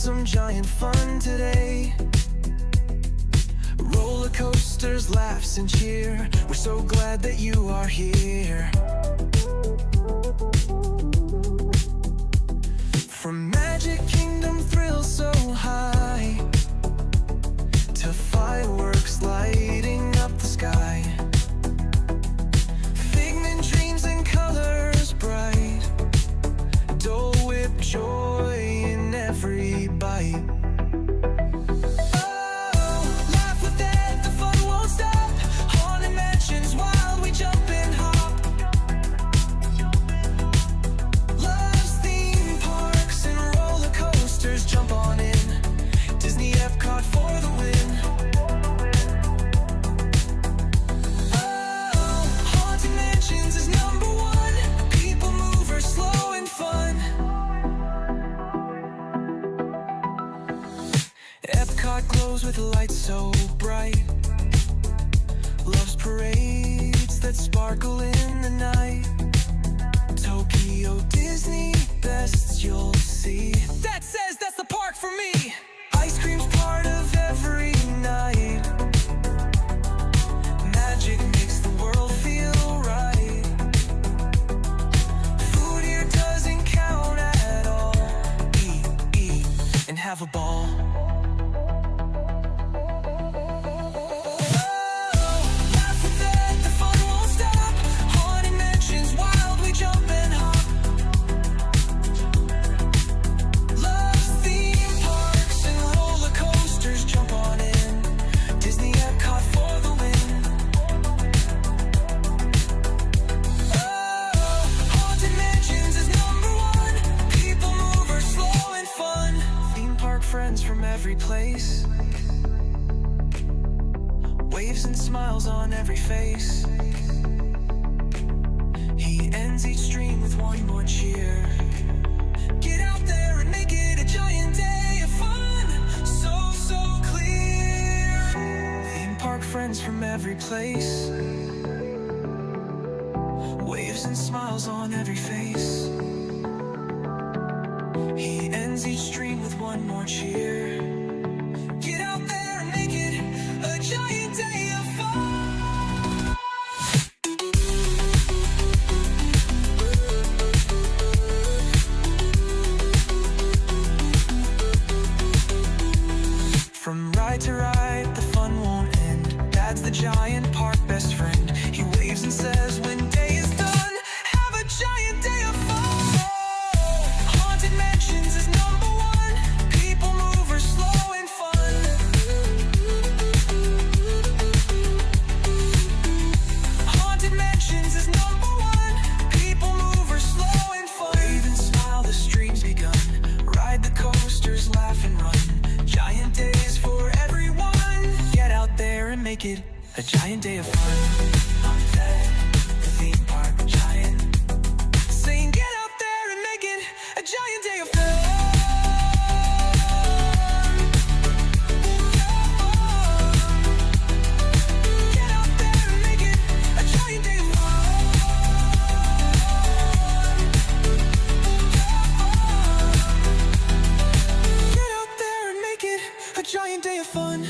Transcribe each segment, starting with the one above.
some giant fun today. Roller coasters, laughs and cheer. We're so glad that you are here. From Magic Kingdom thrills so high to fireworks lighting up the sky. Figment dreams and colors bright. Dole Whip joy in every bite. Epcot glows with lights so bright. Loves parades that sparkle in the night. Tokyo Disney, best you'll see. That says that's the park for me. Ice cream's part of every night. Magic makes the world feel right. Food here doesn't count at all. Eat, and have a ball. Friends from every place. Waves and smiles on every face. He ends each stream with one more cheer. Get out there and make it a giant day of fun. So clear. Theme park friends from every place. Waves and smiles on every face. He ends each stream with one more cheer. Get out there and make it a giant day of fun. From ride to ride, the fun won't end. Dad's the giant park best friend. He waves and says when day is done, have a giant day of fun. Mansions is number one. People mover, slow and fun. Haunted Mansions is number one. People mover, slow and fun. Wave and smile, the stream's begun. Ride the coasters, laugh and run. Giant days for everyone. Get out there and make it a giant day of fun. I'm Ted, the theme park giant. Saying get out there and make it a giant day of fun. Get out there and make it a giant day of fun. Get out there and make it a giant day of fun.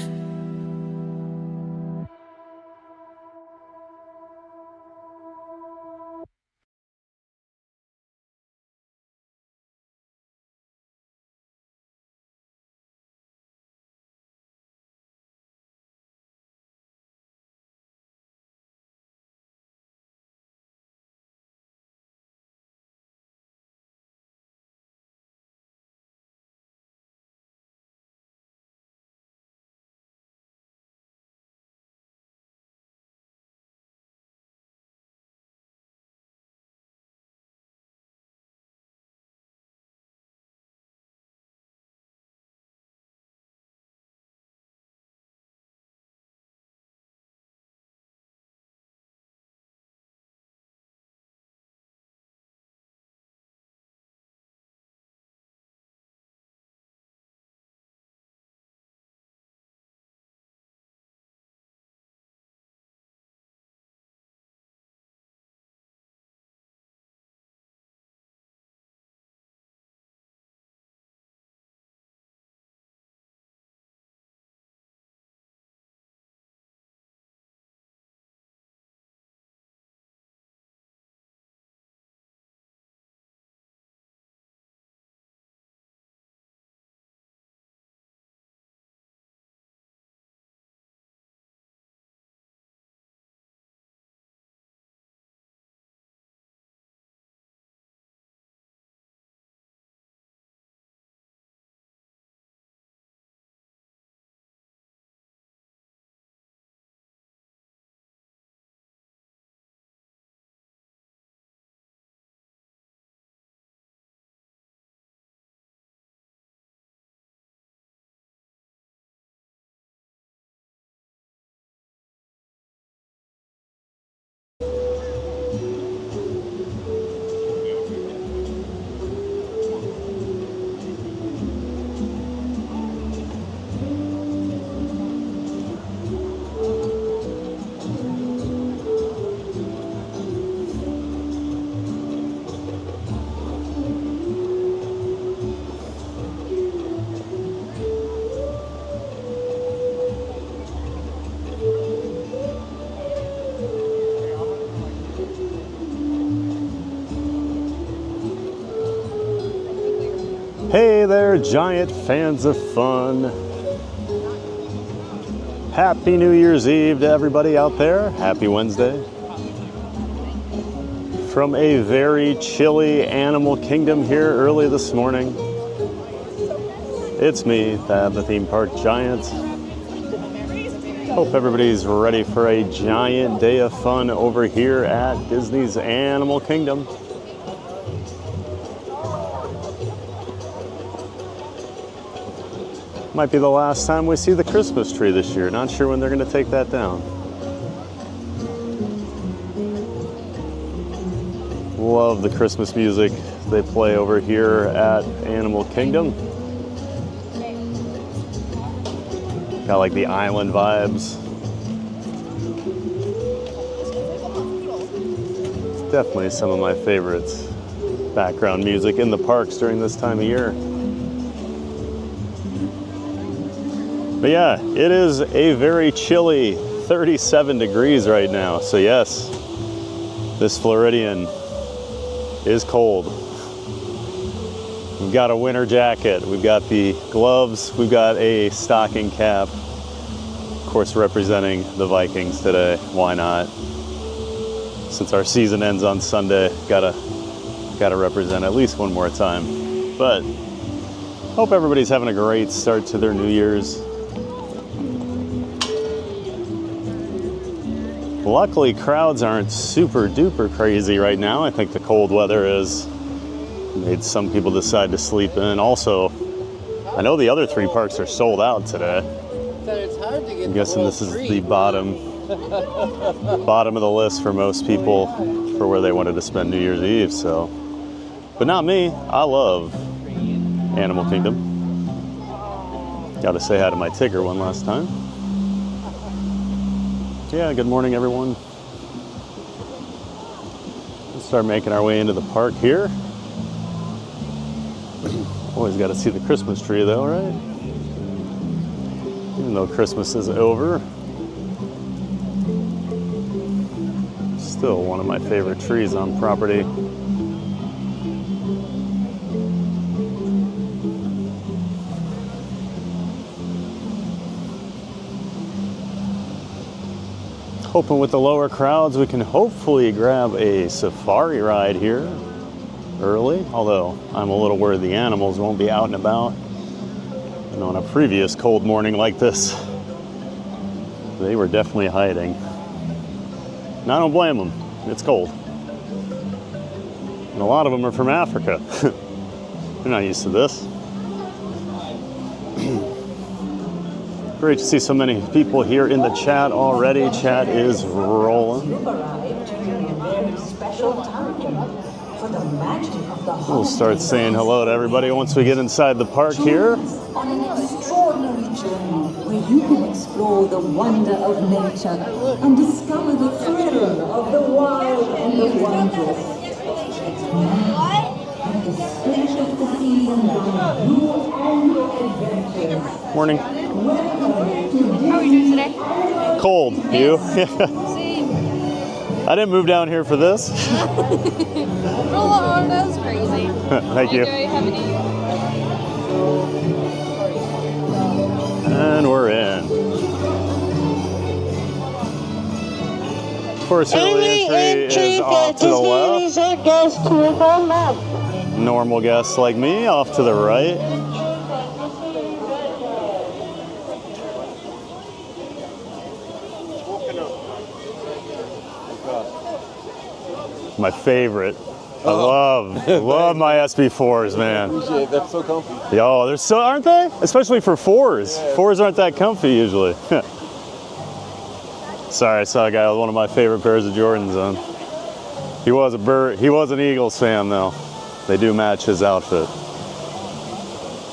there, giant fans of fun. Happy New Year's Eve to everybody out there. Happy Wednesday. From a very chilly Animal Kingdom here early this morning. It's me, Thad, the theme park giant. Hope everybody's ready for a giant day of fun over here at Disney's Animal Kingdom. Might be the last time we see the Christmas tree this year. Not sure when they're going to take that down. Love the Christmas music they play over here at Animal Kingdom. Got like the island vibes. Definitely some of my favorites. Background music in the parks during this time of year. But yeah, it is a very chilly 37 degrees right now. So yes, this Floridian is cold. We've got a winter jacket, we've got the gloves, we've got a stocking cap. Of course, representing the Vikings today. Why not? Since our season ends on Sunday, gotta represent at least one more time. But hope everybody's having a great start to their New Year's. Luckily, crowds aren't super duper crazy right now. I think the cold weather has made some people decide to sleep in. Also, I know the other three parks are sold out today. I'm guessing this is the bottom of the list for most people for where they wanted to spend New Year's Eve. So, but not me. I love Animal Kingdom. Got to say hi to my Tigger one last time. Yeah, good morning, everyone. Let's start making our way into the park here. Always got to see the Christmas tree, though, right? Even though Christmas is over, still one of my favorite trees on property. Hoping with the lower crowds we can hopefully grab a safari ride here early, although I'm a little worried the animals won't be out and about. And on a previous cold morning like this, they were definitely hiding. And I don't blame them, it's cold. And a lot of them are from Africa. They're not used to this. Great to see so many people here in the chat already. Chat is rolling. We'll start saying hello to everybody once we get inside the park here. On an extraordinary journey where you can explore the wonder of nature and discover the thrill of the wild and the wondrous. And the splash of the sea and you and your adventures. Morning. Welcome to How are you doing today? Cold. You? Same. I didn't move down here for this. Oh, that was crazy. Thank you. Have any? And we're in. Of course, early entry is off to the left. Normal guests like me off to the right. My favorite. I love my SB4s, man. They're so comfy. Yo, they're so, aren't they? Especially for fours. Fours aren't that comfy usually. Sorry, I saw a guy with one of my favorite pairs of Jordans on. He was an Eagles fan though. They do match his outfit.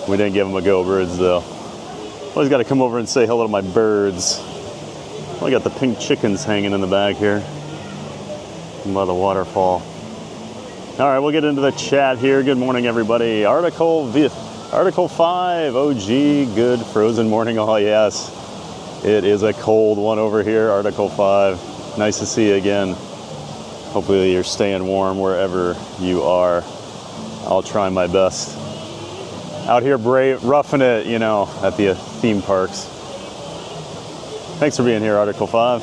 We didn't give him a Go Birds though. Always got to come over and say hello to my birds. I got the pink chickens hanging in the back here by the waterfall. All right, we'll get into the chat here. Good morning, everybody. Article 5, OG, good frozen morning. Oh, yes. It is a cold one over here, Article 5. Nice to see you again. Hopefully you're staying warm wherever you are. I'll try my best. Out here roughing it, you know, at the theme parks. Thanks for being here, Article 5.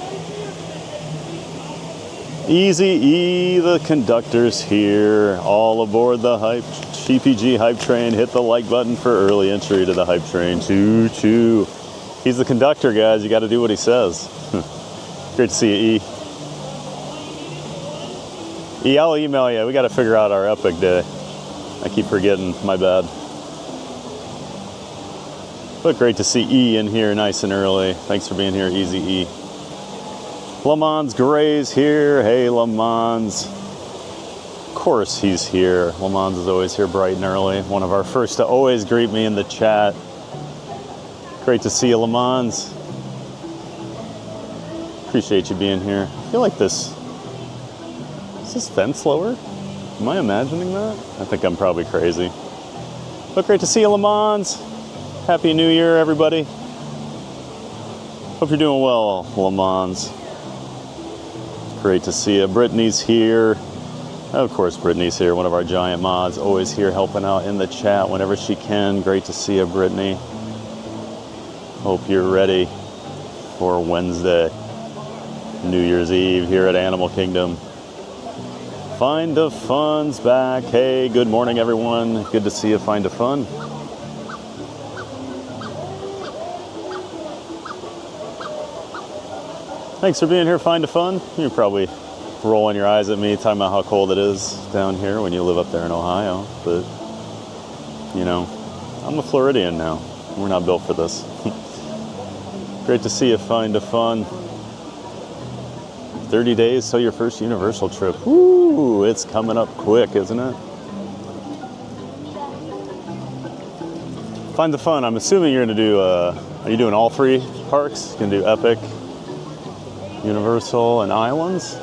Easy E, the conductor's here. All aboard the CPG hype train. Hit the like button for early entry to the hype train. Choo choo. He's the conductor, guys. You got to do what he says. Great to see you, E. E, I'll email you. We got to figure out our epic day. I keep forgetting. My bad. But great to see E in here nice and early. Thanks for being here, Easy E. Lamons Gray's here. Hey, Lamons. Of course he's here. Lamons is always here bright and early. One of our first to always greet me in the chat. Great to see you, Lamons. Appreciate you being here. I feel like this... Is this fence lower? Am I imagining that? I think I'm probably crazy. But great to see you, Lamons. Happy New Year, everybody. Hope you're doing well, Lamons. Great to see you. Brittany's here. Of course, Brittany's here, one of our giant mods. Always here helping out in the chat whenever she can. Great to see you, Brittany. Hope you're ready for Wednesday, New Year's Eve here at Animal Kingdom. Find a Fun's back. Hey, good morning, everyone. Good to see you, Find a Fun. Thanks for being here, Find a Fun. You're probably rolling your eyes at me, talking about how cold it is down here when you live up there in Ohio. But, you know, I'm a Floridian now. We're not built for this. Great to see you, Find a Fun. 30 days till your first Universal trip. Woo, it's coming up quick, isn't it? Find the Fun. I'm assuming you're going to do, are you doing all three parks? You're going to do Epic, Universal, and Islands?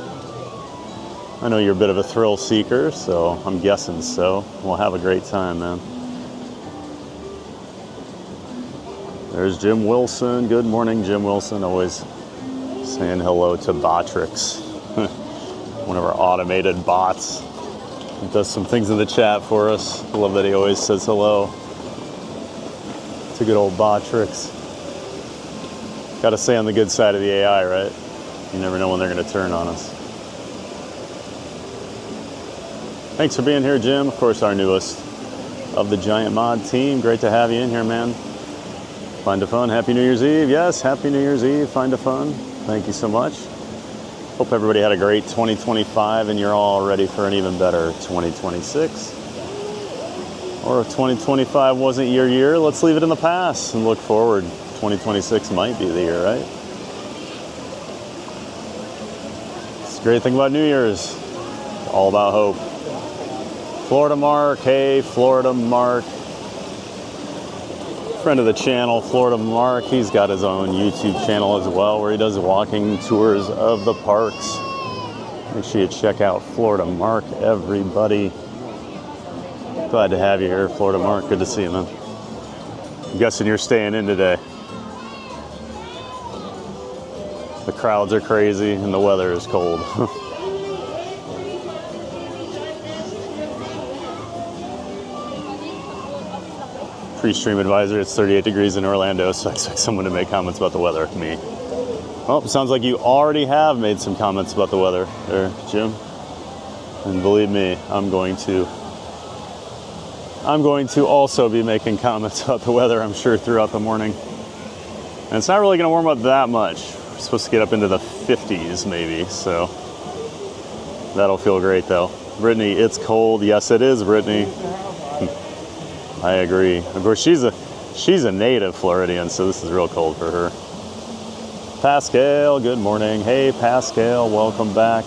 I know you're a bit of a thrill seeker, so I'm guessing so. We'll have a great time, man. There's Jim Wilson. Good morning, Jim Wilson. Always saying hello to Botrix, one of our automated bots. He does some things in the chat for us. I love that he always says hello to good old Botrix. Got to stay on the good side of the AI, right? You never know when they're going to turn on us. Thanks for being here, Jim. Of course, our newest of the Giant Mod team. Great to have you in here, man. Find a Fun. Happy New Year's Eve. Yes, Happy New Year's Eve. Find a Fun. Thank you so much. Hope everybody had a great 2025 and you're all ready for an even better 2026. Or if 2025 wasn't your year, let's leave it in the past and look forward. 2026 might be the year, right? It's the great thing about New Year's. It's all about hope. Florida Mark. Hey, Florida Mark. Friend of the channel, Florida Mark. He's got his own YouTube channel as well where he does walking tours of the parks. Make sure you check out Florida Mark, everybody. Glad to have you here, Florida Mark. Good to see you, man. I'm guessing you're staying in today. The crowds are crazy and the weather is cold. Pre-stream advisor, it's 38 degrees in Orlando, so I expect someone to make comments about the weather. Me. Well, it sounds like you already have made some comments about the weather there, Jim. And believe me, I'm going to also be making comments about the weather, I'm sure, throughout the morning. And it's not really going to warm up that much. We're supposed to get up into the 50s maybe, so that'll feel great though. Brittany, it's cold. Yes, it is, Brittany. I agree. Of course, she's a native Floridian, so this is real cold for her. Pascal, good morning. Hey, Pascal, welcome back.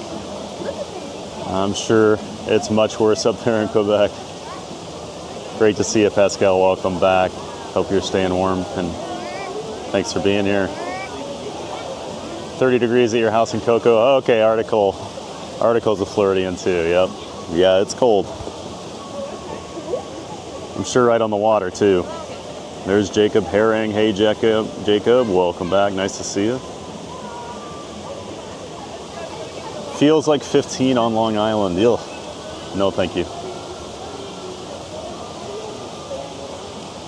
I'm sure it's much worse up there in Quebec. Great to see you, Pascal. Welcome back. Hope you're staying warm, and thanks for being here. 30 degrees at your house in Cocoa. Okay, Article's a Floridian too, yep. Yeah, it's cold. I'm sure right on the water too. There's Jacob Herring. Hey, Jacob, welcome back. Nice to see you. Feels like 15 on Long Island. Ugh. No, thank you.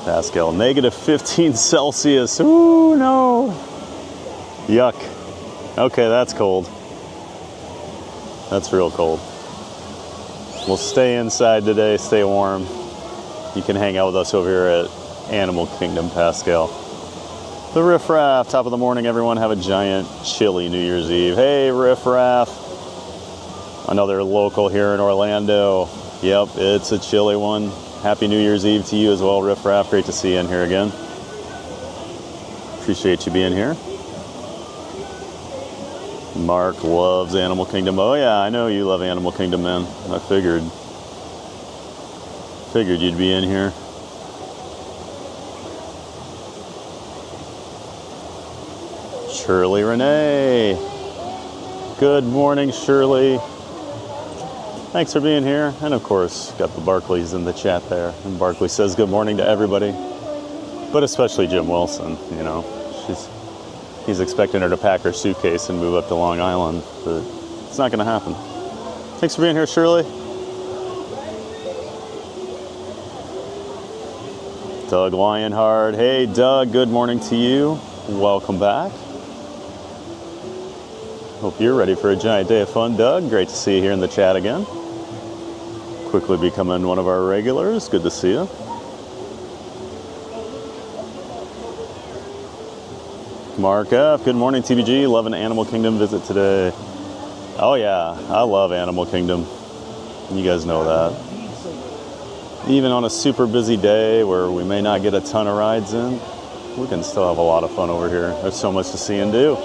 Pascal. Negative 15 Celsius. Ooh, no. Yuck. Okay, that's cold. That's real cold. We'll stay inside today, stay warm. You can hang out with us over here at Animal Kingdom, Pascal. The Riff Raff, top of the morning, everyone. Have a giant, chilly New Year's Eve. Hey, Riff Raff. Another local here in Orlando. Yep, it's a chilly one. Happy New Year's Eve to you as well, Riff Raff. Great to see you in here again. Appreciate you being here. Mark loves Animal Kingdom. Oh yeah, I know you love Animal Kingdom, man. I figured you'd be in here. Shirley Renee. Good morning, Shirley. Thanks for being here. And of course, got the Barclays in the chat there. And Barclay says good morning to everybody, but especially Jim Wilson. You know, he's expecting her to pack her suitcase and move up to Long Island, but it's not going to happen. Thanks for being here, Shirley. Doug Lionheart. Hey, Doug, good morning to you. Welcome back. Hope you're ready for a giant day of fun, Doug. Great to see you here in the chat again. Quickly becoming one of our regulars. Good to see you. Mark F. Good morning, TBG. Love an Animal Kingdom visit today. Oh yeah, I love Animal Kingdom. You guys know that. Even on a super busy day where we may not get a ton of rides in, we can still have a lot of fun over here. There's so much to see and do.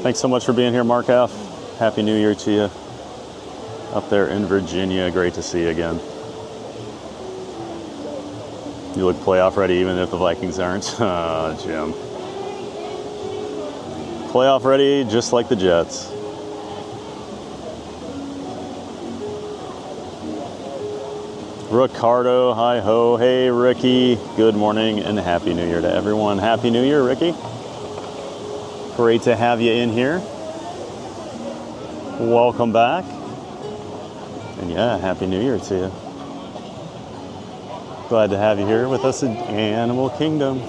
Thanks so much for being here, Mark F. Happy New Year to you. Up there in Virginia, great to see you again. You look playoff ready even if the Vikings aren't. Jim. Playoff ready just like the Jets. Ricardo, hi ho. Hey Ricky, good morning and Happy New Year to everyone. Happy New Year, Ricky. Great to have you in here. Welcome back. And yeah, Happy New Year to you. Glad to have you here with us in Animal Kingdom.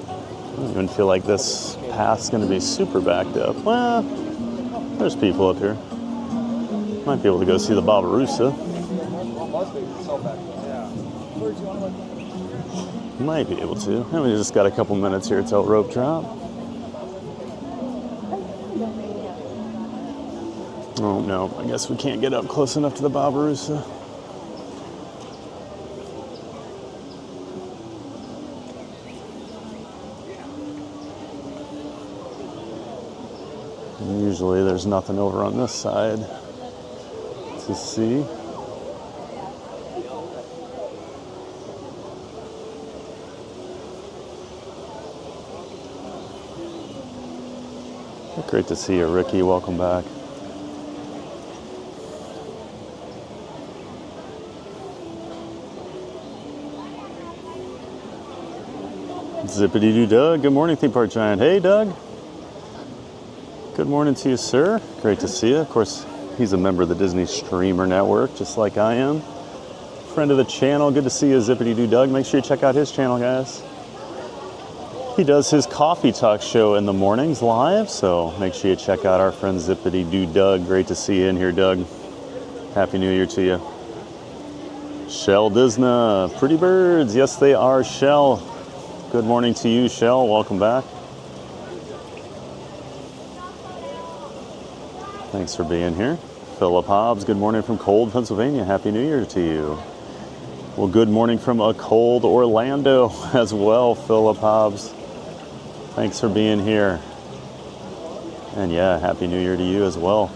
I don't even feel like this path's going to be super backed up. Well, there's people up here. Might be able to go see the Barbarossa. Might be able to. And we just got a couple minutes here till rope drop. Oh no, I guess we can't get up close enough to the Barbarossa. Usually there's nothing over on this side to see. Great to see you, Ricky. Welcome back. Zippity-doo Doug. Good morning, Theme Park Giant. Hey, Doug. Good morning to you, sir. Great to see you. Of course, he's a member of the Disney Streamer Network, just like I am. Friend of the channel. Good to see you, Zippity-doo Doug. Make sure you check out his channel, guys. He does his coffee talk show in the mornings live, so make sure you check out our friend Zippity-doo Doug. Great to see you in here, Doug. Happy New Year to you. Shell Disney. Pretty birds. Yes, they are, Shell. Good morning to you, Shell. Welcome back. Thanks for being here. Philip Hobbs, good morning from cold Pennsylvania. Happy New Year to you. Well, good morning from a cold Orlando as well, Philip Hobbs. Thanks for being here. And yeah, Happy New Year to you as well.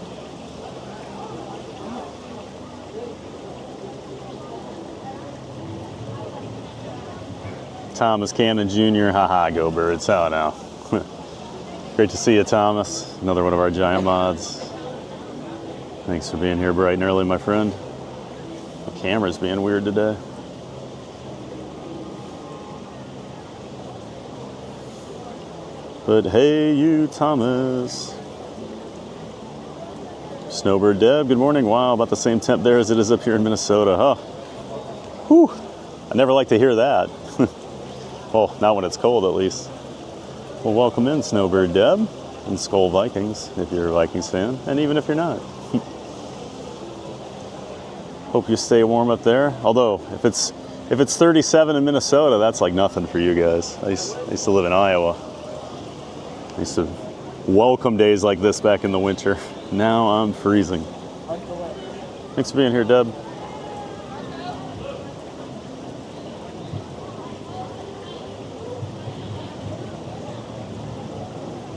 Thomas Cannon Jr., haha, go Birds, how now. Great to see you, Thomas. Another one of our giant mods. Thanks for being here bright and early, my friend. The camera's being weird today. But hey, you, Thomas. Snowbird Deb, good morning. Wow, about the same temp there as it is up here in Minnesota, huh? Whew. I never like to hear that. Well, not when it's cold, at least. Well, welcome in, Snowbird Deb and Skull Vikings, if you're a Vikings fan, and even if you're not. Hope you stay warm up there. Although, if it's 37 in Minnesota, that's like nothing for you guys. I used to live in Iowa. I used to welcome days like this back in the winter. Now I'm freezing. Thanks for being here, Deb.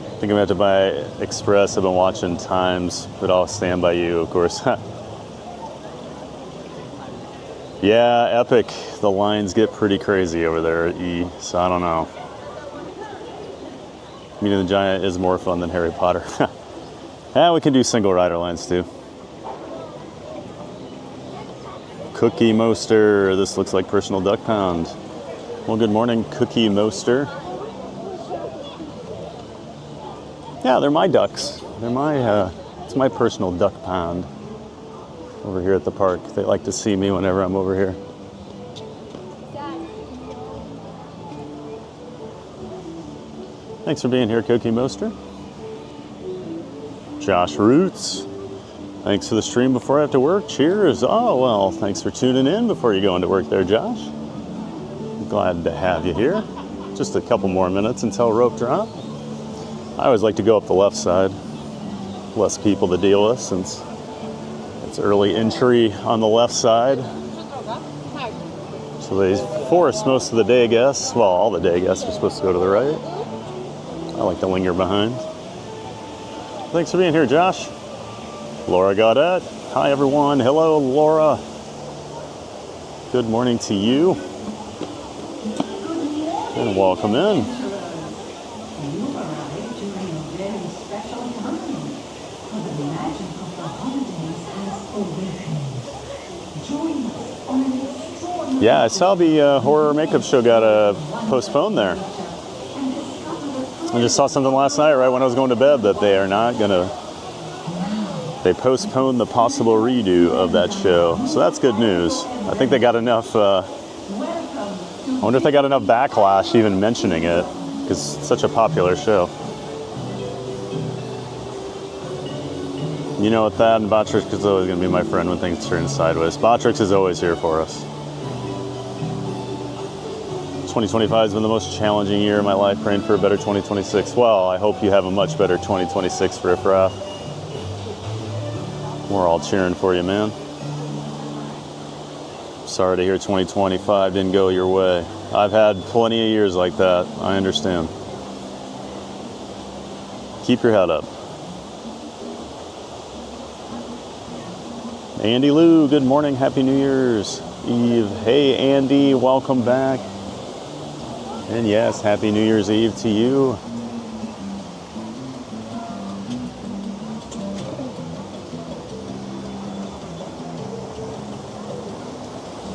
I think I'm gonna have to buy Express. I've been watching Times, but I'll stand by you, of course. Yeah, Epic. The lines get pretty crazy over there at E, so I don't know. Meeting the Giant is more fun than Harry Potter. Yeah, we can do single rider lines too. Cookie Moster. This looks like Personal Duck Pound. Well, good morning, Cookie Moster. Yeah, they're my ducks. They're my, it's my personal duck pond over here at the park. They like to see me whenever I'm over here. Thanks for being here, Cookie Moster. Josh Roots. Thanks for the stream before I have to work. Cheers. Oh, well, thanks for tuning in before you go into work there, Josh. Glad to have you here. Just a couple more minutes until rope drop. I always like to go up the left side. Less people to deal with since it's early entry on the left side. So they force most of the day guests. Well, all the day guests are supposed to go to the right. I like to linger behind. Thanks for being here, Josh. Laura Gaudette. Hi, everyone. Hello, Laura. Good morning to you. And welcome in. Yeah, I saw the horror makeup show got postponed there. I just saw something last night, right when I was going to bed, that they are not gonna. They postponed the possible redo of that show, so that's good news. I think they got enough. I wonder if they got enough backlash even mentioning it, because it's such a popular show. You know what, that and Botrix is always going to be my friend when things turn sideways. Botrix is always here for us. 2025 has been the most challenging year of my life, praying for a better 2026. Well, I hope you have a much better 2026 for Ifraf. We're all cheering for you, man. Sorry to hear 2025 didn't go your way. I've had plenty of years like that. I understand. Keep your head up. Andy Lou, good morning. Happy New Year's Eve. Hey, Andy, welcome back. And yes, Happy New Year's Eve to you.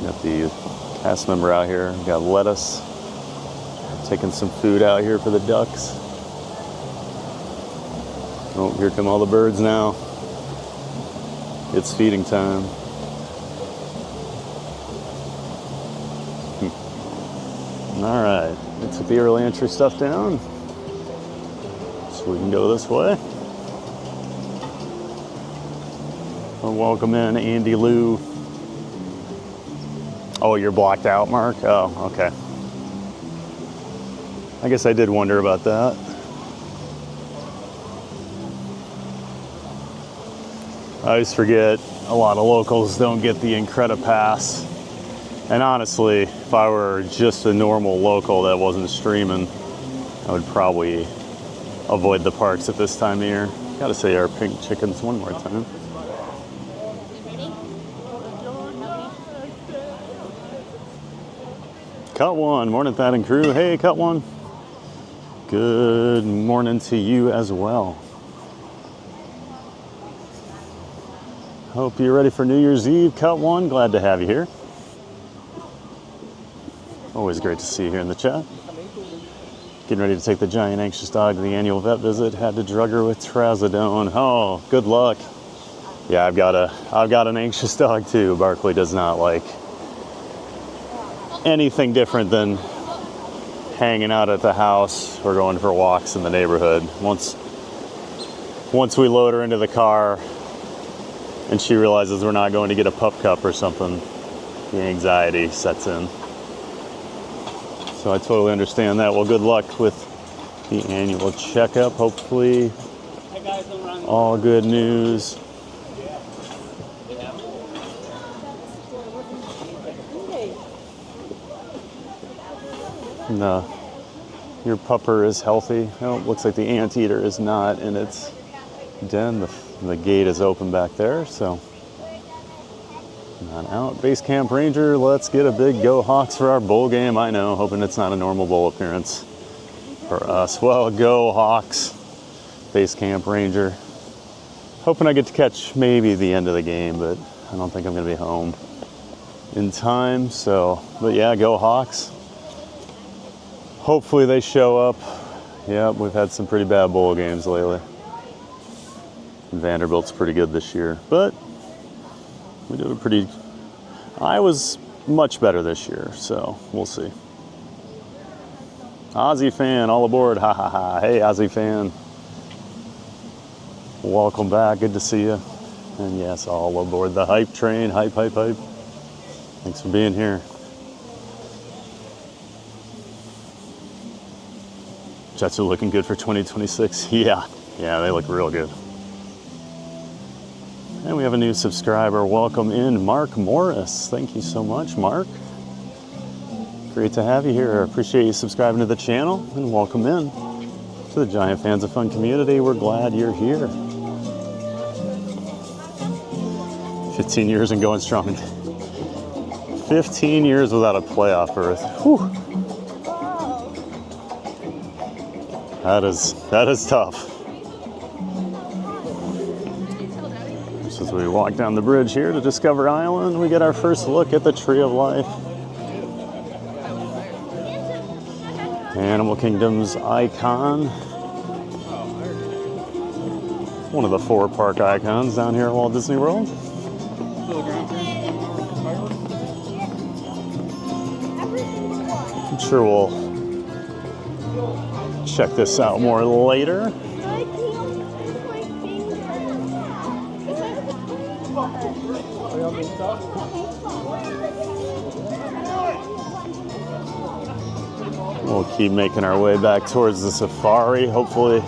Got the cast member out here. Got lettuce. Taking some food out here for the ducks. Oh, here come all the birds now. It's feeding time. All right, let's get the early entry stuff down so we can go this way. Well, welcome in, Andy Lou. Oh, you're blocked out, Mark? Oh, okay. I guess I did wonder about that. I always forget a lot of locals don't get the Incredipass. And honestly, if I were just a normal local that wasn't streaming, I would probably avoid the parks at this time of year. Gotta say our pink chickens one more time. Cut One, morning Thad and crew. Hey, Cut One. Good morning to you as well. Hope you're ready for New Year's Eve, Cut One. Glad to have you here. Always great to see you here in the chat. Getting ready to take the giant anxious dog to the annual vet visit. Had to drug her with trazodone. Oh, good luck. Yeah, I've got an anxious dog too. Barkley does not like anything different than hanging out at the house or going for walks in the neighborhood. Once we load her into the car and she realizes we're not going to get a pup cup or something, the anxiety sets in. So I totally understand that. Well, good luck with the annual checkup. Hopefully, all good news. No, your pupper is healthy. Oh, it looks like the anteater is not in its den. The gate is open back there, so not out. Base Camp Ranger, let's get a big Go Hawks for our bowl game. I know, hoping it's not a normal bowl appearance for us. Well, Go Hawks, Base Camp Ranger. Hoping I get to catch maybe the end of the game, but I don't think I'm gonna be home in time. So, but yeah, Go Hawks. Hopefully they show up. Yeah, we've had some pretty bad bowl games lately. Vanderbilt's pretty good this year, but we did a pretty... I was much better this year, so we'll see. Aussie fan, all aboard, ha ha ha. Hey, Aussie fan. Welcome back, good to see you. And yes, all aboard the hype train, hype, hype, hype. Thanks for being here. Jets are looking good for 2026. Yeah, they look real good. And we have a new subscriber. Welcome in, Mark Morris. Thank you so much, Mark. Great to have you here. Appreciate you subscribing to the channel, and welcome in to the Giant Fans of Fun community. We're glad you're here. 15 years and going strong. 15 years without a playoff berth. Whew. That is tough. Just as we walk down the bridge here to Discover Island, we get our first look at the Tree of Life. Animal Kingdom's icon. One of the 4 park icons down here at Walt Disney World. I'm sure we'll check this out more later. We'll keep making our way back towards the safari. Hopefully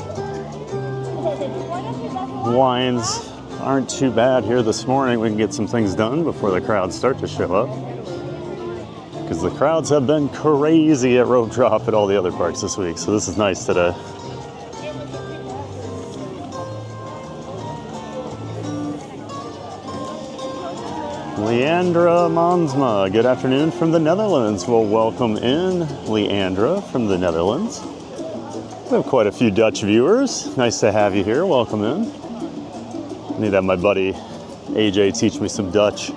lines aren't too bad here this morning. We can get some things done before the crowds start to show up, because the crowds have been crazy at Rope Drop at all the other parks this week, so this is nice today. Leandra Mansma, good afternoon from the Netherlands. Well, welcome in, Leandra from the Netherlands. We have quite a few Dutch viewers. Nice to have you here. Welcome in. I need to have my buddy AJ teach me some Dutch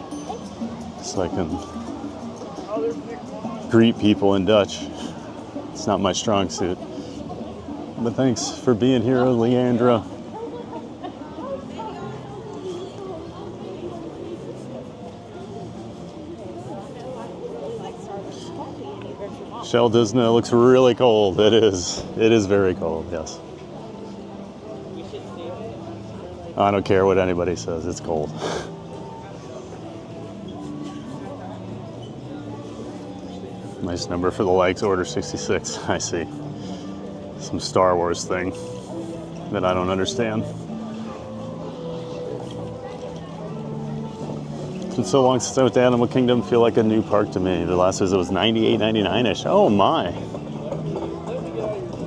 so I can greet people in Dutch. It's not my strong suit. But thanks for being here, Leandra. Shell Disney looks really cold. It is very cold, yes. I don't care what anybody says, it's cold. Nice number for the likes, Order 66, I see. Some Star Wars thing that I don't understand. It's been so long since I went to Animal Kingdom, feel like a new park to me. The last visit was 98, 99-ish. Oh my.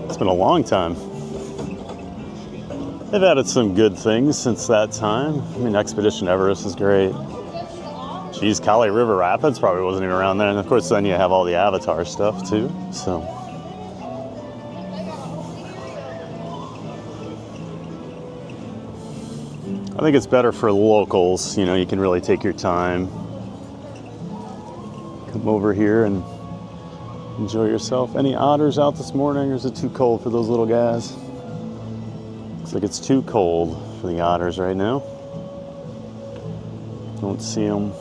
It's been a long time. They've added some good things since that time. I mean, Expedition Everest is great. Geez, Kali River Rapids probably wasn't even around there. And of course, then you have all the Avatar stuff too, so. I think it's better for locals, you know, you can really take your time. Come over here and enjoy yourself. Any otters out this morning, or is it too cold for those little guys? Looks like it's too cold for the otters right now. Don't see them.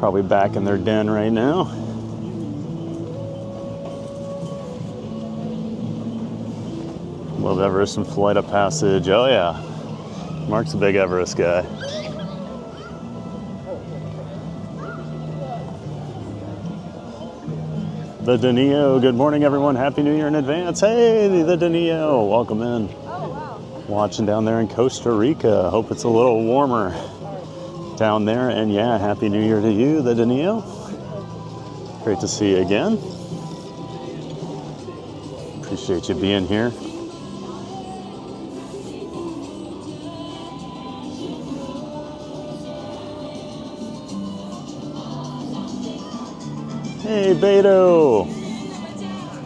Probably back in their den right now. Love Everest and Flight of Passage. Oh yeah, Mark's a big Everest guy. The Danio, good morning everyone. Happy New Year in advance. Hey, the Danio, welcome in. Oh, wow. Watching down there in Costa Rica. Hope it's a little warmer down there. And yeah, Happy New Year to you, the Danio. Great to see you again. Appreciate you being here. Hey, Beto.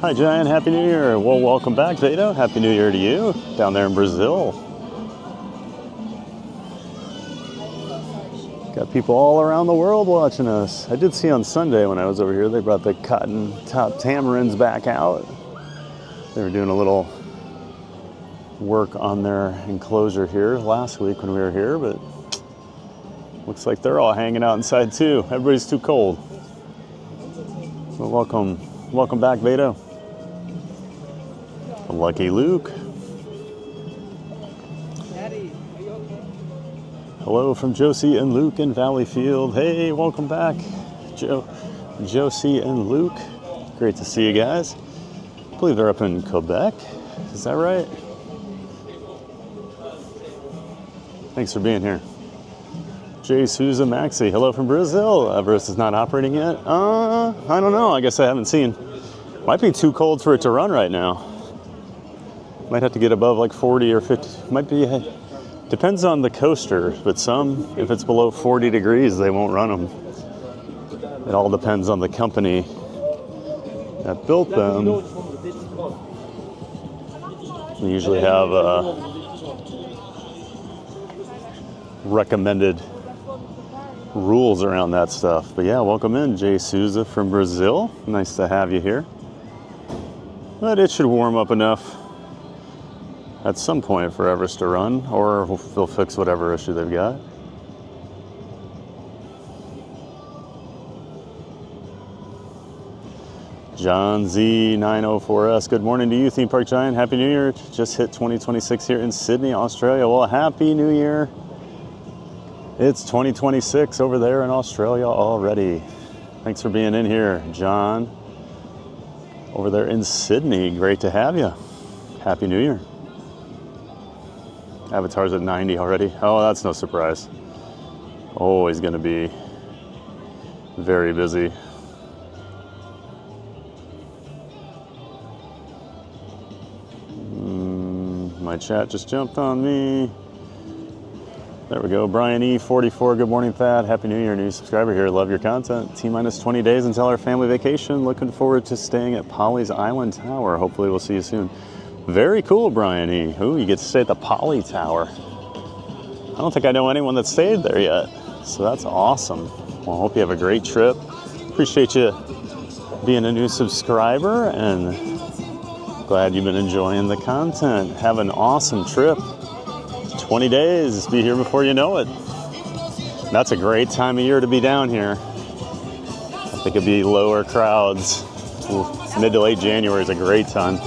Hi, Giant. Happy New Year. Well, welcome back, Beto. Happy New Year to you down there in Brazil. Got people all around the world watching us. I did see on Sunday when I was over here, they brought the cotton top tamarins back out. They were doing a little work on their enclosure here last week when we were here, but looks like they're all hanging out inside too. Everybody's too cold. Well, welcome back, Beto. Lucky Luke. Hello from Josie and Luke in Valleyfield. Hey, welcome back, Josie and Luke. Great to see you guys. I believe they're up in Quebec. Is that right? Thanks for being here. Jay Souza Maxi, hello from Brazil. Everest is not operating yet. I don't know. I guess I haven't seen. Might be too cold for it to run right now. Might have to get above like 40 or 50. Might be. Depends on the coaster, but some, if it's below 40 degrees, they won't run them. It all depends on the company that built them. We usually have recommended rules around that stuff. But yeah, welcome in, Jay Souza from Brazil. Nice to have you here. But it should warm up enough at some point for Everest to run, or they'll fix whatever issue they've got. John Z904S, good morning to you, Theme Park Giant. Happy New Year. Just hit 2026 here in Sydney, Australia. Well, Happy New Year. It's 2026 over there in Australia already. Thanks for being in here, John. Over there in Sydney, great to have you. Happy New Year. Avatar's at 90 already. Oh, that's no surprise. Always gonna be very busy. My chat just jumped on me. There we go. Brian E44, good morning, Thad. Happy New Year, new subscriber here. Love your content. T-minus 20 days until our family vacation. Looking forward to staying at Polly's Island Tower. Hopefully we'll see you soon. Very cool, Brian E. Ooh, you get to stay at the Polly Tower. I don't think I know anyone that stayed there yet. So that's awesome. Well, I hope you have a great trip. Appreciate you being a new subscriber and glad you've been enjoying the content. Have an awesome trip. 20 days, be here before you know it. That's a great time of year to be down here. I think it'd be lower crowds. Mid to late January is a great time.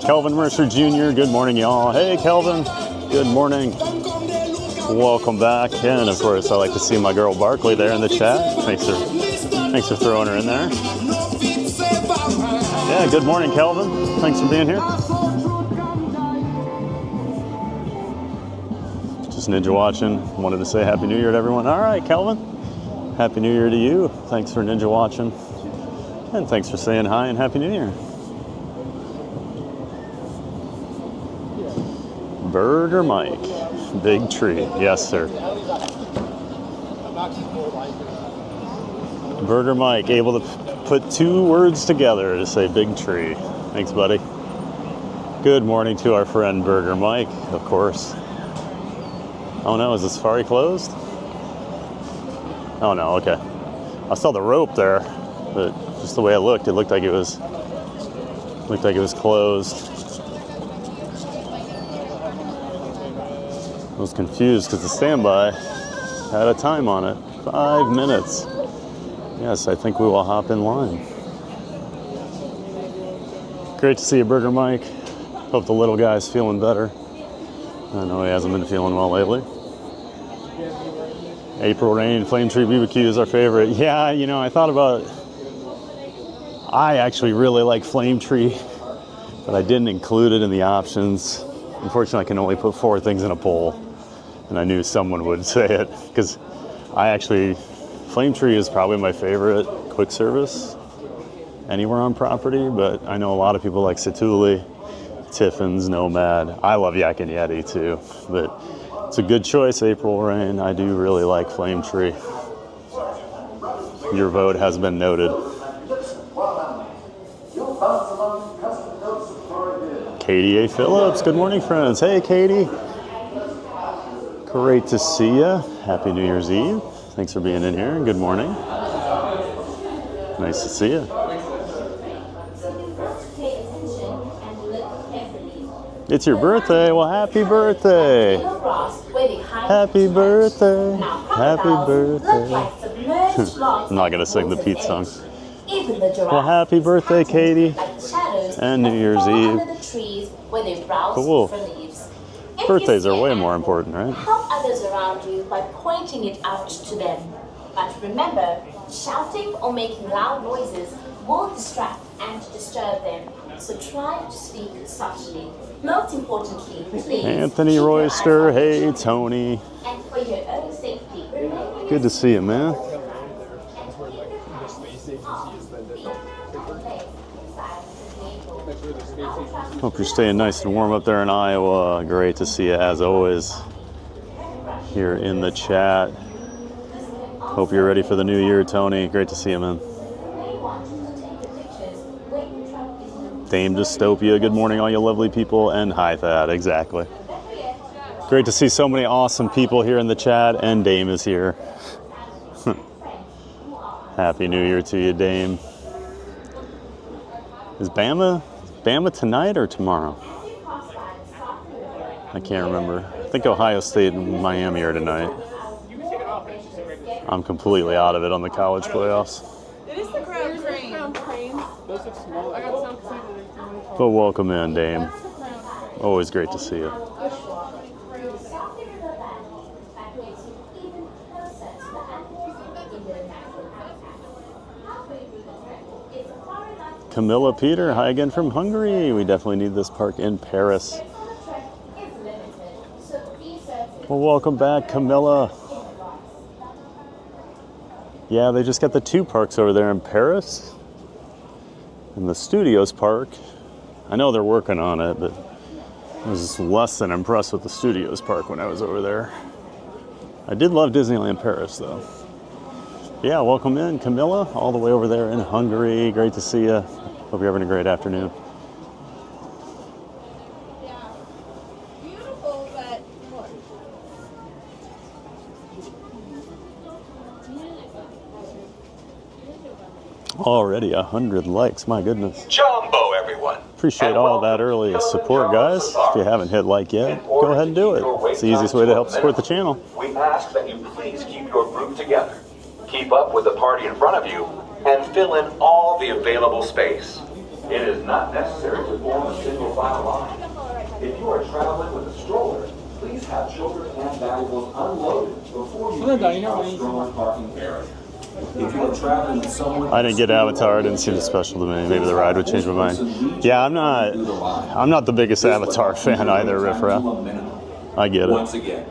Kelvin Mercer Jr., good morning, y'all. Hey, Kelvin, good morning. Welcome back. And of course, I like to see my girl Barkley there in the chat. Thanks for throwing her in there. Yeah, good morning, Kelvin. Thanks for being here. Ninja watching. Wanted to say Happy New Year to everyone. All right, Kelvin. Happy New Year to you. Thanks for Ninja watching. And thanks for saying hi and Happy New Year. Burger Mike. Big tree. Yes, sir. Burger Mike, able to put two words together to say big tree. Thanks, buddy. Good morning to our friend Burger Mike, of course. Oh no, is the safari closed? Oh no, okay. I saw the rope there, but just the way it looked like it was closed. I was confused because the standby had a time on it. 5 minutes. Yes, I think we will hop in line. Great to see you, Burger Mike. Hope the little guy's feeling better. I know he hasn't been feeling well lately. April Rain, Flame Tree BBQ is our favorite. Yeah, you know, I thought about it. I actually really like Flame Tree, but I didn't include it in the options. Unfortunately, I can only put 4 things in a poll, and I knew someone would say it, because Flame Tree is probably my favorite quick service anywhere on property, but I know a lot of people like Satuli, Tiffin's, Nomad. I love Yak and Yeti too, but it's a good choice, April Rain. I do really like Flame Tree. Your vote has been noted. Katie A. Phillips, good morning, friends. Hey, Katie. Great to see you. Happy New Year's Eve. Thanks for being in here. Good morning. Nice to see you. It's your birthday. Well, happy birthday. Happy birthday. Happy birthday. I'm not going to sing the Pete song. Well, happy birthday, Katie. And New Year's Eve. Cool. Birthdays are way more important, right? Help others around you by pointing it out to them. But remember, shouting or making loud noises will distract and disturb them. So try to speak softly. Most importantly, please. Anthony Royster, hey Tony. And for your own safety, good to see you, man. Hope you're staying nice and warm up there in Iowa. Great to see you as always here in the chat. Hope you're ready for the new year, Tony. Great to see you, man. Dame Dystopia, good morning, all you lovely people, and hi, Thad, exactly. Great to see so many awesome people here in the chat, and Dame is here. Happy New Year to you, Dame. Is Bama tonight or tomorrow? I can't remember. I think Ohio State and Miami are tonight. I'm completely out of it on the college playoffs. It is the crown crane. Those look small. I got some excited. But welcome in, Dame. Always great to see you. Camilla Peter, hi again from Hungary. We definitely need this park in Paris. Well, welcome back, Camilla. Yeah, they just got the 2 parks over there in Paris. And the Studios Park. I know they're working on it, but I was less than impressed with the Studios Park when I was over there. I did love Disneyland Paris, though. Yeah, welcome in, Camilla, all the way over there in Hungary. Great to see you. Hope you're having a great afternoon. Yeah. Beautiful, but what? Already 100 likes, my goodness. Jumbo, everyone. Appreciate all that early support, guys. If you haven't hit like yet, go ahead and do it. It's the easiest way to help support the channel. We ask that you please keep your group together. Keep up with the party in front of you and fill in all the available space. It is not necessary to form a single file line. If you are traveling with a stroller, please have children and valuables unloaded before you reach our stroller parking area. If you are traveling with someone, I didn't get Avatar. It didn't seem special to me. Maybe the ride would change my mind. Yeah, I'm not the biggest Avatar fan either, Riffraff. I get once it. again,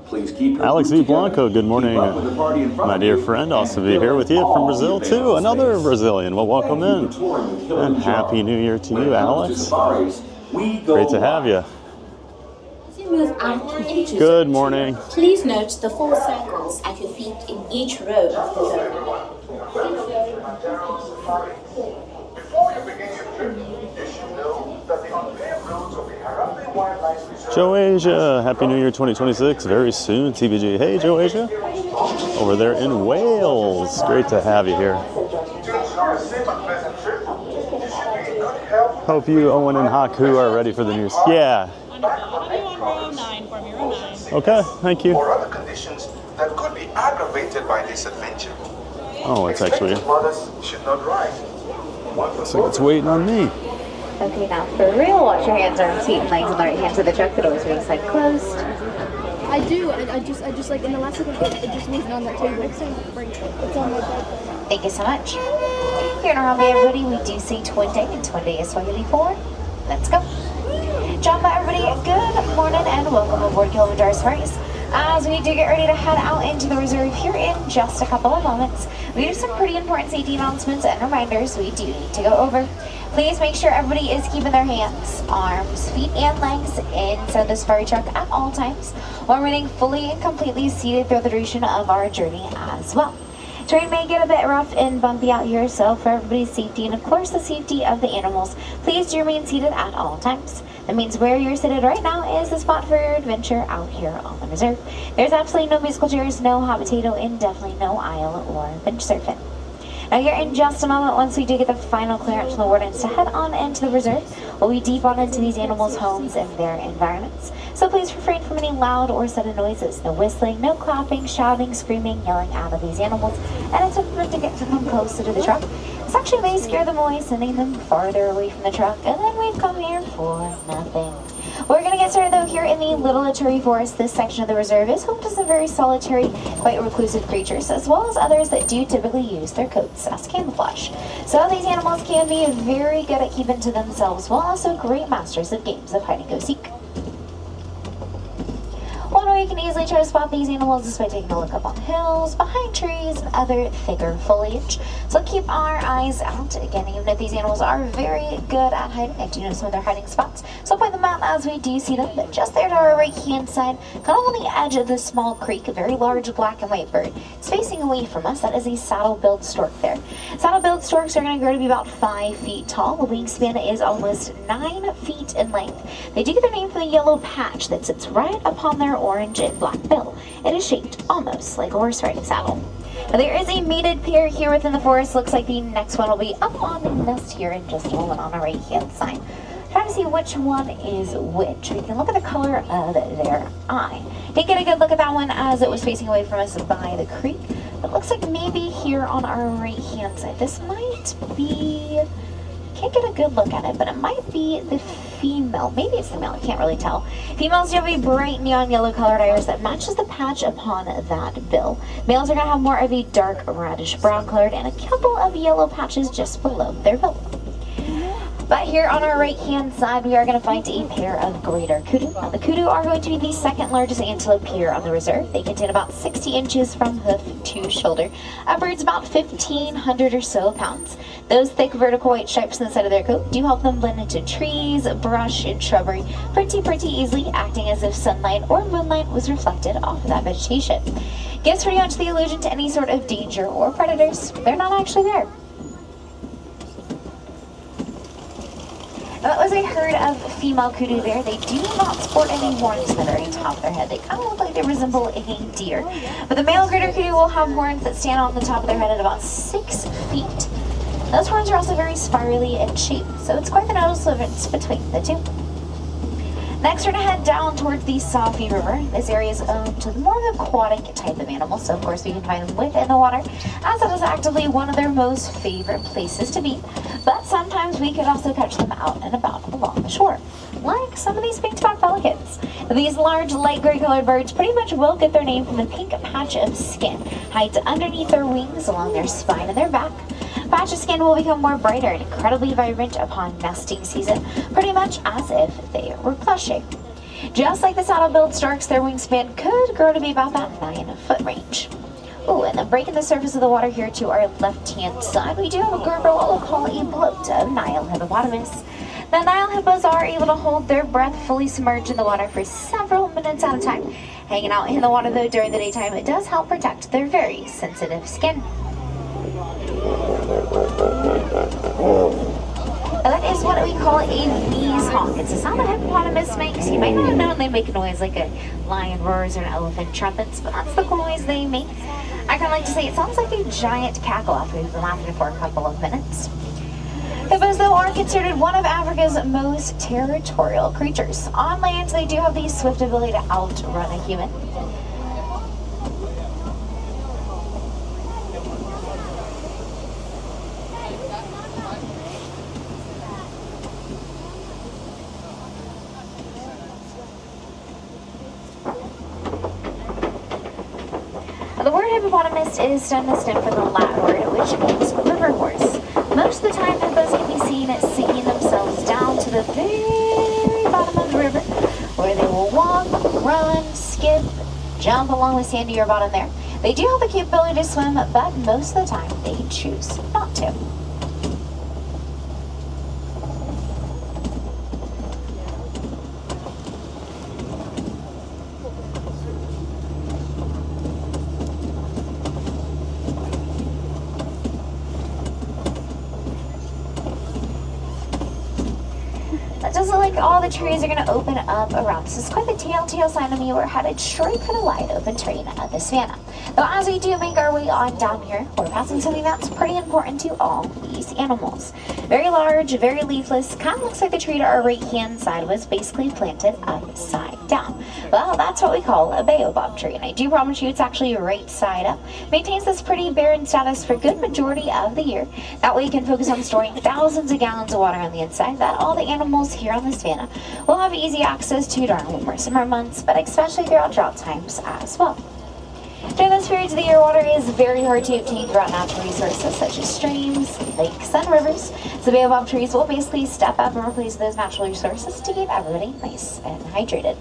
please keep your Alex group V. Blanco, together. good morning. Keep up with the party in front My of dear you friend, and also be fill here in with you from all Brazil the too. available Another space. Brazilian. Well, welcome Thank you in. for touring with And Kilimanjaro. Happy New Year to When you, it comes to Alex. safaris, we go Great to have you. As you move out into Good zone morning. 2, please note the 4 circles at your feet in each row of the zone. Kilimanjaro Safaris. Before you begin your journey, you should know that the unpaved roads of the Harappe Wildlife Reserve. Joe Asia, Happy New Year 2026, very soon, TBG. Hey, Joe Asia, over there in Wales. Great to have you here. To ensure a safe and pleasant trip, you should be in good health. Hope you, Owen and Haku, are ready for the news. Yeah. I'll do on row 9 for me, row 9. Okay, thank you. Or other conditions that could be aggravated by this adventure. Oh, it's actually, Expectant mothers should not ride. looks like it's waiting on me. Okay, now for real, wash your hands, arms, feet, and legs on the right hand to the truck. The doors are inside closed. I do. I just like in the last second, it just wasn't on that table. So it's on my bed. Thank you so much. Here in Harambe, everybody, we do say Twin Day, and Twin Day is Swahili for let's go. Jamba, everybody, good morning and welcome aboard Kilimanjaro Safaris. As we do get ready to head out into the reserve here in just a couple of moments, we have some pretty important safety announcements and reminders we do need to go over. Please make sure everybody is keeping their hands, arms, feet, and legs inside the safari truck at all times while remaining fully and completely seated throughout the duration of our journey as well. Terrain may get a bit rough and bumpy out here, so for everybody's safety and of course the safety of the animals, please do remain seated at all times. That means where you're seated right now is the spot for your adventure out here on the reserve. There's absolutely no musical chairs, no hot potato, and definitely no aisle or bench surfing. Now here in just a moment, once we do get the final clearance from the wardens to head on into the reserve, we'll be deep on into these animals' homes and their environments. So please refrain from any loud or sudden noises. No whistling, no clapping, shouting, screaming, yelling out of these animals, and attempt to get them closer to the truck. This actually may scare them away, sending them farther away from the truck, and then we've come here for nothing. We're going to get started though here in the Little Aturi Forest. This section of the reserve is home to some very solitary, quite reclusive creatures, as well as others that do typically use their coats as camouflage. So these animals can be very good at keeping to themselves, while also great masters of games of hide and go seek. One way you can easily try to spot these animals is by taking a look up on hills, behind trees, and other thicker foliage. So keep our eyes out. Again, even if these animals are very good at hiding, I do know some of their hiding spots. So point them out as we do see them. But just there to our right hand side, kind of on the edge of this small creek, a very large black and white bird is facing away from us. That is a saddle-billed stork there. Saddle-billed storks are going to grow to be about 5 feet tall. The wingspan is almost 9 feet in length. They do get their name from the yellow patch that sits right upon their orange and black bill. It is shaped almost like a horse riding saddle. Now there is a mated pair here within the forest. Looks like the next one will be up on the nest here in just a moment on our right hand side. Trying to see which one is which. We can look at the color of their eye. Didn't get a good look at that one as it was facing away from us by the creek. It looks like maybe here on our right hand side. This might be, can't get a good look at it, but it might be the female. Maybe it's the male, I can't really tell. Females do have a bright neon yellow colored iris that matches the patch upon that bill. Males are going to have more of a dark reddish brown colored and a couple of yellow patches just below their bill. But here on our right hand side, we are going to find a pair of greater kudu. Now the kudu are going to be the second largest antelope here on the reserve. They contain about 60 inches from hoof to shoulder. Upwards about 1,500 or so pounds. Those thick vertical white stripes on the side of their coat do help them blend into trees, brush, and shrubbery pretty easily, acting as if sunlight or moonlight was reflected off of that vegetation. Gives pretty much the illusion to any sort of danger or predators. They're not actually there. That was a herd of female kudu there. They do not sport any horns on the very top of their head. They kind of look like they resemble a deer. But the male greater kudu will have horns that stand on the top of their head at about 6 feet. Those horns are also very spirally in shape, so it's quite the noticeable difference between the two. Next, we're going to head down towards the Safi River. This area is owned to the more aquatic type of animals, so of course we can find them within the water, as it is actively one of their most favorite places to be. But sometimes we could also catch them out and about along the shore, like some of these pink-backed pelicans. These large, light gray colored birds pretty much will get their name from the pink patch of skin hides underneath their wings, along their spine and their back. Patch of skin will become more brighter and incredibly vibrant upon nesting season, pretty much as if they were plushing. Just like the saddle-billed storks, their wingspan could grow to be about that 9-foot range. Oh, and then breaking the surface of the water here to our left-hand side, we do have a group of what we'll call a bloat of Nile hippopotamus. The Nile hippos are able to hold their breath fully submerged in the water for several minutes at a time. Hanging out in the water though during the daytime, it does help protect their very sensitive skin. That is what we call a wheeze honk. It's a sound that hippopotamus makes. You might not have known they make a noise like a lion roars or an elephant trumpets, but that's the cool noise they make. I kind of like to say it sounds like a giant cackle after we've been laughing for a couple of minutes. Hippos, though, are considered one of Africa's most territorial creatures. On land, they do have the swift ability to outrun a human. hippopotamus is stem to stem from the Latin word, which means river horse. Most of the time, hippos can be seen sinking themselves down to the very bottom of the river, where they will walk, run, skip, jump along the sandier bottom there. They do have the capability to swim, but most of the time, they choose not to. It doesn't look like all the trees are going to open up around us. It's quite the telltale sign of me we're headed straight for the wide open terrain of the savannah. Though as we do make our way on down here, we're passing something that's pretty important to all these animals. Very large, very leafless, kind of looks like the tree to our right hand side was basically planted upside down. Well, that's what we call a baobab tree, and I do promise you it's actually right side up. Maintains this pretty barren status for a good majority of the year. That way you can focus on storing thousands of gallons of water on the inside that all the animals here on the savannah will have easy access to during warmer summer months, but especially throughout drought times as well. During those periods of the year, water is very hard to obtain throughout natural resources such as streams, lakes, and rivers. So baobab trees will basically step up and replace those natural resources to keep everybody nice and hydrated.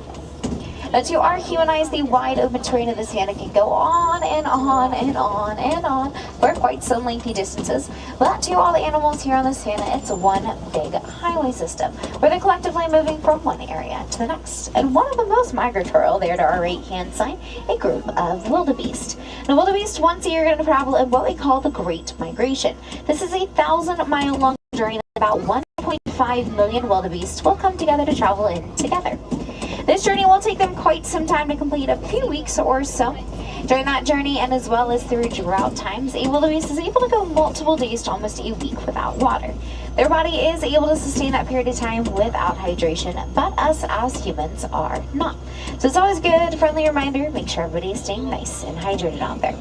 Now, to our human eyes, the wide open terrain of the savannah can go on and on and on and on for quite some lengthy distances. But to all the animals here on the savannah, it's one big highway system where they're collectively moving from one area to the next. And one of the most migratory there to our right-hand side, a group of wildebeest. Now, wildebeest once a year are going to travel in what we call the Great Migration. This is a 1,000-mile long journey that about 1.5 million wildebeest will come together to travel in together. This journey will take them quite some time to complete, a few weeks or so. During that journey, and as well as through drought times, a wildebeest is able to go multiple days to almost a week without water. Their body is able to sustain that period of time without hydration, but us as humans are not. So it's always good, friendly reminder, make sure everybody is staying nice and hydrated out there.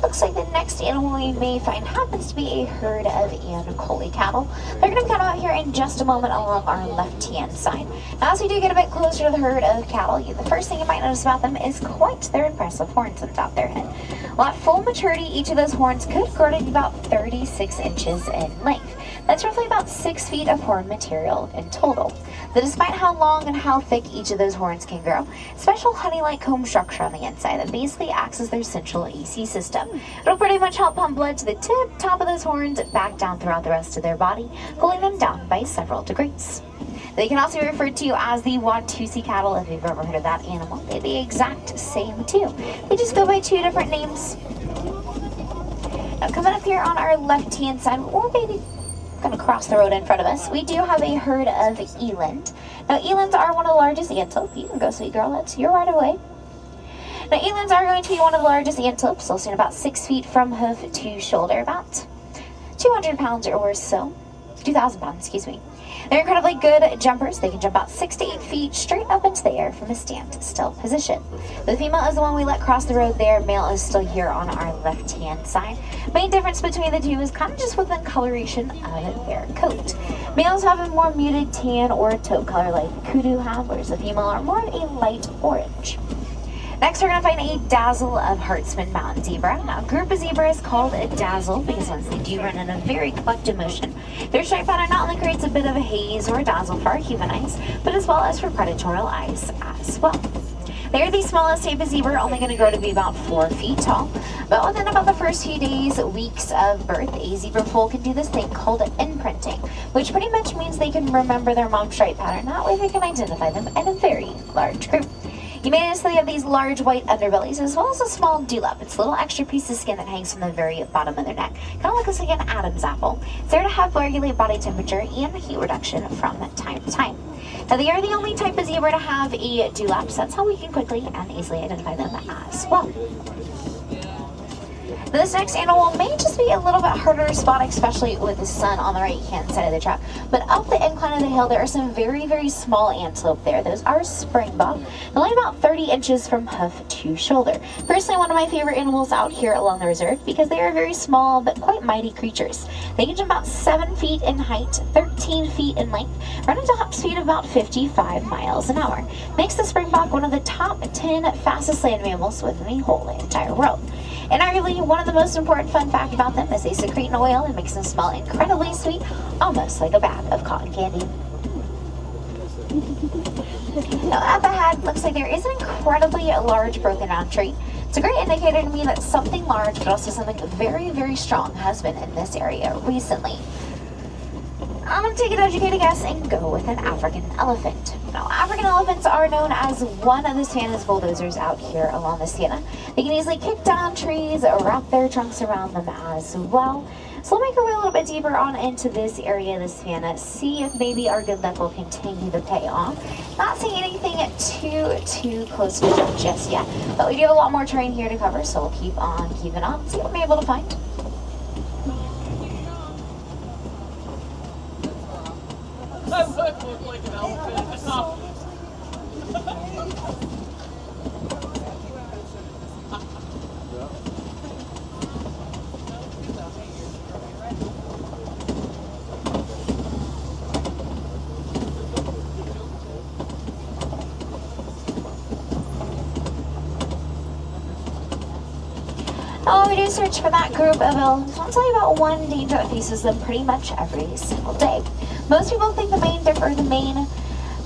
Looks like the next animal we may find happens to be a herd of Ankole cattle. They're going to come out here in just a moment along our left-hand side. Now, as we do get a bit closer to the herd of cattle, the first thing you might notice about them is quite their impressive horns on top of their head. Well, at full maturity, each of those horns could grow to be about 36 inches in length. That's roughly about 6 feet of horn material in total. So despite how long and how thick each of those horns can grow, special honey-like comb structure on the inside that basically acts as their central AC system. It'll pretty much help pump blood to the top of those horns back down throughout the rest of their body, cooling them down by several degrees. They can also be referred to as the Watusi cattle if you've ever heard of that animal. They're the exact same too. They just go by 2 different names. Now, coming up here on our left-hand side, or maybe going to cross the road in front of us, we do have a herd of eland. Now, elands are one of the largest antelope. You can go, sweet girl, that's your right away. Now, elands are going to be one of the largest antelopes, so stand about 6 feet from hoof to shoulder, about 200 pounds or so. 2,000 pounds, excuse me. They're incredibly good jumpers. They can jump about 6 to 8 feet straight up into the air from a stand-still position. The female is the one we let cross the road there. Male is still here on our left-hand side. Main difference between the two is kind of just with the coloration of their coat. Males have a more muted tan or taupe color like kudu have, whereas the female are more of a light orange. Next, we're going to find a dazzle of Hartsman Mountain zebra. Now, a group of zebra is called a dazzle because once they do run in a very collective motion, their stripe pattern not only creates a bit of a haze or a dazzle for our human eyes, but as well as for predatory eyes as well. They're the smallest type of zebra, only going to grow to be about 4 feet tall. But within about the first few days, weeks of birth, a zebra foal can do this thing called imprinting, which pretty much means they can remember their mom's stripe pattern. That way they can identify them in a very large group. You may notice they have these large white underbellies as well as a small dewlap. It's a little extra piece of skin that hangs from the very bottom of their neck. Kind of looks like an Adam's apple. It's there to help regulate body temperature and heat reduction from time to time. Now, they are the only type of zebra to have a dewlap, so that's how we can quickly and easily identify them as well. This next animal may just be a little bit harder to spot, especially with the sun on the right-hand side of the track. But up the incline of the hill, there are some very, very small antelope there. Those are springbok. They're only about 30 inches from hoof to shoulder. Personally, one of my favorite animals out here along the reserve because they are very small but quite mighty creatures. They can jump about 7 feet in height, 13 feet in length, running to top speed of about 55 miles an hour. Makes the springbok one of the top 10 fastest land mammals within the whole entire world. And arguably, one of the most important fun fact about them is they secrete an oil that makes them smell incredibly sweet, almost like a bag of cotton candy. Now, up ahead, looks like there is an incredibly large broken down tree. It's a great indicator to me that something large, but also something very, very strong has been in this area recently. I'm going to take an educated guess and go with an African elephant. Now, African elephants are known as one of the savannah's bulldozers out here along the Sienna. They can easily kick down trees, wrap their trunks around them as well. So we'll make our way a little bit deeper on into this area of the Sienna, see if maybe our good luck will continue to pay off. Not seeing anything too close to jump just yet, but we do have a lot more terrain here to cover, so we'll keep on keeping on, see what we're able to find. Like an elephant. Oh, we do search for that group of elephants. I'll tell you about one danger that faces them pretty much every single day. Most people think the main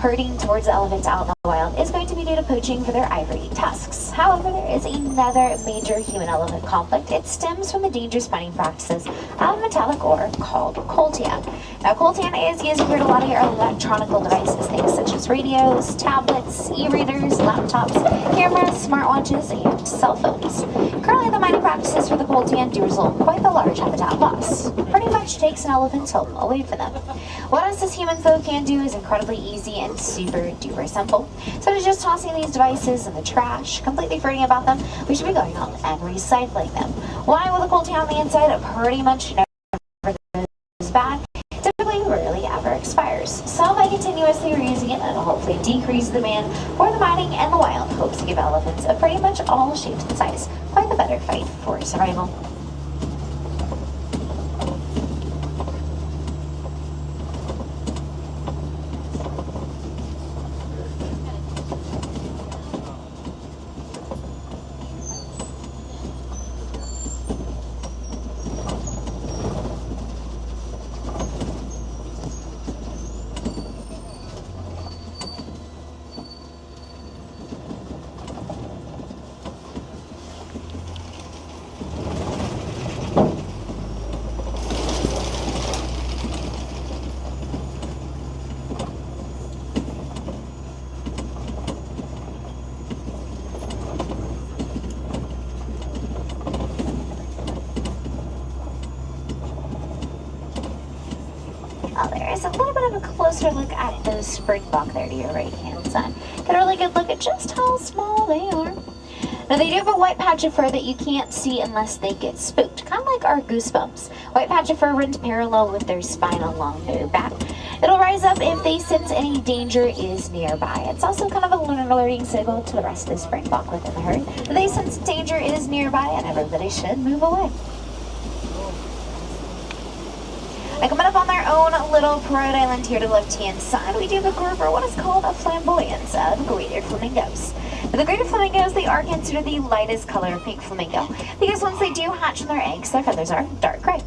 herding towards the elephants out in the wild is going to be due to poaching for their ivory tusks. However, there is another major human-elephant conflict. It stems from the dangerous mining practices of metallic ore called coltan. Now, coltan is used to create a lot of your electronic devices, things such as radios, tablets, e-readers, laptops, cameras, smartwatches, and cell phones. Currently, the mining practices for the coltan do result in quite the large habitat loss. Pretty much takes an elephant's home away from them. What us as humans, though, can do is incredibly easy and super duper simple. So it's just tossing these devices in the trash, completely forgetting about them. We should be going out and recycling them. Why with a coltan on the inside, it pretty much never goes bad. Typically rarely ever expires. So by continuously reusing it, it'll hopefully decrease the demand for the mining and the wild. Hopes to give elephants of pretty much all shapes and sizes quite the better fight for survival. There's a little bit of a closer look at those springbok there to your right hand side. Get a really good look at just how small they are. Now they do have a white patch of fur that you can't see unless they get spooked, kind of like our goosebumps. White patch of fur runs parallel with their spine along their back. It'll rise up if they sense any danger is nearby. It's also kind of a alerting signal to the rest of the springbok within the herd that they sense danger is nearby and everybody should move away. Now coming up on their own little parade island here to the left-hand side, we do have a group or what is called a flamboyance of greater flamingos. Now, the greater flamingos, they are considered the lightest color of pink flamingo because once they do hatch from their eggs, their feathers are dark gray.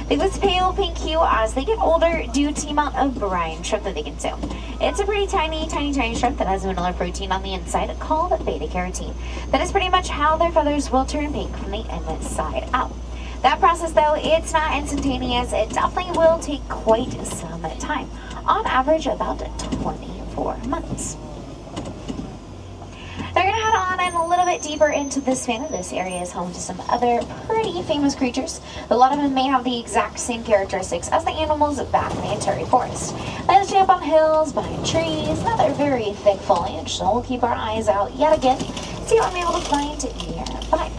They lose pale pink hue as they get older due to the amount of brine shrimp that they consume. It's a pretty tiny shrimp that has vanilla protein on the inside called beta-carotene. That is pretty much how their feathers will turn pink from the inside out. That process, though, it's not instantaneous. It definitely will take quite some time. On average, about 24 months. They're going to head on in a little bit deeper into the savannah. This area is home to some other pretty famous creatures. A lot of them may have the exact same characteristics as the animals back in the Ontario forest. They jump on hills, behind trees, another very thick foliage, so we'll keep our eyes out yet again, see what I'm able to find nearby.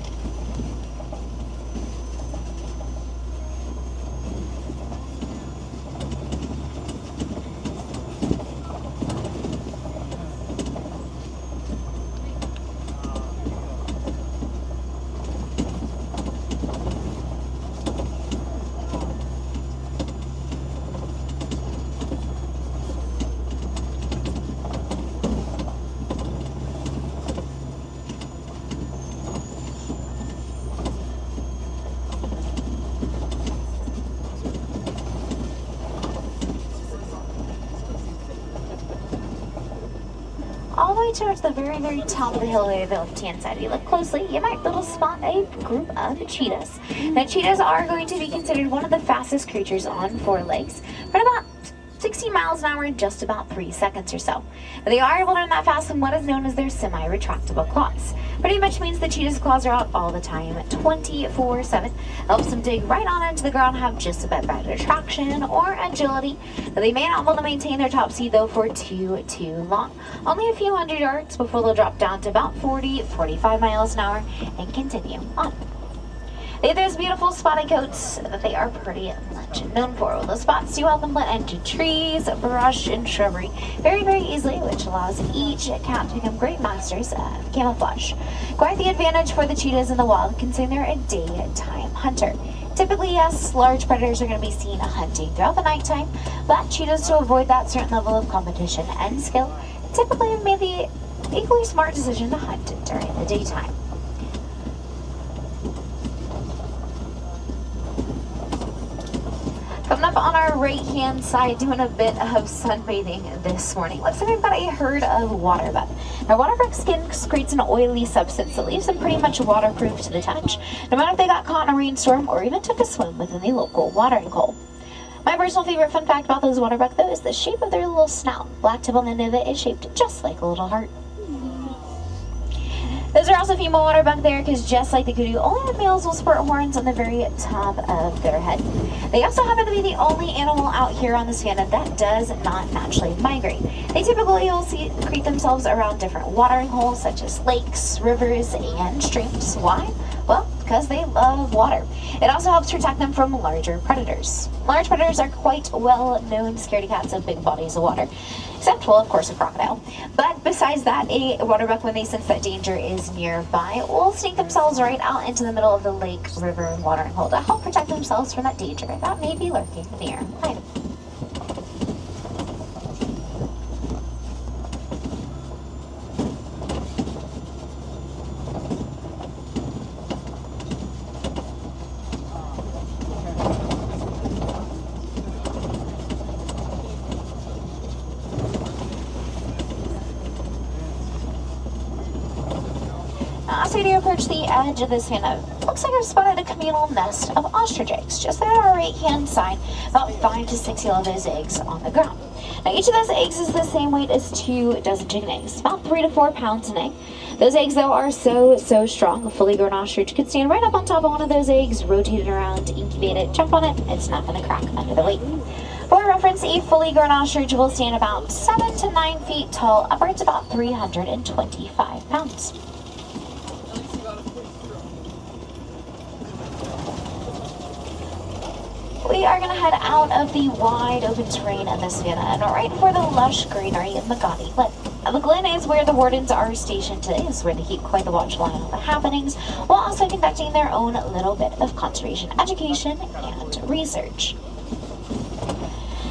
towards the very, very top of the hill there, the left-hand side. If you look closely, you might be able to spot a group of cheetahs. Now, cheetahs are going to be considered one of the fastest creatures on four legs, but about 60 miles an hour in just about 3 seconds or so. They are able to run that fast in what is known as their semi-retractable claws. Pretty much means the cheetah's claws are out all the time, 24/7. Helps them dig right on into the ground, have just a bit better traction or agility. They may not be able to maintain their top speed though for too long. Only a few hundred yards before they'll drop down to about 40-45 miles an hour and continue on. They have those beautiful spotted coats that they are pretty much known for. Well, those spots do help them blend into trees, brush, and shrubbery very, very easily, which allows each cat to become great masters of camouflage. Quite the advantage for the cheetahs in the wild, considering they're a daytime hunter. Typically, yes, large predators are going to be seen hunting throughout the nighttime, but cheetahs, to avoid that certain level of competition and skill, typically have made the equally smart decision to hunt during the daytime. Coming up on our right-hand side, doing a bit of sunbathing this morning. Looks like we've got a herd of waterbuck. Now, waterbuck skin creates an oily substance that leaves them pretty much waterproof to the touch, no matter if they got caught in a rainstorm or even took a swim within the local watering hole. My personal favorite fun fact about those waterbuck, though, is the shape of their little snout. Black tip on the end of it is shaped just like a little heart. Those are also female waterbuck there, because just like the kudu, only the males will sport horns on the very top of their head. They also happen to be the only animal out here on the savanna that does not naturally migrate. They typically will secrete themselves around different watering holes, such as lakes, rivers, and streams. Why? Well, because they love water. It also helps protect them from larger predators. Large predators are quite well-known scaredy cats of big bodies of water. Except, well, of course, a crocodile. But besides that, a waterbuck, when they sense that danger is nearby, will sneak themselves right out into the middle of the lake, river, and watering hole to help protect themselves from that danger that may be lurking nearby. As we do approach the edge of this savanna, looks like I've spotted a communal nest of ostrich eggs just there on our right-hand side, about 5 to 6 of those eggs on the ground. Now, each of those eggs is the same weight as 2 dozen chicken eggs, about 3 to 4 pounds an egg. Those eggs, though, are so strong, a fully grown ostrich could stand right up on top of one of those eggs, rotate it around, incubate it, jump on it, it's not going to crack under the weight. For reference, a fully grown ostrich will stand about 7 to 9 feet tall, upwards about 325 pounds. We are going to head out of the wide open terrain of the savanna and right for the lush greenery of Magadi Glen. Now, the Glen is where the wardens are stationed today. It's where they keep quite the watch line on the happenings, while also conducting their own little bit of conservation education and research.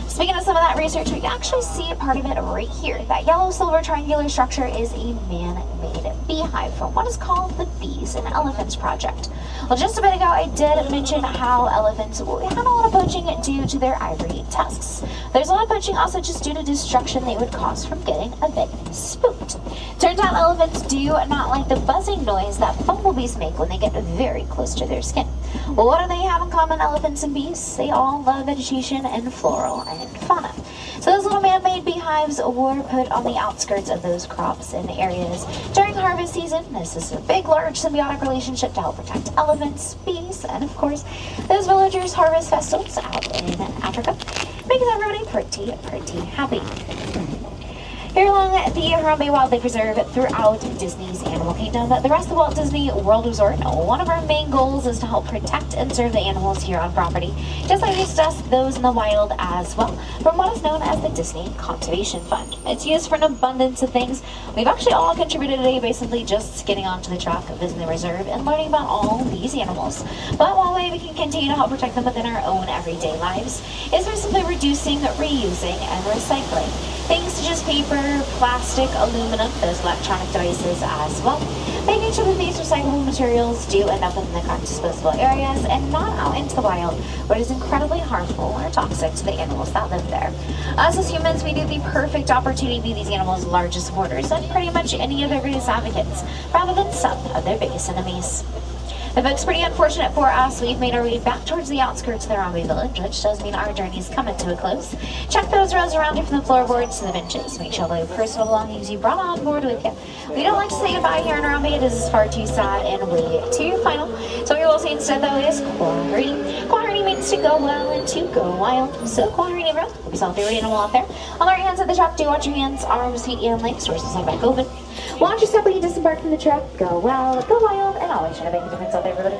Speaking of some of that research, we can actually see a part of it right here. That yellow silver triangular structure is a man-made beehive from what is called the Bees and Elephants Project. Well, just a bit ago, I did mention how elephants had a lot of poaching due to their ivory tusks. There's a lot of poaching also just due to destruction they would cause from getting a bit spooked. Turns out elephants do not like the buzzing noise that bumblebees make when they get very close to their skin. Well, what do they have in common, elephants and bees? They all love vegetation and floral and fauna. So those little man-made beehives were put on the outskirts of those crops and areas during harvest season. This is a big, large symbiotic relationship to help protect elephants, bees, and of course, those villagers' harvest festivals out in Africa, making everybody pretty happy. Here along the Harambe Wildlife Reserve throughout Disney's Animal Kingdom, the rest of the Walt Disney World Resort, one of our main goals is to help protect and serve the animals here on property, just like we discussed those in the wild as well, from what is known as the Disney Conservation Fund. It's used for an abundance of things. We've actually all contributed today, basically just getting onto the track of visiting the reserve and learning about all these animals. But one way we can continue to help protect them within our own everyday lives is by simply reducing, reusing, and recycling. Things such as paper, plastic, aluminum, those electronic devices as well. making sure that these recyclable materials do end up in the correct disposable areas and not out into the wild, where it is incredibly harmful or toxic to the animals that live there. Us as humans, we need the perfect opportunity to be these animals' largest supporters and pretty much any of their greatest advocates, rather than some of their biggest enemies. The book's pretty unfortunate for us. We've made our way back towards the outskirts of the Harambe village, which does mean our journey's coming to a close. Check those rows around you from the floorboards to the benches. Make sure all the personal belongings you brought on board with you. We don't like to say goodbye here in Harambe. It is far too sad and way too final. So what you will see instead, though, is quality. Quality means to go well and to go wild. So quality, bro. Hope you saw a favorite animal out there. On our hands at the top, do watch your hands, arms, feet, and legs. Sources are back open. Watch your step when you disembark from the truck. Go well, go wild, and always try to make a difference out there, everybody.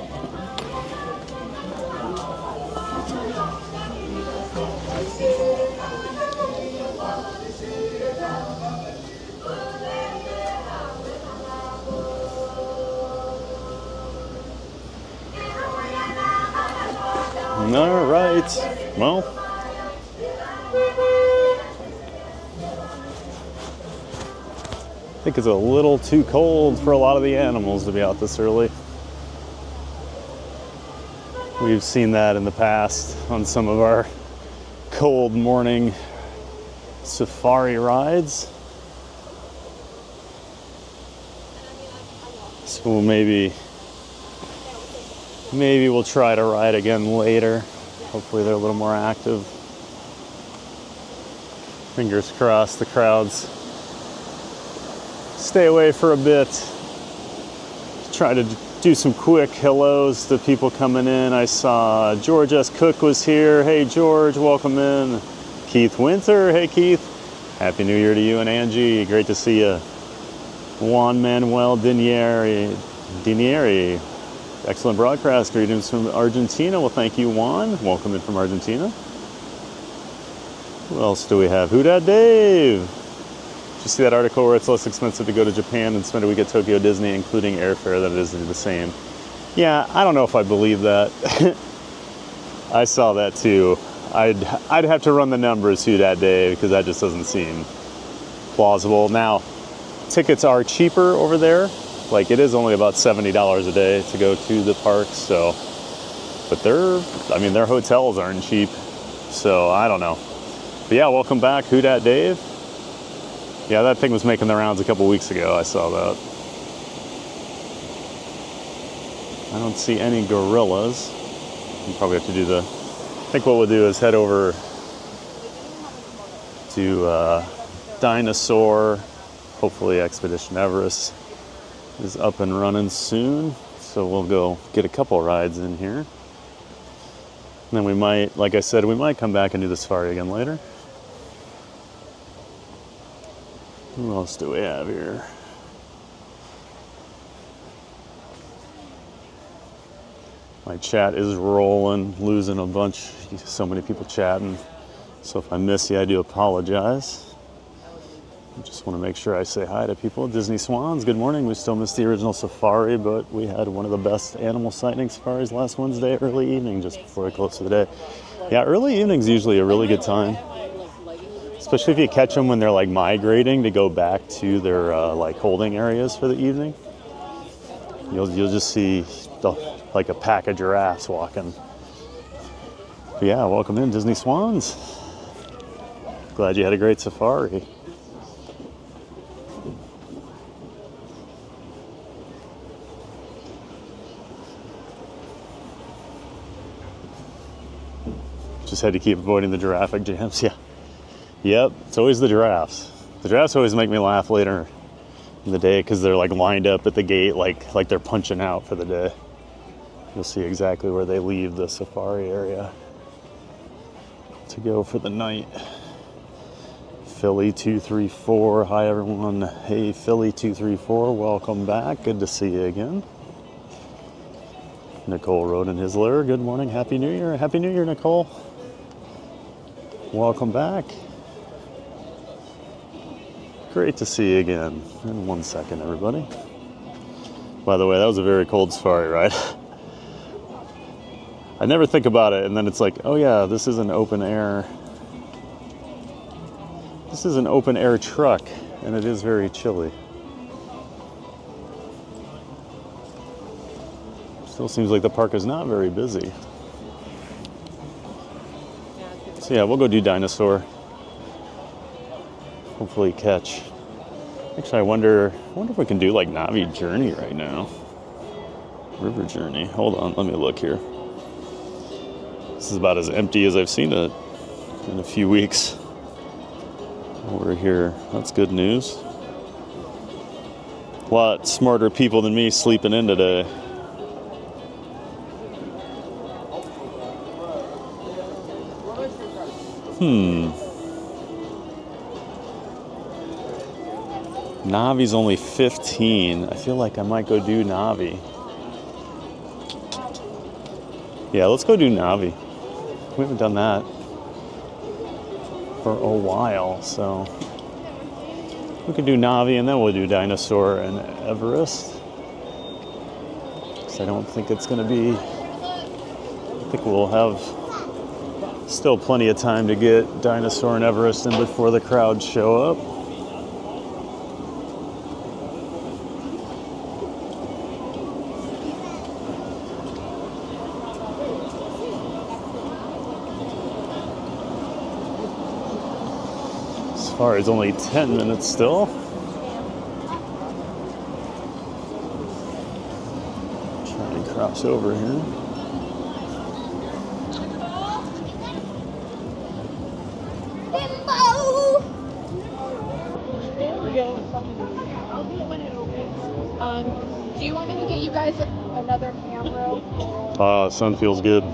All right. Well, I think it's a little too cold for a lot of the animals to be out this early. We've seen that in the past on some of our cold morning safari rides. So maybe we'll try to ride again later. Hopefully they're a little more active. Fingers crossed the crowds stay away for a bit. Try to do some quick hellos to people coming in. I saw George S. Cook was here. Hey George, welcome in. Keith Winter, hey Keith. Happy New Year to you and Angie. Great to see you. Juan Manuel Dinieri. Excellent broadcast. Greetings from Argentina. Well, thank you, Juan. Welcome in from Argentina. Who else do we have? Who Dat Dave? Did you see that article where it's less expensive to go to Japan and spend a week at Tokyo Disney, including airfare, than it is to do the same? Yeah, I don't know if I believe that. I saw that too. I'd have to run the numbers, Who Dat Dave, because that just doesn't seem plausible. Now, tickets are cheaper over there. Like, it is only about $70 a day to go to the parks, so, but their hotels aren't cheap, so I don't know. But yeah, welcome back, Who Dat Dave. Yeah, that thing was making the rounds a couple weeks ago. I saw that. I don't see any gorillas. We'll probably have to do I think what we'll do is head over to Dinosaur. Hopefully Expedition Everest is up and running soon. So we'll go get a couple rides in here. And then we might, like I said, we might come back and do the safari again later. Who else do we have here? My chat is rolling, losing a bunch. So many people chatting. So if I miss you, I do apologize. I just want to make sure I say hi to people. Disney Swans, good morning. We still missed the original safari, but we had one of the best animal sighting safaris last Wednesday, early evening, just before I close for the day. Yeah, early evening's usually a really good time. Especially if you catch them when they're like migrating to go back to their like holding areas for the evening. You'll just see like a pack of giraffes walking. But yeah, welcome in, Disney Swans. Glad you had a great safari. Just had to keep avoiding the giraffe jams, yeah. Yep, it's always the giraffes. The giraffes always make me laugh later in the day because they're like lined up at the gate like they're punching out for the day. You'll see exactly where they leave the safari area to go for the night. Philly 234, hi everyone. Hey Philly 234, welcome back. Good to see you again. Nicole Roden Hisler, good morning. Happy New Year. Happy New Year, Nicole. Welcome back. Great to see you again. In 1 second, everybody. By the way, that was a very cold safari ride. I never think about it, and then it's like, oh yeah, this is an open air. This is an open air truck, and it is very chilly. Still seems like the park is not very busy. So yeah, we'll go do Dinosaur. Hopefully catch. Actually, I wonder if we can do like Navi Journey right now. River Journey. Hold on, let me look here. This is about as empty as I've seen it in a few weeks. Over here, that's good news. A lot smarter people than me sleeping in today. Navi's only 15. I feel like I might go do Navi. Yeah, let's go do Navi. We haven't done that for a while, so we could do Navi and then we'll do Dinosaur and Everest. Because I don't think it's going to be... I think we'll have still plenty of time to get Dinosaur and Everest in before the crowds show up. Safari's only 10 minutes still. Trying to cross over here. Do you want me to get you guys another camera? Sun feels good.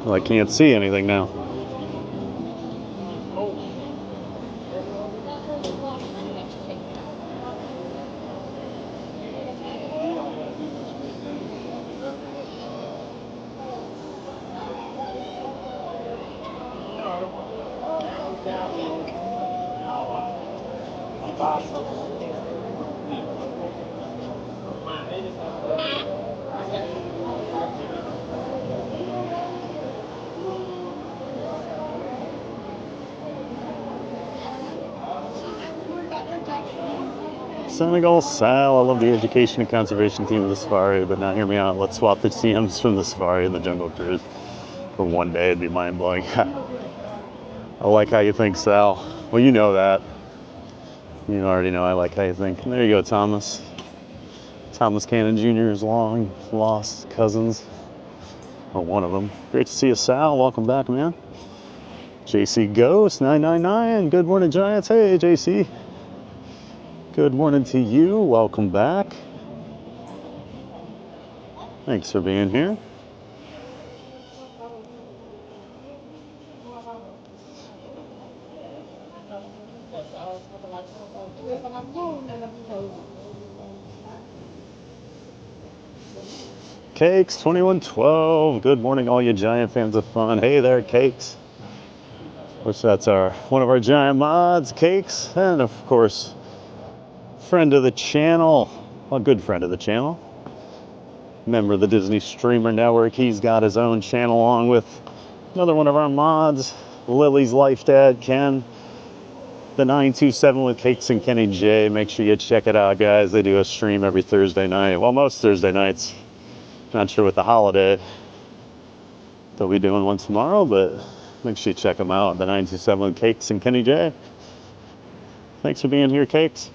Well, I can't see anything now. Senegal, Sal, I love the education and conservation team of the safari, but now hear me out. Let's swap the TMs from the safari and the jungle cruise for one day. It'd be mind-blowing. I like how you think, Sal. Well, you know that. You already know I like how you think. And there you go, Thomas. Thomas Cannon Jr.'s long lost cousins. Well, one of them. Great to see you, Sal. Welcome back, man. JC Ghost 999. Good morning, Giants. Hey, JC. Good morning to you. Welcome back. Thanks for being here. Cakes 2112. Good morning, all you Giant fans of fun. Hey there, Cakes. Which that's one of our Giant mods, Cakes, and of course, friend of the channel, a good friend of the channel, member of the Disney Streamer Network. He's got his own channel along with another one of our mods, Lily's Life Dad, Ken, the 927 with Cakes and Kenny J. Make sure you check it out, guys. They do a stream every Thursday night. Well, most Thursday nights. Not sure with the holiday. They'll be doing one tomorrow, but make sure you check them out. The 927 with Cakes and Kenny J. Thanks for being here, Cakes.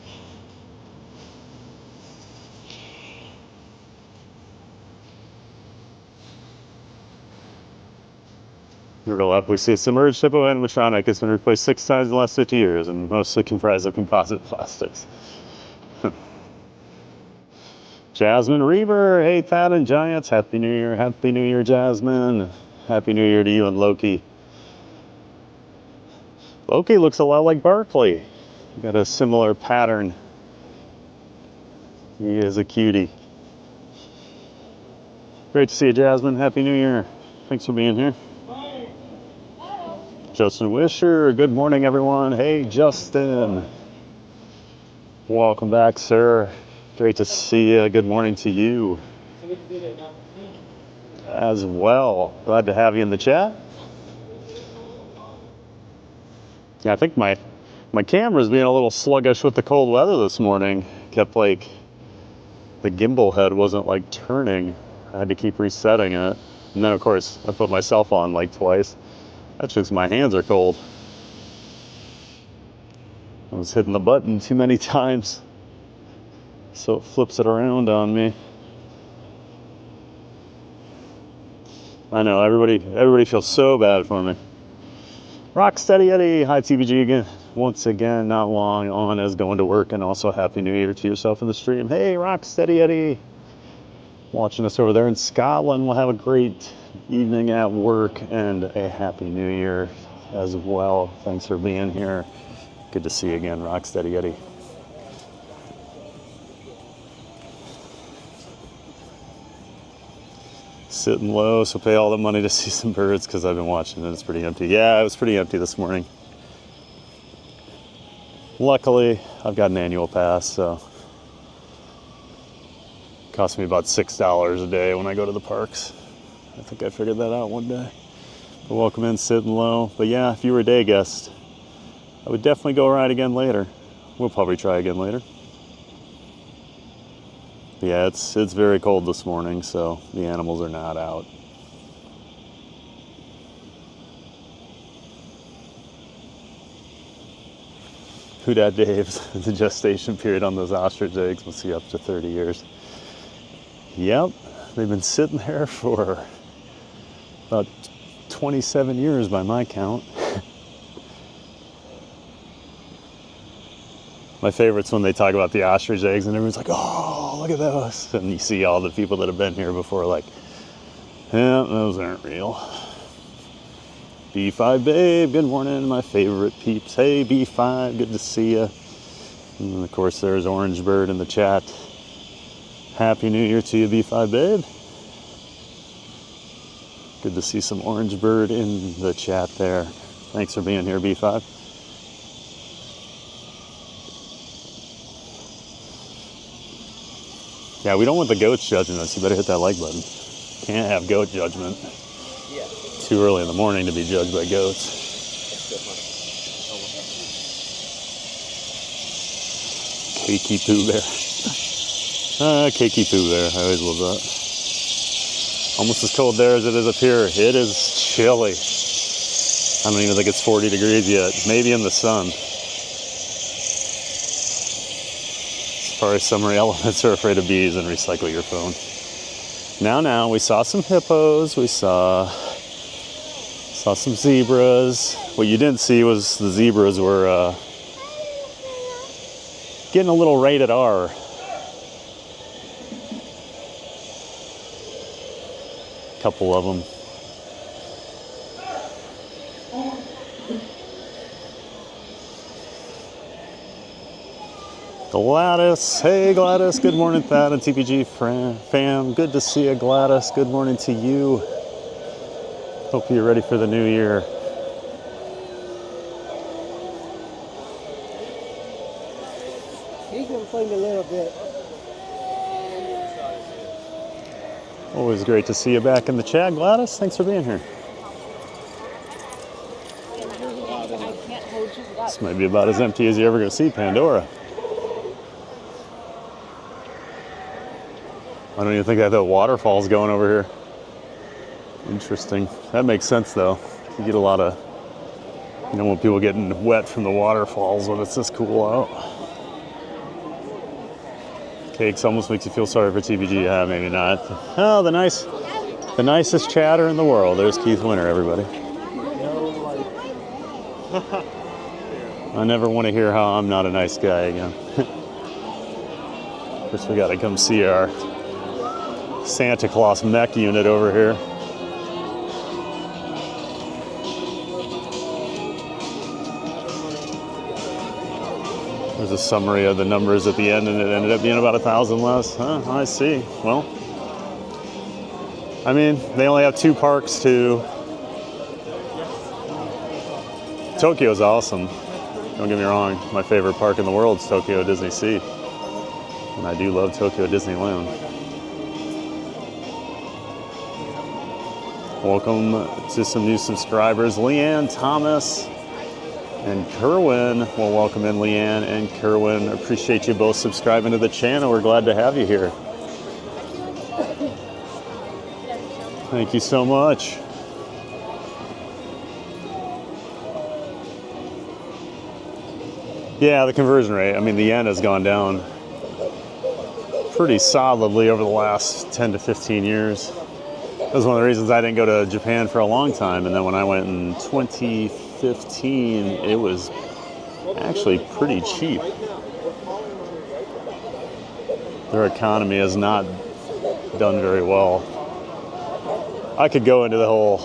Real up, we see a submerged hippo animatronic has been replaced 6 times in the last 50 years and mostly comprised of composite plastics. Jasmine Reaver, hey Thad and Giants, Happy New Year, Jasmine. Happy New Year to you and Loki. Loki looks a lot like Barkley. Got a similar pattern. He is a cutie. Great to see you, Jasmine. Happy New Year. Thanks for being here. Justin Wisher, good morning, everyone. Hey, Justin. Welcome back, sir. Great to see you. Good morning to you as well. Glad to have you in the chat. Yeah, I think my My camera's being a little sluggish with the cold weather this morning. Kept like, the gimbal head wasn't like turning. I had to keep resetting it. And then of course I put myself on like twice. That's just my hands are cold. I was hitting the button too many times. So it flips it around on me. I know, everybody feels so bad for me. Rocksteady Eddie, hi TBG again. Once again, not long on as going to work, and also Happy New Year to yourself in the stream. Hey, Rocksteady Eddie. Watching us over there in Scotland. We'll have a great evening at work and a Happy New Year as well. Thanks for being here. Good to see you again, Rocksteady Eddie. Sitting low, so pay all the money to see some birds because I've been watching and it's pretty empty. Yeah, it was pretty empty this morning. Luckily, I've got an annual pass, so it costs me about $6 a day when I go to the parks. I think I figured that out one day. But welcome in, sitting low. But yeah, if you were a day guest, I would definitely go ride again later. We'll probably try again later. Yeah, it's very cold this morning, so the animals are not out. Who dat Dave's? The gestation period on those ostrich eggs must be up to 30 years. Yep, they've been sitting there for about 27 years by my count. My favorite's when they talk about the ostrich eggs and everyone's like, oh, look at those. And you see all the people that have been here before like, yeah, those aren't real. B5 Babe, good morning, my favorite peeps. Hey, B5, good to see you. And of course, there's Orange Bird in the chat. Happy New Year to you, B5 Babe. Good to see some Orange Bird in the chat there. Thanks for being here, B5. Yeah, we don't want the goats judging us. You better hit that like button. Can't have goat judgment. Yeah. Too early in the morning to be judged by goats. Cakey Pooh Bear. Cakey Pooh Bear. I always love that. Almost as cold there as it is up here. It is chilly. I don't even think it's 40 degrees yet. Maybe in the sun. Sorry, summer elements are afraid of bees and recycle your phone. Now, we saw some hippos. We saw some zebras. What you didn't see was the zebras were getting a little rated R. Couple of them. Gladys, hey Gladys, good morning, Thad and TPG fam. Good to see you, Gladys. Good morning to you. Hope you're ready for the new year. He's gonna play me a little bit. Always great to see you back in the chat, Gladys. Thanks for being here. This might be about as empty as you're ever going to see Pandora. I don't even think I have the waterfalls going over here. Interesting. That makes sense though. You get a lot of, you don't want people getting wet from the waterfalls when it's this cool out. Cakes almost makes you feel sorry for TBG. Yeah, maybe not. Oh, the nicest chatter in the world. There's Keith Winter, everybody. I never want to hear how I'm not a nice guy again. First we gotta come see our Santa Claus mech unit over here. There's a summary of the numbers at the end, and it ended up being about 1,000 less. Huh, I see. Well, I mean, they only have 2 parks to... Tokyo's awesome. Don't get me wrong. My favorite park in the world is Tokyo Disney Sea. And I do love Tokyo Disneyland. Welcome to some new subscribers. Leanne Thomas. And Kerwin, well, welcome in Leanne and Kerwin. Appreciate you both subscribing to the channel. We're glad to have you here. Thank you so much. Yeah, the conversion rate. I mean, the yen has gone down pretty solidly over the last 10 to 15 years. That was one of the reasons I didn't go to Japan for a long time. And then when I went in 2015, it was actually pretty cheap. Their economy has not done very well. I could go into the whole,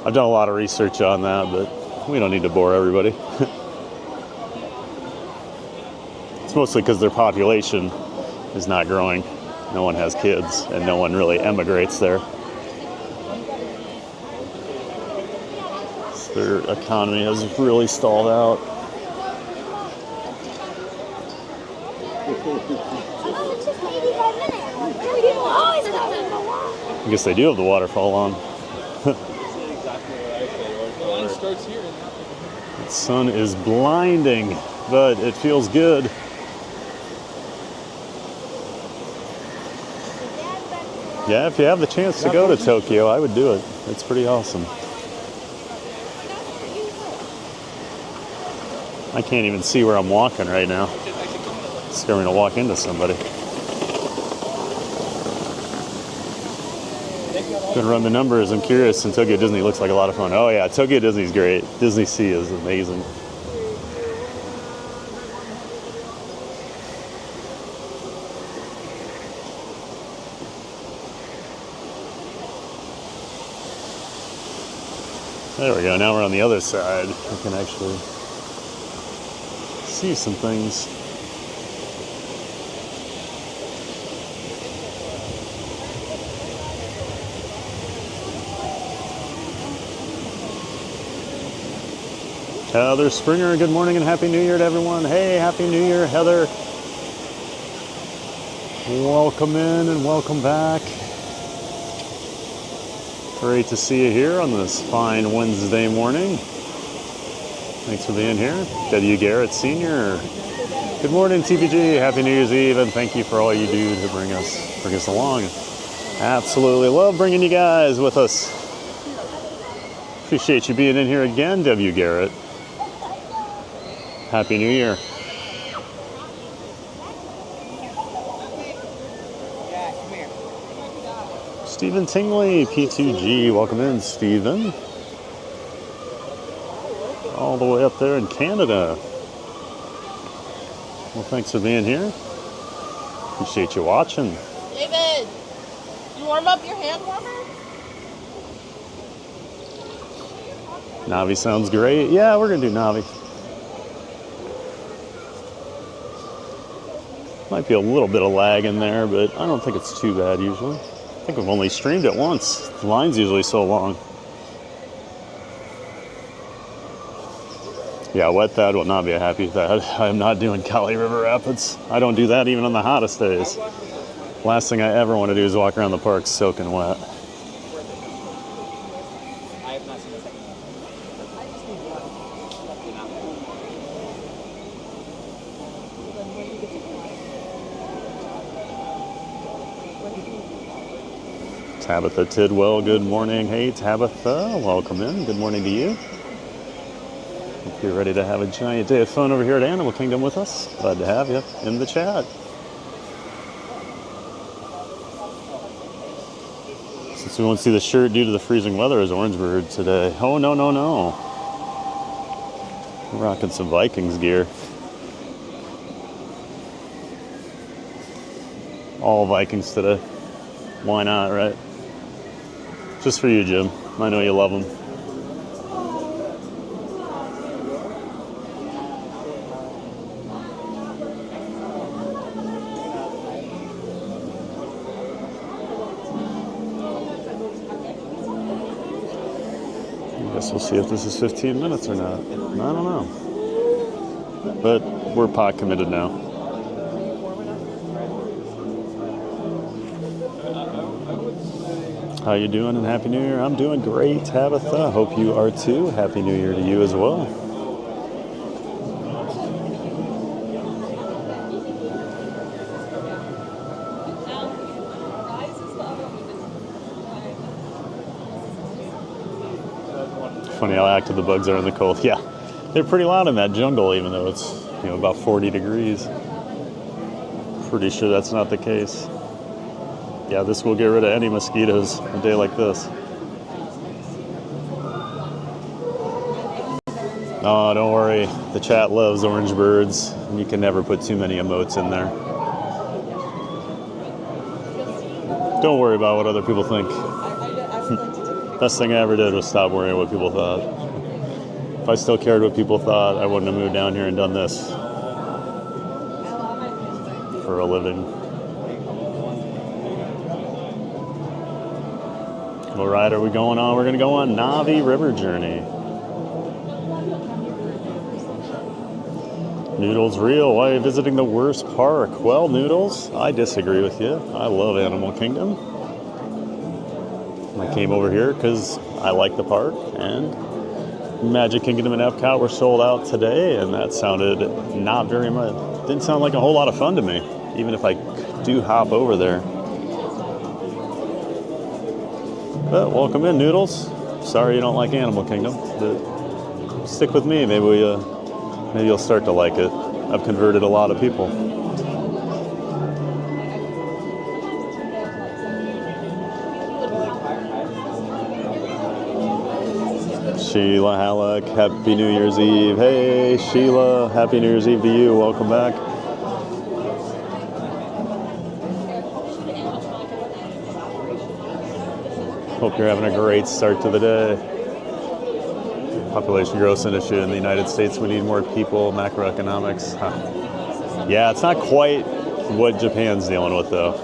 I've done a lot of research on that, but we don't need to bore everybody. It's mostly because their population is not growing. No one has kids, and no one really emigrates there. So their economy has really stalled out. I guess they do have the waterfall on. The sun is blinding, but it feels good. Yeah, if you have the chance to go to Tokyo, I would do it. It's pretty awesome. I can't even see where I'm walking right now. It's scaring to walk into somebody. Gonna run the numbers. I'm curious. And Tokyo Disney looks like a lot of fun. Oh yeah, Tokyo Disney's great. Disney Sea is amazing. There we go. Now we're on the other side. We can actually see some things. Heather Springer, good morning and Happy New Year to everyone. Hey, Happy New Year, Heather. Welcome in and welcome back. Great to see you here on this fine Wednesday morning. Thanks for being here. W. Garrett Sr. Good morning, TPG. Happy New Year's Eve, and thank you for all you do to bring us along. Absolutely love bringing you guys with us. Appreciate you being in here again, W. Garrett. Happy New Year. Stephen Tingley, P2G. Welcome in, Stephen. All the way up there in Canada. Well, thanks for being here. Appreciate you watching. David, you warm up your hand warmer? Navi sounds great. Yeah, we're going to do Navi. Might be a little bit of lag in there, but I don't think it's too bad usually. I think we've only streamed it once. The line's usually so long. Yeah, wet Thad will not be a happy Thad. I'm not doing Kali River Rapids. I don't do that even on the hottest days. Last thing I ever want to do is walk around the park soaking wet. Tabitha Tidwell, good morning. Hey, Tabitha, welcome in. Good morning to you. If you're ready to have a giant day of fun over here at Animal Kingdom with us, glad to have you in the chat. Since we won't see the shirt due to the freezing weather as Orangebird today. Oh, no, no, no. We're rocking some Vikings gear. All Vikings today. Why not, right? Just for you, Jim. I know you love them. I guess we'll see if this is 15 minutes or not. I don't know. But we're pot committed now. How you doing and Happy New Year? I'm doing great, Tabitha. Hope you are too. Happy New Year to you as well. funny how active the bugs are in the cold. Yeah, they're pretty loud in that jungle, even though it's, you know, about 40 degrees. Pretty sure that's not the case. Yeah, this will get rid of any mosquitoes a day like this. Oh, don't worry. The chat loves orange birds, and you can never put too many emotes in there. Don't worry about what other people think. Best thing I ever did was stop worrying what people thought. If I still cared what people thought, I wouldn't have moved down here and done this for a living. What ride are we going on? We're going to go on Navi River Journey. Noodles real. Why are you visiting the worst park? Well, Noodles, I disagree with you. I love Animal Kingdom. I came over here because I like the park, and Magic Kingdom and Epcot were sold out today, and that sounded not very much. Didn't sound like a whole lot of fun to me, even if I do hop over there. But welcome in, Noodles. Sorry you don't like Animal Kingdom, but stick with me. Maybe you'll start to like it. I've converted a lot of people. Sheila Halleck, Happy New Year's Eve. Hey, Sheila, Happy New Year's Eve to you. Welcome back. Hope you're having a great start to the day. Population growth an issue in the United States. We need more people. Macroeconomics. Huh. Yeah, it's not quite what Japan's dealing with, though.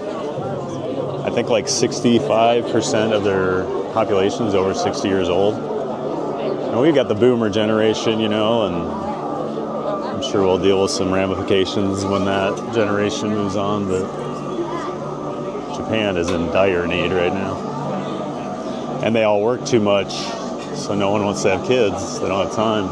I think like 65% of their population is over 60 years old. And we've got the boomer generation, you know, and I'm sure we'll deal with some ramifications when that generation moves on, but Japan is in dire need right now. And they all work too much, so no one wants to have kids. They don't have time.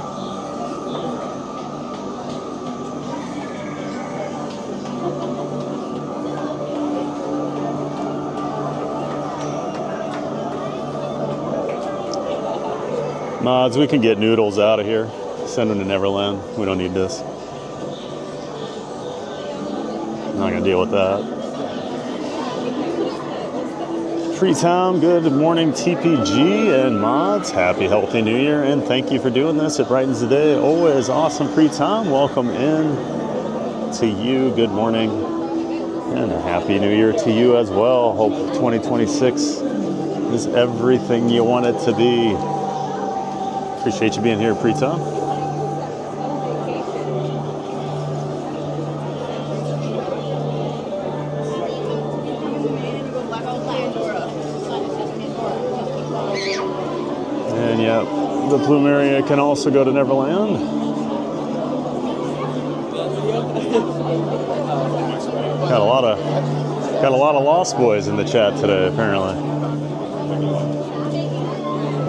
Mods, we can get Noodles out of here. Send them to Neverland. We don't need this. I'm not gonna deal with that. Free time, good morning TPG and mods. Happy healthy new year, and thank you for doing this. It brightens the day. Always awesome free time. Welcome in to you. Good morning, and a happy new year to you as well. Hope 2026 is everything you want it to be. Appreciate you being here, Preeta. And yeah, the Plumeria can also go to Neverland. Got a lot of Lost Boys in the chat today, apparently.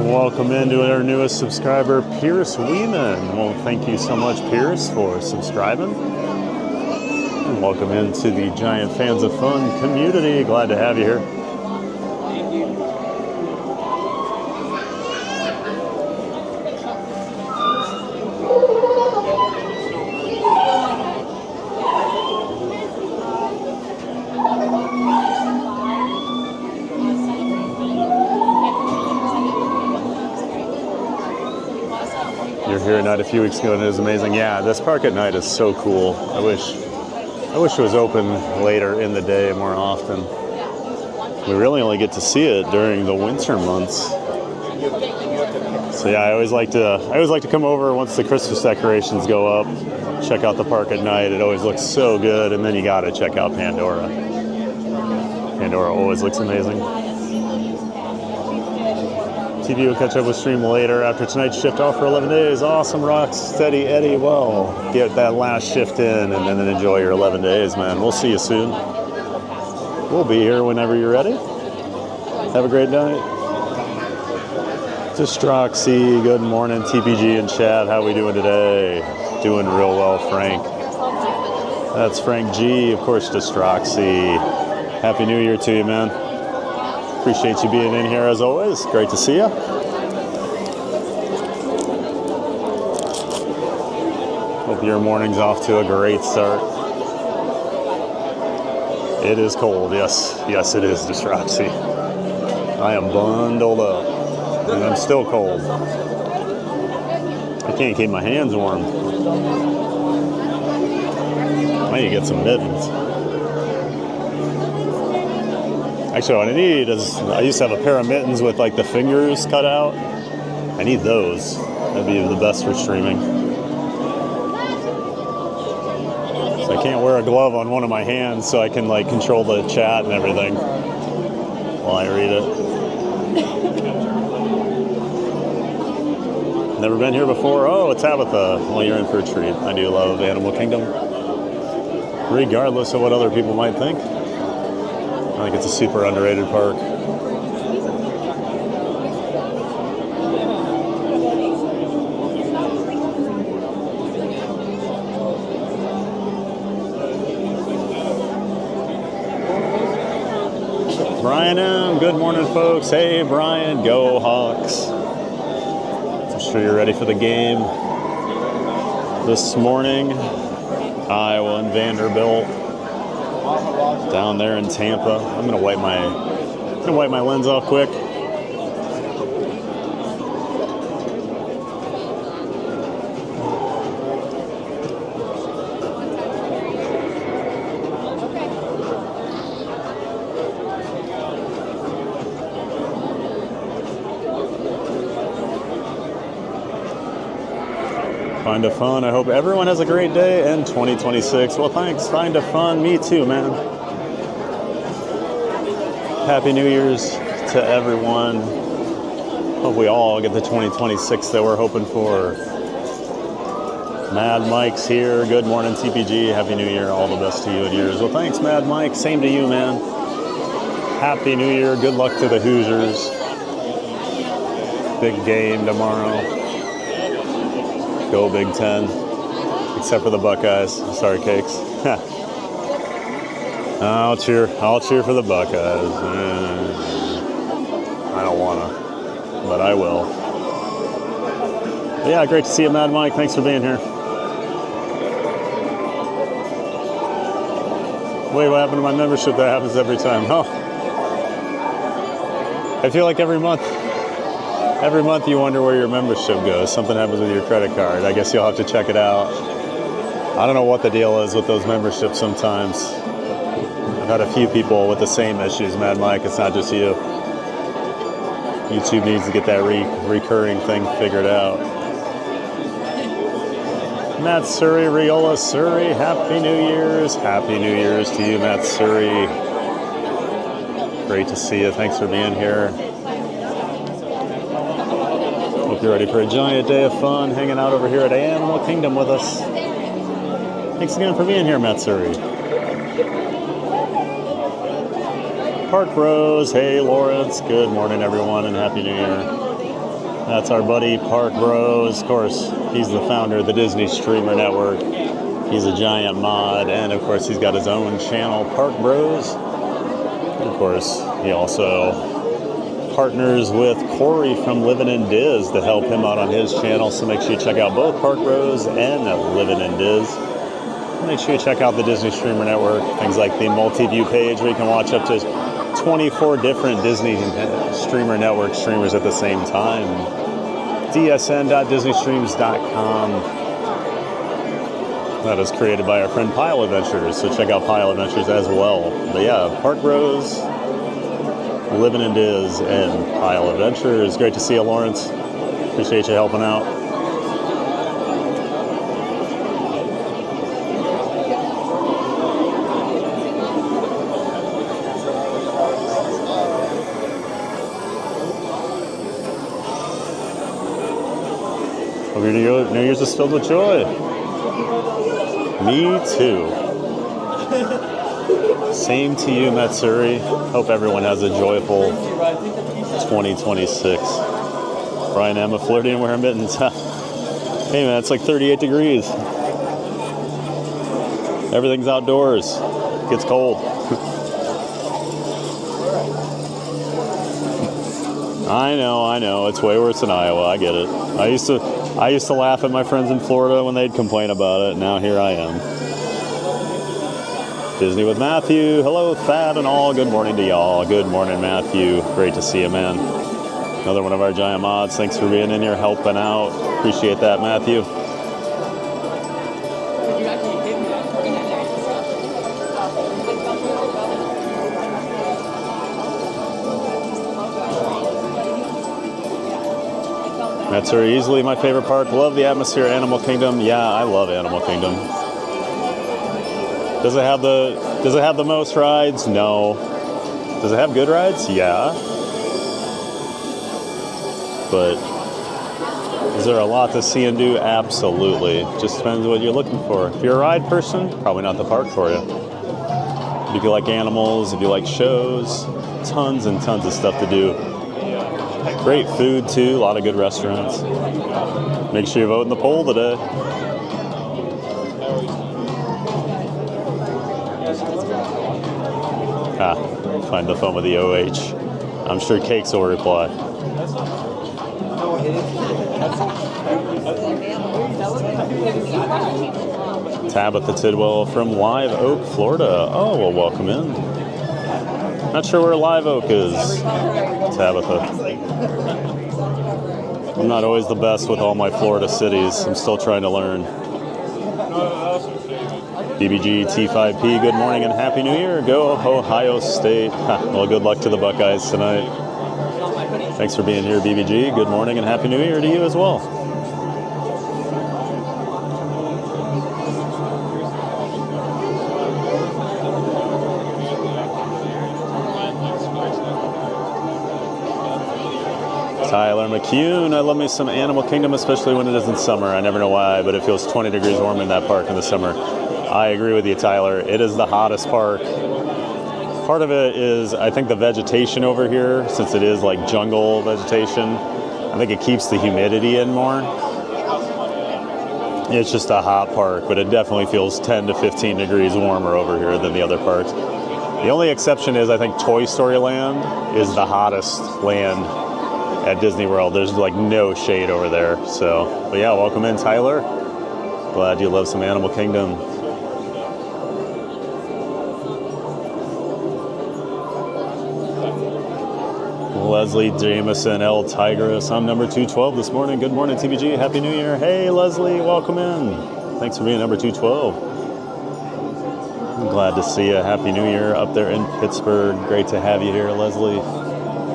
Welcome into our newest subscriber, Pierce Weeman. Well, thank you so much, Pierce, for subscribing. And welcome into the Giant Fans of Fun community. Glad to have you here. Here at night a few weeks ago, and it was amazing. Yeah, this park at night is so cool. I wish it was open later in the day more often. We really only get to see it during the winter months. So yeah, I always like to come over once the Christmas decorations go up, check out the park at night. It always looks so good, and then you got to check out Pandora. Pandora always looks amazing. TV will catch up with stream later after tonight's shift off for 11 days. Awesome, Rock Steady Eddie. Well, get that last shift in and then enjoy your 11 days, man. We'll see you soon. We'll be here whenever you're ready. Have a great night. Distroxy, good morning. TPG and Chad, how we doing today? Doing real well, Frank. That's Frank G, of course, Distroxy. Happy New Year to you, man. Appreciate you being in here as always. Great to see you. Hope your morning's off to a great start. It is cold, yes. Yes, it is, Disropsy. I am bundled up, and I'm still cold. I can't keep my hands warm. I need to get some mittens. Actually, what I need is, I used to have a pair of mittens with like the fingers cut out. I need those. That'd be the best for streaming. So I can't wear a glove on one of my hands so I can like control the chat and everything while I read it. Never been here before? Oh, Tabitha. Well, you're in for a treat. I do love Animal Kingdom, regardless of what other people might think. I think it's a super underrated park. Brian M., good morning, folks. Hey, Brian, go Hawks. I'm sure you're ready for the game this morning. Iowa and Vanderbilt down there in Tampa. I'm gonna wipe my lens off quick. Find a Fun. I hope everyone has a great day in 2026. Well, thanks. Find a Fun. Me too, man. Happy New Year's to everyone. Hope we all get the 2026 that we're hoping for. Mad Mike's here. Good morning, TPG. Happy New Year. All the best to you and yours. Well, thanks, Mad Mike. Same to you, man. Happy New Year. Good luck to the Hoosiers. Big game tomorrow. Go Big Ten, except for the Buckeyes. Sorry, Cakes. I'll cheer for the Buckeyes. I don't wanna, but I will. But yeah, great to see you, Mad Mike. Thanks for being here. Wait, what happened to my membership? That happens every time. Oh, I feel like every month you wonder where your membership goes. Something happens with your credit card. I guess you'll have to check it out. I don't know what the deal is with those memberships sometimes. I've had a few people with the same issues, Mad Mike. It's not just you. YouTube needs to get that recurring thing figured out. Matt Surrey, Riola Surrey, Happy New Year's. Happy New Year's to you, Matt Surrey. Great to see you. Thanks for being here. Hope you're ready for a giant day of fun hanging out over here at Animal Kingdom with us. Thanks again for being here, Matsuri. Park Bros, hey Lawrence, good morning everyone and Happy New Year. That's our buddy Park Bros. Of course, he's the founder of the Disney Streamer Network. He's a giant mod, and of course he's got his own channel, Park Bros. And of course, he also partners with Corey from Livin' in Diz to help him out on his channel, so make sure you check out both Park Bros and Livin' in Diz. Make sure you check out the Disney Streamer Network, things like the multi-view page where you can watch up to 24 different Disney Streamer Network streamers at the same time. dsn.disneystreams.com. That is created by our friend Pile Adventures, so check out Pile Adventures as well. But yeah, Park Bros, Livin' in Diz, and Pile Adventures. Great to see you, Lawrence. Appreciate you helping out. Hope your New Year's is filled with joy. Me too. Same to you, Matsuri. Hope everyone has a joyful 2026. Brian M. flirting and wearing mittens. Hey man, it's like 38 degrees. Everything's outdoors. It gets cold. I know. It's way worse in Iowa. I get it. I used to laugh at my friends in Florida when they'd complain about it. Now here I am. Disney with Matthew. Hello, Thad and all. Good morning to y'all. Good morning, Matthew. Great to see you, man. Another one of our giant mods. Thanks for being in here, helping out. Appreciate that, Matthew. That's very easily my favorite park. Love the atmosphere, Animal Kingdom. Yeah, I love Animal Kingdom. Does it have the most rides? No. Does it have good rides? Yeah. But is there a lot to see and do? Absolutely. Just depends what you're looking for. If you're a ride person, probably not the park for you. If you like animals, if you like shows, tons and tons of stuff to do. Great food too, a lot of good restaurants. Make sure you vote in the poll today. Find the phone with the OH. I'm sure Cakes will reply. Tabitha Tidwell from Live Oak, Florida. Oh, well, welcome in. Not sure where Live Oak is, Tabitha. I'm not always the best with all my Florida cities. I'm still trying to learn. BBG T5P, good morning and Happy New Year. Go Ohio State. Well, good luck to the Buckeyes tonight. Thanks for being here, BBG. Good morning and Happy New Year to you as well. Tyler McCune, I love me some Animal Kingdom, especially when it is in summer. I never know why, but it feels 20 degrees warm in that park in the summer. I agree with you, Tyler. It is the hottest park. Part of it is, I think, the vegetation over here, since it is like jungle vegetation. I think it keeps the humidity in more. It's just a hot park, but it definitely feels 10 to 15 degrees warmer over here than the other parks. The only exception is, I think, Toy Story Land is the hottest land at Disney World. There's like no shade over there. So, but yeah, welcome in, Tyler. Glad you love some Animal Kingdom. Leslie Jameson, L Tigris. I'm number 212 this morning. Good morning, TBG. Happy New Year. Hey, Leslie, welcome in. Thanks for being number 212. I'm glad to see you. Happy New Year up there in Pittsburgh. Great to have you here, Leslie.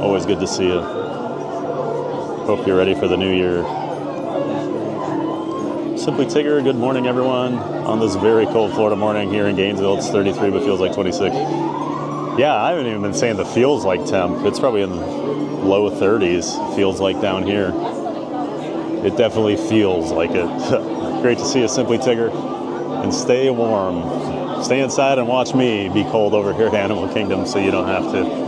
Always good to see you. Hope you're ready for the new year. Simply Tigger, good morning, everyone. On this very cold Florida morning here in Gainesville, it's 33, but feels like 26. Yeah, I haven't even been saying the feels like temp. It's probably in the low 30s, feels like down here. It definitely feels like it. Great to see you, Simply Tigger. And stay warm. Stay inside and watch me be cold over here at Animal Kingdom so you don't have to.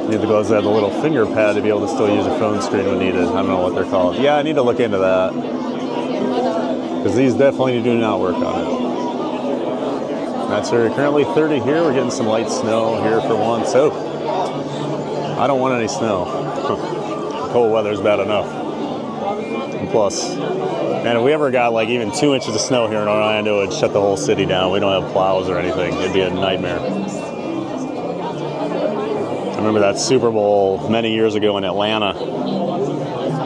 Need the gloves that have the little finger pad to be able to still use your phone screen when needed. I don't know what they're called. Yeah, I need to look into that. Because these definitely do not work on it. That's currently 30 here. We're getting some light snow here for once. So, I don't want any snow. Cold weather's bad enough. And plus, man, if we ever got like even 2 inches of snow here in Orlando, it'd shut the whole city down. We don't have plows or anything. It'd be a nightmare. I remember that Super Bowl many years ago in Atlanta.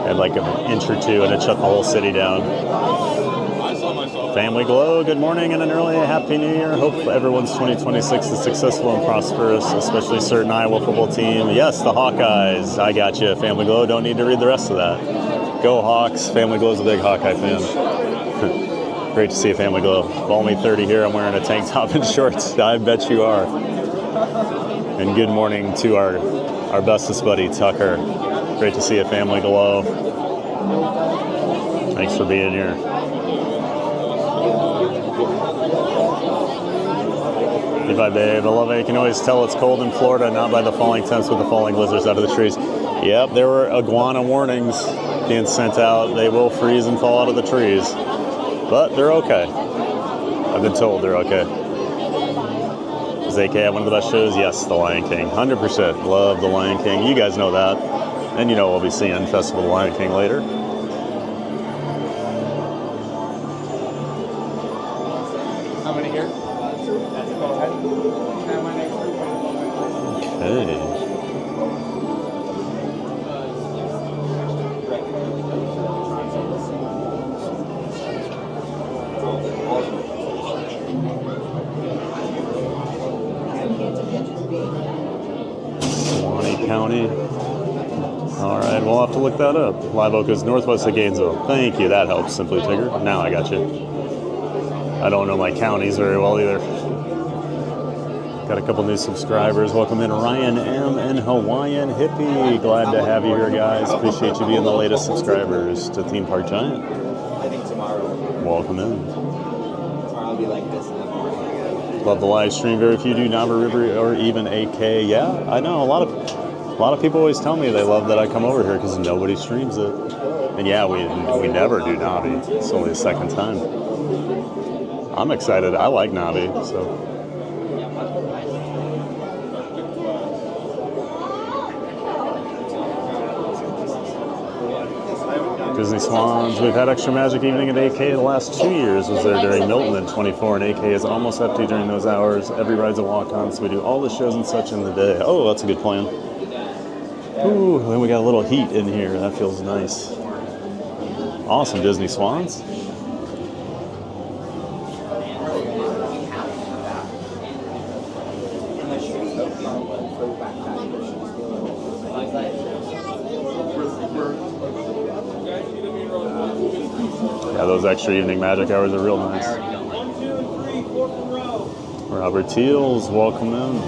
Had like an inch or two and it shut the whole city down. Family Glow, good morning and an early Happy New Year. Hope everyone's 2026 is successful and prosperous, especially certain Iowa football team. Yes, the Hawkeyes. I got you, Family Glow. Don't need to read the rest of that. Go Hawks. Family Glow's a big Hawkeye fan. Great to see you, Family Glow. Balmy 30 here. I'm wearing a tank top and shorts. I bet you are. And good morning to our bestest buddy, Tucker. Great to see you, Family Glow. Thanks for being here. Goodbye, babe. I love it. You can always tell it's cold in Florida, not by the falling temps with the falling blizzards out of the trees. Yep, there were iguana warnings being sent out. They will freeze and fall out of the trees. but they're okay. I've been told they're okay. Is AK one of the best shows? Yes, The Lion King. 100% love The Lion King. You guys know that. And you know we'll be seeing Festival of the Lion King later. How many here? Okay. County. All right, we'll have to look that up. Live Oak is northwest of Gainesville. Thank you, that helps, Simply Tigger. Now I got you. I don't know my counties very well either. Got a couple new subscribers. Welcome in Ryan M. and Hawaiian Hippie. Glad to have you here, guys. Appreciate you being the latest subscribers to Theme Park Giant. I think tomorrow. Welcome in. Tomorrow will be like this in the morning. Love the live stream. Very few do Nava River or even AK. Yeah, I know a lot of people always tell me they love that I come over here because nobody streams it. And yeah, we never do Navi. It's only the second time. I'm excited. I like Navi, so. Disney Swans. We've had Extra Magic Evening at AK the last 2 years. Was there during Milton in 24, and AK is almost empty during those hours. Every ride's a walk-on, so we do all the shows and such in the day. Oh, that's a good plan. Ooh, then we got a little heat in here. That feels nice. Awesome, Disney Swans. Yeah, those extra evening magic hours are real nice. Robert Teals, welcome in.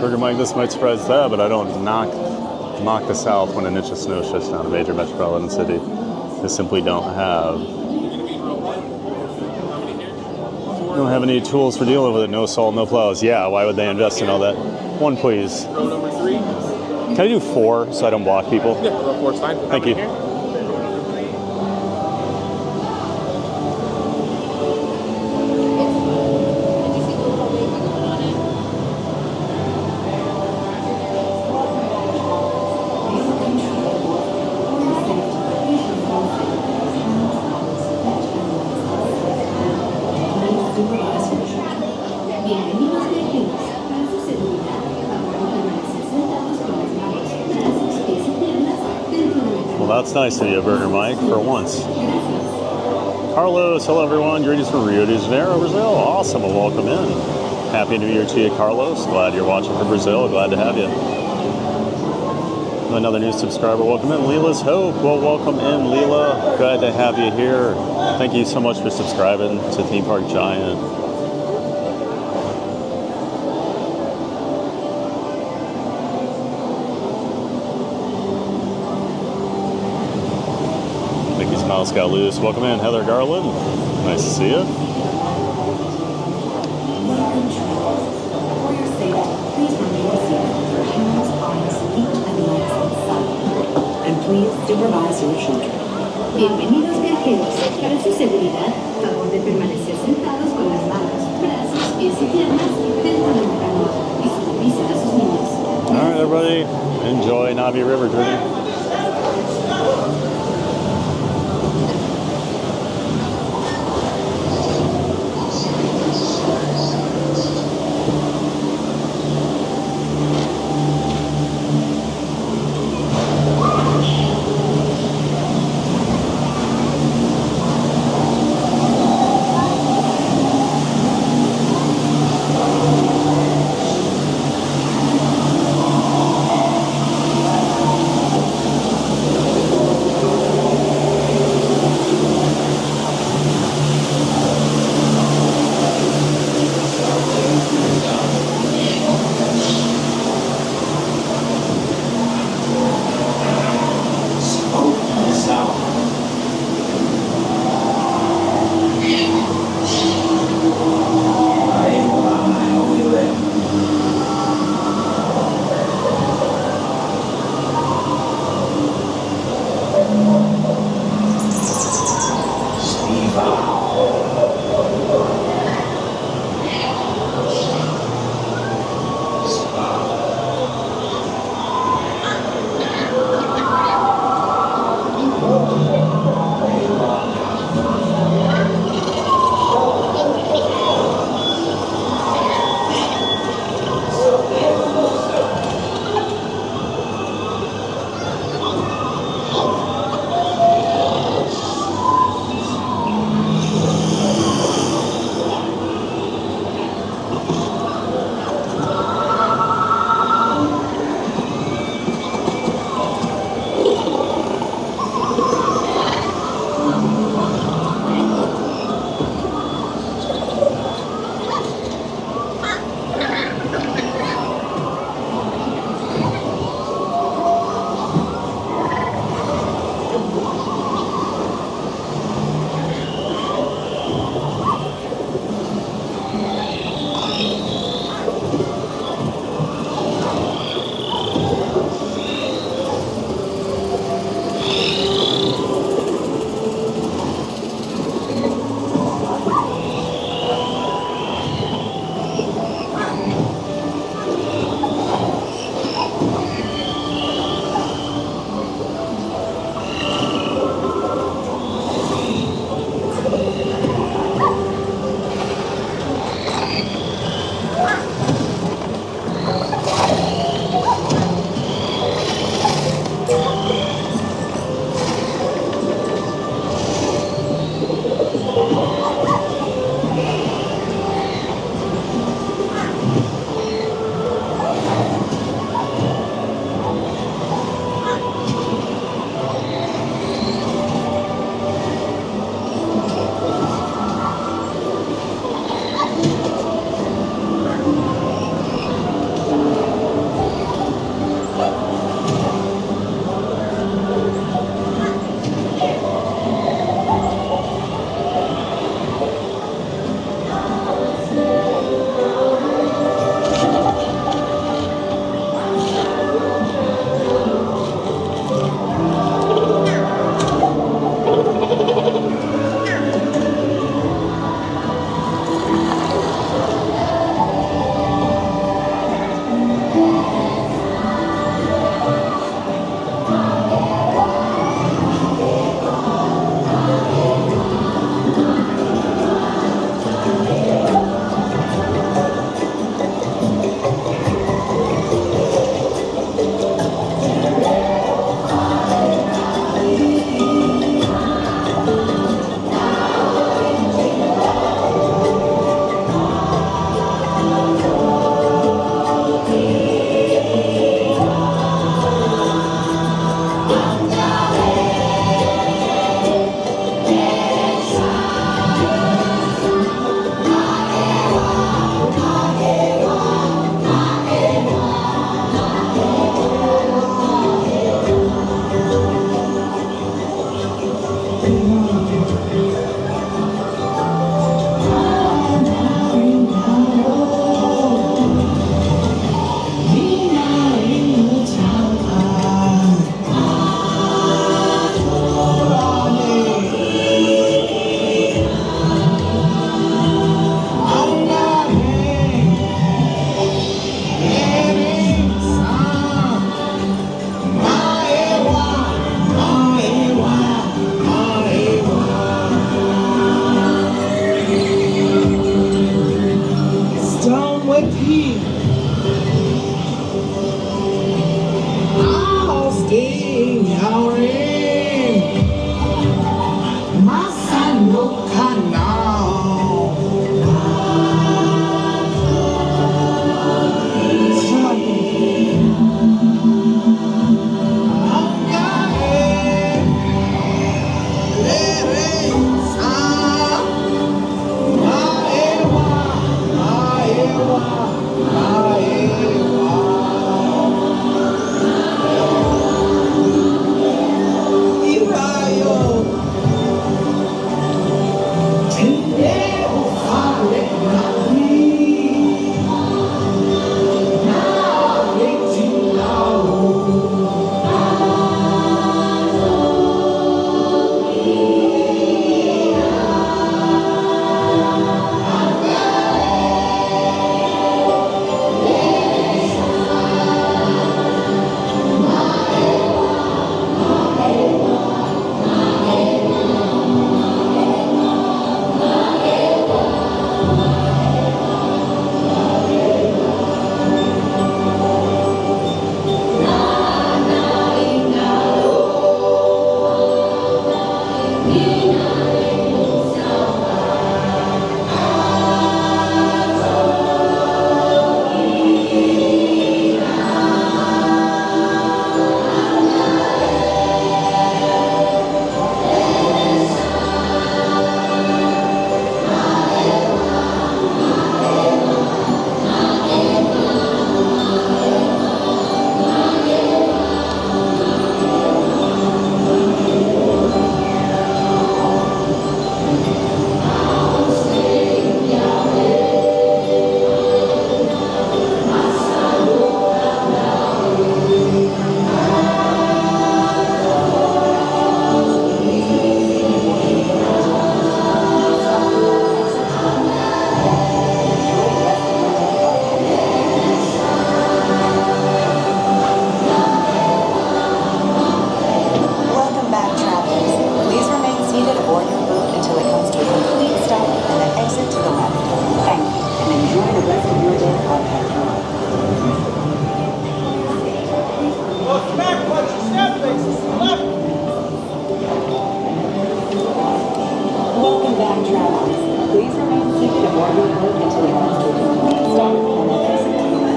Burger Mike, this might surprise that, but I don't mock the South when an inch of snow shuts down a major metropolitan city. They simply don't have any tools for dealing with it. No salt, no plows. Yeah, why would they invest in all that? One, please. Row number 3. Can I do 4 so I don't block people? Yeah, row 4 is fine. Thank you. That's nice of you, Burger Mike, for once. Carlos, hello everyone. Greetings from Rio de Janeiro, Brazil. Awesome, well, welcome in. Happy New Year to you, Carlos. Glad you're watching from Brazil. Glad to have you. Another new subscriber. Welcome in, Leela's Hope. Well, welcome in, Leela. Glad to have you here. Thank you so much for subscribing to Theme Park Giant. Mouse got loose. Welcome in, Heather Garland. Nice to see you. For your safety, please remain seated with your hands, arms, feet, and legs inside. And please supervise your children. Bienvenidos viajeros. Para su seguridad, favor de permanecer sentados con las manos, brazos, pies y piernas dentro de la canoa y supervisen a sus niños. All right, everybody, enjoy Navi River journey.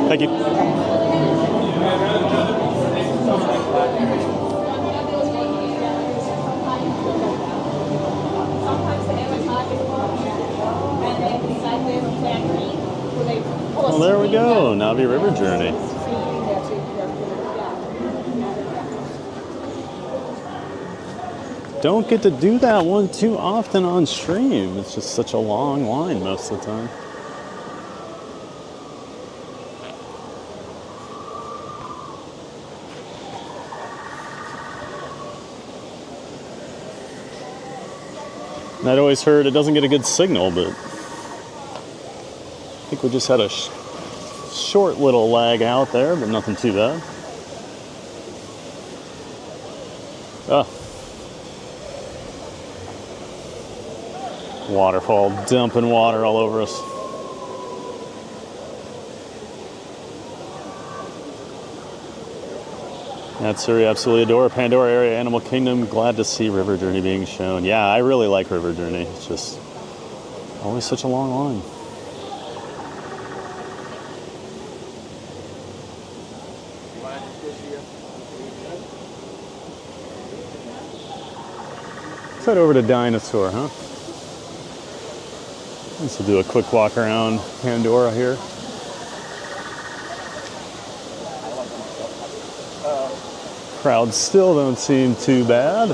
Thank you. Well, there we go. Navi River Journey. Don't get to do that one too often on stream. It's just such a long line most of the time. And I'd always heard it doesn't get a good signal, but I think we just had a short little lag out there, but nothing too bad. Waterfall dumping water all over us. That's Suri, absolutely adore Pandora Area Animal Kingdom. Glad to see River Journey being shown. Yeah, I really like River Journey. It's just always such a long line. Let's head over to Dinosaur, huh? Let's do a quick walk around Pandora here. Crowds still don't seem too bad.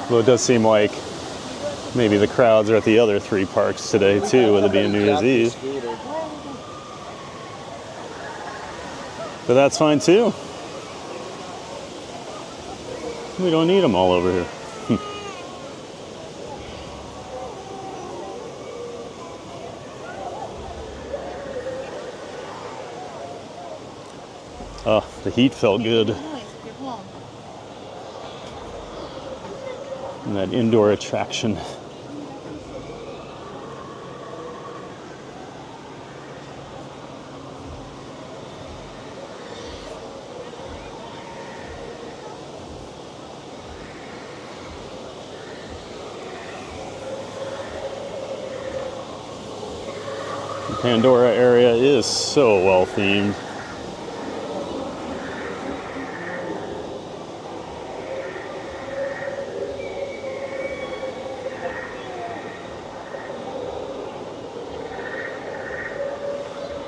Well, it does seem like maybe the crowds are at the other three parks today too, with it being New Year's Eve. But that's fine too. We don't need them all over here. Oh, the heat felt good. And that indoor attraction. The Pandora area is so well themed.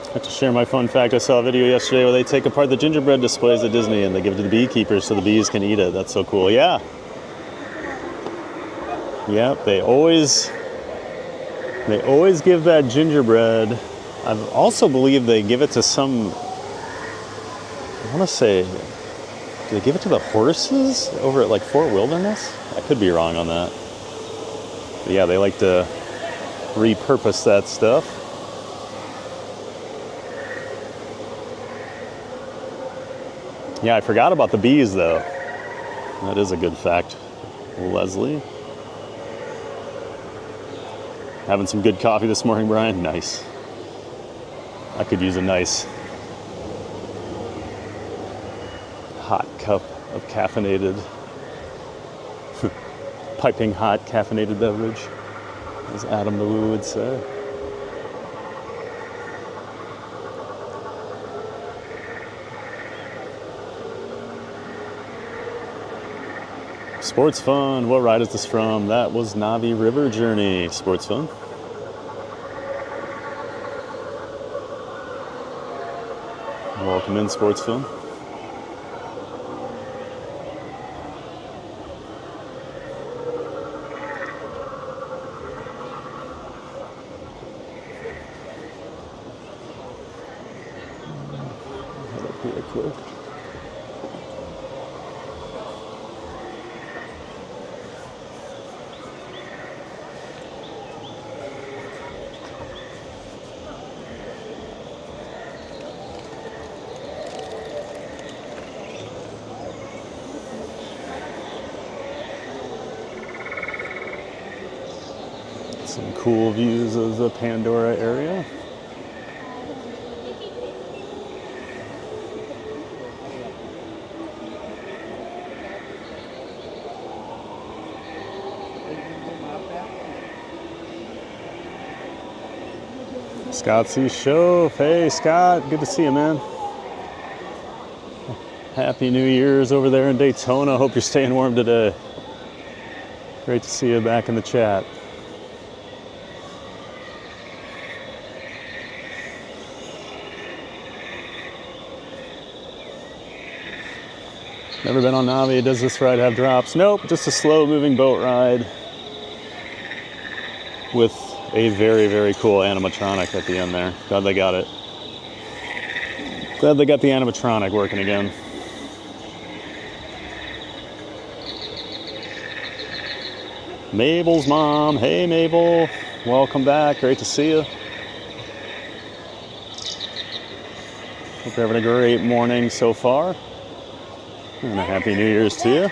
I have to share my fun fact. I saw a video yesterday where they take apart the gingerbread displays at Disney and they give it to the beekeepers so the bees can eat it. That's so cool. Yeah. Yep, they always give that gingerbread. I also believe they give it to some, I want to say, do they give it to the horses over at like Fort Wilderness? I could be wrong on that. But yeah, they like to repurpose that stuff. Yeah, I forgot about the bees though. That is a good fact, Leslie. Having some good coffee this morning, Brian? Nice. I could use a nice hot cup of caffeinated, piping hot caffeinated beverage, as Adam the Woo would say. Sports Fun, what ride is this from? That was Navi River Journey. Sports Fun. Welcome in, Sports Fun. Head up here quick. Some cool views of the Pandora area. Scott C. Show. Hey, Scott. Good to see you, man. Happy New Year's over there in Daytona. Hope you're staying warm today. Great to see you back in the chat. Never been on Navi. Does this ride have drops? Nope, just a slow moving boat ride with a very, very cool animatronic at the end there. Glad they got it. Glad they got the animatronic working again. Mabel's mom. Hey, Mabel. Welcome back. Great to see you. Hope you're having a great morning so far. And a happy New Year's to you.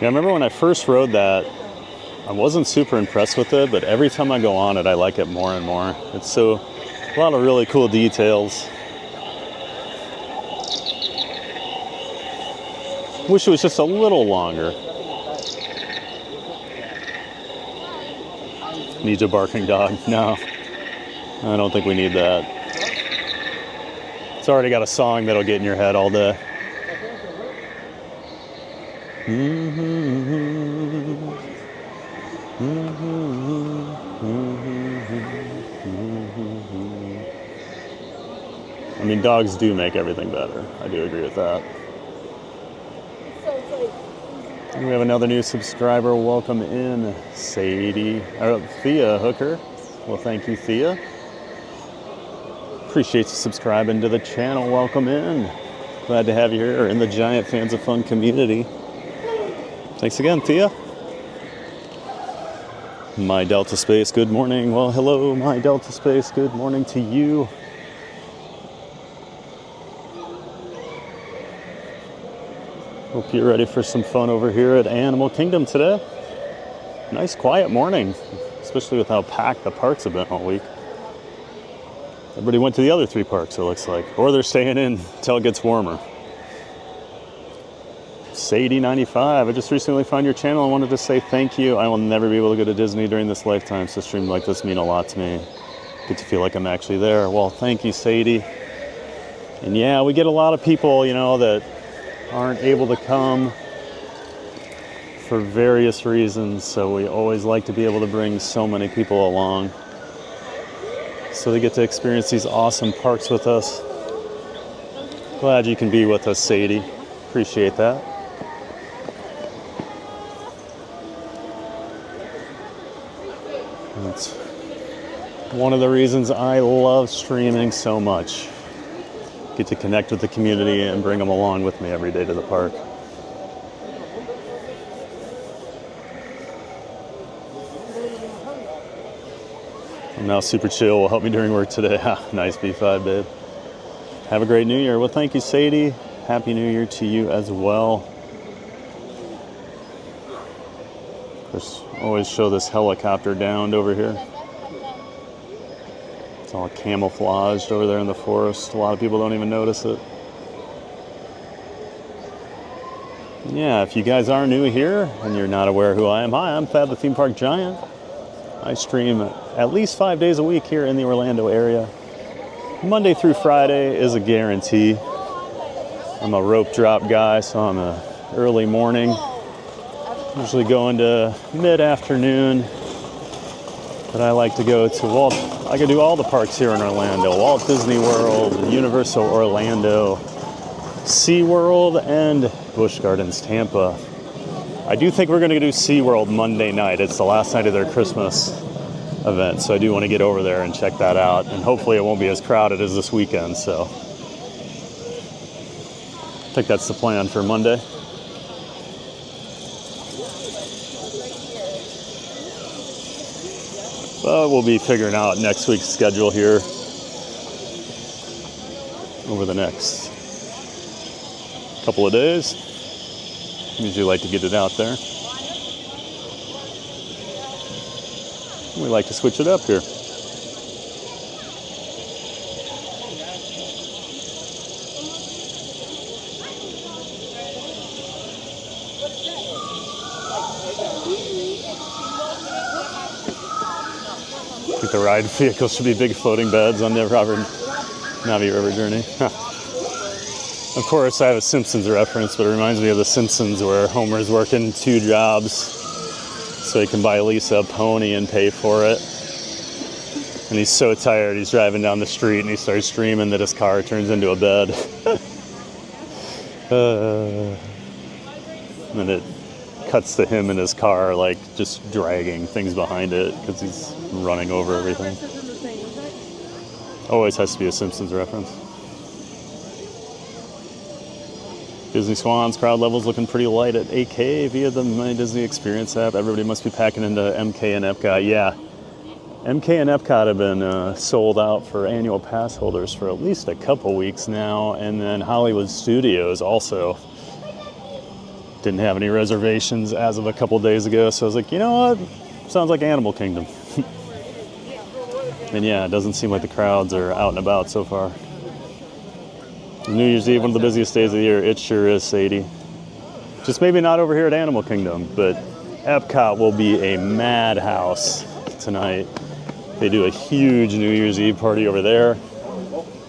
Yeah, I remember when I first rode that, I wasn't super impressed with it, but every time I go on it, I like it more and more. It's so, a lot of really cool details. Wish it was just a little longer. Needs a barking dog. No, I don't think we need that. It's already got a song that'll get in your head all day. I mean, dogs do make everything better. I do agree with that. And we have another new subscriber. Welcome in, Sadie. Thea Hooker. Well, thank you, Thea. Appreciate you subscribing to the channel. Welcome in. Glad to have you here in the Giant Fans of Fun community. Thanks again, Thea. My Delta Space, good morning. Well, hello, My Delta Space. Good morning to you. Hope you're ready for some fun over here at Animal Kingdom today. Nice quiet morning, especially with how packed the parks have been all week. Everybody went to the other 3 parks, it looks like. Or they're staying in until it gets warmer. Sadie95, I just recently found your channel and wanted to say thank you. I will never be able to go to Disney during this lifetime, so streams like this mean a lot to me. Get to feel like I'm actually there. Well, thank you, Sadie. And yeah, we get a lot of people, you know, that aren't able to come for various reasons, so we always like to be able to bring so many people along so they get to experience these awesome parks with us. Glad you can be with us, Sadie. Appreciate that. That's one of the reasons I love streaming so much. Get to connect with the community and bring them along with me every day to the park. I'm now super chill. Will help me during work today. Nice B5, babe. Have a great New Year. Well, thank you, Sadie. Happy New Year to you as well. Just always show this helicopter downed over here. It's all camouflaged over there in the forest. A lot of people don't even notice it. Yeah, if you guys are new here and you're not aware who I am, hi, I'm Thad the Theme Park Giant. I stream at least 5 days a week here in the Orlando area. Monday through Friday is a guarantee. I'm a rope drop guy, so I'm a early morning. Usually go into mid-afternoon. But I like to go to I can do all the parks here in Orlando. Walt Disney World, Universal Orlando, SeaWorld, and Busch Gardens Tampa. I do think we're going to do SeaWorld Monday night. It's the last night of their Christmas event, so I do want to get over there and check that out. And hopefully it won't be as crowded as this weekend, so I think that's the plan for Monday. But we'll be figuring out next week's schedule here over the next couple of days. Usually like to get it out there. We like to switch it up here. I think the ride vehicle should be big floating beds on the Navi River journey. Of course, I have a Simpsons reference, but it reminds me of the Simpsons where Homer's working 2 jobs so he can buy Lisa a pony and pay for it. And he's so tired, he's driving down the street and he starts screaming that his car turns into a bed. And then it cuts to him in his car, like just dragging things behind it because he's running over everything. Always has to be a Simpsons reference. Disney Swans crowd levels looking pretty light at 8K via the My Disney Experience app. Everybody must be packing into MK and Epcot. Yeah, MK and Epcot have been sold out for annual pass holders for at least a couple weeks now. And then Hollywood Studios also didn't have any reservations as of a couple days ago. So I was like, you know what? Sounds like Animal Kingdom. And yeah, it doesn't seem like the crowds are out and about so far. New Year's Eve, one of the busiest days of the year. It sure is, Sadie. Just maybe not over here at Animal Kingdom, but Epcot will be a madhouse tonight. They do a huge New Year's Eve party over there.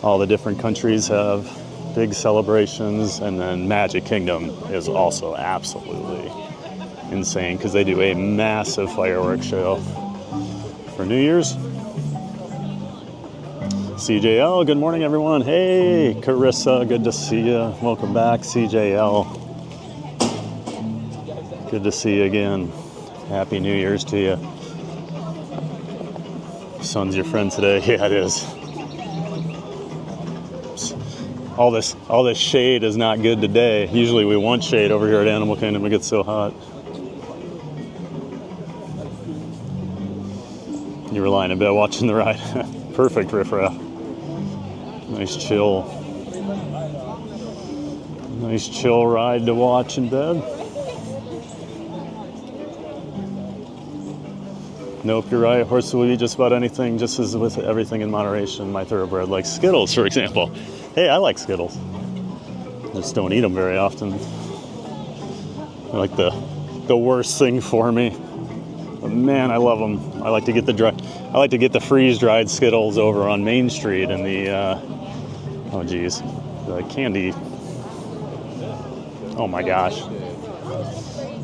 All the different countries have big celebrations, and then Magic Kingdom is also absolutely insane because they do a massive fireworks show for New Year's. CJL, good morning, everyone. Hey, Carissa, good to see you. Welcome back, CJL. Good to see you again. Happy New Year's to you. Sun's your friend today. Yeah, it is. All this shade is not good today. Usually we want shade over here at Animal Kingdom. It gets so hot. You were lying in bed watching the ride. Perfect riffraff. Nice chill ride to watch in bed. Nope, you're right. Horses will eat just about anything, just as with everything in moderation. My thoroughbred likes Skittles, for example. Hey, I like Skittles. Just don't eat them very often. Like the worst thing for me. But man, I love them. I like to get the freeze-dried Skittles over on Main Street and the oh geez, the candy. Oh my gosh,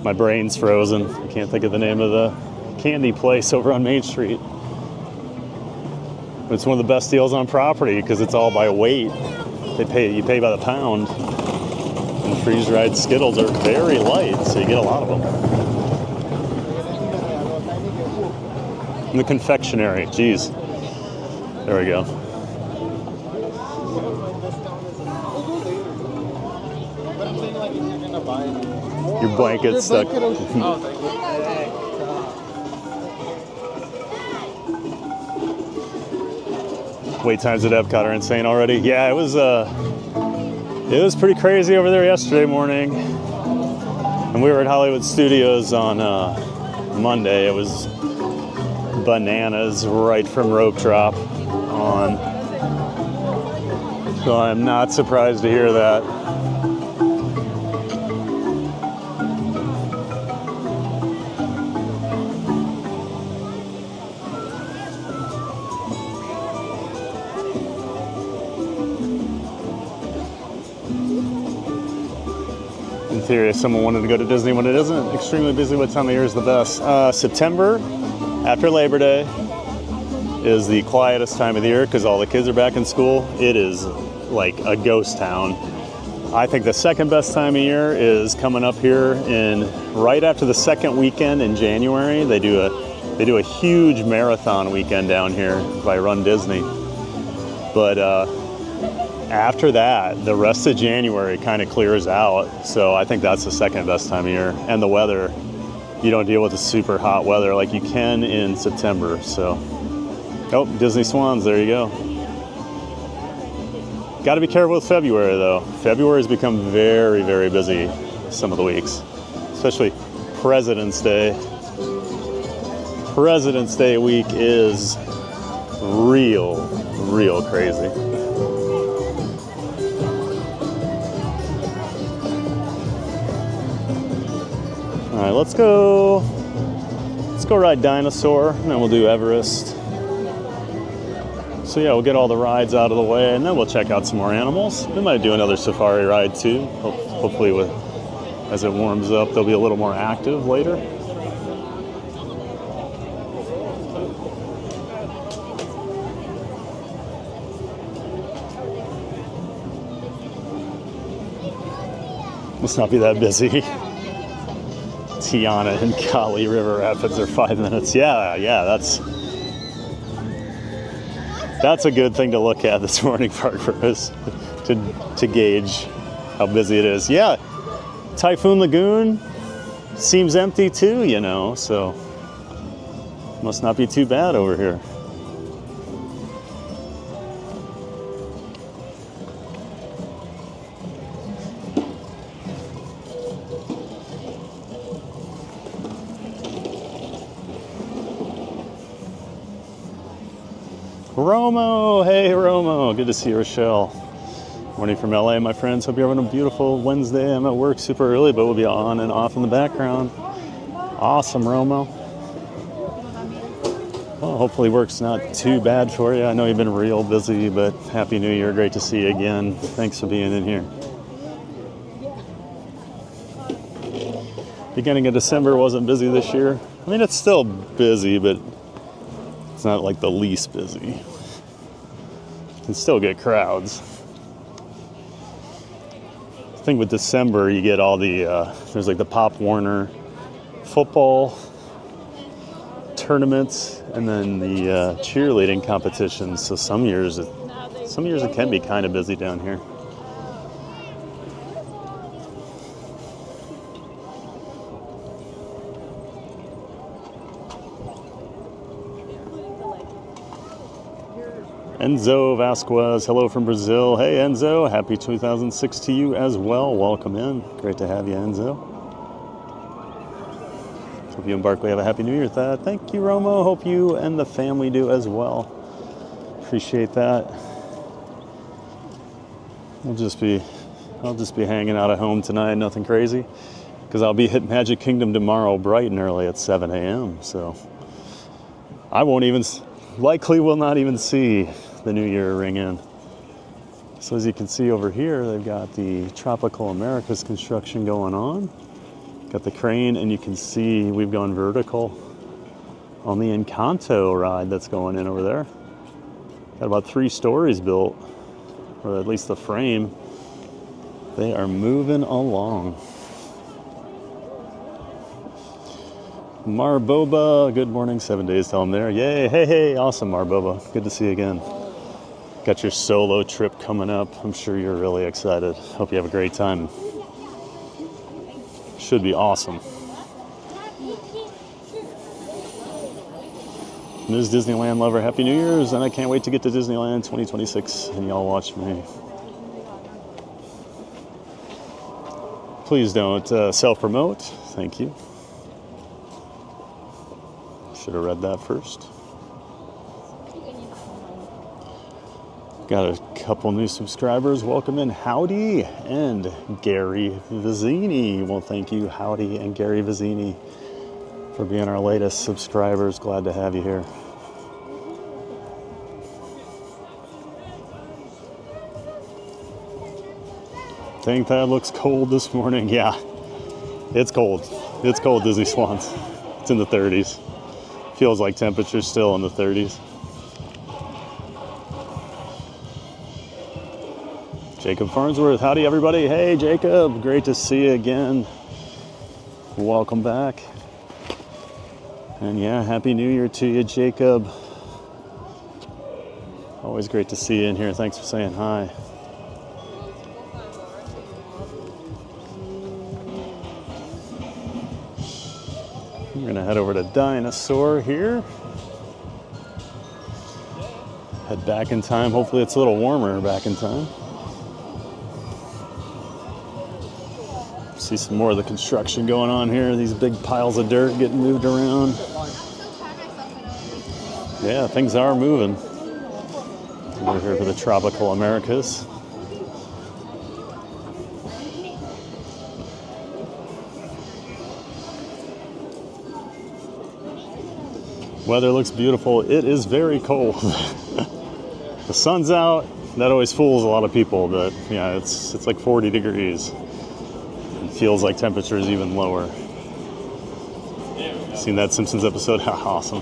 my brain's frozen. I can't think of the name of the candy place over on Main Street. It's one of the best deals on property because it's all by weight. You pay by the pound. And freeze-dried Skittles are very light, so you get a lot of them. And the confectionery, geez. There we go. Your blanket's stuck. Wait times at Epcot are insane already. Yeah, it was pretty crazy over there yesterday morning. And we were at Hollywood Studios on Monday. It was bananas right from rope drop on. So I'm not surprised to hear that. In theory, if someone wanted to go to Disney when it isn't extremely busy, what time of year is the best? September, after Labor Day, is the quietest time of the year because all the kids are back in school. It is like a ghost town. I think the second best time of year is coming up here right after the second weekend in January. They do a huge marathon weekend down here by Run Disney. But after that, the rest of January kind of clears out. So I think that's the second best time of year. And the weather, you don't deal with the super hot weather like you can in September. So, oh, Disney Swans, there you go. Got to be careful with February though. February has become very, very busy some of the weeks, especially President's Day. President's Day week is real crazy. All right, let's go ride Dinosaur, and then we'll do Everest. So yeah, we'll get all the rides out of the way, and then we'll check out some more animals. We might do another safari ride too. Hopefully, as it warms up, they'll be a little more active later. Must not be that busy. Tiana and Kali River Rapids are 5 minutes. Yeah, that's a good thing to look at this morning, Parker, is to gauge how busy it is. Yeah, Typhoon Lagoon seems empty too, you know, so must not be too bad over here. Romo, hey Romo, good to see you, Rochelle. Morning from LA, my friends. Hope you're having a beautiful Wednesday. I'm at work super early, but we'll be on and off in the background. Awesome, Romo. Well, hopefully work's not too bad for you. I know you've been real busy, but Happy New Year. Great to see you again. Thanks for being in here. Beginning of December wasn't busy this year. I mean, it's still busy, but it's not like the least busy. You can still get crowds. I think with December, you get all the, there's like the Pop Warner football tournaments and then the cheerleading competitions. So some years it can be kind of busy down here. Enzo Vasquez, hello from Brazil. Hey Enzo, happy 2006 to you as well. Welcome in. Great to have you, Enzo. Hope you and Barkley have a happy New Year, Thad. Thank you, Romo. Hope you and the family do as well. Appreciate that. I'll just be hanging out at home tonight, nothing crazy. because I'll be at Magic Kingdom tomorrow bright and early at 7 a.m. So I won't even, likely will not even see the New Year ring in. So as you can see over here, they've got the Tropical Americas construction going on. Got the crane, and you can see we've gone vertical on the Encanto ride that's going in over there. Got about 3 stories built, or at least the frame. They are moving along. Marboba, good morning, 7 days till I'm there. Yay, hey, awesome, Marboba. Good to see you again. Got your solo trip coming up. I'm sure you're really excited. Hope you have a great time. Should be awesome. Ms. Disneyland lover, Happy New Year's, and I can't wait to get to Disneyland 2026, and y'all watch me. Please don't self-promote. Thank you. Should have read that first. Got a couple new subscribers. Welcome in Howdy and Gary Vizzini. Well, thank you, Howdy and Gary Vizzini, for being our latest subscribers. Glad to have you here. Think that looks cold this morning. Yeah, it's cold. It's cold, Disney Swans. It's in the 30s. Feels like temperature's still in the 30s. Jacob Farnsworth, howdy everybody. Hey Jacob, great to see you again. Welcome back. And yeah, Happy New Year to you, Jacob. Always great to see you in here. Thanks for saying hi. We're gonna head over to Dinosaur here. Head back in time. Hopefully it's a little warmer back in time. See some more of the construction going on here. These big piles of dirt getting moved around. Yeah, things are moving. We're here for the Tropical Americas. Weather looks beautiful. It is very cold. The sun's out. That always fools a lot of people, but yeah, it's like 40 degrees. It feels like temperature is even lower. Seen that Simpsons episode? How awesome.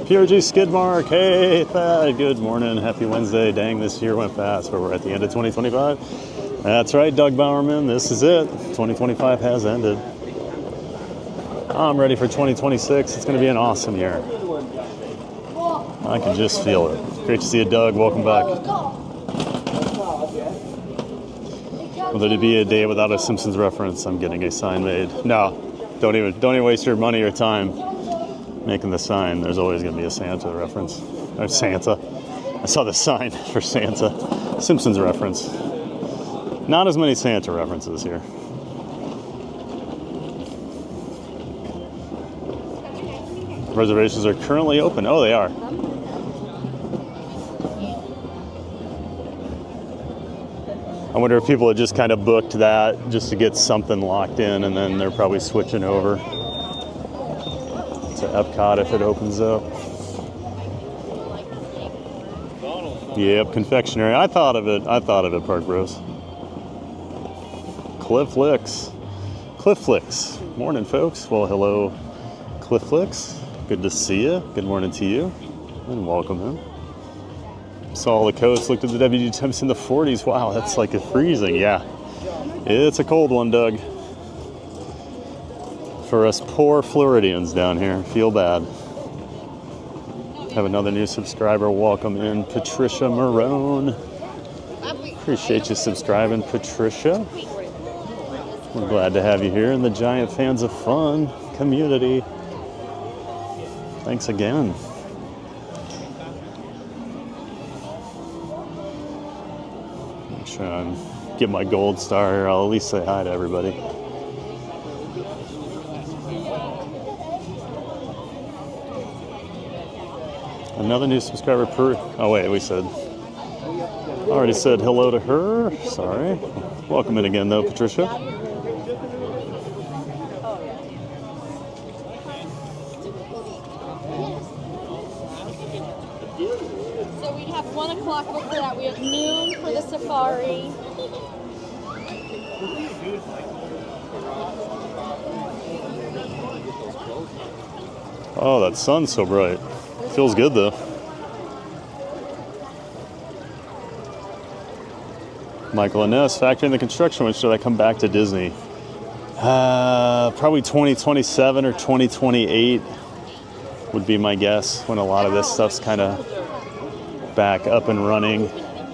PRG Skidmark, hey Thad, good morning, happy Wednesday. Dang, this year went fast, but we're at the end of 2025. That's right, Doug Bowerman, this is it. 2025 has ended. I'm ready for 2026. It's going to be an awesome year. I can just feel it. Great to see you, Doug. Welcome back. Will there be a day without a Simpsons reference? I'm getting a sign made. No, don't even waste your money or time making the sign. There's always going to be a Santa reference. Or Santa. I saw the sign for Santa. Simpsons reference. Not as many Santa references here. Reservations are currently open. Oh, they are. I wonder if people had just kind of booked that just to get something locked in, and then they're probably switching over to Epcot if it opens up. Yep, confectionery. I thought of it, Park Bros. Cliff Flicks. Cliff Flicks. Morning, folks. Well, hello, Cliff Flicks. Good to see you. Good morning to you, and welcome in. Saw all the coast, looked at the WD temps in the 40s. Wow, that's like a freezing. Yeah, it's a cold one, Doug. For us poor Floridians down here, feel bad. Have another new subscriber. Welcome in, Patricia Marone. Appreciate you subscribing, Patricia. We're glad to have you here in the Giant Fans of Fun community. Thanks again. Make sure I get my gold star here. I'll at least say hi to everybody. Another new subscriber per... Oh, wait, we said... Already said hello to her. Sorry. Welcome in again, though, Patricia. So we have 1 o'clock before that. We have noon for the safari. Oh, that sun's so bright. Feels good, though. Michael and Ness, factoring the construction, when should I come back to Disney? Probably 2027 or 2028 would be my guess, when a lot of this stuff's kind of back up and running.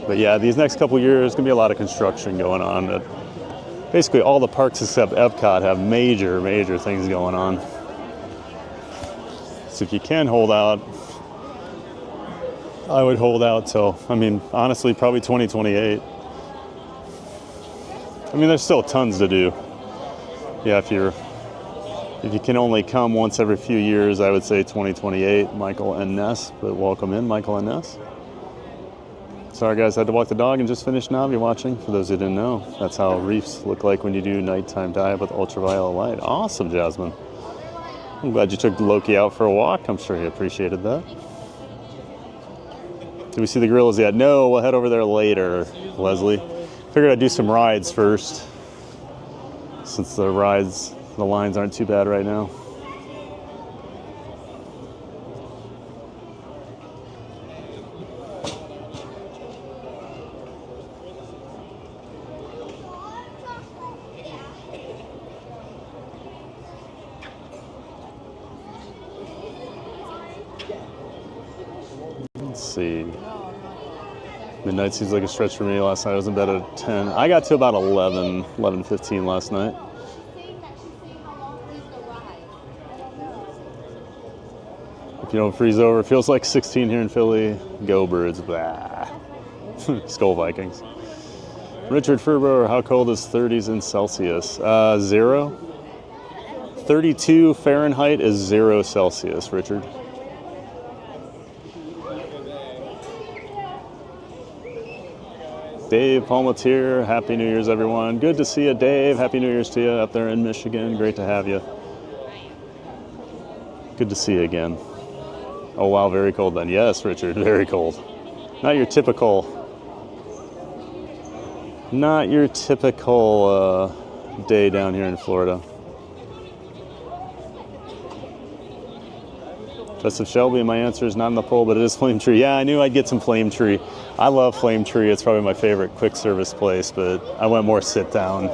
But yeah, these next couple years, there's going to be a lot of construction going on. Basically, all the parks except Epcot have major things going on. So if you can hold out, I would hold out till, I mean, honestly, probably 2028. I mean, there's still tons to do. Yeah, if you can only come once every few years, I would say 2028, Michael and Ness. But welcome in, Michael and Ness. Sorry guys, I had to walk the dog and just finished Navi watching. For those who didn't know, that's how reefs look like when you do nighttime dive with ultraviolet light. Awesome, Jasmine. I'm glad you took Loki out for a walk. I'm sure he appreciated that. Did we see the gorillas yet? No, we'll head over there later, Leslie. Figured I'd do some rides first, since the lines aren't too bad right now. Let's see. Midnight seems like a stretch for me. Last night I was in bed at 10. I got to about 11:15 last night. If you don't freeze over, it feels like 16 here in Philly. Go Birds, blah. Skull Vikings. Richard Furbo, how cold is 30s in Celsius? 0. 32 Fahrenheit is 0 Celsius, Richard. Dave Palmatier, Happy New Year's, everyone. Good to see you, Dave. Happy New Year's to you up there in Michigan. Great to have you. Good to see you again. Oh, wow, very cold then. Yes, Richard, very cold. Not your typical day down here in Florida. Joseph Shelby, my answer is not in the poll, but it is Flame Tree. Yeah, I knew I'd get some Flame Tree. I love Flame Tree. It's probably my favorite quick service place, but I went more sit down.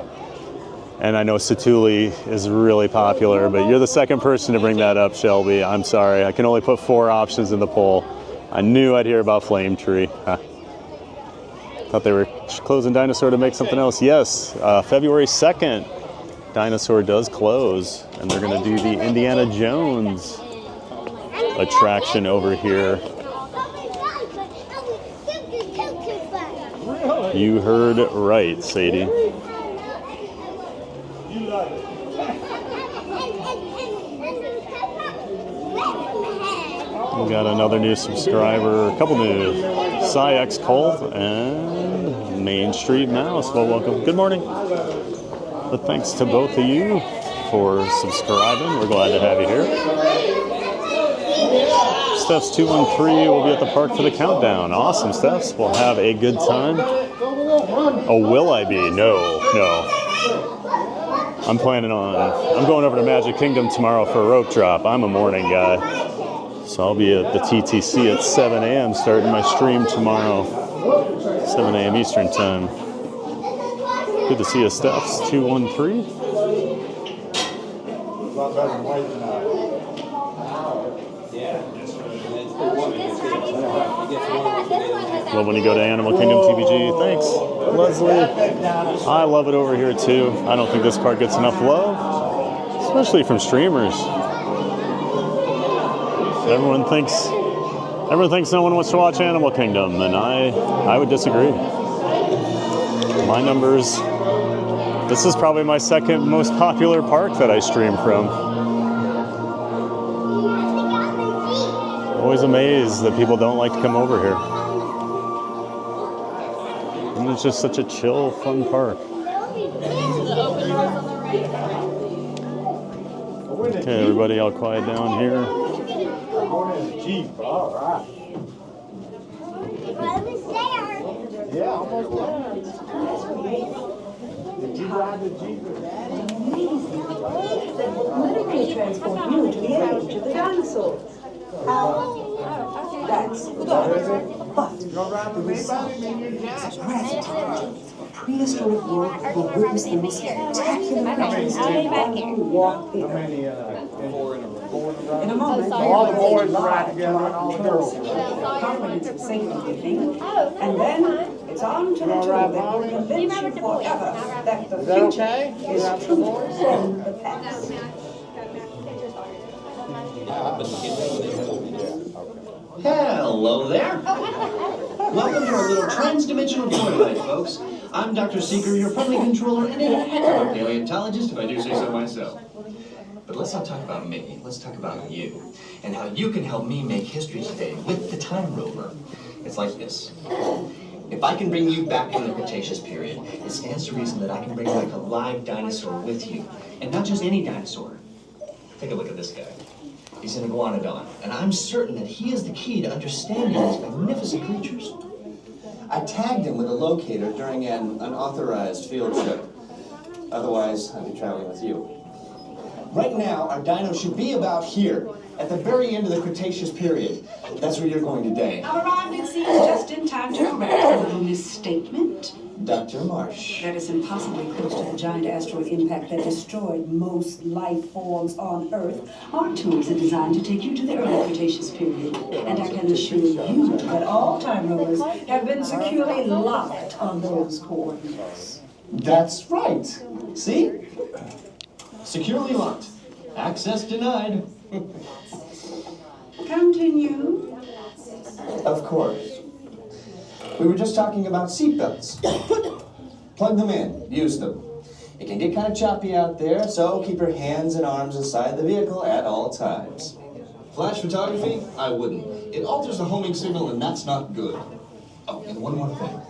And I know Satuli is really popular, but you're the second person to bring that up, Shelby. I'm sorry. I can only put 4 options in the poll. I knew I'd hear about Flame Tree. Thought they were closing Dinosaur to make something else. Yes, February 2nd, Dinosaur does close, and they're going to do the Indiana Jones attraction over here. You heard right, Sadie. We got another new subscriber, a couple new, Cy-X Colt and Main Street Mouse. Well, welcome. Good morning. But thanks to both of you for subscribing. We're glad to have you here. Steph's 213 will be at the park for the countdown. Awesome, Steph's. We'll have a good time. Oh, will I be? No. I'm going over to Magic Kingdom tomorrow for a rope drop. I'm a morning guy. So I'll be at the TTC at 7 a.m. starting my stream tomorrow. 7 a.m. Eastern time. Good to see you, Steph's 213. Love when you go to Animal Kingdom TVG. Thanks, Leslie. I love it over here too. I don't think this park gets enough love, especially from streamers. Everyone thinks no one wants to watch Animal Kingdom, and I would disagree. My numbers. This is probably my second most popular park that I stream from. Always amazed that people don't like to come over here. And it's just such a chill, fun park. Okay, everybody all quiet down here. Jeep, all right. Yeah, almost there. Did you ride the Jeep with Daddy? That will literally transport you to the age of the dinosaurs. That's but the prehistoric world will witness the most spectacular creatures to ever walk the earth. In a moment, All the boys ride together and all the girls. confidence and safety giving, and then it's on to the tour that will convince you forever that the future is truly in the past. Hello there. Welcome to our little trans-dimensional tour tonight, folks. I'm Dr. Seeker, your friendly controller and a paleontologist, if I do say so myself. But let's not talk about me. Let's talk about you and how you can help me make history today with the time rover. It's like this. If I can bring you back from the Cretaceous period, it stands to reason that I can bring back a live dinosaur with you. And not just any dinosaur. Take a look at this guy. He's an iguanodon, and I'm certain that he is the key to understanding these magnificent creatures. I tagged him with a locator during an unauthorized field trip. Otherwise, I'd be traveling with you. Right now, our dino should be about here, at the very end of the Cretaceous period. That's where you're going today. I've arrived, it seems, just in time to correct a little misstatement. Dr. Marsh. That is impossibly close to the giant asteroid impact that destroyed most life forms on Earth. Our tours are designed to take you to the early Cretaceous period, and I can assure you that all time rovers have been securely locked on those coordinates. That's right. See? Securely locked. Access denied. Continue. Of course. We were just talking about seatbelts. Plug them in, use them. It can get kind of choppy out there, so keep your hands and arms inside the vehicle at all times. Flash photography? I wouldn't. It alters the homing signal, and that's not good. Oh, and one more thing.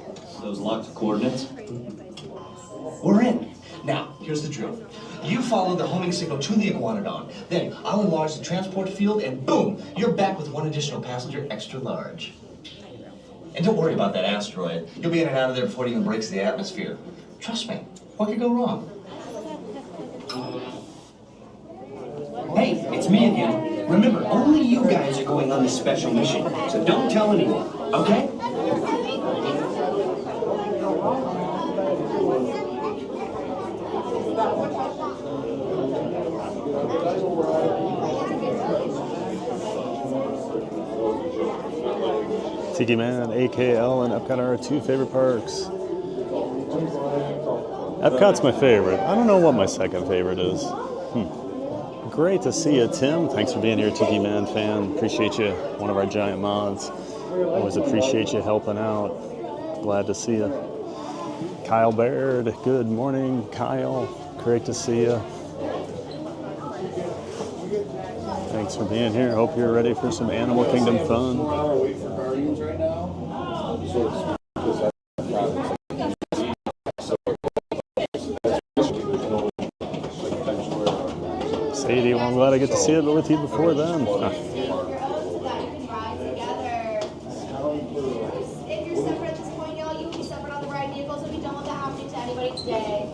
Those locked coordinates? We're in. Now, here's the drill. You follow the homing signal to the iguanodon. Then I'll enlarge the transport field, and boom, you're back with one additional passenger extra large. And don't worry about that asteroid. You'll be in and out of there before it even breaks the atmosphere. Trust me, what could go wrong? Hey, it's me again. Remember, only you guys are going on this special mission, so don't tell anyone, okay? Tiki Man, AKL, and Epcot are our two favorite parks. Epcot's my favorite. I don't know what my second favorite is. Great to see you, Tim. Thanks for being here, Tiki Man fan. Appreciate you, one of our giant mods. Always appreciate you helping out. Glad to see you. Kyle Baird, good morning, Kyle. Great to see you. Thanks for being here. Hope you're ready for some Animal Kingdom fun. Sadie, well, I'm glad I get to see it with you before then. If you're separate at this point, y'all, you will be separate on the ride vehicles. So we don't want that happening to anybody today.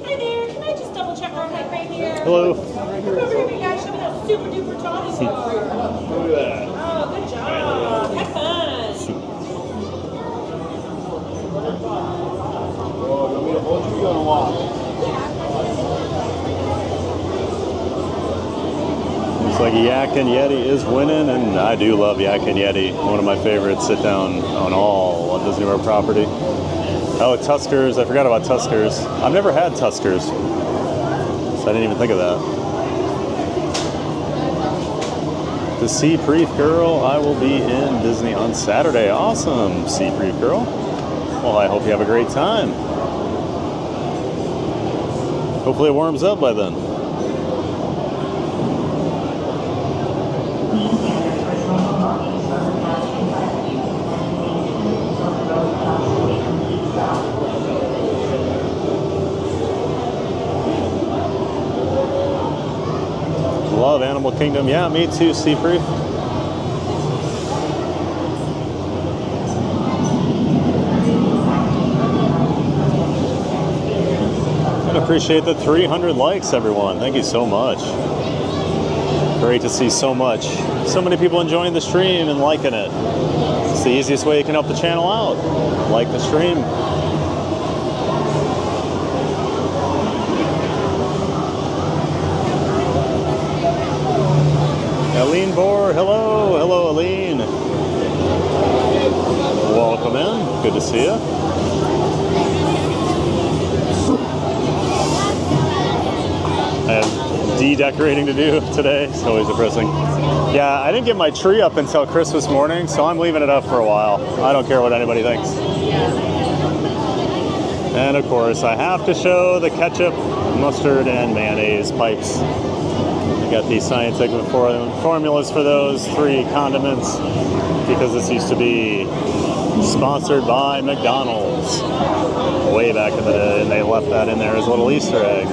Hi there, can I just double check our height right here? Hello. Come over here, big guy. Show me that super duper dinosaur. Look at that. Oh, good job. Have fun. Looks like Yak and Yeti is winning, and I do love Yak and Yeti. One of my favorites. Sit down on all on Disney World property. Oh, Tuskers. I forgot about Tuskers. I've never had Tuskers, so I didn't even think of that. The Sea Brief Girl, I will be in Disney on Saturday. Awesome, Sea Brief Girl. Well, I hope you have a great time. Hopefully it warms up by then. Kingdom. Yeah, me too, Seapreef. And appreciate the 300 likes, everyone. Thank you so much. Great to see so many people enjoying the stream and liking it. It's the easiest way you can help the channel out. Like the stream. Aline Bohr, hello. Hello, Aline. Welcome in. Good to see you. I have de-decorating to do today. It's always depressing. Yeah, I didn't get my tree up until Christmas morning, so I'm leaving it up for a while. I don't care what anybody thinks. And of course, I have to show the ketchup, mustard, and mayonnaise pipes. I got the scientific formulas for those 3 condiments because this used to be sponsored by McDonald's way back in the day, and they left that in there as a little Easter egg.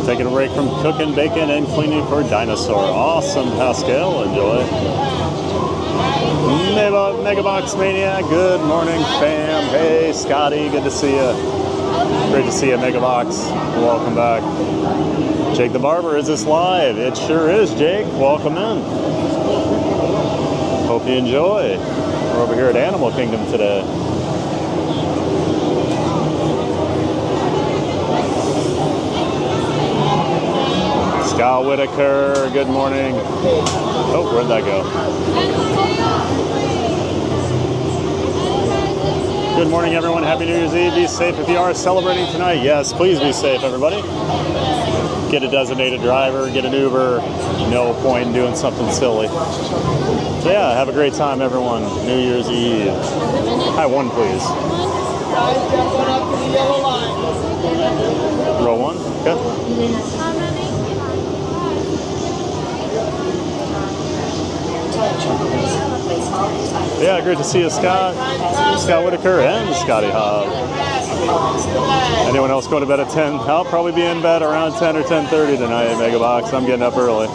Taking a break from cooking, baking, and cleaning for Dinosaur. Awesome, Pascal. Enjoy. Megabox Mania, good morning, fam. Hey, Scotty, good to see you. Great to see you, Megabox. Welcome back. Jake the Barber, is this live? It sure is, Jake. Welcome in. Hope you enjoy. We're over here at Animal Kingdom today. Scott Whitaker, good morning. Oh, where'd that go? Good morning, everyone. Happy New Year's Eve. Be safe if you are celebrating tonight. Yes, please be safe, everybody. Get a designated driver, get an Uber. No point in doing something silly. So yeah, have a great time, everyone. New Year's Eve. Hi, 1, please. Row 1? Okay. Yeah, great to see you, Scott. Scott Whitaker and Scotty Hobb. Anyone else going to bed at 10? I'll probably be in bed around 10 or 10:30 tonight at Megabox. I'm getting up early.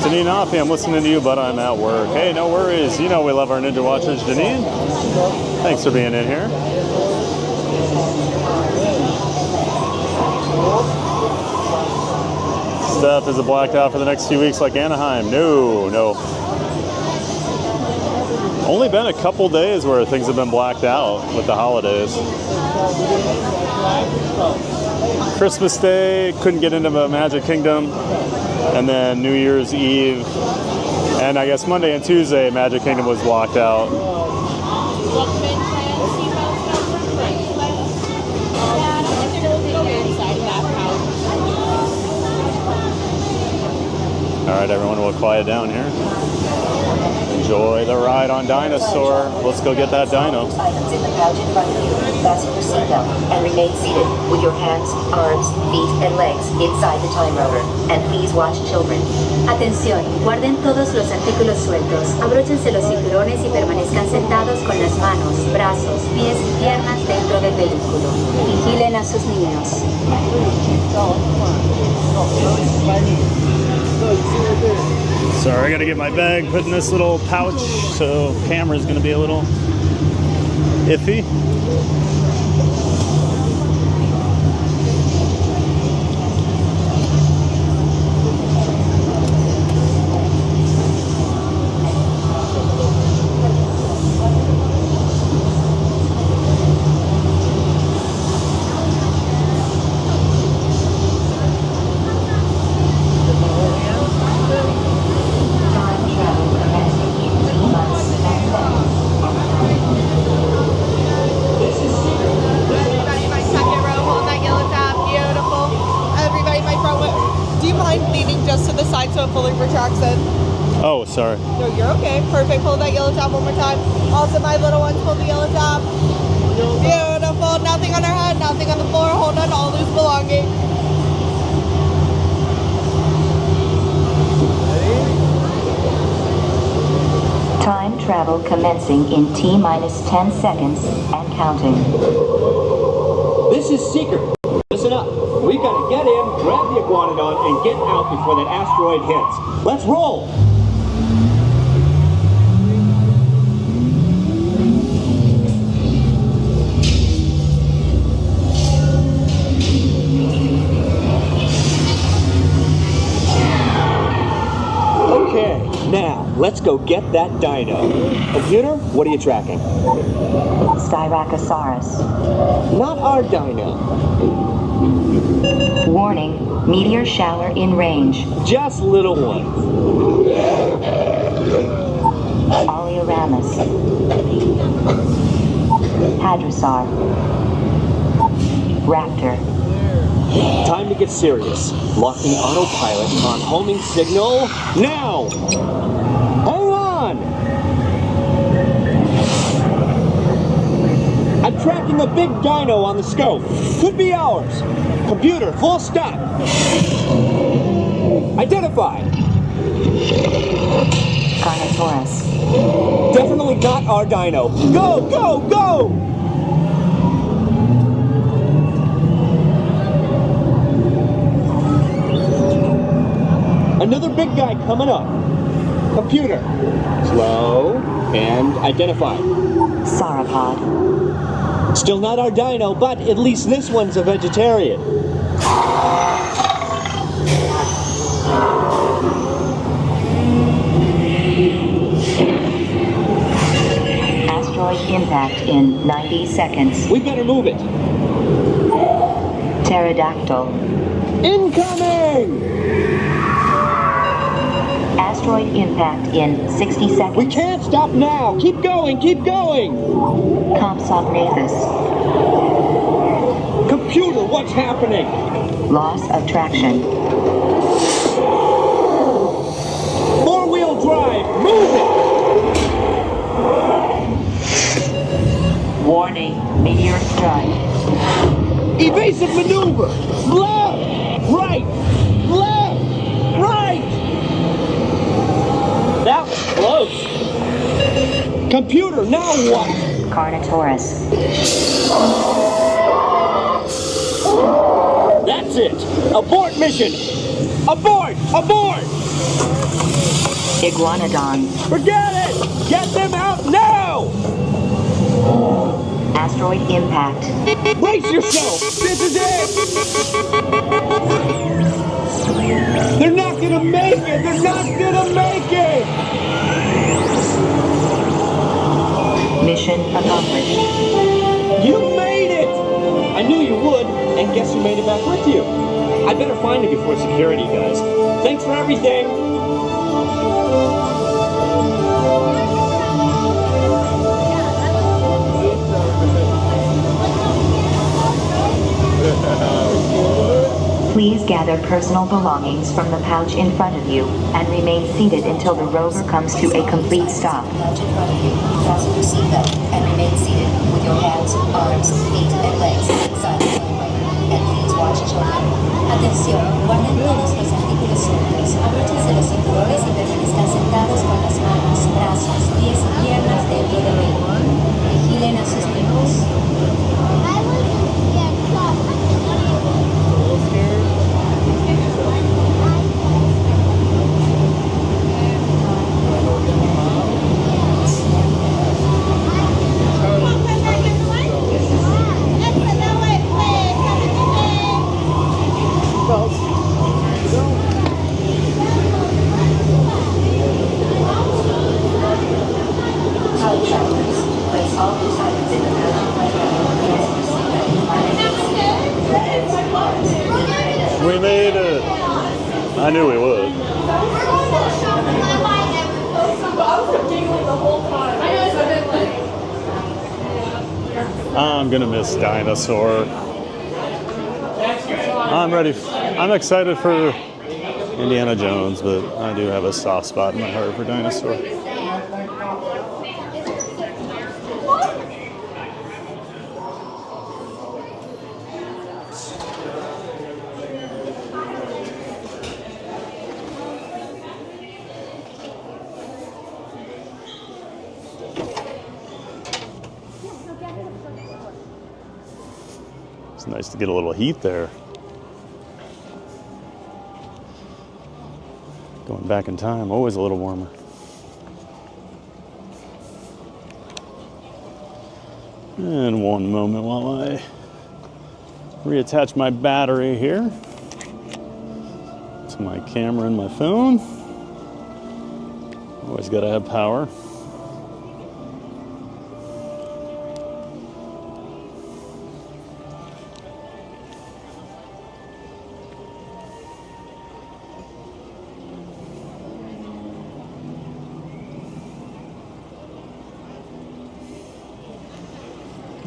Janine Offie, I'm listening to you, but I'm at work. Hey, no worries. You know we love our Ninja Watchers. Janine, thanks for being in here. Stuff, is it blacked out for the next few weeks like Anaheim? No. Only been a couple days where things have been blacked out with the holidays. Christmas Day, couldn't get into the Magic Kingdom. And then New Year's Eve. And I guess Monday and Tuesday, Magic Kingdom was blocked out. All right, everyone, we'll quiet down here. Enjoy the ride on Dinosaur. Let's go get that dino. Items in the pouch in front of you. Fasten your seatbelt and remain seated with your hands, arms, feet, and legs inside the time rover. And please watch children. Atención, guarden todos los artículos sueltos. Abróchense los cinturones y permanezcan sentados con las manos, brazos, pies y piernas dentro del vehículo. Vigilen a sus niños. Sorry, I gotta get my bag put in this little pouch, so camera's gonna be a little iffy. Oh, sorry. No, you're okay. Perfect. Hold that yellow top one more time. Also, my little ones, hold the yellow top. Beautiful. Nothing on our head, nothing on the floor. Hold on, all loose belongings. Time travel cycle commencing in T-minus 10 seconds and counting. This is Seeker. Listen up. We've got to get in, grab the iguanodon, and get out before that asteroid hits. Let's roll! Okay, now, let's go get that dino. Computer, what are you tracking? Styracosaurus. Not our dino. Warning, meteor shower in range. Just little ones. Oleoramus. Hadrosaur. Raptor. Time to get serious. Locking autopilot on homing signal now! Hang on! I'm tracking a big dino on the scope. Could be ours. Computer, full stop. Identified. Carnotaurus. Definitely not our dino. Go, go, go! Another big guy coming up. Computer. Slow and identified. Sauropod. Still not our dino, but at least this one's a vegetarian. Asteroid impact in 90 seconds. We better move it. Pterodactyl. Incoming! Asteroid impact in 60 seconds. We can't stop now. Keep going, keep going. Compsognathus. Computer, what's happening? Loss of traction. Four-wheel drive, move it! Warning, meteor strike. Evasive maneuver! Left! Right! Left! Right! That was close! Computer, now what? Carnotaurus. That's it! Abort mission! Abort! Abort! Iguanodon. Forget it! Get them out now! Asteroid impact. Brace yourself! This is it! They're not gonna make it! They're not gonna make it! Mission accomplished. You made it! I knew you would, and guess who made it back with you? I better find it before security does. Thanks for everything! Please gather personal belongings from the pouch in front of you and remain seated until the rover comes to a complete stop. Fasten your seatbelt and remain seated with your hands, arms, feet, and legs inside the rover. And please watch children. Atención, guarden todos los artículos seguros. Abróchense los cinturones y permanezcan sentados con las manos, brazos, pies y piernas dentro del vehículo. Vigilen a sus niños. We made it. I knew we would. I'm gonna miss Dinosaur. I'm excited for Indiana Jones, but I do have a soft spot in my heart for Dinosaur. It's nice to get a little heat there. Going back in time, always a little warmer. And one moment while I reattach my battery here to my camera and my phone. Always gotta have power.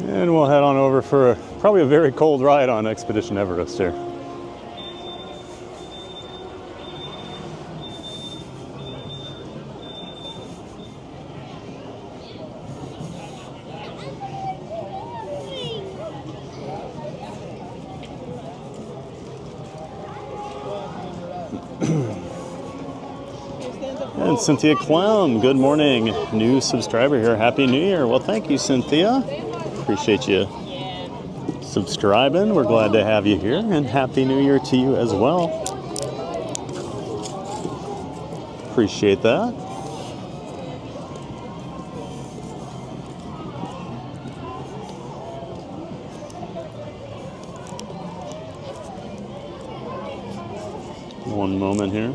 And we'll head on over for probably a very cold ride on Expedition Everest here. And Cynthia Clem, good morning. New subscriber here. Happy New Year. Well, thank you, Cynthia. Appreciate you subscribing. We're glad to have you here, and Happy New Year to you as well. Appreciate that. One moment here.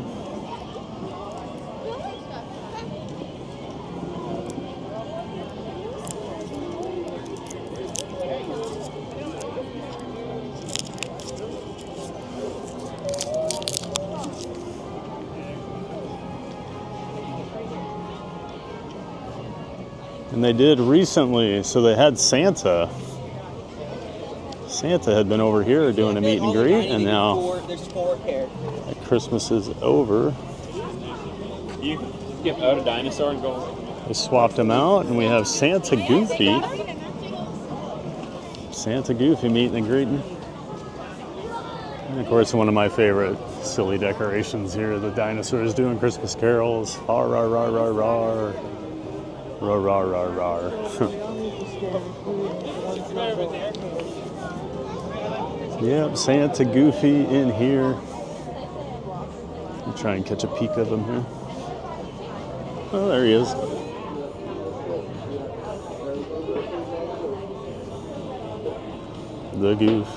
And they did recently, so they had Santa. Santa had been over here doing a meet and greet, and now that Christmas is over. You skip out a Dinosaur and go. They swapped them out, and we have Santa Goofy. Santa Goofy meeting and greeting. And of course, one of my favorite silly decorations here, the dinosaurs doing Christmas carols. Rar, rar, rar, rar, rar. Rar, rar, rar, rar. Yep, Santa Goofy in here. I'll try and catch a peek of him here. Oh, there he is. The Goof.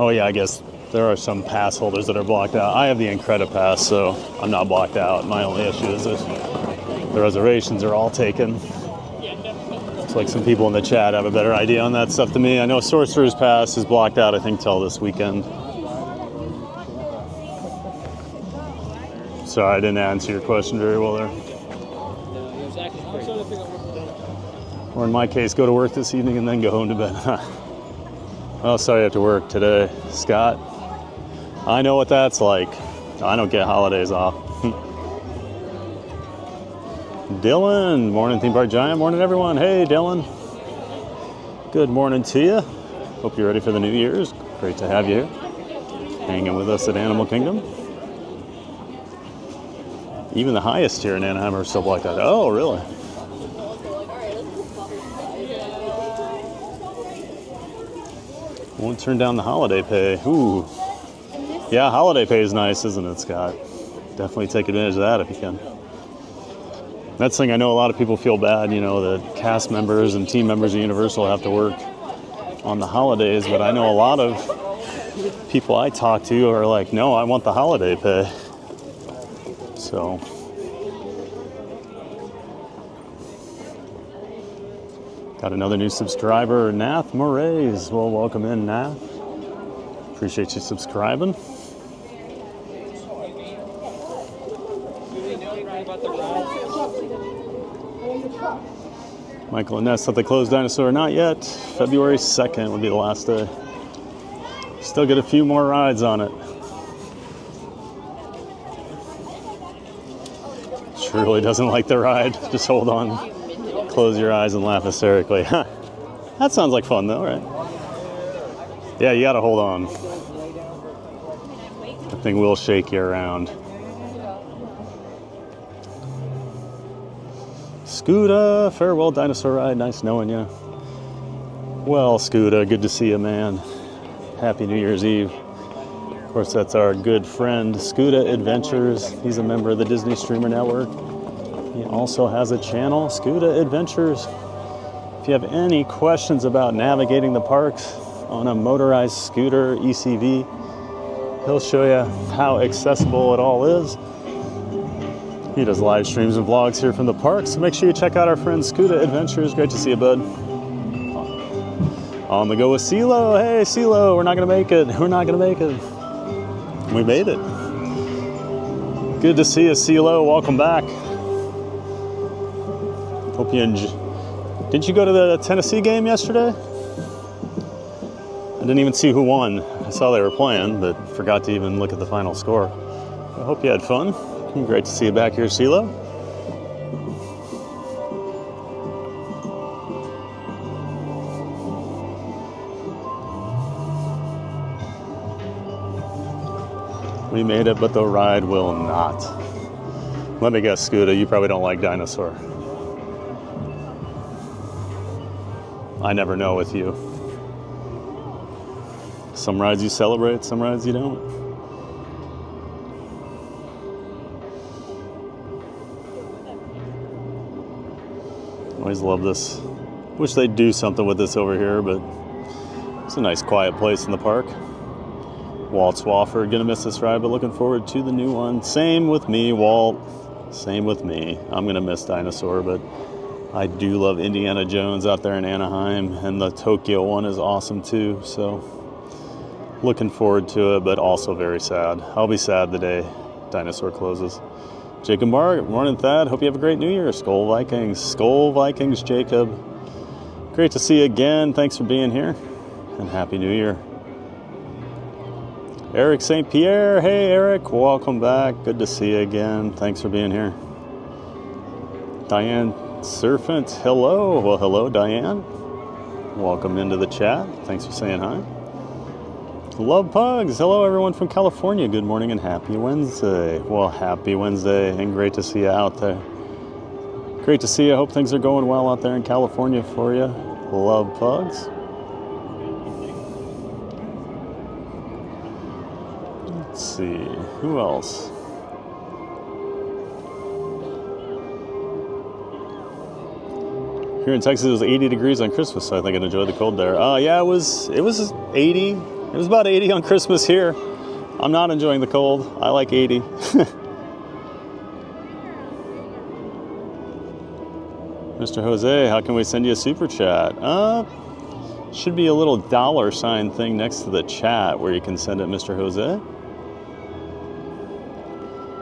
Oh yeah, I guess there are some pass holders that are blocked out. I have the Incredipass, pass, so I'm not blocked out. My only issue is that the reservations are all taken. It's like some people in the chat have a better idea on that stuff than me. I know Sorcerer's Pass is blocked out, I think, till this weekend. Sorry, I didn't answer your question very well there. Or in my case, go to work this evening and then go home to bed. Oh, sorry you have to work today, Scott. I know what that's like. I don't get holidays off. Dylan, morning Theme Park Giant, morning everyone. Hey Dylan, good morning to you. Hope you're ready for the New Year's. Great to have you here, hanging with us at Animal Kingdom. Even the highest tier in Anaheim are still blocked out. Oh, really? Won't turn down the holiday pay. Ooh. Yeah, holiday pay is nice, isn't it, Scott? Definitely take advantage of that if you can. That's the thing, I know a lot of people feel bad, you know, the cast members and team members of Universal have to work on the holidays, but I know a lot of people I talk to are like, no, I want the holiday pay. So. Got another new subscriber, Nath Moraes. Well, welcome in, Nath. Appreciate you subscribing. Michael and Ness thought they closed Dinosaur. Not yet. February 2nd will be the last day. Still get a few more rides on it. truly doesn't like the ride. Just hold on, close your eyes and laugh hysterically. That sounds like fun though, right? Yeah, you gotta hold on. The thing will shake you around. Scooter, farewell dinosaur ride, nice knowing you. Well, Scooter, good to see you, man. Happy New Year's Eve. Of course, that's our good friend, Scooter Adventures. He's a member of the Disney Streamer Network. He also has a channel, Scooter Adventures. If you have any questions about navigating the parks on a motorized scooter, ECV, he'll show you how accessible it all is. He does live streams and vlogs here from the park, so make sure you check out our friend Scooter Adventures. Great to see you, bud. On the go with CeeLo. Hey, CeeLo, we're not gonna make it. We're not gonna make it. We made it. Good to see you, CeeLo. Welcome back. Hope you enjoy. Didn't you go to the Tennessee game yesterday? I didn't even see who won. I saw they were playing, but forgot to even look at the final score. I hope you had fun. Great to see you back here, CeeLo. We made it, but the ride will not. Let me guess, Scooter, you probably don't like Dinosaur. I never know with you. Some rides you celebrate, some rides you don't. Always love this. Wish they'd do something with this over here, but it's a nice quiet place in the park. Walt Swafford, gonna miss this ride, but looking forward to the new one. Same with me, Walt. Same with me. I'm gonna miss Dinosaur, but I do love Indiana Jones out there in Anaheim, and the Tokyo one is awesome too, so looking forward to it, but also very sad. I'll be sad the day Dinosaur closes. Jacob Mark, morning Thad, hope you have a great New Year. Skull Vikings, Jacob. Great to see you again, thanks for being here, and Happy New Year. Eric St. Pierre, hey Eric, welcome back, good to see you again, thanks for being here. Diane Serpent, hello, well hello Diane, welcome into the chat, thanks for saying hi. Love Pugs, hello everyone from California, good morning and happy Wednesday. Well, happy Wednesday and great to see you out there. Great to see you, hope things are going well out there in California for you. Love Pugs. Let's see, who else? Here in Texas, it was 80 degrees on Christmas, so I think I enjoyed the cold there. Yeah, it was 80. It was about 80 on Christmas here. I'm not enjoying the cold. I like 80. Mr. Jose, how can we send you a super chat? Should be a little $ thing next to the chat where you can send it, Mr. Jose.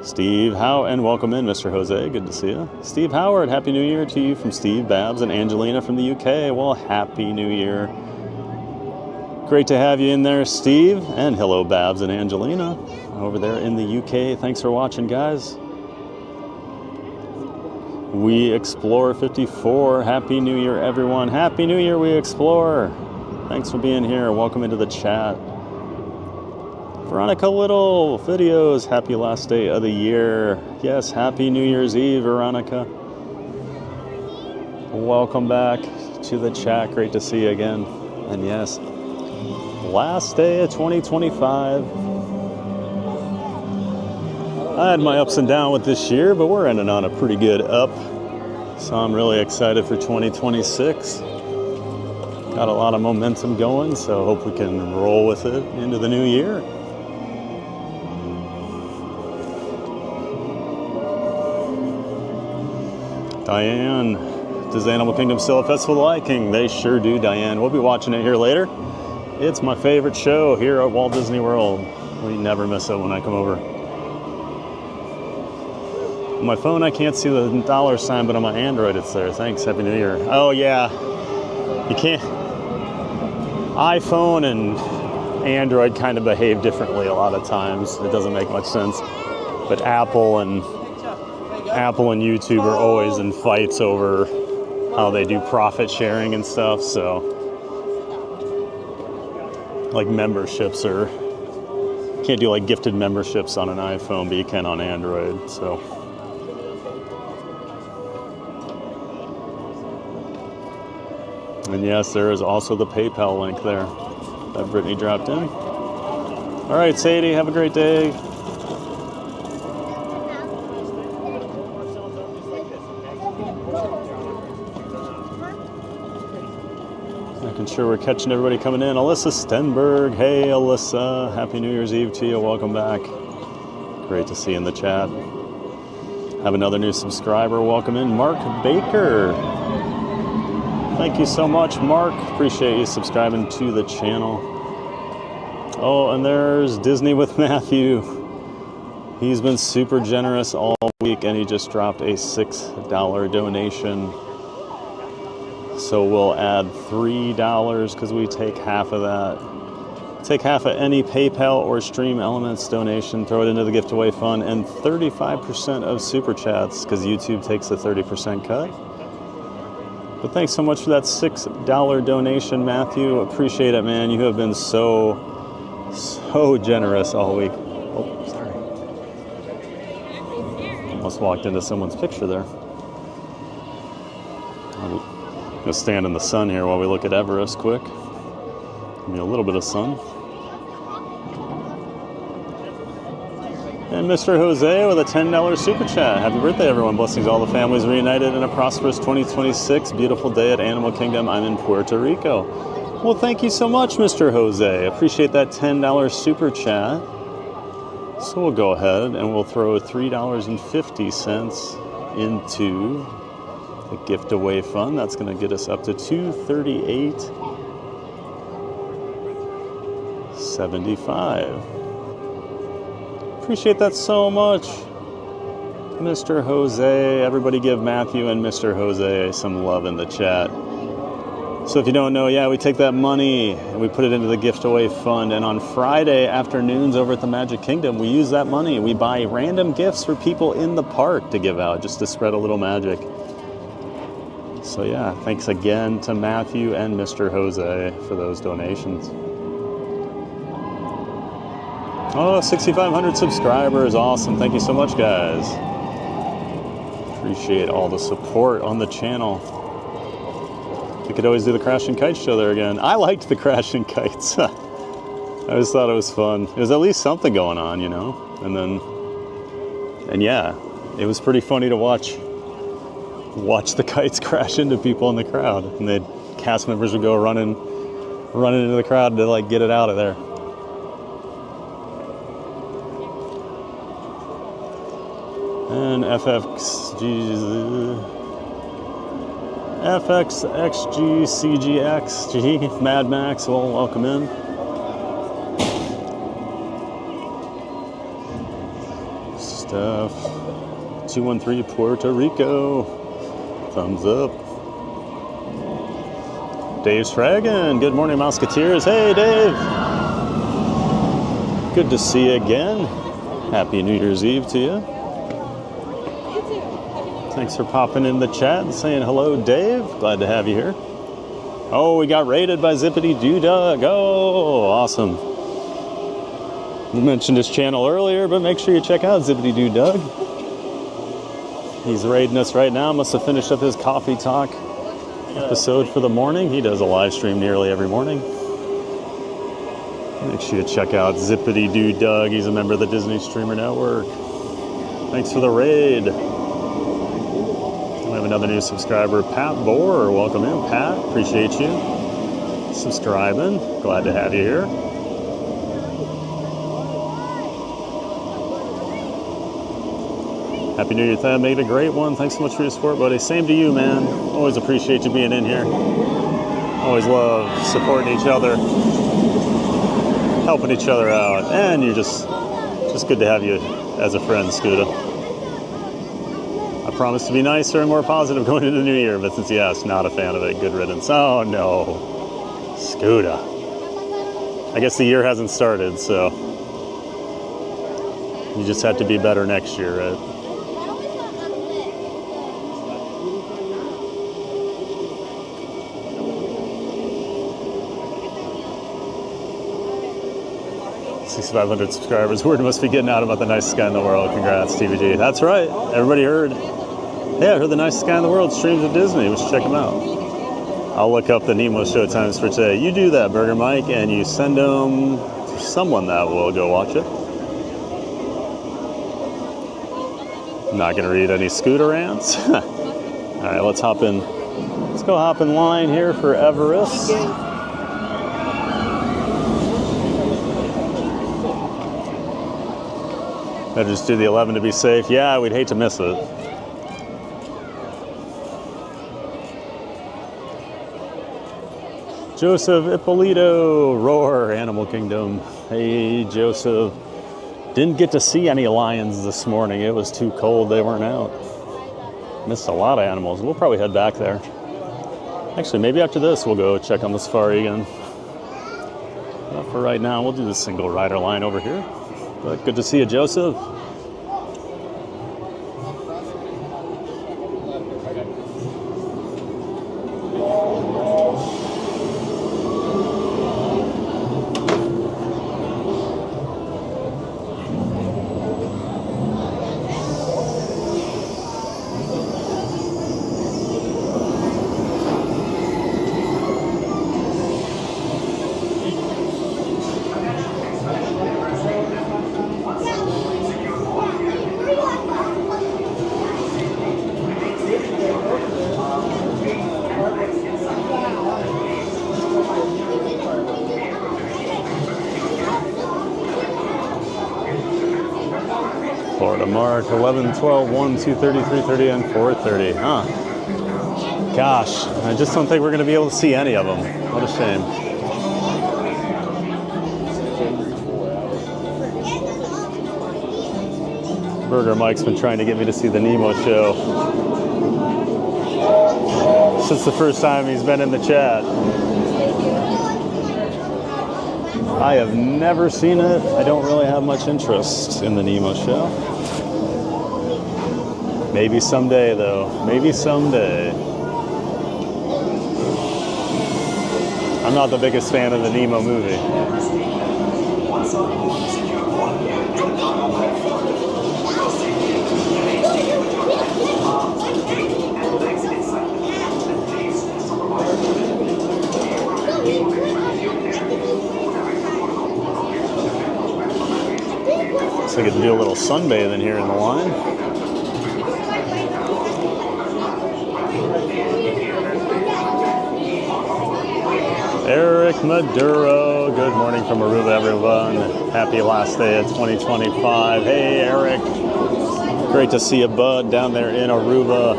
Steve and welcome in, Mr. Jose. Good to see you. Steve Howard, Happy New Year to you from Steve, Babs, and Angelina from the UK. Well, Happy New Year. Great to have you in there, Steve. And hello, Babs and Angelina over there in the UK. Thanks for watching, guys. We Explore 54. Happy New Year, everyone. Happy New Year, We Explore. Thanks for being here. Welcome into the chat. Veronica Little videos, happy last day of the year. Yes, happy New Year's Eve, Veronica. Welcome back to the chat. Great to see you again. And yes, last day of 2025. I had my ups and downs with this year, but we're ending on a pretty good up. So I'm really excited for 2026. Got a lot of momentum going, so hope we can roll with it into the new year. Diane, does Animal Kingdom still have Festival of the Lion King? They sure do, Diane. We'll be watching it here later. It's my favorite show here at Walt Disney World. We never miss it when I come over. On my phone, I can't see the $, but on my Android, it's there. Thanks, Happy New Year. Oh yeah, you can't. iPhone and Android kind of behave differently a lot of times. It doesn't make much sense. But Apple and Apple and YouTube are always in fights over how they do profit sharing and stuff, so like memberships are, can't do like gifted memberships on an iPhone, but you can on Android, so. And yes, there is also the PayPal link there that Brittany dropped in. All right, Sadie, have a great day. Making sure we're catching everybody coming in. Alyssa Stenberg, hey Alyssa, happy New Year's Eve to you, welcome back. Great to see you in the chat. Have another new subscriber, welcome in, Mark Baker. Thank you so much, Mark. Appreciate you subscribing to the channel. Oh, and there's Disney with Matthew. He's been super generous all week, and he just dropped a $6 donation. So we'll add $3 because we take half of that. Take half of any PayPal or Stream Elements donation, throw it into the giveaway fund, and 35% of Super Chats because YouTube takes a 30% cut. But thanks so much for that $6 donation, Matthew. Appreciate it, man. You have been so generous all week. Oh, sorry. Almost walked into someone's picture there. I'm gonna stand in the sun here while we look at Everest quick. Give me a little bit of sun. And Mr. Jose with a $10 super chat. Happy birthday, everyone. Blessings, all the families reunited in a prosperous 2026. Beautiful day at Animal Kingdom. I'm in Puerto Rico. Well, thank you so much, Mr. Jose. Appreciate that $10 super chat. So we'll go ahead and we'll throw $3.50 into the gift away fund. That's going to get us up to $238.75. Appreciate that so much, Mr. Jose. Everybody give Matthew and Mr. Jose some love in the chat. So if you don't know, yeah, we take that money and we put it into the gift away fund. And on Friday afternoons over at the Magic Kingdom, we use that money. We buy random gifts for people in the park to give out, just to spread a little magic. So yeah, thanks again to Matthew and Mr. Jose for those donations. Oh, 6,500 subscribers. Awesome. Thank you so much, guys. Appreciate all the support on the channel. We could always do the Crash and Kites show there again. I liked the Crash and Kites. I just thought it was fun. It was at least something going on, you know? And yeah, it was pretty funny to watch the kites crash into people in the crowd. And the cast members would go running into the crowd to like get it out of there. And FXXGCGXG, Mad Max, well, welcome in. Steph, 213 Puerto Rico, thumbs up. Dave Fragan, good morning, Mouseketeers. Hey, Dave. Good to see you again. Happy New Year's Eve to you. Thanks for popping in the chat and saying hello, Dave. Glad to have you here. Oh, we got raided by Zippity Doo Dug. Oh, awesome. We mentioned his channel earlier, but make sure you check out Zippity Doo Dug. He's raiding us right now. Must have finished up his coffee talk episode for the morning. He does a live stream nearly every morning. Make sure you check out Zippity Doo Dug. He's a member of the Disney Streamer Network. Thanks for the raid. We have another new subscriber, Pat Bohr. Welcome in, Pat. Appreciate you subscribing. Glad to have you here. Happy New Year, Thad. Made a great one. Thanks so much for your support, buddy. Same to you, man. Always appreciate you being in here. Always love supporting each other, helping each other out, and you're just good to have you as a friend, Scooter. I promise to be nicer and more positive going into the new year, but since you asked, not a fan of it. Good riddance. Oh no, Scooter. I guess the year hasn't started, so you just have to be better next year, right? 6,500 subscribers. Word must be getting out about the nicest guy in the world. Congrats, TVG. That's right. Everybody heard. Yeah, I heard the nicest guy in the world streams at Disney. We should check him out. I'll look up the Nemo show times for today. You do that, Burger Mike, and you send them to someone that will go watch it. I'm not going to read any scooter rants. All right, let's hop in. Let's go hop in line here for Everest. Better just do the 11 to be safe. Yeah, we'd hate to miss it. Joseph Ippolito, Roar, Animal Kingdom. Hey, Joseph. Didn't get to see any lions this morning. It was too cold. They weren't out. Missed a lot of animals. We'll probably head back there. Actually, maybe after this, we'll go check on the safari again. But for right now, we'll do the single rider line over here. But good to see you, Joseph. Florida Mark, 11, 12, 1, 230, 330, and 430. Huh. Gosh, I just don't think we're going to be able to see any of them. What a shame. Burger Mike's been trying to get me to see the Nemo show since the first time he's been in the chat. I have never seen it. I don't really have much interest in the Nemo show. Maybe someday, though. Maybe someday. I'm not the biggest fan of the Nemo movie. Looks like I can do a little sunbathing here in the line. Eric Maduro, good morning from Aruba, everyone. Happy last day of 2025. Hey, Eric. Great to see you, bud, down there in Aruba.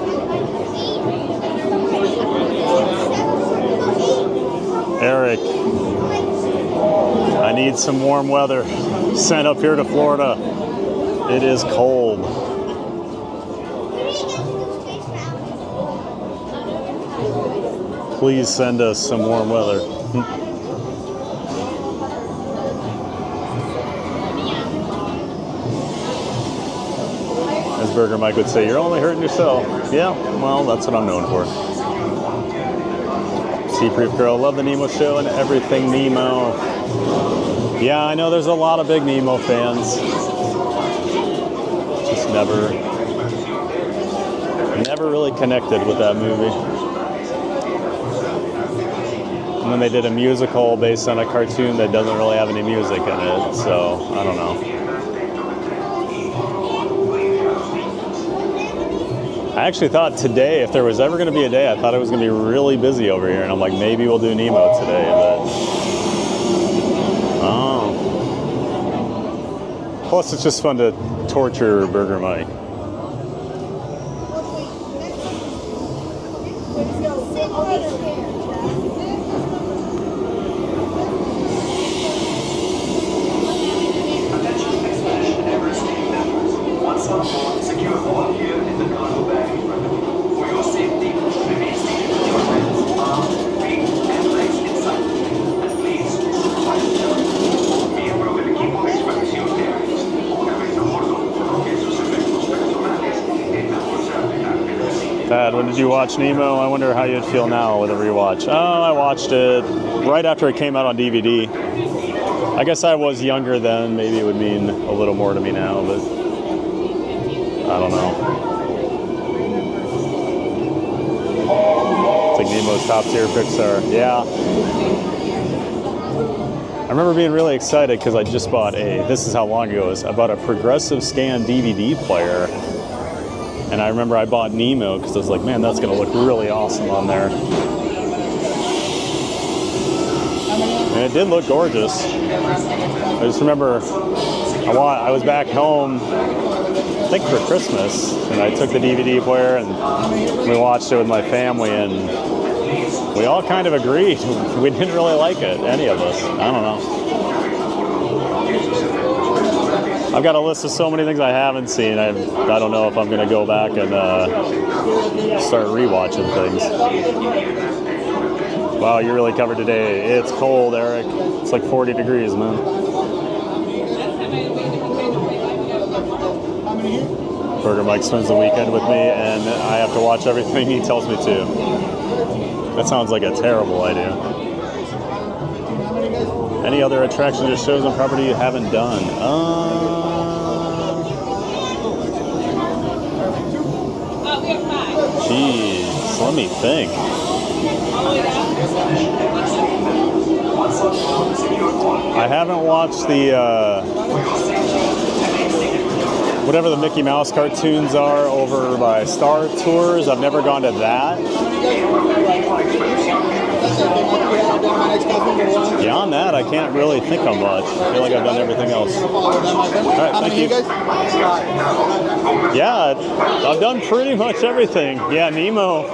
Eric, I need some warm weather. Sent up here to Florida. It is cold. Please send us some warm weather. As Burger Mike would say, you're only hurting yourself. Yeah, well, that's what I'm known for. Sea Proof Girl, love the Nemo show and everything Nemo. Yeah, I know there's a lot of big Nemo fans. Just never really connected with that movie. And then they did a musical based on a cartoon that doesn't really have any music in it, so I don't know. I actually thought today, if there was ever going to be a day, I thought it was going to be really busy over here, and I'm like, maybe we'll do Nemo today, but oh. Plus, it's just fun to torture Burger Mike. Thad, when did you watch Nemo? I wonder how you'd feel now with a rewatch. Oh, I watched it right after it came out on DVD. I guess I was younger then. Maybe it would mean a little more to me now, but I don't know. It's like Nemo's top tier Pixar. Yeah. I remember being really excited because I just bought this is how long ago it was, I bought a progressive scan DVD player. And I remember I bought Nemo because I was like, man, that's going to look really awesome on there. And it did look gorgeous. I just remember I was back home, I think for Christmas, and I took the DVD player and we watched it with my family, and we all kind of agreed. We didn't really like it, any of us. I don't know. I've got a list of so many things I haven't seen. I don't know if I'm going to go back and start rewatching things. Wow, you're really covered today. It's cold, Eric. It's like 40 degrees, man. Burger Mike spends the weekend with me, and I have to watch everything he tells me to. That sounds like a terrible idea. Any other attractions or shows on property you haven't done? Jeez, let me think. I haven't watched the whatever the Mickey Mouse cartoons are over by Star Tours. I've never gone to that. Beyond that, I can't really think of much. I feel like I've done everything else. All right, thank you. Yeah, I've done pretty much everything. Yeah, Nemo.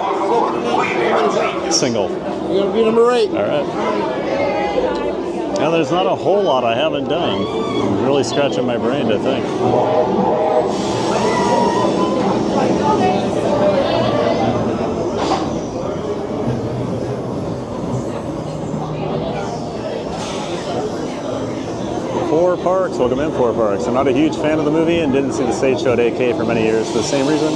Single. You're going to be number 8. All right. Now, there's not a whole lot I haven't done. I'm really scratching my brain to think. 4 parks. Welcome in, 4 parks. I'm not a huge fan of the movie and didn't see the stage show at AK for many years for the same reason.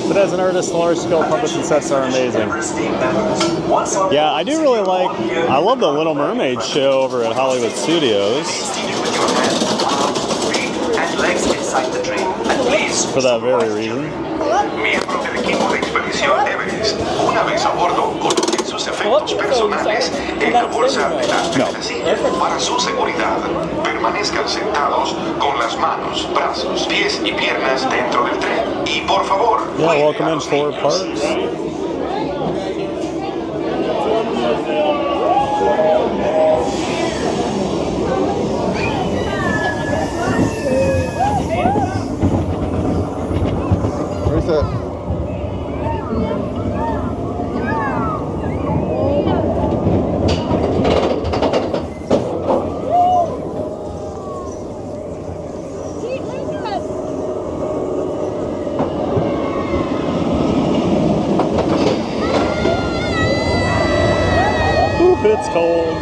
But as an artist, large-scale puppets and sets are amazing. Yeah, I do really I love the Little Mermaid show over at Hollywood Studios. For that very reason. Miembro del equipo de expedición Everest, una vez a bordo, coloquen sus efectos personales en la bolsa de la silla para su seguridad. Permanezcan sentados con las manos, brazos, pies y piernas dentro del tren. Y por favor, yeah, welcome in, 4 parks. Where's that? It's cold.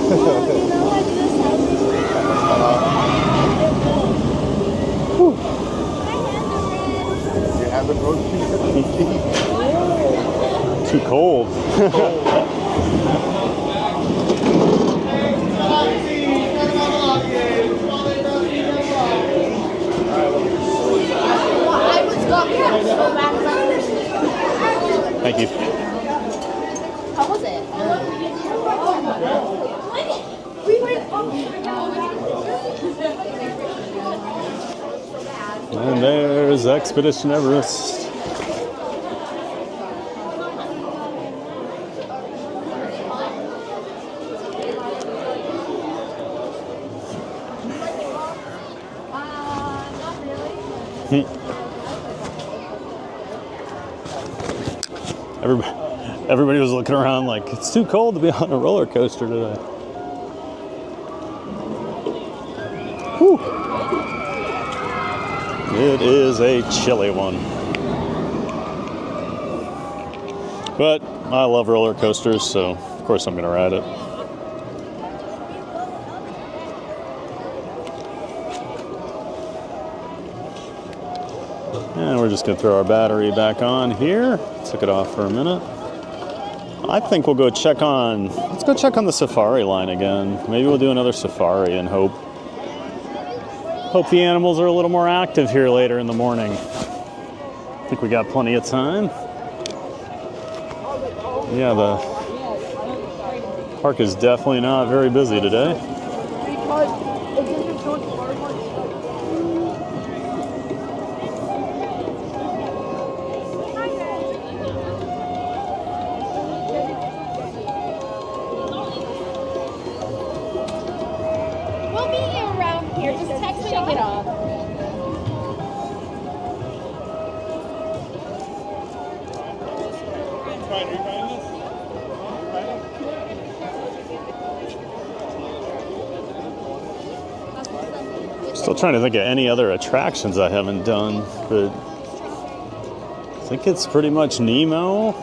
Too cold. Thank you. How was it? And there's Expedition Everest. Everybody was looking around like, it's too cold to be on a roller coaster today. Whew. It is a chilly one. But I love roller coasters, so of course I'm going to ride it. And we're just going to throw our battery back on here. Took it off for a minute. I think we'll go check on, let's go check on the safari line again. Maybe we'll do another safari and hope the animals are a little more active here later in the morning. I think we got plenty of time. Yeah, the park is definitely not very busy today. We'll meet you around here. Just text me to get off. Still trying to think of any other attractions I haven't done, but I think it's pretty much Nemo.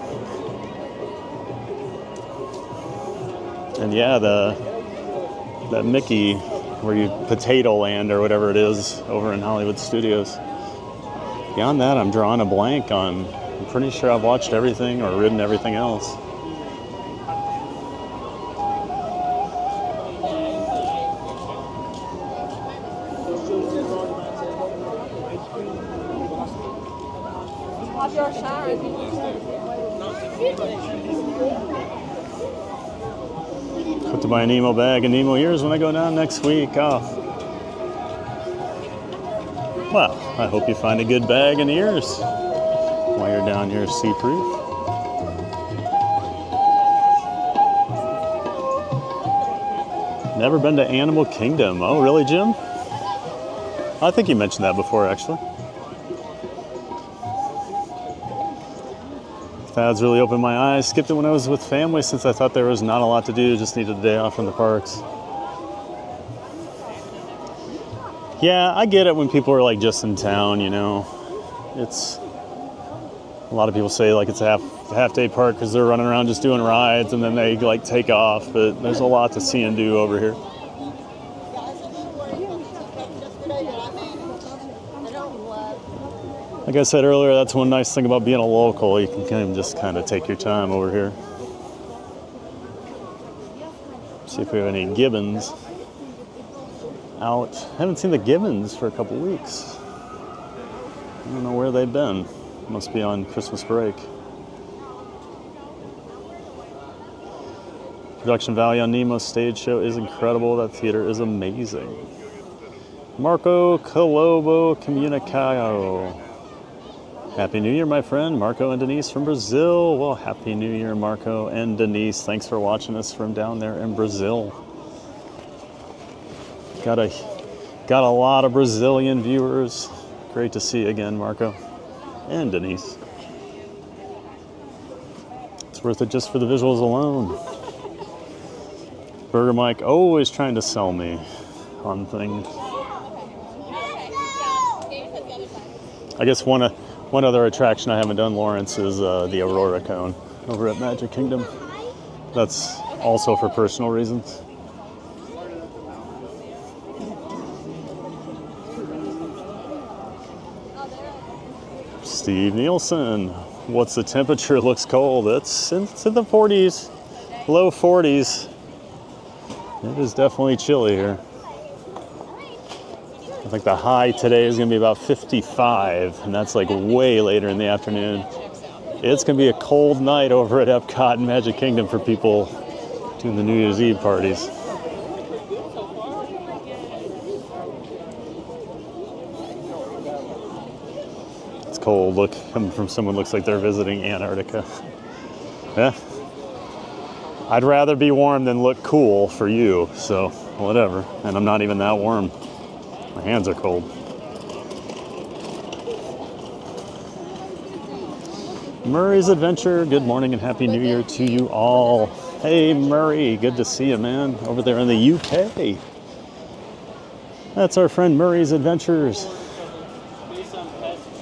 And yeah, that Mickey, where you Potato Land or whatever it is over in Hollywood Studios. Beyond that, I'm drawing a blank on. I'm pretty sure I've watched everything or ridden everything else. Have to buy a Nemo bag and Nemo ears when I go down next week. Oh. Well, I hope you find a good bag and ears while you're down here, Sea-Proof. Never been to Animal Kingdom. Oh, really, Jim? I think you mentioned that before, actually. Fads really opened my eyes. Skipped it when I was with family since I thought there was not a lot to do. Just needed a day off from the parks. Yeah, I get it when people are like just in town, you know. It's a lot of people say like it's a half day park because they're running around just doing rides and then they like take off. But there's a lot to see and do over here. Like I said earlier, that's one nice thing about being a local. You can just kind of take your time over here. See if we have any gibbons out. Haven't seen the gibbons for a couple weeks. I don't know where they've been. Must be on Christmas break. Production value on Nemo's stage show is incredible. That theater is amazing. Marco Colobo Comunicao. Happy New Year, my friend. Marco and Denise from Brazil. Well, Happy New Year, Marco and Denise. Thanks for watching us from down there in Brazil. Got a lot of Brazilian viewers. Great to see you again, Marco and Denise. It's worth it just for the visuals alone. Burger Mike always trying to sell me on things. I guess one other attraction I haven't done, Lawrence, is the Aurora Cone over at Magic Kingdom. That's also for personal reasons. Steve Nielsen. What's the temperature? Looks cold. It's in the 40s, low 40s. It is definitely chilly here. I think the high today is going to be about 55, and that's like way later in the afternoon. It's going to be a cold night over at Epcot and Magic Kingdom for people doing the New Year's Eve parties. It's cold. Look, coming from someone who looks like they're visiting Antarctica. Yeah. I'd rather be warm than look cool for you, so whatever. And I'm not even that warm. My hands are cold. Murray's Adventure, good morning and Happy New Year to you all. Hey Murray, good to see you, man, over there in the UK. That's our friend Murray's Adventures.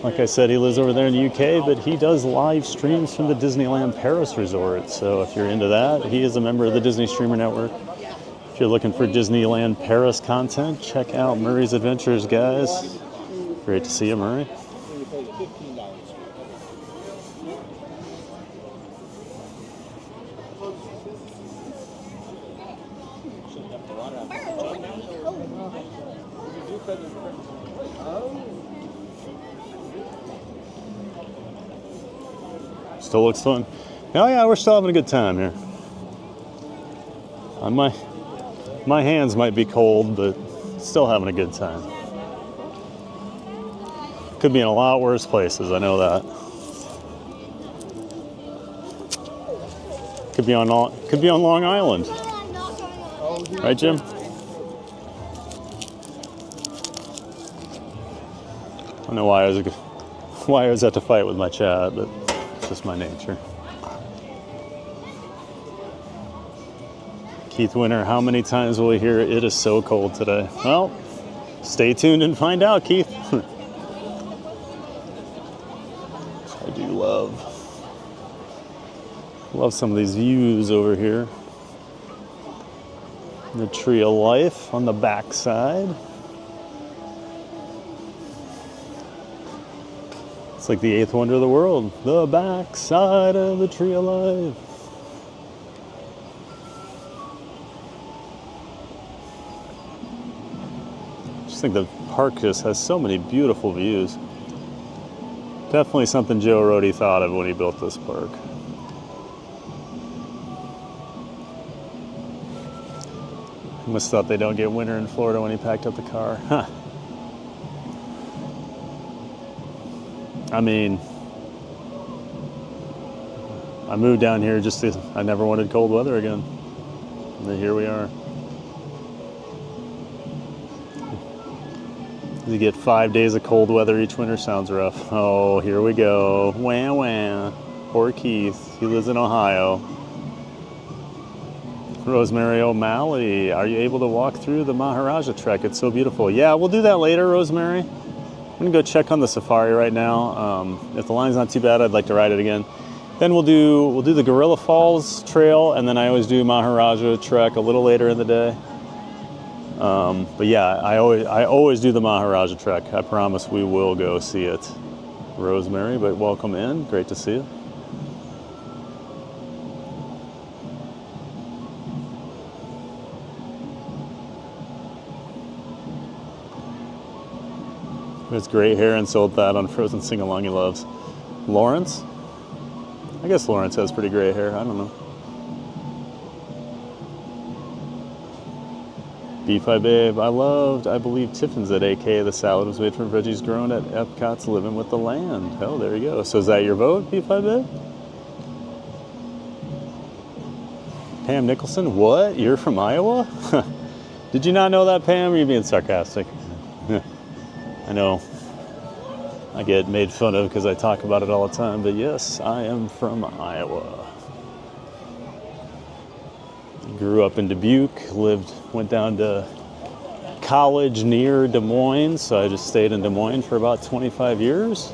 Like I said, he lives over there in the UK, but he does live streams from the Disneyland Paris Resort. So if you're into that, he is a member of the Disney Streamer Network. If you're looking for Disneyland Paris content, check out Murray's Adventures, guys. Great to see you, Murray. Still looks fun. Oh yeah, we're still having a good time here. My hands might be cold, but still having a good time. Could be in a lot worse places, I know that. Could be on Long Island. Right, Jim? I don't know why I was at to fight with my chat, but it's just my nature. Keith Winter, how many times will we hear it is so cold today? Well, stay tuned and find out, Keith. I do love some of these views over here. The Tree of Life on the back side. It's like the eighth wonder of the world. The back side of the Tree of Life. I just think the park just has so many beautiful views. Definitely something Joe Rohde thought of when he built this park. He must have thought they don't get winter in Florida when he packed up the car. Huh. I mean, I moved down here I never wanted cold weather again. And then here we are. You get 5 days of cold weather each winter, sounds rough. Oh, here we go. Wah, wah. Poor Keith, he lives in Ohio. Rosemary O'Malley, are you able to walk through the Maharajah trek? It's so beautiful. Yeah, we'll do that later, Rosemary. I'm gonna go check on the safari right now. If the line's not too bad, I'd like to ride it again. Then we'll do the Gorilla Falls trail, and then I always do Maharajah trek a little later in the day. But yeah, I always do the Maharajah trek. I promise we will go see it. Rosemary, but welcome in. Great to see you. He has great hair and sold that on Frozen Sing-Along he loves. Lawrence? I guess Lawrence has pretty great hair. I don't know. Beefy Babe. I believe Tiffin's at AK. The salad was made from veggies grown at Epcot's Living with the Land. Oh, there you go. So is that your vote, Beefy Babe? Pam Nicholson? What? You're from Iowa? Did you not know that, Pam? Or are you being sarcastic? I know I get made fun of because I talk about it all the time, but yes, I am from Iowa. Grew up in Dubuque, went down to college near Des Moines, so I just stayed in Des Moines for about 25 years.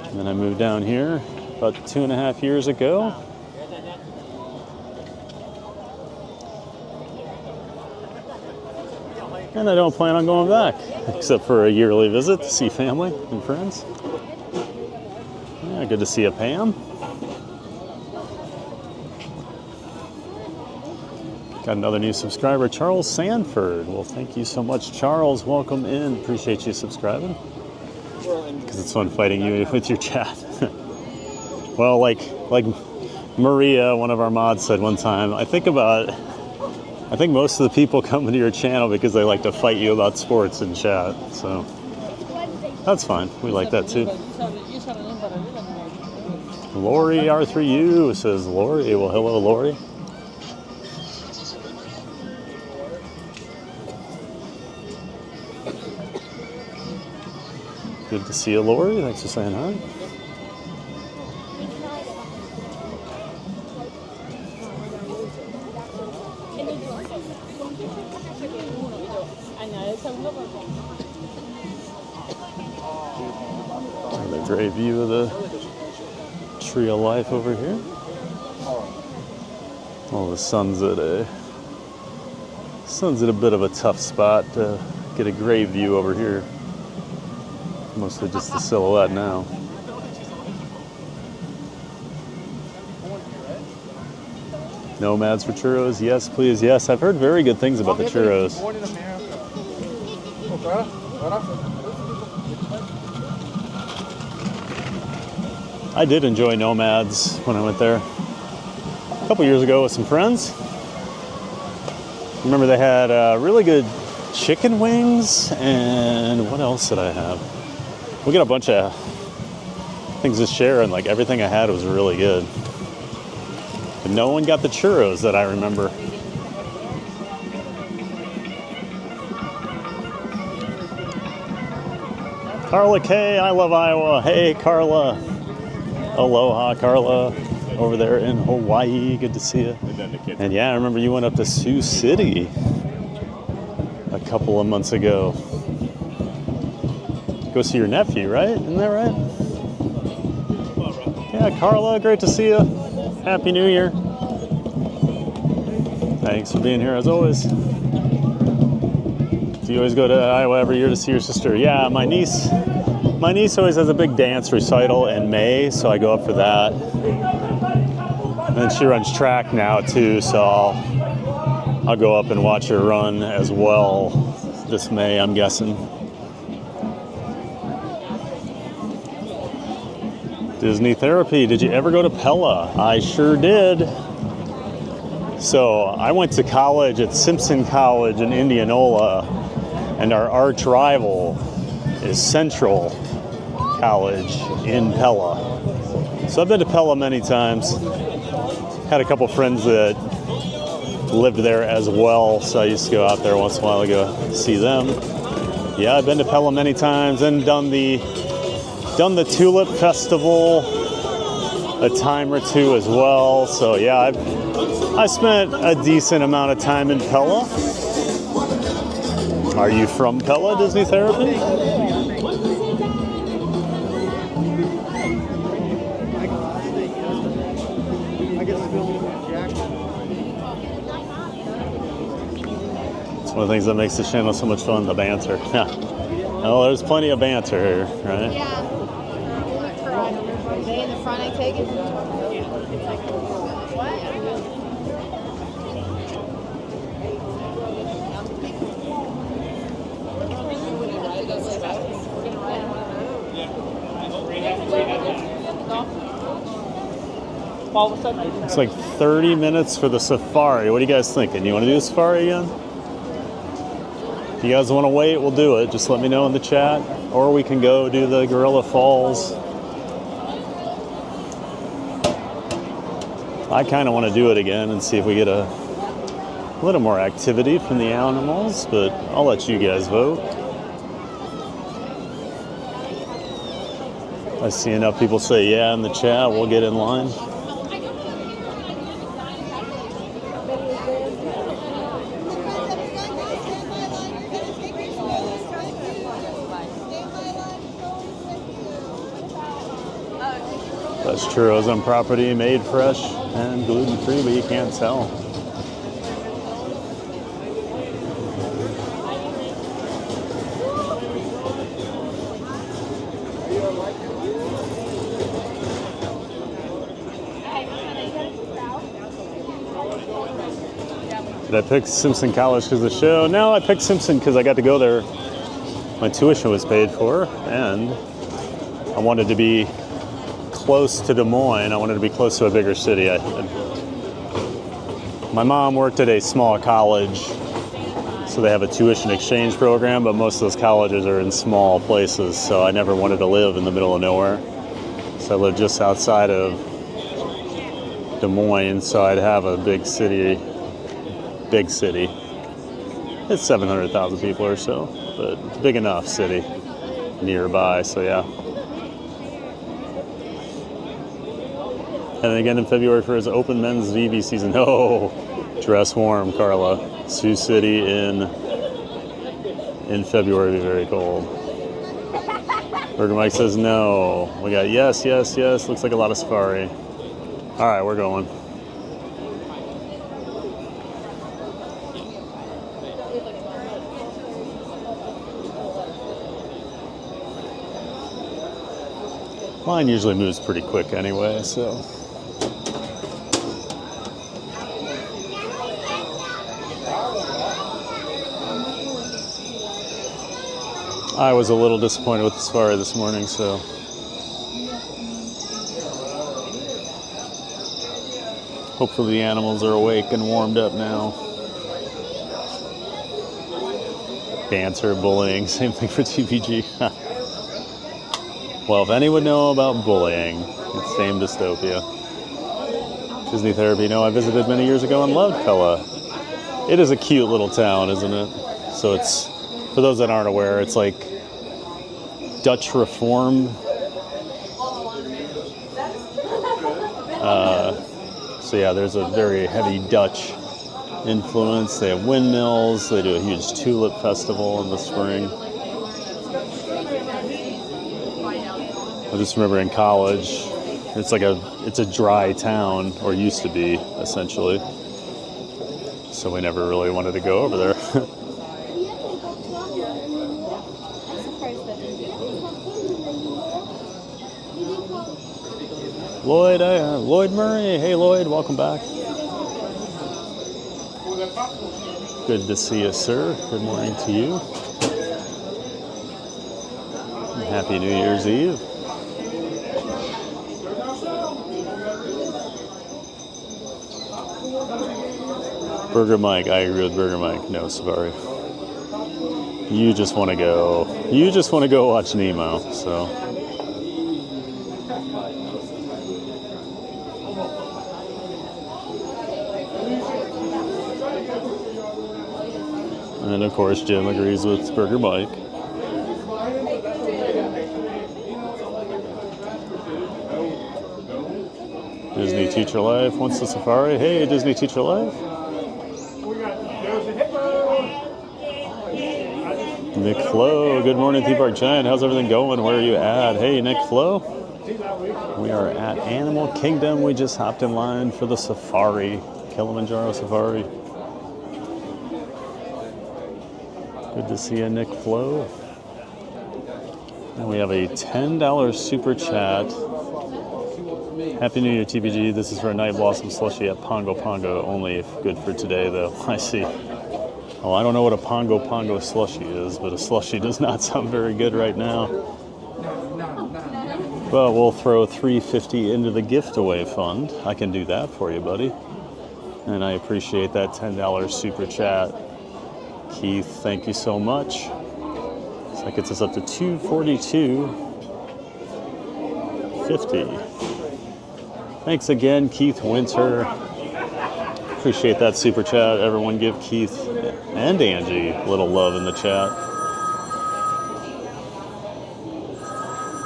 And then I moved down here about 2.5 years ago. And I don't plan on going back, except for a yearly visit to see family and friends. right, good to see you, Pam. Got another new subscriber, Charles Sanford. Well, thank you so much, Charles. Welcome in. Appreciate you subscribing. Because it's fun fighting you with your chat. Well, like Maria, one of our mods, said one time, I think most of the people come into your channel because they like to fight you about sports in chat. So that's fine. We like that too. Lori R3U says Lori. Well, hello, Lori. Good to see you, Lori. Thanks for saying hi. A great view of the tree of life over here. Oh, the sun's at a bit of a tough spot to get a great view over here. Mostly just the silhouette now. Nomads for churros? Yes, please. Yes, I've heard very good things about the churros. I did enjoy Nomads when I went there a couple years ago with some friends. Remember they had really good chicken wings, and what else did I have? We got a bunch of things to share, and like everything I had was really good. But no one got the churros that I remember. Carla K, I love Iowa. Hey, Carla. Aloha, Carla. Over there in Hawaii. Good to see you. And yeah, I remember you went up to Sioux City a couple of months ago. Go see your nephew, right? Isn't that right? Yeah, Carla, great to see you. Happy New Year. Thanks for being here as always. Do you always go to Iowa every year to see your sister? Yeah, my niece always has a big dance recital in May, so I go up for that. And then she runs track now too, so I'll go up and watch her run as well this May, I'm guessing. Disney Therapy, did you ever go to Pella? I sure did. So I went to college at Simpson College in Indianola, and our arch rival is Central College in Pella. So I've been to Pella many times. Had a couple friends that lived there as well, so I used to go out there once in a while to go see them. Yeah, I've been to Pella many times and done the Tulip Festival a time or two as well. So yeah, I spent a decent amount of time in Pella. Are you from Pella, Disney Therapy? It's one of the things that makes the channel so much fun, the banter. Yeah. Well, there's plenty of banter here, right? Yeah. They in the front, I take it. It's like 30 minutes for the safari. What are you guys thinking? You want to do a safari again? If you guys want to wait, we'll do it. Just let me know in the chat. Or we can go do the Gorilla Falls. I kind of want to do it again and see if we get a little more activity from the animals, but I'll let you guys vote. I see enough people say yeah in the chat. We'll get in line. Best churros on property, made fresh and gluten-free, but you can't tell. Did I pick Simpson College because of the show? No, I picked Simpson because I got to go there. My tuition was paid for, and I wanted to be close to Des Moines. I wanted to be close to a bigger city. My mom worked at a small college, so they have a tuition exchange program, but most of those colleges are in small places, so I never wanted to live in the middle of nowhere. So I lived just outside of Des Moines, so I'd have a big city. It's 700,000 people or so, but it's a big enough city nearby, so yeah. And then again in February for his open men's VB season. Oh, dress warm, Carla. Sioux City in February will be very cold. Burger Mike says no. We got yes, yes, yes. Looks like a lot of safari. All right, we're going. Line usually moves pretty quick anyway, so. I was a little disappointed with the safari this morning, so. Hopefully the animals are awake and warmed up now. Dancer, bullying, same thing for TPG. Well, if any would know about bullying, it's same dystopia. Disney Therapy, no, I visited many years ago and loved Pella. It is a cute little town, isn't it? So it's, for those that aren't aware, it's like Dutch Reform. So yeah, there's a very heavy Dutch influence. They have windmills. They do a huge tulip festival in the spring. I just remember in college, it's a dry town, or used to be, essentially. So we never really wanted to go over there. Lloyd Murray. Hey Lloyd, welcome back. Good to see you, sir. Good morning to you. Happy New Year's Eve. Burger Mike, I agree with Burger Mike. No, safari. You just want to go. You just want to go watch Nemo. So. And then of course Jim agrees with Burger Mike. Disney Teacher Life wants the safari. Hey, Disney Teacher Life. Nick Flo, good morning, Theme Park Giant. How's everything going? Where are you at? Hey, Nick Flo. We are at Animal Kingdom. We just hopped in line for the safari, Kilimanjaro Safari. Good to see you, Nick Flo. And we have a $10 super chat. Happy New Year, TPG. This is for a Night Blossom slushie at Pongo Pongo. Only if good for today, though. I see. Oh, I don't know what a Pongo Pongo slushie is, but a slushie does not sound very good right now. But we'll throw $3.50 into the gift away fund. I can do that for you, buddy. And I appreciate that $10 super chat. Keith, thank you so much. So that gets us up to $242.50. Thanks again, Keith Winter. Appreciate that super chat. Everyone give Keith and Angie a little love in the chat.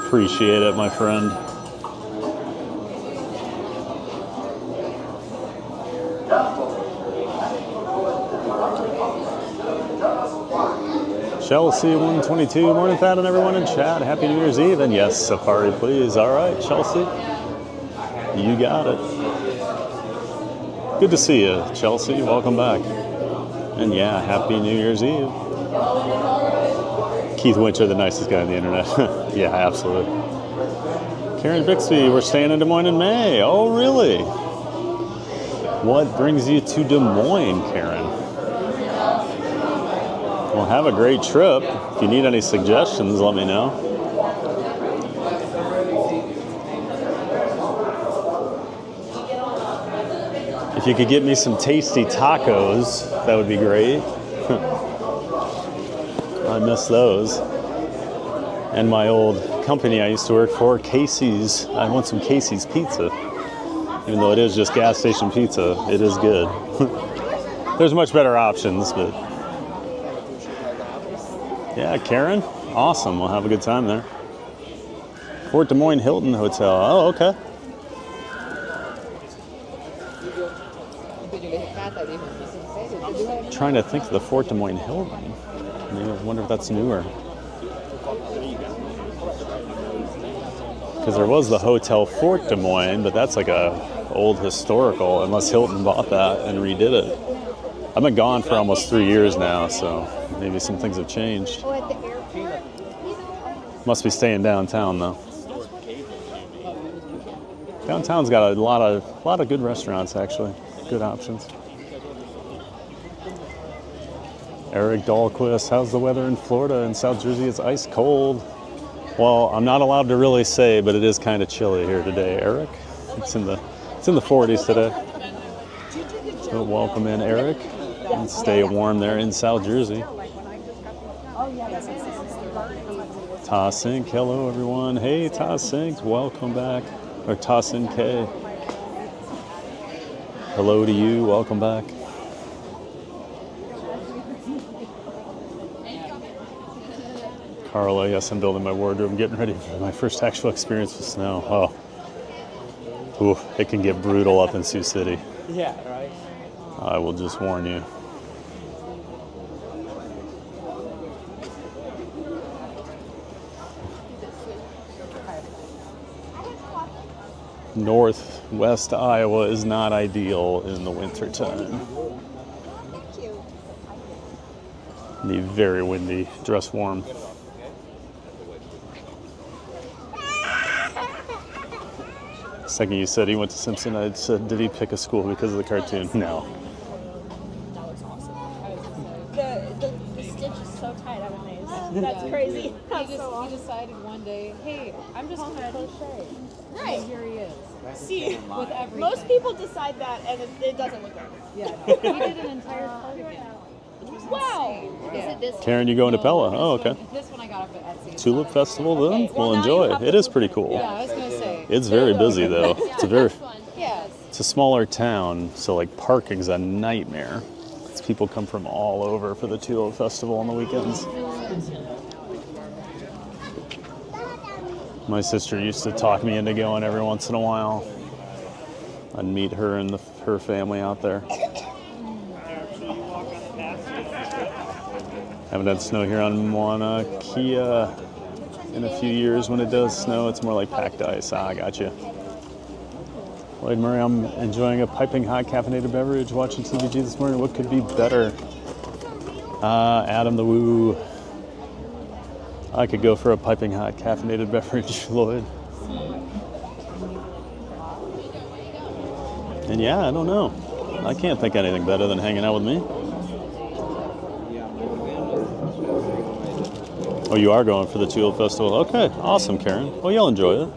Appreciate it, my friend. Chelsea 122, morning Thad and everyone in chat. Happy New Year's Eve. And yes, safari please. All right, Chelsea. You got it. Good to see you, Chelsea. Welcome back. And yeah, Happy New Year's Eve. Keith Winter, the nicest guy on the internet. Yeah, absolutely. Karen Bixby, we're staying in Des Moines in May. Oh, really? What brings you to Des Moines, Karen? have a great trip. If you need any suggestions, let me know. If you could get me some tasty tacos, that would be great. I miss those. And my old company I used to work for, Casey's, I want some Casey's pizza. Even though it is just gas station pizza, it is good. There's much better options, but yeah, Karen, awesome. We'll have a good time there. Fort Des Moines Hilton Hotel. Oh, okay. Trying to think of the Fort Des Moines Hilton. Maybe I wonder if that's newer. Because there was the Hotel Fort Des Moines, but that's like a old historical, unless Hilton bought that and redid it. I've been gone for almost 3 years now, so maybe some things have changed. Must be staying downtown though. Downtown's got a lot of good restaurants actually, good options. Eric Dahlquist, how's the weather in Florida and South Jersey? It's ice cold. Well, I'm not allowed to really say, but it is kind of chilly here today, Eric. It's in the 40s today. So welcome in, Eric. And stay warm there in South Jersey. Tossink, hello everyone. Hey Tossink, welcome back. Or Tossin K. Hello to you, welcome back. Carla, yes, I'm building my wardrobe. I'm getting ready for my first actual experience with snow. Oh, ooh, it can get brutal up in Sioux City. Yeah, right. I will just warn you. Northwest Iowa is not ideal in the wintertime. Be very windy. Dress warm. Second you said he went to Simpson, I said, did he pick a school because of the cartoon? No. That was awesome. The stitch is so tight, I'm amazed. That's crazy. That's so awesome. He decided one day, hey, I'm just going to crochet. Right. And here he is. See, with everything. Most people decide that and it doesn't look good. Yeah, no. He did an entire cardigan. Wow! Yeah. Karen, you going to Pella? Oh, okay. This one I got up at Etsy. Tulip Festival, then? We'll enjoy it. It is pretty cool. Yeah, I was going to say. It's very busy, though. Yeah. It's a smaller town, so like parking's a nightmare. Because people come from all over for the Tulip Festival on the weekends. My sister used to talk me into going every once in a while. I'd meet her and her family out there. Haven't had snow here on Mauna Kea in a few years. When it does snow, it's more like packed ice. Ah, I got you. Lloyd Murray, I'm enjoying a piping hot caffeinated beverage, watching TVG this morning. What could be better? Adam the Woo. I could go for a piping hot caffeinated beverage, Lloyd. And yeah, I don't know. I can't think of anything better than hanging out with me. Oh, you are going for the Tulip Festival? Okay, awesome, Karen. Well, you'll enjoy it.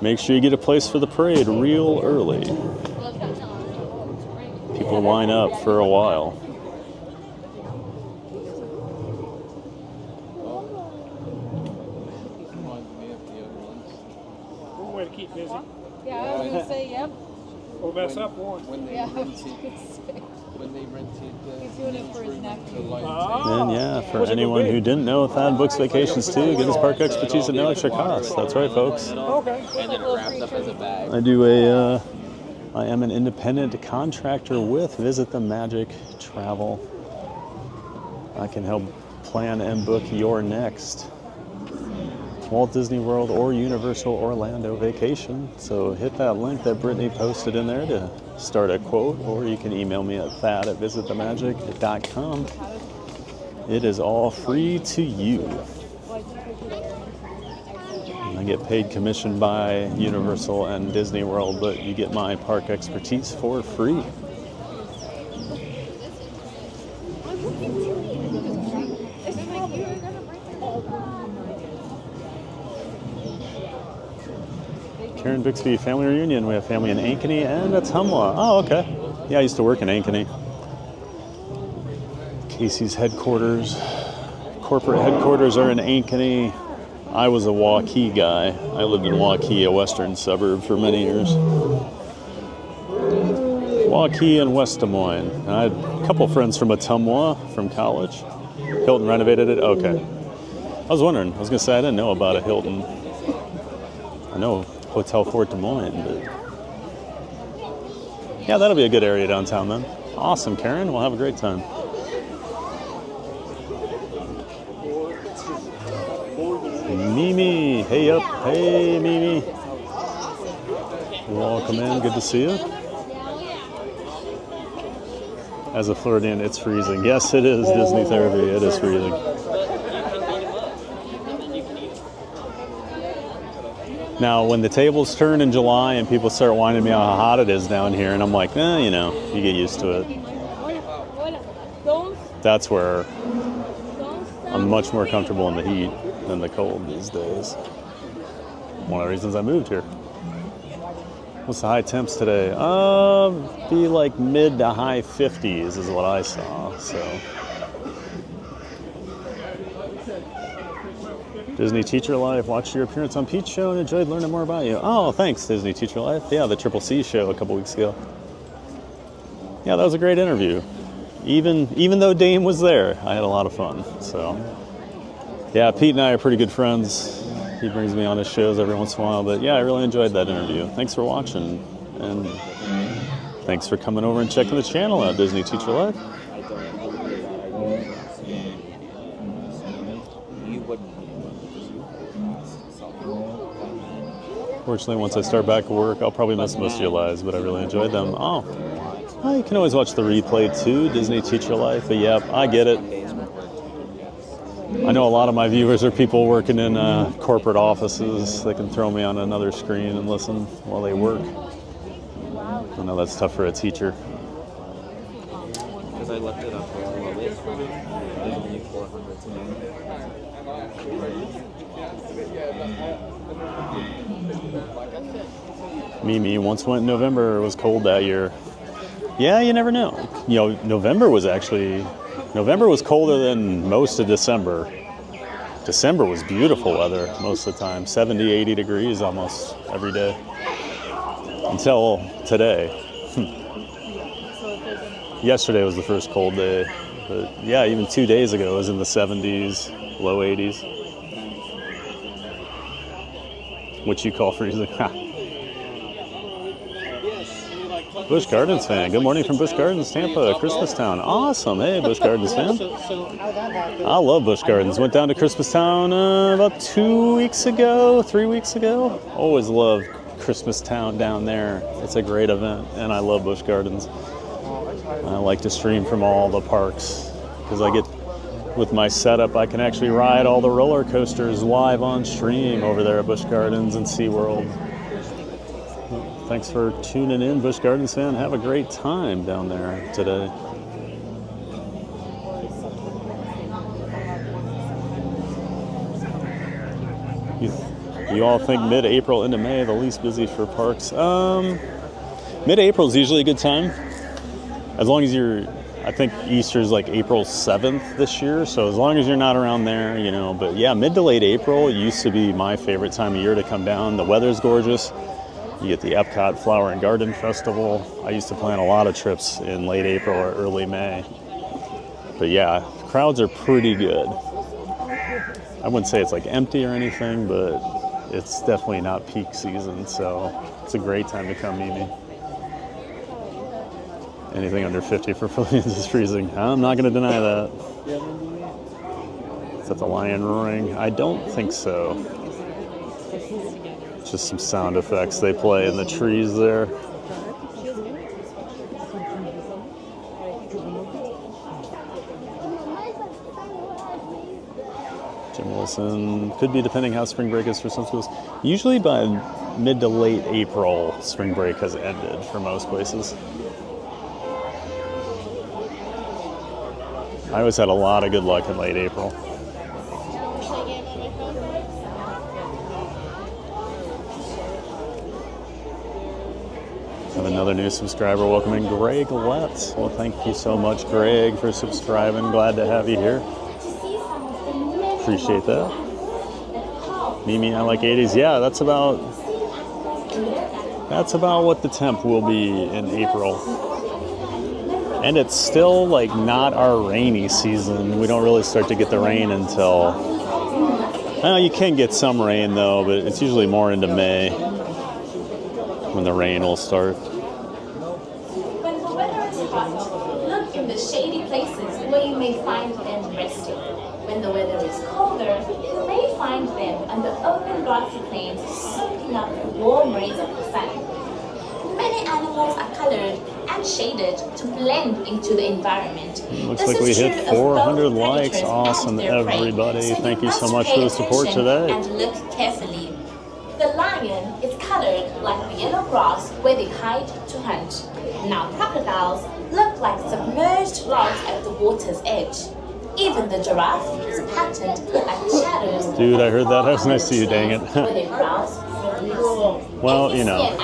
Make sure you get a place for the parade real early. People line up for a while. Way to keep busy. Yeah, I was going to say, yep. We'll mess up one. When they rented He's doing it for his nephew. And yeah, for anyone who didn't know, Thad books vacations too. Get his park expertise at no extra cost. That's right, folks. Okay. And then wrapped up as a bag. I am an independent contractor with Visit the Magic Travel. I can help plan and book your next Walt Disney World or Universal Orlando vacation. So hit that link that Brittany posted in there to start a quote, or you can email me at thad@visitthemagic.com. It is all free to you. I get paid commission by Universal and Disney World, but you get my park expertise for free. Karen Bixby family reunion. We have family in Ankeny and Ottumwa. Oh, okay. Yeah, I used to work in Ankeny. Casey's headquarters. Corporate headquarters are in Ankeny. I was a Waukee guy. I lived in Waukee, a western suburb, for many years. Waukee and West Des Moines. And I had a couple friends from Ottumwa from college. Hilton renovated it? Okay. I was wondering. I was going to say I didn't know about a Hilton. I know Hotel Fort Des Moines, but... Yeah, that'll be a good area downtown then. Awesome, Karen. We'll have a great time. Mimi, hey up, hey Mimi. Welcome in, good to see you. As a Floridian, it's freezing. Yes, it is Disney therapy, it is freezing. Now, when the tables turn in July and people start whining me how hot it is down here, and I'm like, you know, you get used to it. That's where I'm much more comfortable in the heat than the cold these days. One of the reasons I moved here. What's the high temps today? Be like mid to high 50s is what I saw, so. Disney Teacher Life, watched your appearance on Pete's show and enjoyed learning more about you. Oh, thanks, Disney Teacher Life. Yeah, the Triple C show a couple weeks ago. Yeah, that was a great interview. Even though Dame was there, I had a lot of fun, so. Yeah, Pete and I are pretty good friends. He brings me on his shows every once in a while, but yeah, I really enjoyed that interview. Thanks for watching, and thanks for coming over and checking the channel out, Disney Teacher Life. Fortunately, once I start back at work, I'll probably miss most of your lives, but I really enjoyed them. Oh, you can always watch the replay too, Disney Teacher Life, but yeah, I get it. I know a lot of my viewers are people working in corporate offices. They can throw me on another screen and listen while they work. I know that's tough for a teacher. Because I left it up for a little bit. There's only 400 today. Mimi once went in November. It was cold that year. Yeah, you never know. You know, November was colder than most of December. December was beautiful weather most of the time, 70, 80 degrees almost every day. Until today. Yesterday was the first cold day. But yeah, even 2 days ago it was in the 70s, low 80s. What you call freezing. Busch Gardens fan. Good morning from Busch Gardens, Tampa, Christmastown. Awesome. Hey, Busch Gardens fan. I love Busch Gardens. Went down to Christmastown about 3 weeks ago. Always love Christmastown down there. It's a great event, and I love Busch Gardens. I like to stream from all the parks because with my setup, I can actually ride all the roller coasters live on stream over there at Busch Gardens and SeaWorld. Thanks for tuning in, Busch Gardens fan. Have a great time down there today. You all think mid-April into May, the least busy for parks? Mid-April is usually a good time. As long as I think Easter's like April 7th this year, so as long as you're not around there, you know. But yeah, mid to late April used to be my favorite time of year to come down. The weather's gorgeous. You get the Epcot Flower and Garden Festival. I used to plan a lot of trips in late April or early May. But yeah, crowds are pretty good. I wouldn't say it's like empty or anything, but it's definitely not peak season, so it's a great time to come, Mimi. Anything under 50 for pavilions is freezing. I'm not going to deny that. Is that the lion roaring? I don't think so. It's just some sound effects they play in the trees there. Jim Wilson. Could be depending how spring break is for some schools. Usually by mid to late April, spring break has ended for most places. I always had a lot of good luck in late April. have another new subscriber. Welcome in, Greg Letts. Well, thank you so much, Greg, for subscribing. Glad to have you here. Appreciate that. Mimi, I like 80s. Yeah, that's about what the temp will be in April. And it's still like not our rainy season. We don't really start to get the rain until, you can get some rain though, but it's usually more into May when the rain will start. When the weather is hot, look in the shady places where you may find them resting. When the weather is colder, you may find them on the open grassy plains soaking up the warm rays of the sun. Many animals are colored and shaded to blend into the environment. Looks like we hit 400 likes. Awesome, everybody. Thank you so much for the support today. And look carefully. The lion is colored like the yellow grass where they hide to hunt. Now crocodiles look like submerged logs at the water's edge. Even the giraffe is patterned like shadows. Dude, I heard that. That was nice to you, dang it. Where they browse. Well, you know.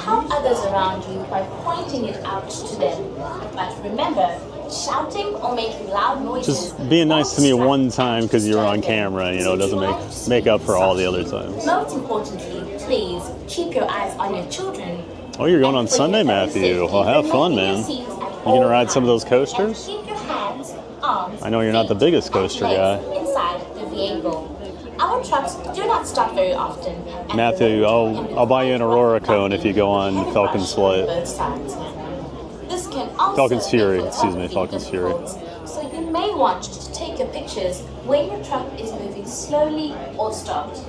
Help others around you by pointing it out to them. But remember, shouting or making loud noises. Just being nice to me one time because you're on camera, doesn't make up for all the other times. Most importantly, please keep your eyes on your children. Oh, you're going on Sunday, Matthew. Well, have fun, man. You gonna ride some of those coasters? Keep your hands, arms, I know you're not the biggest coaster guy. inside the vehicle. Our trucks do not stop very often. Matthew, I'll buy you an Aurora cone if you go on Falcon's Flight. This can also Falcon's Fury, make excuse me, Falcon's Fury. So you may want to take your pictures when your truck is moving slowly or stopped.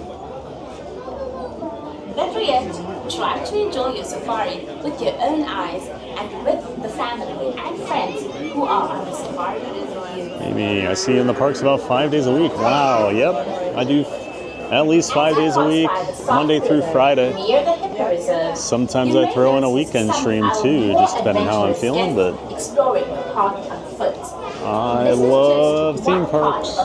Better yet, try to enjoy your safari with your own eyes and with the family and friends who are on the safari with you. Maybe I see you in the parks about 5 days a week. Wow, yep. I do at least 5 days a week, Monday through Friday. Near the hippo reserve, Sometimes I throw in a weekend stream too, just depending how I'm feeling, but exploring the park on foot. I love theme parks.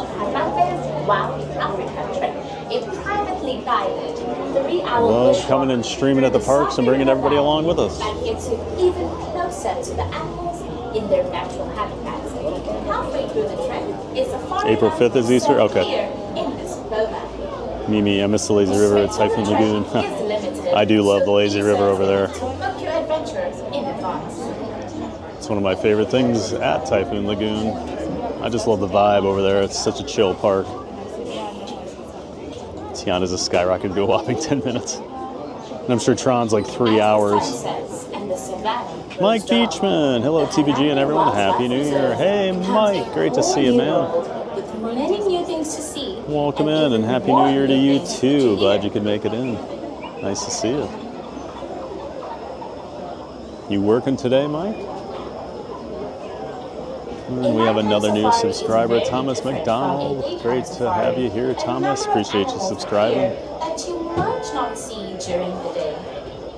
Wild Africa trip, a privately guided 3-hour Love bushwalk coming and streaming at the parks and bringing everybody along with us. that gets you even closer to the animals in their natural habitats. Halfway through the trip is safari. April 5th is Easter? Okay. Here in this program. Mimi, I miss the lazy river at Typhoon Lagoon. I do love the lazy river over there. Book your adventures in advance. It's one of my favorite things at Typhoon Lagoon. I just love the vibe over there. It's such a chill park. Tiana's a skyrocket to a whopping 10 minutes. And I'm sure Tron's like 3 hours. Mike Beachman, hello TBG and everyone. Happy New Year. Hey Mike, great to see you, man. With many new things to see. Welcome in and Happy New Year to you too. Glad you could make it in. Nice to see you. You working today, Mike? And we have another new subscriber, Thomas McDonald. Great to have you here, Thomas. Appreciate you subscribing. That you might not see during the day.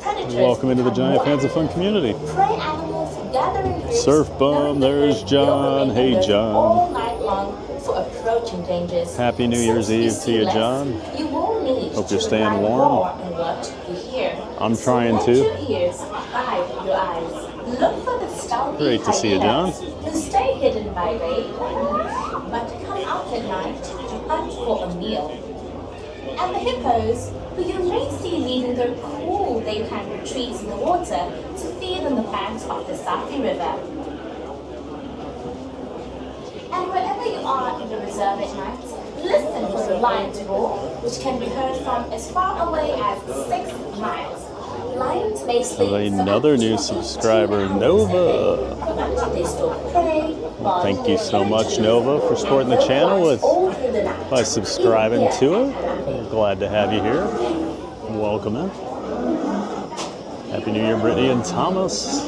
Predators Welcome into the Giant Fans of Fun community. prey animals gather in groups, Surf Bum, there's John. Hey, John. all night long for approaching dangers. Happy New Year's Eve to you, John. You will need Hope to you're staying rely warm. more on what you hear. I'm trying Let to. your ears guide your eyes. Look for the stealthy Great to see you, John. hyenas who stay hidden by day, but come out at night to hunt for a meal. And the hippos, who you may see leaving their cool daytime retreats in the water to feed on the banks of the Safi River. And wherever you are in the reserve at night, listen for the lion's roar, which can be heard from as far away as 6 miles. Lions may sleep Another new subscriber, Nova. They store prey, Thank you so much, Nova, for supporting the channel by subscribing to it. Glad to have you here. Welcome in. Happy New Year, Brittany and Thomas.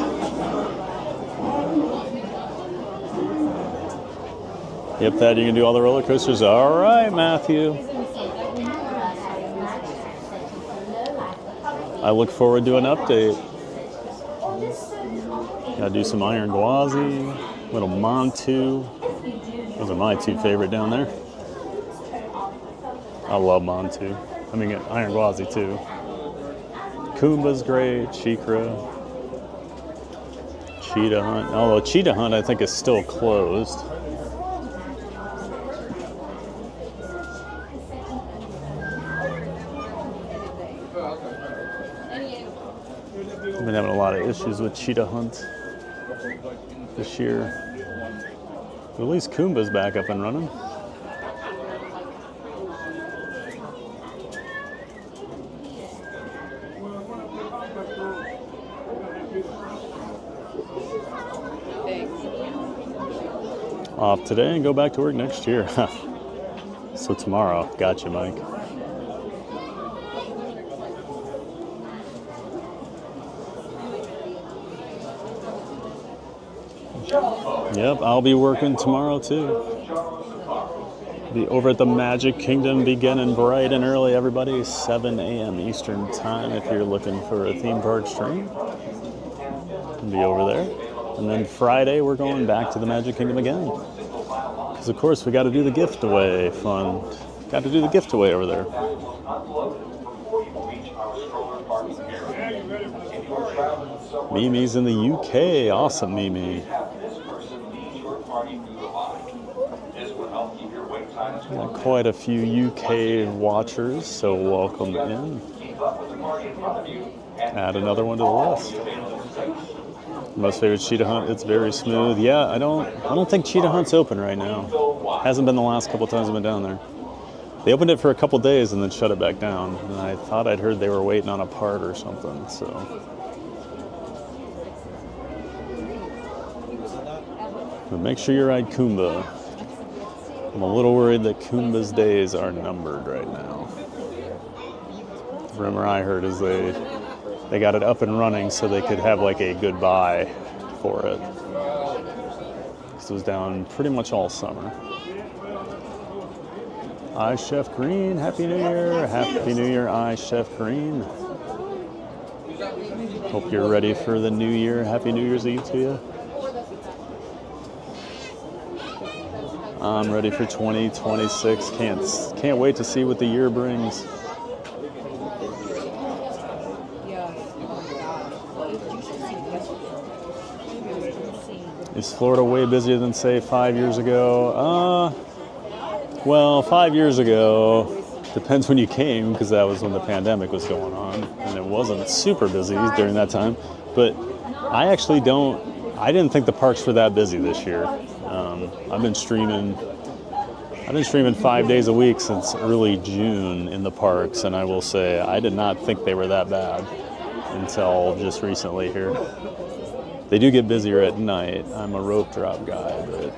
Yep, Thad, you can do all the roller coasters. All right, Matthew. I look forward to an update. Gotta do some Iron Gwazi, little Montu. Those are my two favorite down there. I love Montu. I mean, Iron Gwazi too. Kumba's great, Shikra. Cheetah Hunt. Although Cheetah Hunt, I think, is still closed. I've been having a lot of issues with Cheetah Hunt this year. But at least Kumba's back up and running. Off today and go back to work next year. So tomorrow. Gotcha, Mike. Yep, I'll be working tomorrow too. Be over at the Magic Kingdom beginning bright and early, everybody. 7 a.m. Eastern time if you're looking for a theme park stream. Be over there. And then Friday we're going back to the Magic Kingdom again. Because of course we got to do the gift away fun. Got to do the gift away over there. Mimi's in the UK. Awesome, Mimi. Got quite a few UK watchers, so welcome in. Add another one to the list. Most favorite Cheetah Hunt, it's very smooth. Yeah, I don't think Cheetah Hunt's open right now. Hasn't been the last couple times I've been down there. They opened it for a couple days and then shut it back down. And I thought I'd heard they were waiting on a part or something, so. But make sure you ride Kumba. I'm a little worried that Kumba's days are numbered right now. The rumor I heard is they got it up and running so they could have like a goodbye for it. This was down pretty much all summer. I Chef Green, Happy New Year. Happy New Year, I Chef Green. Hope you're ready for the new year. Happy New Year's Eve to you. I'm ready for 2026. Can't wait to see what the year brings. Is Florida way busier than, say, 5 years ago? Well, 5 years ago, depends when you came, because that was when the pandemic was going on, and it wasn't super busy during that time. But I didn't think the parks were that busy this year. I've been streaming 5 days a week since early June in the parks, and I will say I did not think they were that bad until just recently here. They do get busier at night. I'm a rope drop guy, but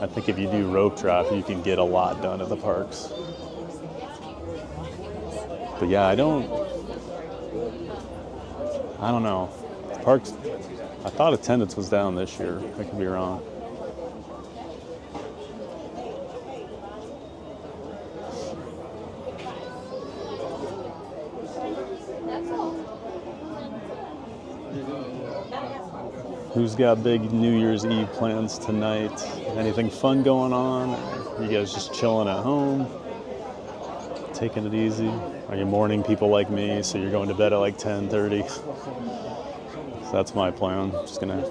I think if you do rope drop, you can get a lot done at the parks. But yeah, I don't know. Parks, I thought attendance was down this year. I could be wrong. Who's got big New Year's Eve plans tonight? Anything fun going on? Or you guys just chilling at home? Taking it easy? Are you morning people like me, so you're going to bed at like 10:30? So that's my plan. Just gonna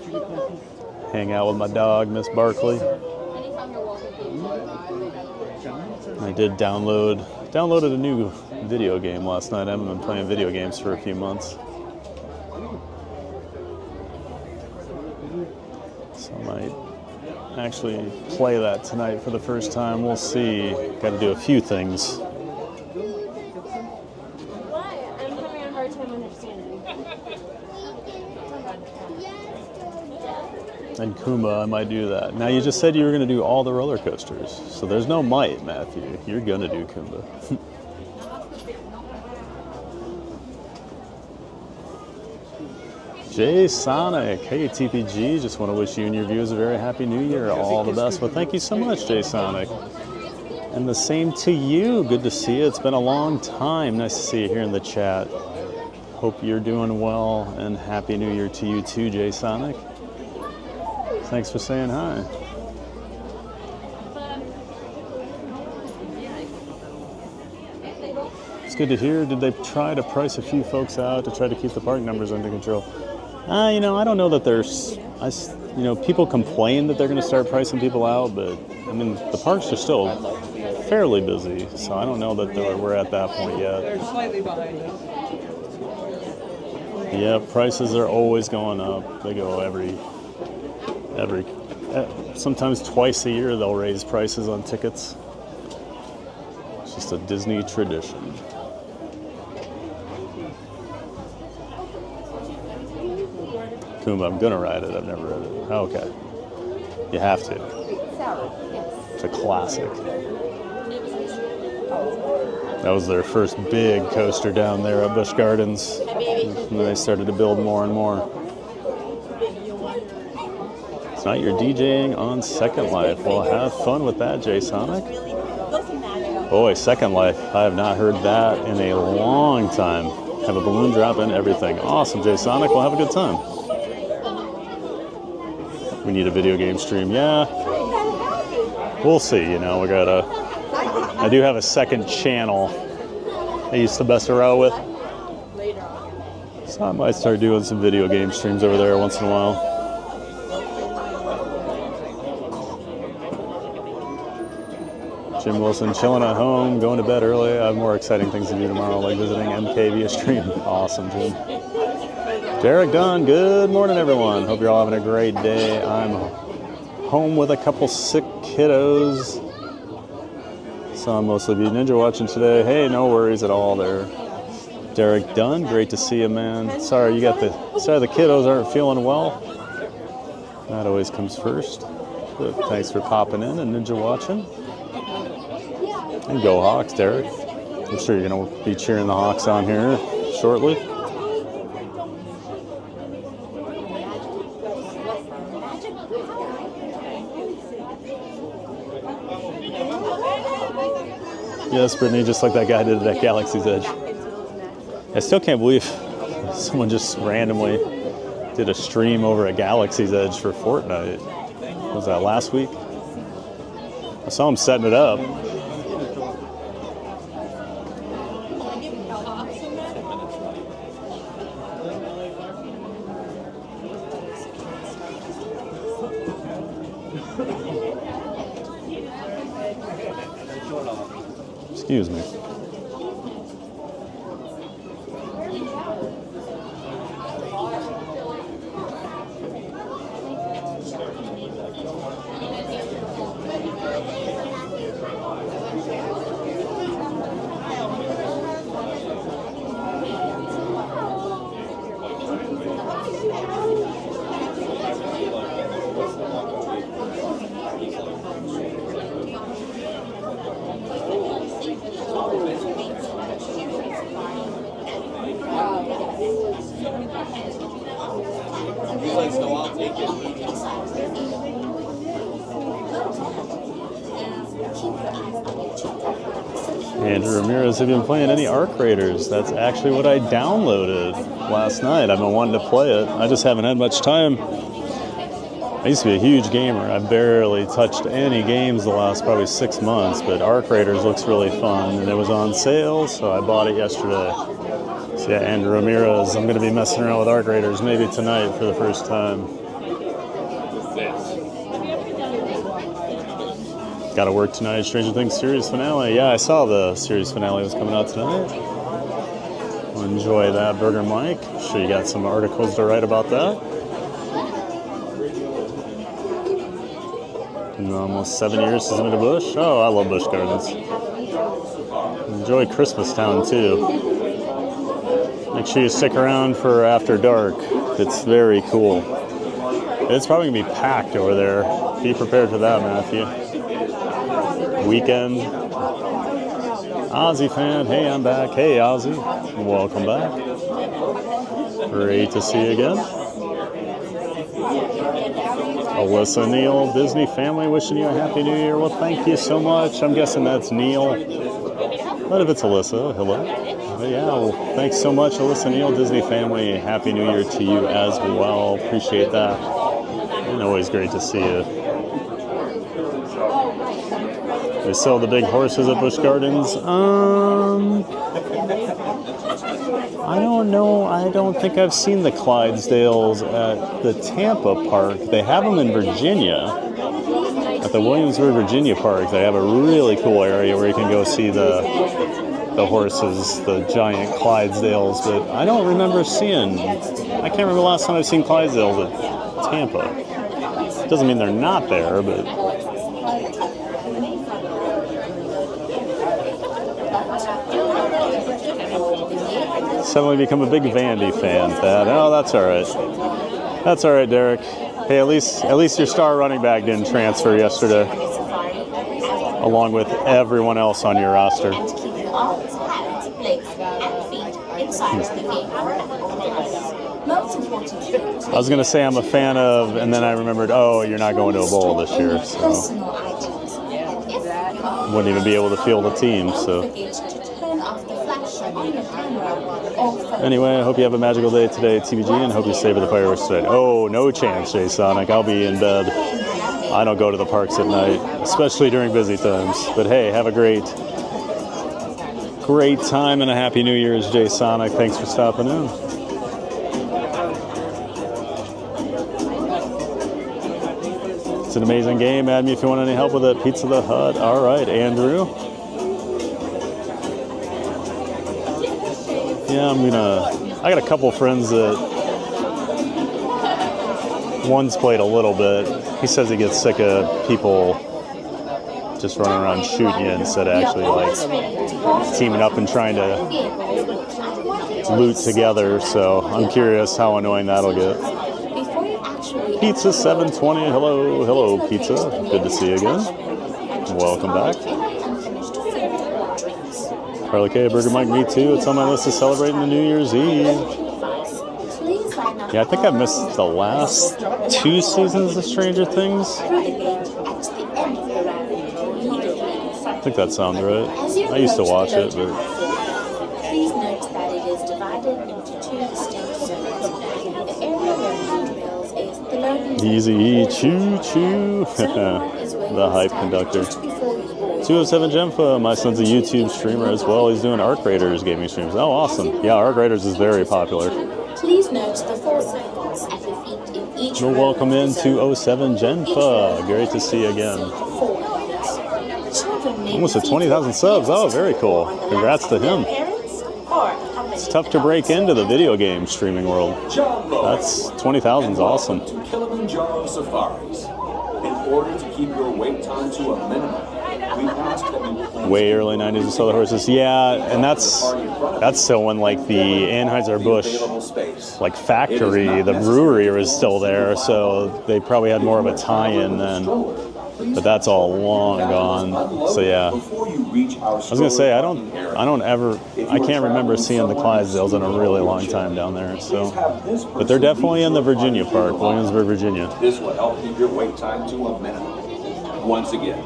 hang out with my dog, Miss Barkley. I did downloaded a new video game last night. I haven't been playing video games for a few months. So I might actually play that tonight for the first time. We'll see. Got to do a few things. Why? I'm having a hard time understanding. And Kuma, I might do that. Now, you just said you were going to do all the roller coasters. So there's no might, Matthew. You're going to do Kumba. Jay Sonic, hey TPG, just want to wish you and your viewers a very happy new year. All the best. Well, thank you so much, Jay Sonic. And the same to you. Good to see you. It's been a long time. Nice to see you here in the chat. Hope you're doing well, and happy new year to you too, Jay Sonic. Thanks for saying hi. It's good to hear. Did they try to price a few folks out to try to keep the park numbers under control? I don't know that they're you know, people complain that they're going to start pricing people out, but I mean, the parks are still fairly busy, so I don't know that we're at that point yet. They're slightly behind us. Yeah, prices are always going up. They go sometimes twice a year they'll raise prices on tickets. It's just a Disney tradition. Kumba, I'm gonna ride it. I've never read it. Oh, okay. You have to. It's a classic. That was their first big coaster down there at Busch Gardens. And then they started to build more and more. Tonight you're DJing on Second Life. Well, have fun with that, Jay Sonic. Boy, Second Life. I have not heard that in a long time. Have a balloon drop and everything. Awesome, Jay Sonic. We'll have a good time. We need a video game stream. Yeah. We'll see, you know. I do have a second channel I used to mess around with. So I might start doing some video game streams over there once in a while. Jim Wilson chilling at home, going to bed early. I have more exciting things to do tomorrow, like visiting MK via stream. Awesome, Jim. Derek Dunn, good morning, everyone. Hope you're all having a great day. I'm home with a couple sick kiddos. Saw most of you ninja watching today. Hey, no worries at all there. Derek Dunn, great to see you, man. Sorry the kiddos aren't feeling well. That always comes first. But thanks for popping in and ninja watching. And go Hawks, Derek. I'm sure you're going to be cheering the Hawks on here shortly. Yes, Brittany, just like that guy did at Galaxy's Edge. I still can't believe someone just randomly did a stream over at Galaxy's Edge for Fortnite. Was that last week? I saw him setting it up. Excuse me. Andrew Ramirez, have you been playing any Arc Raiders? That's actually what I downloaded last night. I've been wanting to play it. I just haven't had much time. I used to be a huge gamer. I've barely touched any games the last probably 6 months, but Arc Raiders looks really fun, and it was on sale, so I bought it yesterday. So yeah, Andrew Ramirez, I'm going to be messing around with Arc Raiders maybe tonight for the first time. Got to work tonight. Stranger Things series finale. Yeah, I saw the series finale was coming out tonight. We'll enjoy that, Burger Mike. Sure you got some articles to write about that. And almost 7 years since I've been to Busch. Oh, I love Busch Gardens. Enjoy Christmas Town too. Make sure you stick around for After Dark. It's very cool. It's probably gonna be packed over there. Be prepared for that, Matthew. Weekend. Ozzy fan, hey, I'm back. Hey, Ozzy, welcome back. Great to see you again. Alyssa Neal, Disney family, wishing you a Happy New Year. Well, thank you so much. I'm guessing that's Neil. But if it's Alyssa, hello. But yeah, well, thanks so much, Alyssa Neal, Disney family. Happy New Year to you as well. Appreciate that. And always great to see you. They sell the big horses at Busch Gardens. I don't know. I don't think I've seen the Clydesdales at the Tampa Park. They have them in Virginia. At the Williamsburg, Virginia Park, they have a really cool area where you can go see the horses, the giant Clydesdales. But I don't remember seeing. I can't remember the last time I've seen Clydesdales at Tampa. Doesn't mean they're not there, but. Suddenly become a big Vandy fan, Thad. Oh, that's all right. That's all right, Derek. Hey, at least your star running back didn't transfer yesterday, along with everyone else on your roster. I was gonna say I'm a fan of, and then I remembered, oh, you're not going to a bowl this year, so wouldn't even be able to field a team. So. Anyway, I hope you have a magical day today at TVG, and hope you stay for the fireworks today. Oh, no chance, Jay Sonic. I'll be in bed. I don't go to the parks at night, especially during busy times. But hey, have a great time and a happy New Year's, Jay Sonic. Thanks for stopping in. It's an amazing game. Add me if you want any help with it. Pizza the Hut. All right, Andrew. Yeah, I got a couple friends that one's played a little bit. He says he gets sick of people just running around shooting you instead of actually like teaming up and trying to loot together. So I'm curious how annoying that'll get. Pizza 720. Hello, Pizza. Good to see you again. Welcome back. Carly K, Burger Mike, me too. It's on my list of celebrating the New Year's Eve. Yeah, I think I've missed the last 2 seasons of Stranger Things. I think that sounds right. I used to watch it, but... Please note that it is divided into 2 distinct zones. The area where food mills is the loading Easy, choo-choo. The hype conductor. 207 Gemfa, my son's a YouTube streamer as well. He's doing Arc Raiders gaming streams. Oh, awesome. Yeah, Arc Raiders is very popular. Please note the 4 circles at your feet in each Well, welcome in to 07 Genfa. Great to see you again. Almost at 20,000 subs. Oh, very cool. Congrats to him. It's tough to break into the video game streaming world. That's 20,000 is awesome. Kilimanjaro Safaris. In order to keep your wait time to a minimum, we ask that you way early 90s, you saw the horses. Yeah, and that's still when like the Anheuser-Busch like factory, the brewery was still there, so they probably had more of a tie-in then. But that's all long gone. So yeah, I was gonna say I can't remember seeing the Clydesdales in a really long time down there. So, but they're definitely in the Virginia Park, Williamsburg, Virginia. This will help keep your wait time to a minimum. Once again,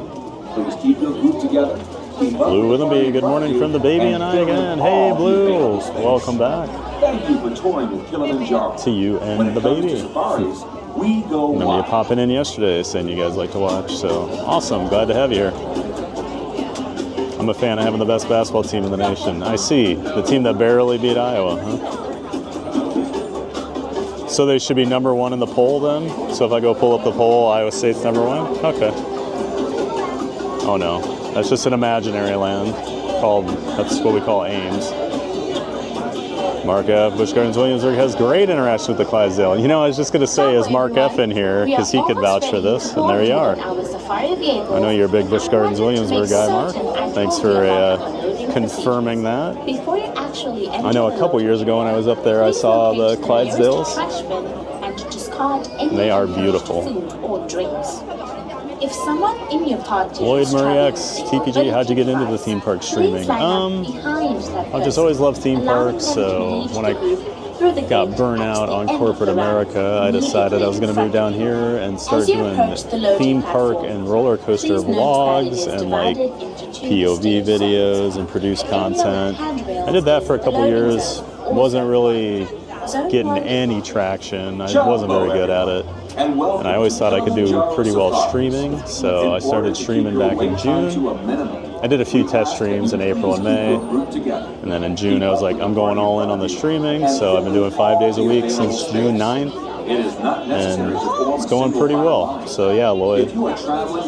please keep your group together. Blue with a B. Good morning from the baby and I again. Hey, Blue. Welcome back. Thank you for touring with Kilimanjaro. To you and the baby. We go remember you popping in yesterday saying you guys like to watch, so awesome. Glad to have you here. I'm a fan of having the best basketball team in the nation. I see. The team that barely beat Iowa, huh? So they should be number 1 in the poll then? So if I go pull up the poll, Iowa State's number 1? Okay. Oh no. That's just an imaginary land that's what we call Ames. Mark F. Busch Gardens Williamsburg has great interaction with the Clydesdale. You know, I was just going to say, is Mark F. in here? Because he could vouch for this, and there you are. I know you're a big Busch Gardens Williamsburg guy, Mark. Thanks for confirming that. I know a couple years ago when I was up there, I saw the Clydesdales. And they are beautiful. If someone in your party Lloyd Murray X, TPG, how'd you get into the theme park streaming? I've just always loved theme parks, so when I got burnt out on corporate America, I decided I was going to move down here and start doing theme park and roller coaster vlogs and like POV videos and produce content. I did that for a couple years, wasn't really getting any traction. I wasn't very good at it. And I always thought I could do pretty well streaming, so I started streaming back in June. I did a few test streams in April and May, and then in June I was like, I'm going all in on the streaming, so I've been doing 5 days a week since June 9th, and it's going pretty well. So yeah, Lloyd,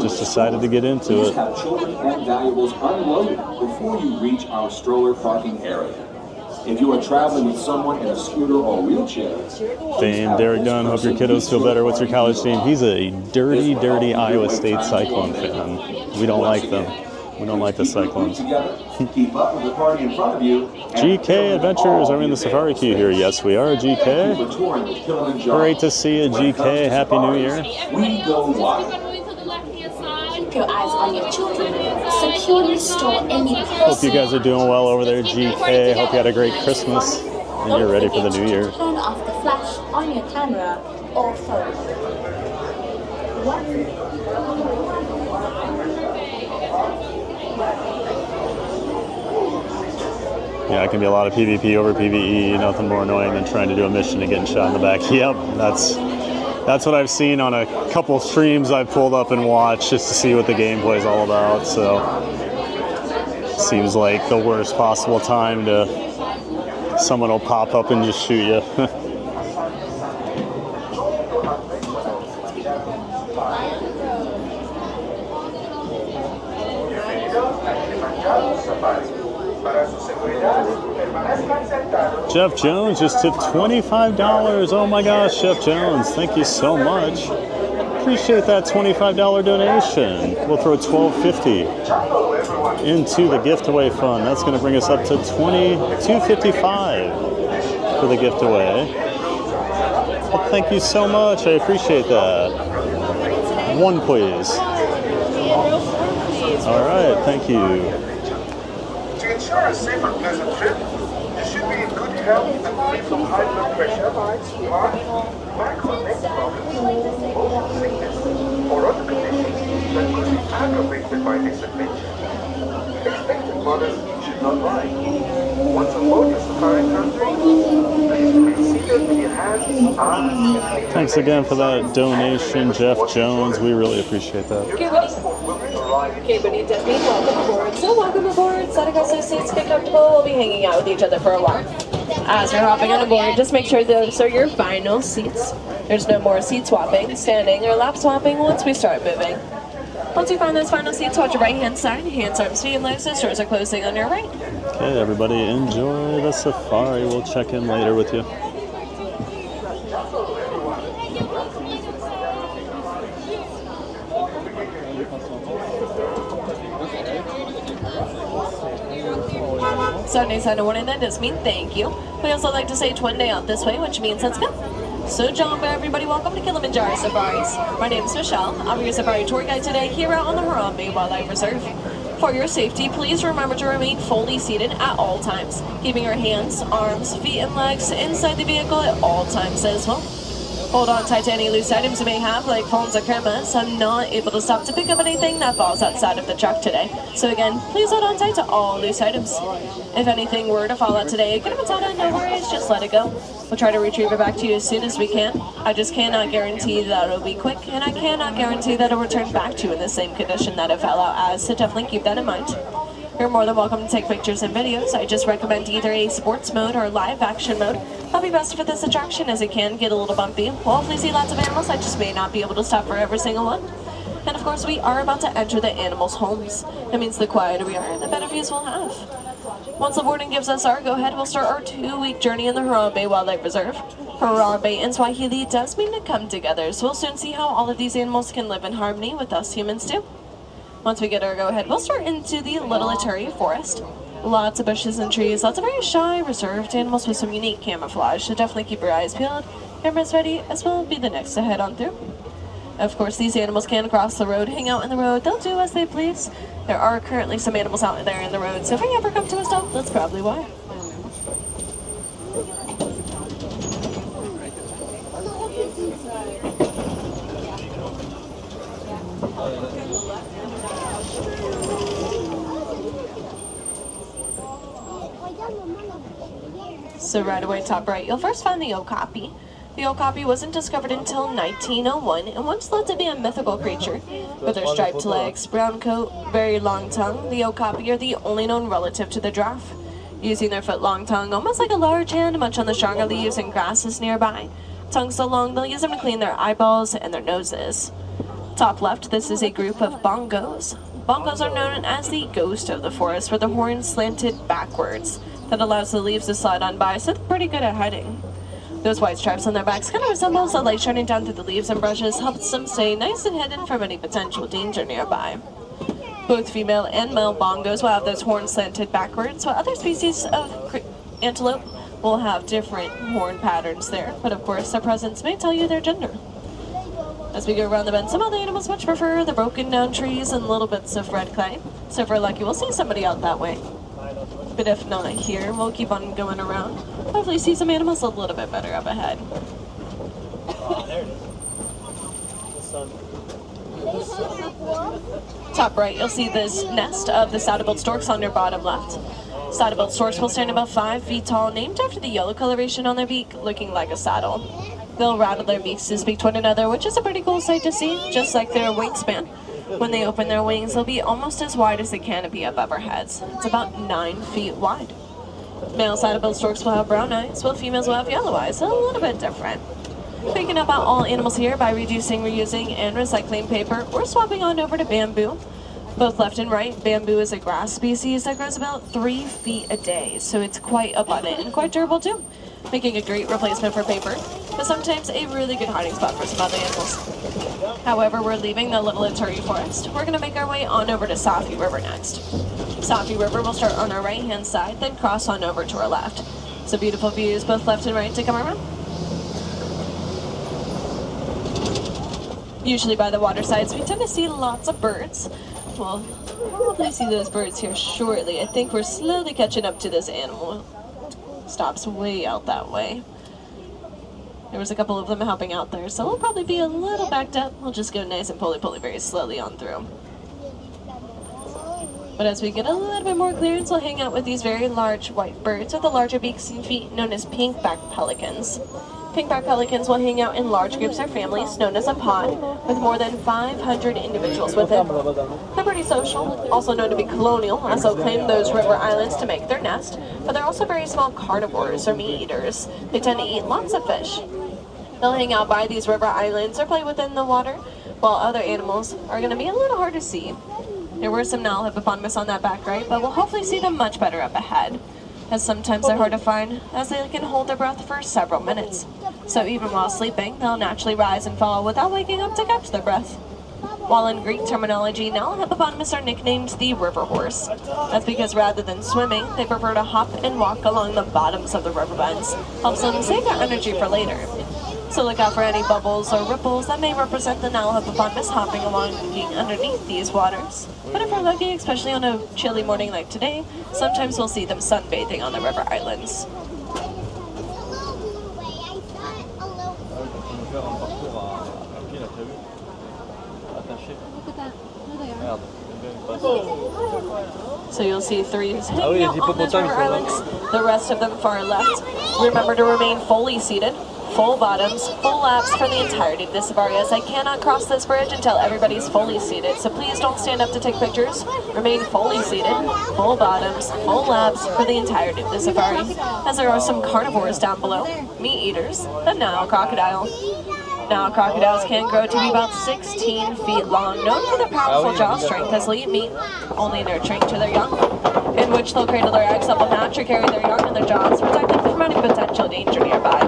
just decided to get into it. Have children and valuables unloaded before you reach our stroller parking area. If you are traveling with someone in a scooter or wheelchair, Dame, Derek Dunn, hope your kiddos feel better. What's your college team? He's a dirty, dirty Iowa State Cyclone fan. We don't like them. We don't like the Cyclones. keep up with the party in front of you. GK Adventures, are we in the Safari queue here? Yes, we are, GK. Great to see you, GK. Happy New Year. We go wild. Keep your eyes on your children. Securely store any Hope you guys are doing well over there, GK. Hope you had a great Christmas and you're ready for the new year. Turn off the flash on your camera or phone. Yeah, it can be a lot of PvP over PvE. Nothing more annoying than trying to do a mission and getting shot in the back. Yep, that's what I've seen on a couple streams I've pulled up and watched just to see what the gameplay is all about. So seems like the worst possible time to someone will pop up and just shoot you. Jeff Jones just tipped $25. Oh my gosh, Jeff Jones, thank you so much. Appreciate that $25 donation. We'll throw $12.50 into the giftaway fund. That's going to bring us up to $22.55 for the giftaway. Well, thank you so much. I appreciate that. One, please. All right, thank you. To ensure a safe and pleasant trip, you should be in good health and free from high blood pressure, heart, back or neck problems, motion sickness, or other conditions that could be aggravated by this adventure. Expectant mothers should not ride. Once aboard the safari country, please remain seated with your hands, arms, and feet. Thanks again for that donation, Jeff Jones. We really appreciate that. Okay, Bonita, welcome aboard. So welcome aboard. Setting us those seats, get comfortable. We'll be hanging out with each other for a while. As you're hopping on board, just make sure those are your final seats. There's no more seat swapping, standing, or lap swapping once we start moving. Once you find those final seats, watch your right-hand side. Hands, arms, feet, and legs. The doors are closing on your right. Okay, everybody, enjoy the safari. We'll check in later with you. Sunday sign of warning, that does mean thank you. We also like to say it's one day out this way, which means let's go. So John Bear, everybody, welcome to Kilimanjaro Safaris. My name is Michelle. I'm your safari tour guide today here out on the Harambe Wildlife Reserve. For your safety, please remember to remain fully seated at all times, keeping your hands, arms, feet, and legs inside the vehicle at all times as well. Hold on tight to any loose items you may have, like phones or cameras. I'm not able to stop to pick up anything that falls outside of the truck today. So again, please hold on tight to all loose items. If anything were to fall out today, get it out, no worries, just let it go. We'll try to retrieve it back to you as soon as we can. I just cannot guarantee that it'll be quick, and I cannot guarantee that it'll return back to you in the same condition that it fell out as, so definitely keep that in mind. You're more than welcome to take pictures and videos. I just recommend either a sports mode or live action mode. That'll be best for this attraction as it can get a little bumpy. We'll hopefully see lots of animals. I just may not be able to stop for every single one. And of course, we are about to enter the animals' homes. That means the quieter we are, the better views we'll have. Once the boarding gives us our go-ahead, we'll start our 2-week journey in the Harambe Wildlife Reserve. Harambe in Swahili does mean to come together, so we'll soon see how all of these animals can live in harmony with us humans too. Once we get our go-ahead, we'll start into the Little Ituri Forest. Lots of bushes and trees, lots of very shy, reserved animals with some unique camouflage, so definitely keep your eyes peeled, cameras ready, as well be the next to head on through. Of course, these animals can cross the road, hang out in the road, they'll do as they please. There are currently some animals out there in the road, so if we ever come to a stop, that's probably why. So right away, top right, you'll first find the okapi. The okapi wasn't discovered until 1901 and once thought to be a mythical creature. With their striped legs, brown coat, very long tongue, the okapi are the only known relative to the giraffe. Using their foot-long tongue almost like a large hand to munch on the stronger leaves and grasses nearby. Tongue so long they'll use them to clean their eyeballs and their noses. Top left, this is a group of bongos. Bongos are known as the ghost of the forest, with the horns slanted backwards. That allows the leaves to slide on by, so they're pretty good at hiding. Those white stripes on their backs kind of resembles the light shining down through the leaves and brushes, helps them stay nice and hidden from any potential danger nearby. Both female and male bongos will have those horns slanted backwards, while other species of antelope will have different horn patterns there, but of course their presence may tell you their gender. As we go around the bend, some other animals much prefer the broken down trees and little bits of red clay, so if we're lucky we'll see somebody out that way. But if not here, we'll keep on going around. Hopefully see some animals a little bit better up ahead. There it is. The sun. Top right, you'll see this nest of the saddle-billed storks on your bottom left. Saddle-billed storks will stand about 5 feet tall, named after the yellow coloration on their beak, looking like a saddle. They'll rattle their beaks to speak to one another, which is a pretty cool sight to see, just like their wingspan. When they open their wings, they'll be almost as wide as the canopy above our heads. It's about 9 feet wide. Male saddle-billed storks will have brown eyes, while females will have yellow eyes, so a little bit different. Thinking about all animals here by reducing, reusing, and recycling paper, we're swapping on over to bamboo. Both left and right, bamboo is a grass species that grows about 3 feet a day, so it's quite abundant and quite durable too, making a great replacement for paper, but sometimes a really good hiding spot for some other animals. However, we're leaving the Little Ituri Forest. We're going to make our way on over to Safi River next. Safi River will start on our right-hand side, then cross on over to our left. So beautiful views, both left and right, to come around. Usually by the water sides, we tend to see lots of birds. We'll probably see those birds here shortly. I think we're slowly catching up to this animal. Stops way out that way. There was a couple of them helping out there, so we'll probably be a little backed up. We'll just go nice and pulley very slowly on through. But as we get a little bit more clearance, we'll hang out with these very large white birds with the larger beaks and feet, known as pink-backed pelicans. Pink-backed pelicans will hang out in large groups or families, known as a pod, with more than 500 individuals within. They're pretty social, also known to be colonial, as they'll claim those river islands to make their nest, but they're also very small carnivores or meat eaters. They tend to eat lots of fish. They'll hang out by these river islands or play within the water, while other animals are going to be a little hard to see. There were some Nile hippopotamus on that back right, but we'll hopefully see them much better up ahead, as sometimes they're hard to find, as they can hold their breath for several minutes. So even while sleeping, they'll naturally rise and fall without waking up to catch their breath. While in Greek terminology, Nile hippopotamus are nicknamed the river horse. That's because rather than swimming, they prefer to hop and walk along the bottoms of the river beds. Helps them save their energy for later. So look out for any bubbles or ripples that may represent the Nile hippopotamus hopping along underneath these waters. But if we're lucky, especially on a chilly morning like today, sometimes we'll see them sunbathing on the river islands. So you'll see 3 hanging out on those river islands, the rest of them far left. Remember to remain fully seated. Full bottoms, full laps for the entirety of this safari, as I cannot cross this bridge until everybody's fully seated. So please don't stand up to take pictures. Remain fully seated, full bottoms, full laps for the entirety of the safari, as there are some carnivores down below, meat eaters, the Nile crocodile. Nile crocodiles can grow to be about 16 feet long, known for their powerful jaw strength as they'll eat meat, only nurturing to their young, in which they'll cradle their eggs that will naturally carry their young in their jaws, protected from any potential danger nearby.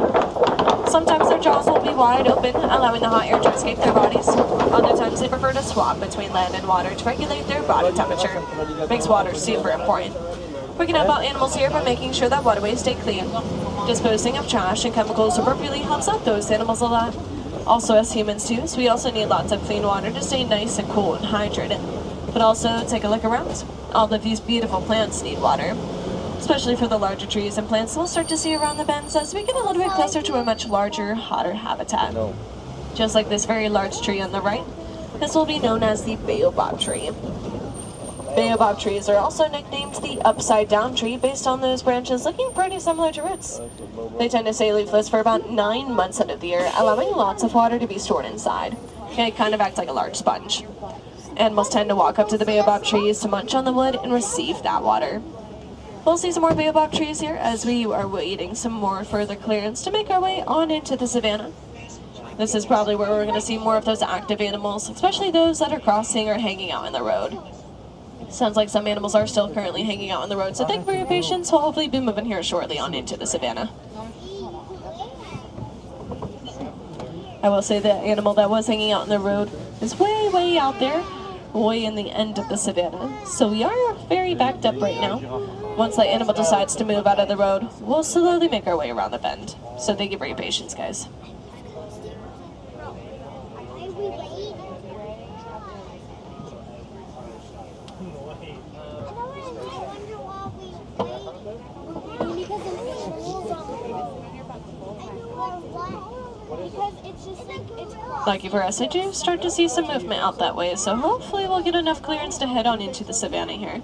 Sometimes their jaws will be wide open, allowing the hot air to escape their bodies. Other times they prefer to swap between land and water to regulate their body temperature. Makes water super important. We can help out animals here by making sure that waterways stay clean. Disposing of trash and chemicals appropriately helps out those animals a lot. Also, as humans too, so we also need lots of clean water to stay nice and cool and hydrated. But also, take a look around. All of these beautiful plants need water, especially for the larger trees and plants we'll start to see around the bends as we get a little bit closer to a much larger, hotter habitat. Just like this very large tree on the right, this will be known as the baobab tree. Baobab trees are also nicknamed the upside-down tree based on those branches looking pretty similar to roots. They tend to stay leafless for about 9 months out of the year, allowing lots of water to be stored inside. It kind of acts like a large sponge. Animals tend to walk up to the baobab trees to munch on the wood and receive that water. We'll see some more baobab trees here as we are waiting some more further clearance to make our way on into the savannah. This is probably where we're going to see more of those active animals, especially those that are crossing or hanging out in the road. Sounds like some animals are still currently hanging out on the road, so thank you for your patience. We'll hopefully be moving here shortly on into the savannah. I will say the animal that was hanging out on the road is way out there, way in the end of the savannah. So we are very backed up right now. Once that animal decides to move out of the road, we'll slowly make our way around the bend. So thank you for your patience, guys. Lucky for us, I do start to see some movement out that way, so hopefully we'll get enough clearance to head on into the savannah here.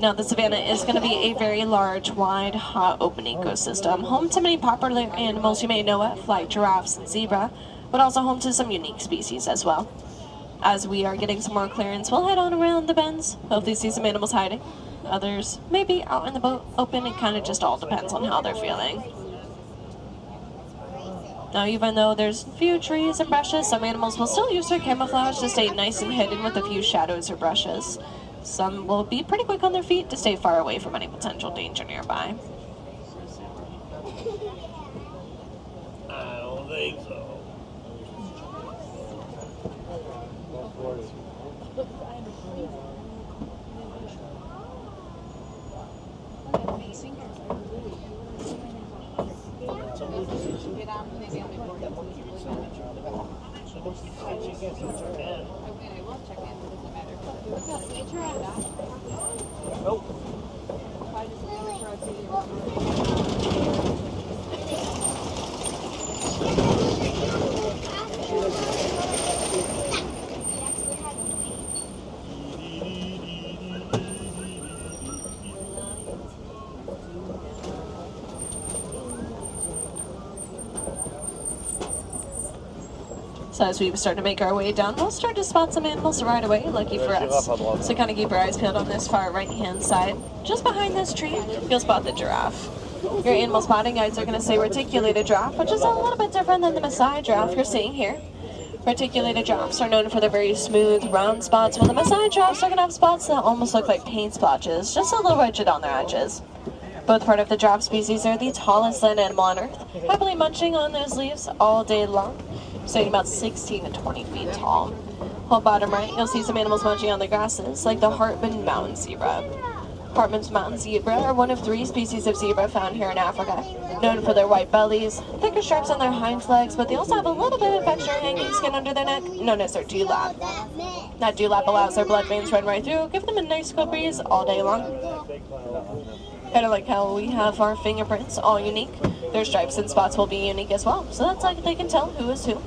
Now, the savannah is going to be a very large, wide, hot, open ecosystem, home to many popular animals you may know of, like giraffes and zebra, but also home to some unique species as well. As we are getting some more clearance, we'll head on around the bends, hopefully see some animals hiding. Others may be out in the boat open, it kind of just all depends on how they're feeling. Now, even though there's few trees and brushes, some animals will still use their camouflage to stay nice and hidden with a few shadows or brushes. Some will be pretty quick on their feet to stay far away from any potential danger nearby. I don't think so. So as we start to make our way down, we'll start to spot some animals right away, lucky for us. So kind of keep our eyes peeled on this far right-hand side. Just behind this tree, you'll spot the giraffe. Your animal spotting guides are going to say reticulated giraffe, which is a little bit different than the Maasai giraffe you're seeing here. Reticulated giraffes are known for their very smooth, round spots, while the Maasai giraffes are going to have spots that almost look like paint splotches, just a little rigid on their edges. Both part of the giraffe species are the tallest land animal on Earth, happily munching on those leaves all day long, staying about 16 to 20 feet tall. Whole bottom right, you'll see some animals munching on the grasses, like the Hartmann mountain zebra. Hartmann's mountain zebra are one of 3 species of zebra found here in Africa, known for their white bellies, thicker stripes on their hind legs, but they also have a little bit of extra hanging skin under their neck, known as their dewlap. That dewlap allows their blood veins to run right through, give them a nice cool breeze all day long. Kind of like how we have our fingerprints, all unique. Their stripes and spots will be unique as well, so that's like they can tell who is who.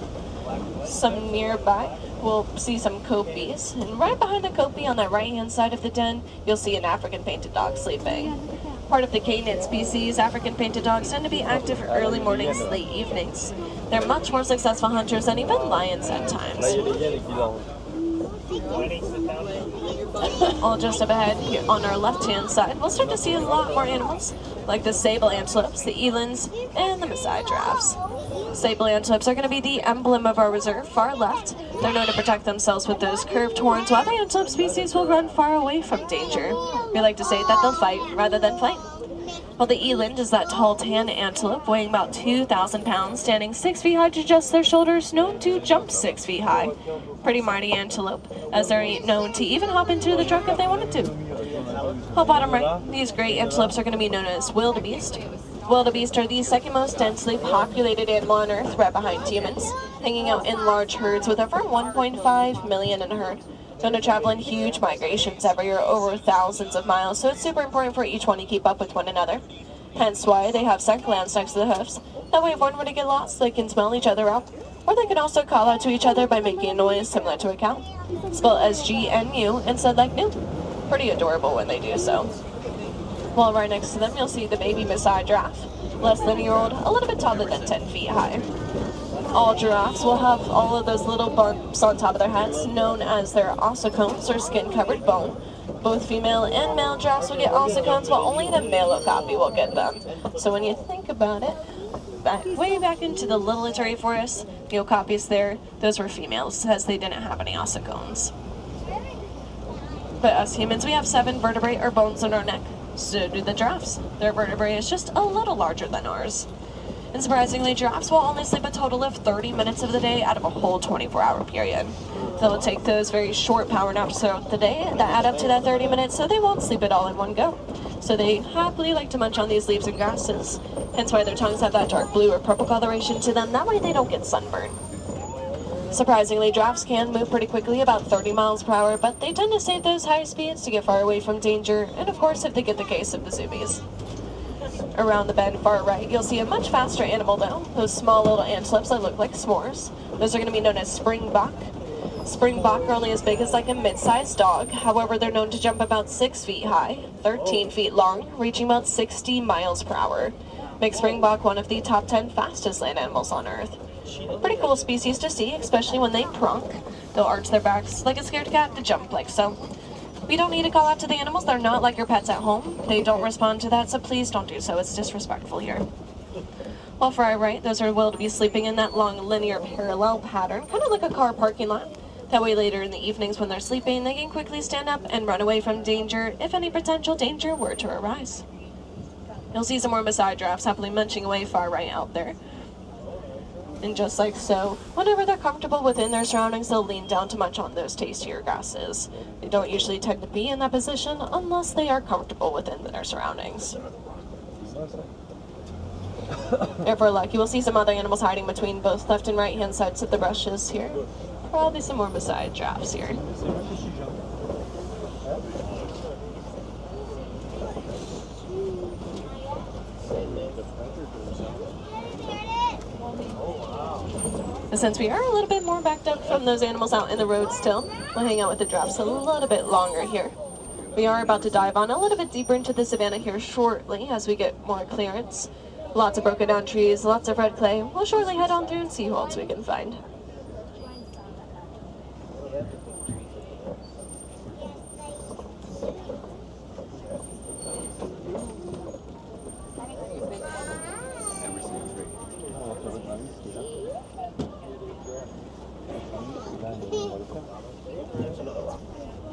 Some nearby, we'll see some copies, and right behind the copy on the right-hand side of the den, you'll see an African painted dog sleeping. Part of the canid species, African painted dogs tend to be active early mornings, late evenings. They're much more successful hunters than even lions at times. All just up ahead, here on our left-hand side, we'll start to see a lot more animals, like the sable antelopes, the elands, and the Maasai giraffes. Sable antelopes are going to be the emblem of our reserve, far left. They're known to protect themselves with those curved horns, while the antelope species will run far away from danger. We like to say that they'll fight rather than flight. While the eland is that tall tan antelope weighing about 2,000 pounds, standing 6 feet high to just their shoulders, known to jump 6 feet high. Pretty mighty antelope, as they're known to even hop into the truck if they wanted to. Well, bottom right, these great antelopes are going to be known as wildebeest. Wildebeest are the second most densely populated animal on Earth, right behind humans, hanging out in large herds with over 1.5 million in a herd. Known to travel in huge migrations every year over thousands of miles, so it's super important for each one to keep up with one another. Hence why they have scent glands next to the hoofs. That way if one were to get lost, they can smell each other out. Or they can also call out to each other by making a noise similar to a cow, spelled as GNU instead like new. Pretty adorable when they do so. While right next to them, you'll see the baby Maasai giraffe, less than a year old, a little bit taller than 10 feet high. All giraffes will have all of those little bumps on top of their heads, known as their ossicones, or skin-covered bone. Both female and male giraffes will get ossicones, but only the male okapi will get them. So when you think about it, way back into the Little Ituri forest, the okapis there, those were females, as they didn't have any ossicones. But us humans, we have 7 vertebrae or bones in our neck. So do the giraffes. Their vertebrae is just a little larger than ours. And surprisingly, giraffes will only sleep a total of 30 minutes of the day out of a whole 24-hour period. They'll take those very short power naps throughout the day that add up to that 30 minutes, so they won't sleep it all in one go. So they happily like to munch on these leaves and grasses, hence why their tongues have that dark blue or purple coloration to them. That way they don't get sunburned. Surprisingly, giraffes can move pretty quickly, about 30 miles per hour, but they tend to save those high speeds to get far away from danger, and of course if they get the case of the zoomies. Around the bend far right, you'll see a much faster animal though, those small little antelopes that look like s'mores. Those are going to be known as springbok. Springbok are only as big as like a mid-sized dog, however they're known to jump about 6 feet high, 13 feet long, reaching about 60 miles per hour. Makes springbok one of the top 10 fastest land animals on Earth. Pretty cool species to see, especially when they prunk. They'll arch their backs like a scared cat to jump like so. We don't need to call out to the animals, they're not like your pets at home. They don't respond to that, so please don't do so, it's disrespectful here. While for our right, those are willed to be sleeping in that long linear parallel pattern, kind of like a car parking lot. That way later in the evenings when they're sleeping, they can quickly stand up and run away from danger if any potential danger were to arise. You'll see some more Maasai giraffes happily munching away far right out there. And just like so, whenever they're comfortable within their surroundings, they'll lean down to munch on those tastier grasses. They don't usually tend to be in that position unless they are comfortable within their surroundings. If we're lucky, we'll see some other animals hiding between both left and right hand sides of the brushes here. Probably some more Maasai giraffes here. And since we are a little bit more backed up from those animals out in the road still, we'll hang out with the giraffes a little bit longer here. We are about to dive on a little bit deeper into the savannah here shortly as we get more clearance. Lots of broken down trees, lots of red clay. We'll shortly head on through and see who else we can find.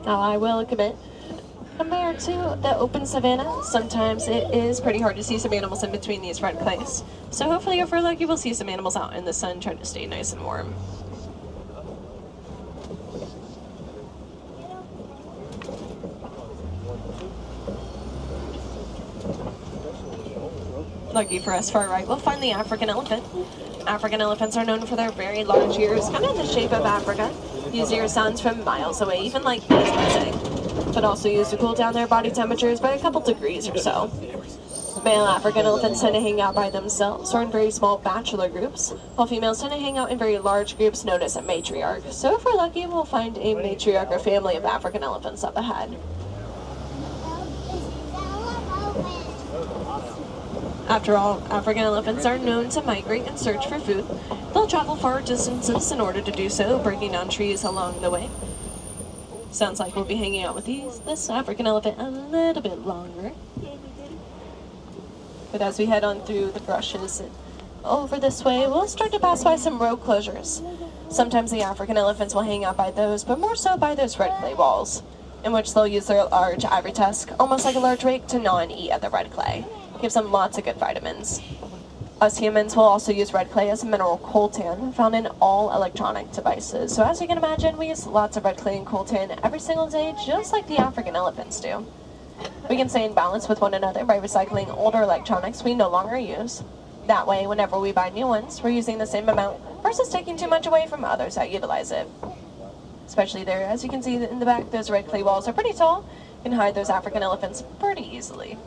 Now I will admit, compared to the open savanna, sometimes it is pretty hard to see some animals in between these red clays. So hopefully if we're lucky, we'll see some animals out in the sun trying to stay nice and warm. Lucky for us, far right, we'll find the African elephant. African elephants are known for their very large ears, kind of in the shape of Africa. Use ear sounds from miles away, even like bees buzzing, but also used to cool down their body temperatures by a couple degrees or so. Male African elephants tend to hang out by themselves or in very small bachelor groups, while females tend to hang out in very large groups known as a matriarch. So if we're lucky, we'll find a matriarch or family of African elephants up ahead. After all, African elephants are known to migrate and search for food. They'll travel far distances in order to do so, breaking down trees along the way. Sounds like we'll be hanging out with this African elephant a little bit longer. But as we head on through the brushes and over this way, we'll start to pass by some road closures. Sometimes the African elephants will hang out by those, but more so by those red clay walls, in which they'll use their large ivory tusk, almost like a large rake, to gnaw and eat at the red clay. Gives them lots of good vitamins. Us humans will also use red clay as a mineral coltan found in all electronic devices. So as you can imagine, we use lots of red clay and coltan every single day, just like the African elephants do. We can stay in balance with one another by recycling older electronics we no longer use. That way, whenever we buy new ones, we're using the same amount versus taking too much away from others that utilize it. Especially there, as you can see in the back, those red clay walls are pretty tall and hide those African elephants pretty easily.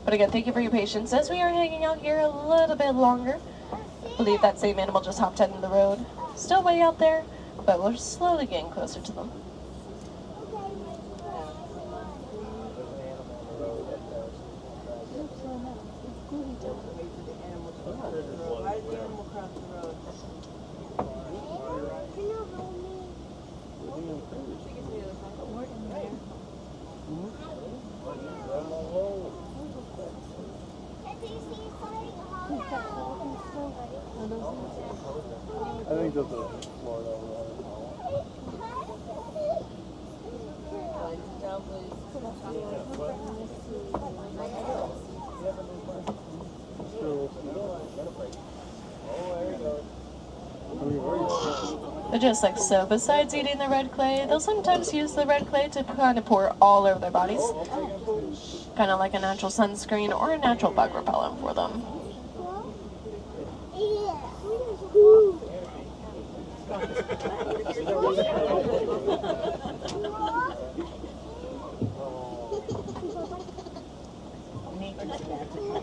But again, thank you for your patience as we are hanging out here a little bit longer. I believe that same animal just hopped out into the road. Still way out there. but we're slowly getting closer to them. I think that's a Florida one. They're just like so. Besides eating the red clay, they'll sometimes use the red clay to kind of pour all over their bodies. Kind of like a natural sunscreen or a natural bug repellent for them.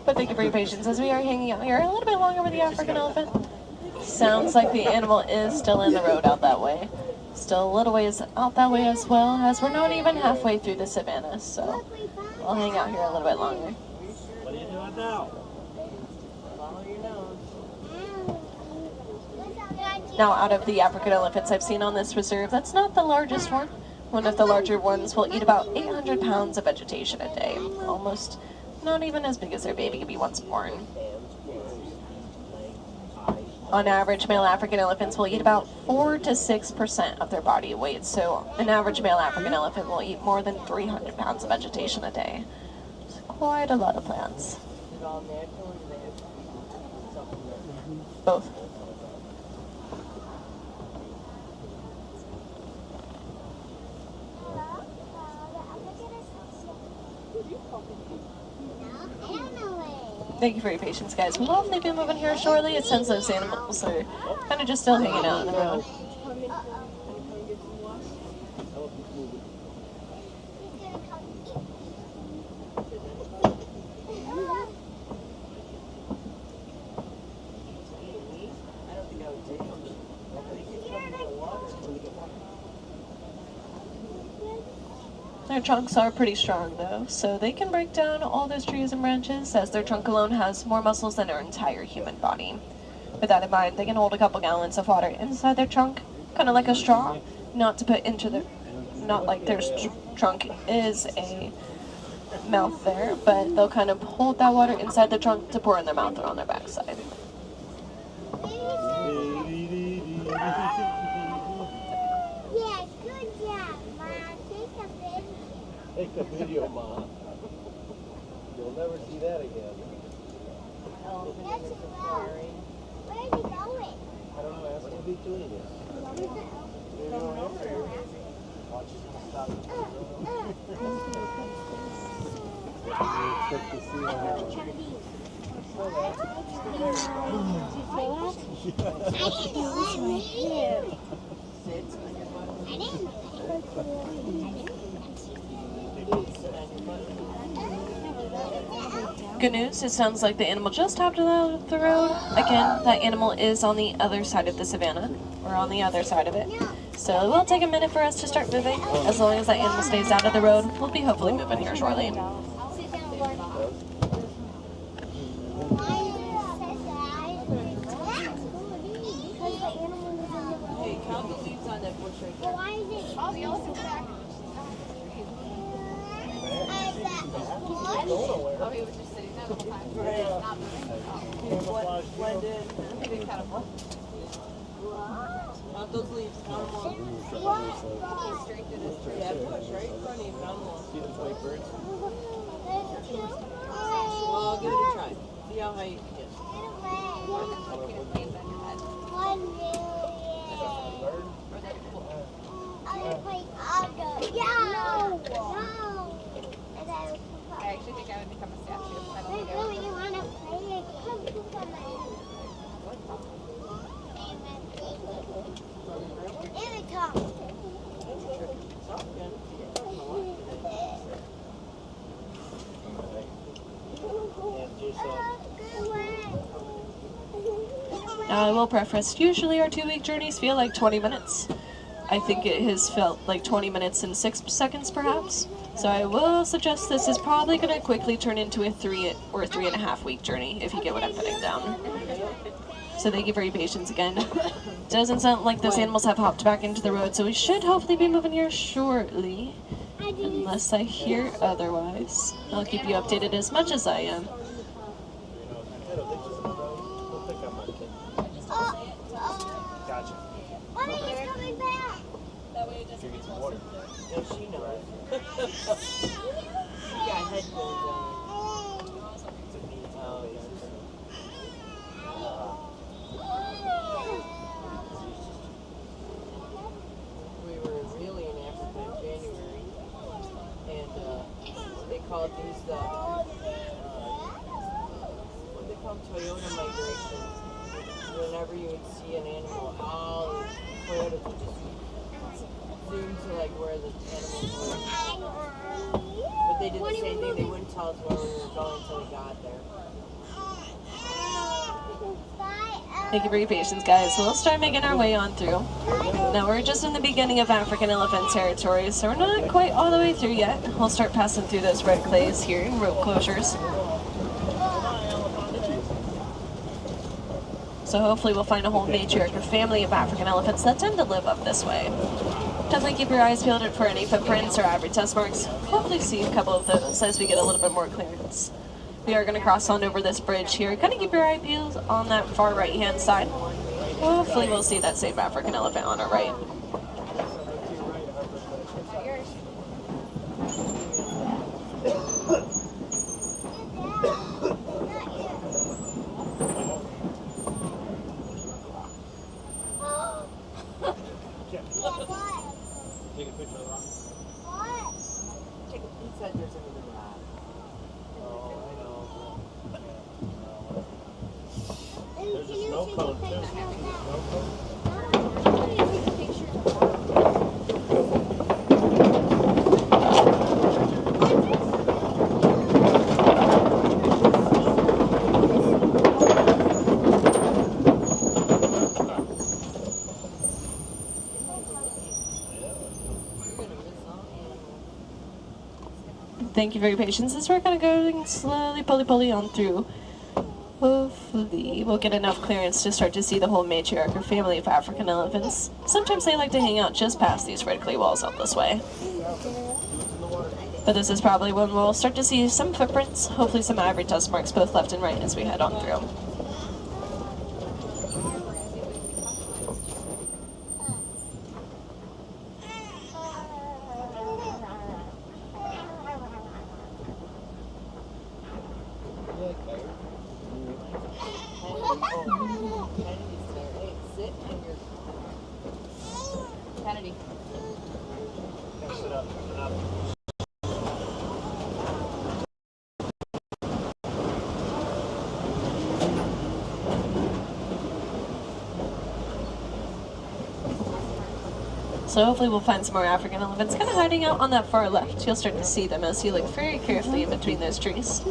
But thank you for your patience as we are hanging out here a little bit longer with the African elephant. Sounds like the animal is still in the road out that way. Still a little ways out that way as well, as we're not even halfway through the savannah, so we'll hang out here a little bit longer. What are you doing now? Follow your nose. Now, out of the African elephants I've seen on this reserve, that's not the largest one. One of the larger ones will eat about 800 pounds of vegetation a day. Almost not even as big as their baby once born. On average, male African elephants will eat about 4 to 6% of their body weight. So an average male African elephant will eat more than 300 pounds of vegetation a day. It's quite a lot of plants. Both. Thank you for your patience, guys. We'll hopefully be moving here shortly. It since those animals are kind of just still hanging out on the road. Their trunks are pretty strong though, so they can break down all those trees and branches, as their trunk alone has more muscles than our entire human body. With that in mind, they can hold a couple gallons of water inside their trunk, kind of like a straw, not to put into the, not like their trunk is a mouth there, but they'll kind of hold that water inside the trunk to pour in their mouth or on their backside. Take a video, Ma. You'll never see that again. Yes, you will. Where are you going? I don't know. Ask him if he's doing this. Watch him stop. Quick to see how. Good news, it sounds like the animal just hopped out the road. Again, that animal is on the other side of the savannah, or on the other side of it. So it will take a minute for us to start moving. As long as that animal stays out of the road, we'll be hopefully moving here shortly. Hey, count the leaves on that bush right there. Why is it? Oh, the elephant's back. Oh, he was just sitting there the whole time. Not moving. Blend in. Big catapult. Count those leaves. Count them all. Straight to this tree. Yeah, push right in front of you. Count them all. See those white birds? Well, give it a try. See how high you can get. I actually think I would become a statue. I don't think I would. Want to play it. Here it comes. Now I will preface, usually our 2-week journeys feel like 20 minutes. I think it has felt like 20 minutes and 6 seconds perhaps. So I will suggest this is probably going to quickly turn into a 3 or 3.5 week journey, if you get what I'm putting down. So thank you for your patience again. Doesn't sound like those animals have hopped back into the road, so we should hopefully be moving here shortly. Unless I hear otherwise. I'll keep you updated as much as I am. Gotcha. Mommy's coming back. That way it doesn't get water. Yeah, she knows. She got headphones on. Oh, yeah. We were really in Africa in January, and they called these what they call Toyota migration. Whenever you would see an animal, all the Toyotas would just zoom to like where the animals were. But they did the same thing. They wouldn't tell us where we were going until we got there. Thank you for your patience, guys. We'll start making our way on through. Now we're just in the beginning of African elephant territory, so we're not quite all the way through yet. We'll start passing through those red clays here and rope closures. So hopefully we'll find a whole matriarch or family of African elephants that tend to live up this way. Definitely keep your eyes peeled for any footprints or average test marks. Hopefully see a couple of those as we get a little bit more clearance. We are going to cross on over this bridge here. Kind of keep your eye peeled on that far right hand side. Hopefully we'll see that same African elephant on our right. Take a picture of the rock. He said there's another rock. Oh, I know. There's a snow cone too. Snow cone? Thank you for your patience as we're kind of going slowly, pulley on through. Hopefully we'll get enough clearance to start to see the whole matriarch or family of African elephants. Sometimes they like to hang out just past these red clay walls up this way. But this is probably when we'll start to see some footprints, hopefully some ivory dust marks both left and right as we head on through. Kennedy. Sit up. So hopefully we'll find some more African elephants kind of hiding out on that far left. You'll start to see them as you look very carefully in between those trees.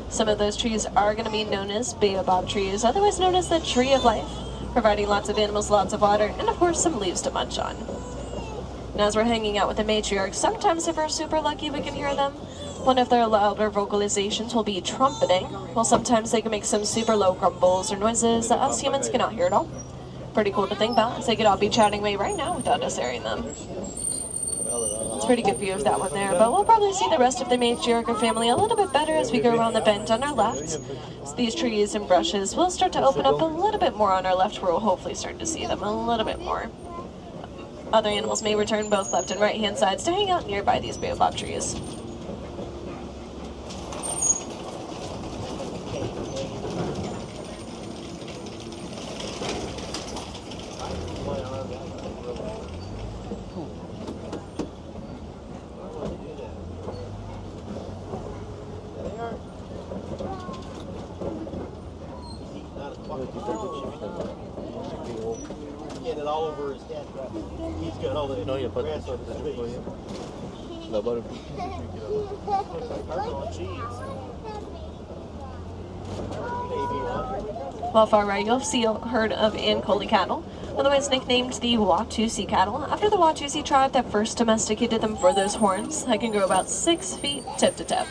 Some of those trees are going to be known as baobab trees, otherwise known as the tree of life, providing lots of animals, lots of water, and of course some leaves to munch on. And as we're hanging out with the matriarch, sometimes if we're super lucky we can hear them. One of their louder vocalizations will be trumpeting, while sometimes they can make some super low grumbles or noises that us humans cannot hear at all. Pretty cool to think about, as they could all be chatting away right now without us hearing them. It's a pretty good view of that one there, but we'll probably see the rest of the matriarch or family a little bit better as we go around the bend on our left. So these trees and brushes will start to open up a little bit more on our left, where we'll hopefully start to see them a little bit more. Other animals may return both left and right hand sides to hang out nearby these baobab trees. Getting it all over his head. He's got all the grass on his face. No butter. Cheese. Maybe one. While far right, you'll see a herd of Ankole cattle, otherwise nicknamed the Watusi cattle, after the Watusi tribe that first domesticated them for those horns that can grow about 6 feet tip to tip.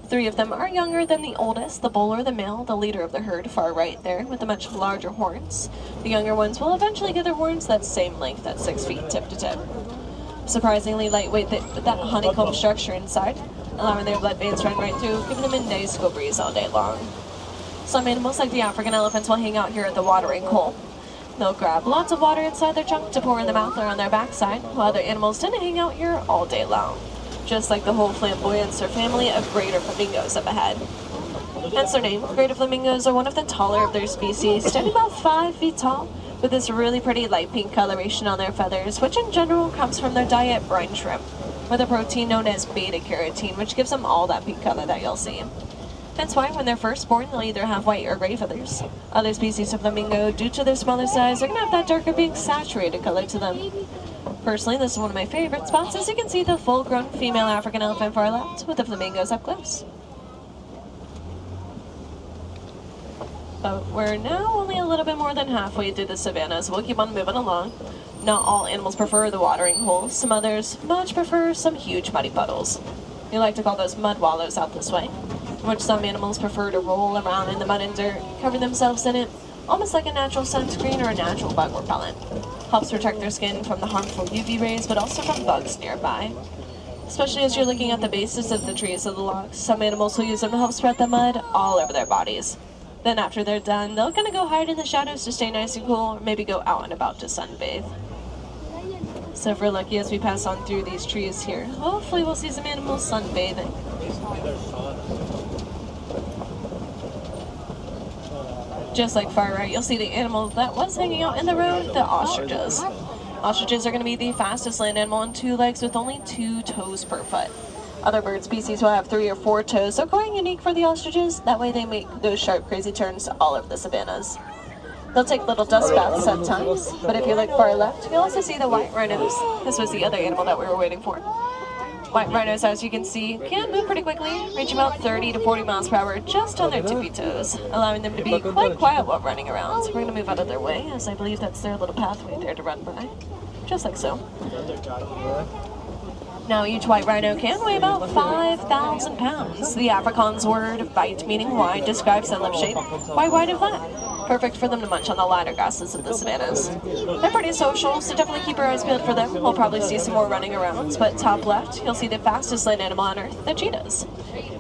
3 of them are younger than the oldest, the bull or the male, the leader of the herd, far right there, with the much larger horns. The younger ones will eventually get their horns that same length at 6 feet tip to tip. Surprisingly lightweight with that honeycomb structure inside, allowing their blood veins to run right through, giving them a nice cool breeze all day long. Some animals, like the African elephants, will hang out here at the watering hole. They'll grab lots of water inside their trunk to pour in the mouth or on their backside, while other animals tend to hang out here all day long. Just like the whole flamboyance or family of greater flamingos up ahead. Hence their name, greater flamingos are one of the taller of their species, standing about 5 feet tall, with this really pretty light pink coloration on their feathers, which in general comes from their diet brine shrimp, with a protein known as beta-carotene, which gives them all that pink color that you'll see. That's why when they're first born, they'll either have white or gray feathers. Other species of flamingo, due to their smaller size, are going to have that darker pink saturated color to them. Personally, this is one of my favorite spots, as you can see the full-grown female African elephant far left with the flamingos up close. But we're now only a little bit more than halfway through the savannah, so we'll keep on moving along. Not all animals prefer the watering holes. Some others much prefer some huge muddy puddles. We like to call those mud wallows out this way, in which some animals prefer to roll around in the mud and dirt, cover themselves in it, almost like a natural sunscreen or a natural bug repellent. Helps protect their skin from the harmful UV rays, but also from bugs nearby. Especially as you're looking at the bases of the trees or the logs, some animals will use them to help spread the mud all over their bodies. Then after they're done, they'll kind of go hide in the shadows to stay nice and cool, or maybe go out and about to sunbathe. So if we're lucky as we pass on through these trees here, hopefully we'll see some animals sunbathing. Just like far right, you'll see the animal that was hanging out in the road, the ostriches. Ostriches are going to be the fastest land animal on 2 legs with only 2 toes per foot. Other bird species will have 3 or 4 toes, so quite unique for the ostriches. That way they make those sharp, crazy turns all over the savannas. They'll take little dust baths sometimes, but if you look far left, you'll also see the white rhinos. This was the other animal that we were waiting for. White rhinos, as you can see, can move pretty quickly, reach about 30 to 40 miles per hour just on their tippy toes, allowing them to be quite quiet while running around. So we're going to move out of their way, as I believe that's their little pathway there to run by. Just like so. Now, each white rhino can weigh about 5,000 pounds. The Afrikaans word bite, meaning wide, describes their lip shape, quite wide and flat. Perfect for them to munch on the lighter grasses of the savannas. They're pretty social, so definitely keep your eyes peeled for them. We'll probably see some more running around, but top left, you'll see the fastest land animal on Earth, the cheetahs.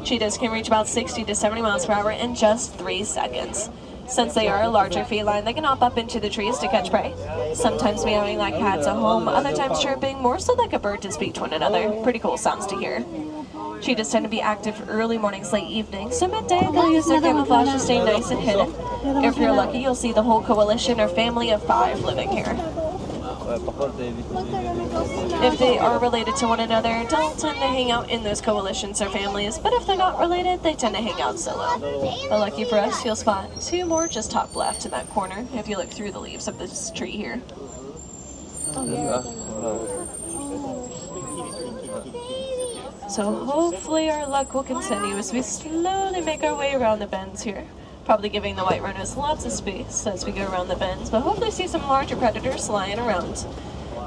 Cheetahs can reach about 60 to 70 miles per hour in just 3 seconds. Since they are a larger feline, they can hop up into the trees to catch prey. Sometimes meowing like cats at home, other times chirping, more so like a bird to speak to one another. Pretty cool sounds to hear. Cheetahs tend to be active early mornings, late evenings, so midday they'll use their camouflage to stay nice and hidden. If you're lucky, you'll see the whole coalition or family of 5 living here. If they are related to one another, they'll tend to hang out in those coalitions or families, but if they're not related, they tend to hang out solo. But lucky for us, you'll spot 2 more just top left in that corner if you look through the leaves of this tree here. So hopefully our luck will continue as we slowly make our way around the bends here. Probably giving the white rhinos lots of space as we go around the bends, but hopefully see some larger predators lying around.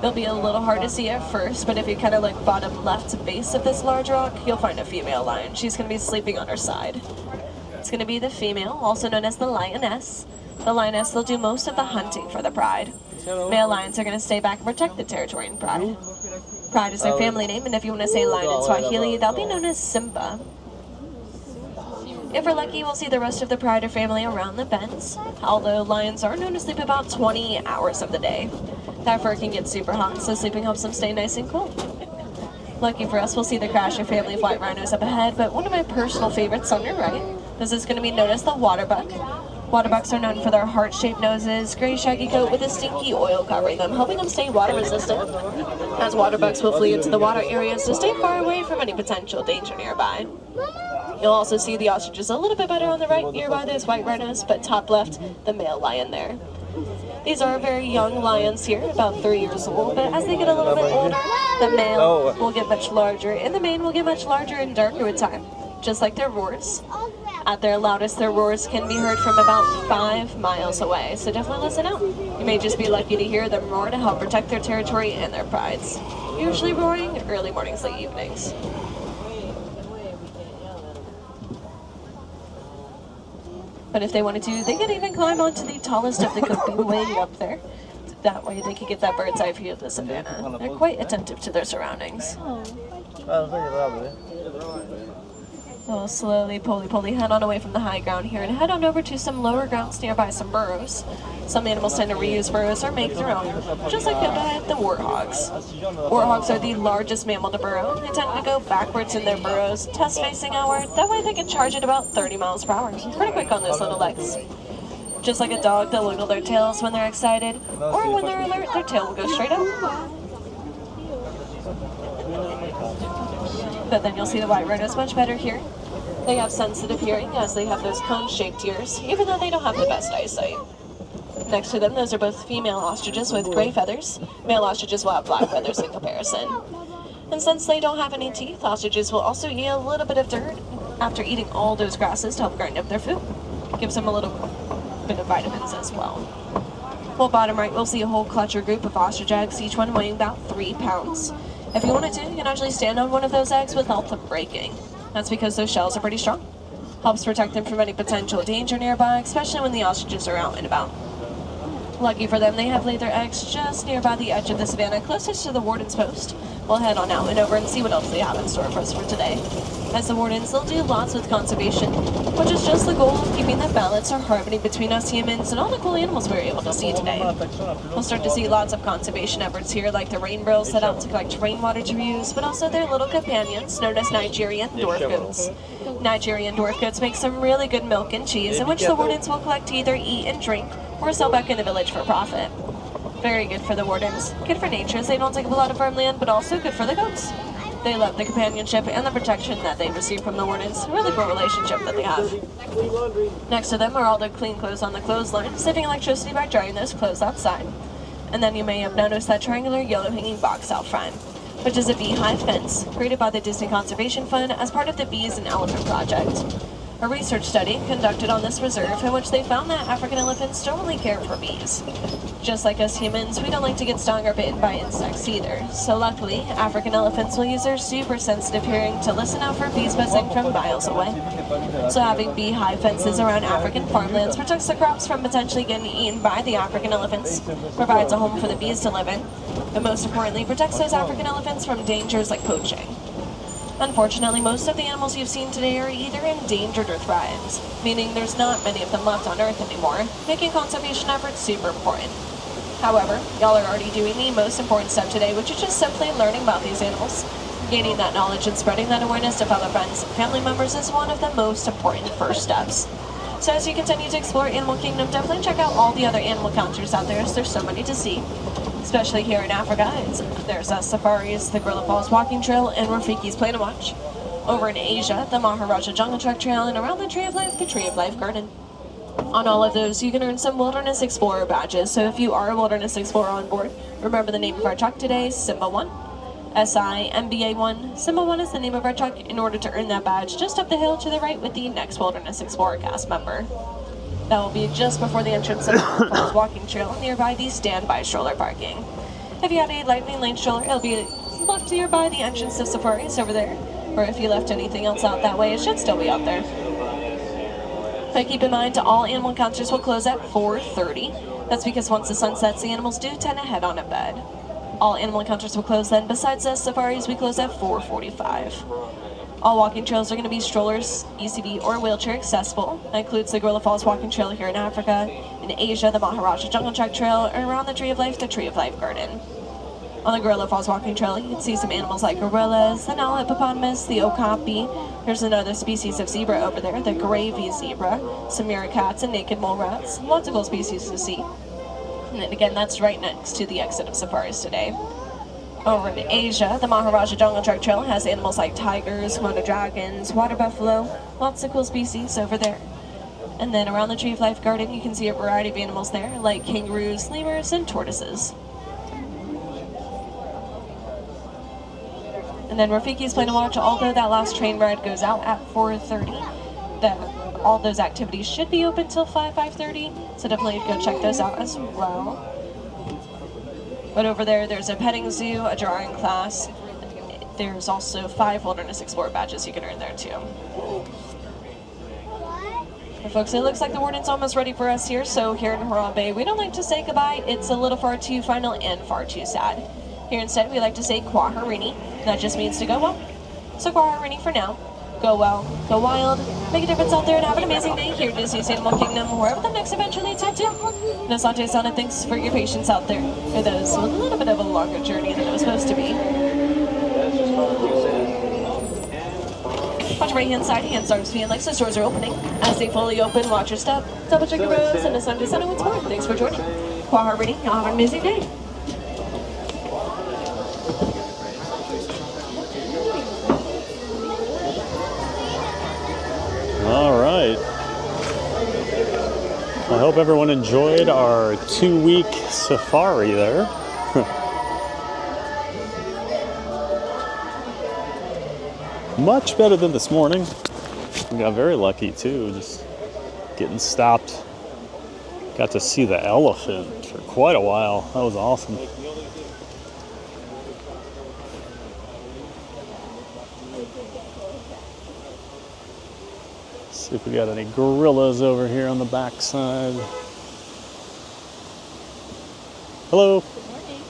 They'll be a little hard to see at first, but if you kind of look bottom left base of this large rock, you'll find a female lion. She's going to be sleeping on her side. It's going to be the female, also known as the lioness. The lioness will do most of the hunting for the pride. Male lions are going to stay back and protect the territory in pride. Pride is their family name, and if you want to say lion in Swahili, they'll be known as Simba. If we're lucky, we'll see the rest of the pride or family around the bends, although lions are known to sleep about 20 hours of the day. That fur can get super hot, so sleeping helps them stay nice and cool. Lucky for us, we'll see the crash or family of white rhinos up ahead, but one of my personal favorites on your right, this is going to be known as the waterbuck. Waterbucks are known for their heart-shaped noses, gray shaggy coat with a stinky oil covering them, helping them stay water resistant, as waterbucks will flee into the water areas to stay far away from any potential danger nearby. You'll also see the ostriches a little bit better on the right nearby those white rhinos, but top left, the male lion there. These are very young lions here, about 3 years old, but as they get a little bit older, the male will get much larger, and the mane will get much larger and darker with time, just like their roars. At their loudest, their roars can be heard from about 5 miles away, so definitely listen out. You may just be lucky to hear them roar to help protect their territory and their prides. Usually roaring early mornings, late evenings. But if they wanted to, they could even climb onto the tallest of the could way up there. That way they could get that bird's eye view of the savannah. They're quite attentive to their surroundings. We'll slowly pulley head on away from the high ground here and head on over to some lower grounds nearby, some burrows. Some animals tend to reuse burrows or make their own, just like the warthogs. Warthogs are the largest mammal to burrow. They tend to go backwards in their burrows, test facing outward. That way they can charge at about 30 miles per hour. Pretty quick on those little legs. Just like a dog, they'll wiggle their tails when they're excited, or when they're alert, their tail will go straight up. But then you'll see the white rhinos much better here. They have sensitive hearing as they have those cone-shaped ears, even though they don't have the best eyesight. Next to them, those are both female ostriches with gray feathers. Male ostriches will have black feathers in comparison. And since they don't have any teeth, ostriches will also eat a little bit of dirt after eating all those grasses to help grind up their food. Gives them a little bit of vitamins as well. Well, bottom right, we'll see a whole clutch or group of ostrich eggs, each one weighing about 3 pounds. If you wanted to, you can actually stand on one of those eggs without them breaking. That's because those shells are pretty strong. Helps protect them from any potential danger nearby, especially when the ostriches are out and about. Lucky for them, they have laid their eggs just nearby the edge of the savannah, closest to the warden's post. We'll head on out and over and see what else they have in store for us for today. As the wardens, they'll do lots with conservation, which is just the goal of keeping the balance or harmony between us humans and all the cool animals we were able to see today. We'll start to see lots of conservation efforts here, like the rainbows set out to collect rainwater to reuse, but also their little companions, known as Nigerian dwarf goats. Nigerian dwarf goats make some really good milk and cheese, in which the wardens will collect to either eat and drink, or sell back in the village for profit. Very good for the wardens. Good for nature, as they don't take up a lot of farmland, but also good for the goats. They love the companionship and the protection that they receive from the wardens. A really cool relationship that they have. Next to them are all the clean clothes on the clothesline, saving electricity by drying those clothes outside. And then you may have noticed that triangular yellow hanging box out front, which is a beehive fence created by the Disney Conservation Fund as part of the Bees and Elephant Project. A research study conducted on this reserve in which they found that African elephants don't really care for bees. Just like us humans, we don't like to get stung or bitten by insects either. So luckily, African elephants will use their super sensitive hearing to listen out for bees buzzing from miles away. So having beehive fences around African farmlands protects the crops from potentially getting eaten by the African elephants, provides a home for the bees to live in, and most importantly, protects those African elephants from dangers like poaching. Unfortunately, most of the animals you've seen today are either endangered or threatened, meaning there's not many of them left on Earth anymore, making conservation efforts super important. However, y'all are already doing the most important step today, which is just simply learning about these animals. Gaining that knowledge and spreading that awareness to fellow friends and family members is one of the most important first steps. So as you continue to explore Animal Kingdom, definitely check out all the other animal counters out there, as there's so many to see. Especially here in Africa, there's Safaris, the Gorilla Falls Walking Trail, and Rafiki's Play to Watch. Over in Asia, the Maharajah Jungle Trek Trail, and around the Tree of Life, the Tree of Life Garden. On all of those, you can earn some Wilderness Explorer badges, so if you are a Wilderness Explorer on board, remember the name of our truck today, Simba 1. SIMBA 1. Simba 1 is the name of our truck in order to earn that badge just up the hill to the right with the next Wilderness Explorer cast member. That will be just before the entrance of the Falls Walking Trail, nearby the standby stroller parking. If you had a lightning lane stroller, it'll be left nearby the entrance of Safaris over there, or if you left anything else out that way, it should still be out there. But keep in mind, all animal encounters will close at 4:30. That's because once the sun sets, the animals do tend to head on to bed. All animal encounters will close then. Besides us, Safaris, we close at 4:45. All walking trails are going to be strollers, ECV, or wheelchair accessible. That includes the Gorilla Falls Walking Trail here in Africa, in Asia, the Maharajah Jungle Trek Trail, and around the Tree of Life, the Tree of Life Garden. On the Gorilla Falls Walking Trail, you can see some animals like gorillas, the Nile hippopotamus, the okapi. There's another species of zebra over there, the gravy zebra, some meerkats and naked mole rats. Lots of cool species to see. And again, that's right next to the exit of Safaris today. Over in Asia, the Maharajah Jungle Trek Trail has animals like tigers, Komodo dragons, water buffalo, lots of cool species over there. And then around the Tree of Life Garden, you can see a variety of animals there, like kangaroos, lemurs, and tortoises. And then Rafiki's Play to Watch, although that last train ride goes out at 4:30, the all those activities should be open till 5:30, so definitely go check those out as well. But over there, there's a petting zoo, a drawing class. There's also 5 Wilderness Explorer badges you can earn there too. But folks, it looks like the warden's almost ready for us here. So here in Harambe, we don't like to say goodbye. It's a little far too final and far too sad. Here instead, we like to say Kwaherini. That just means to go well. So Kwaherini for now. Go well, go wild, make a difference out there, and have an amazing day here at Disney's Animal Kingdom, wherever the next adventure leads you to. Nasante Sana, thanks for your patience out there. For those with a little bit of a longer journey than it was supposed to be. Watch right hand side, hands arms feeling like the stores are opening. As they fully open, watch your step, double check your rows, and Nasante Sana once more. Thanks for joining. Kwaherini, y'all have an amazing day. All right. I hope everyone enjoyed our 2-week safari there. Much better than this morning. We got very lucky too, just getting stopped. Got to see the elephant for quite a while. That was awesome. See if we got any gorillas over here on the backside. Hello. Good morning.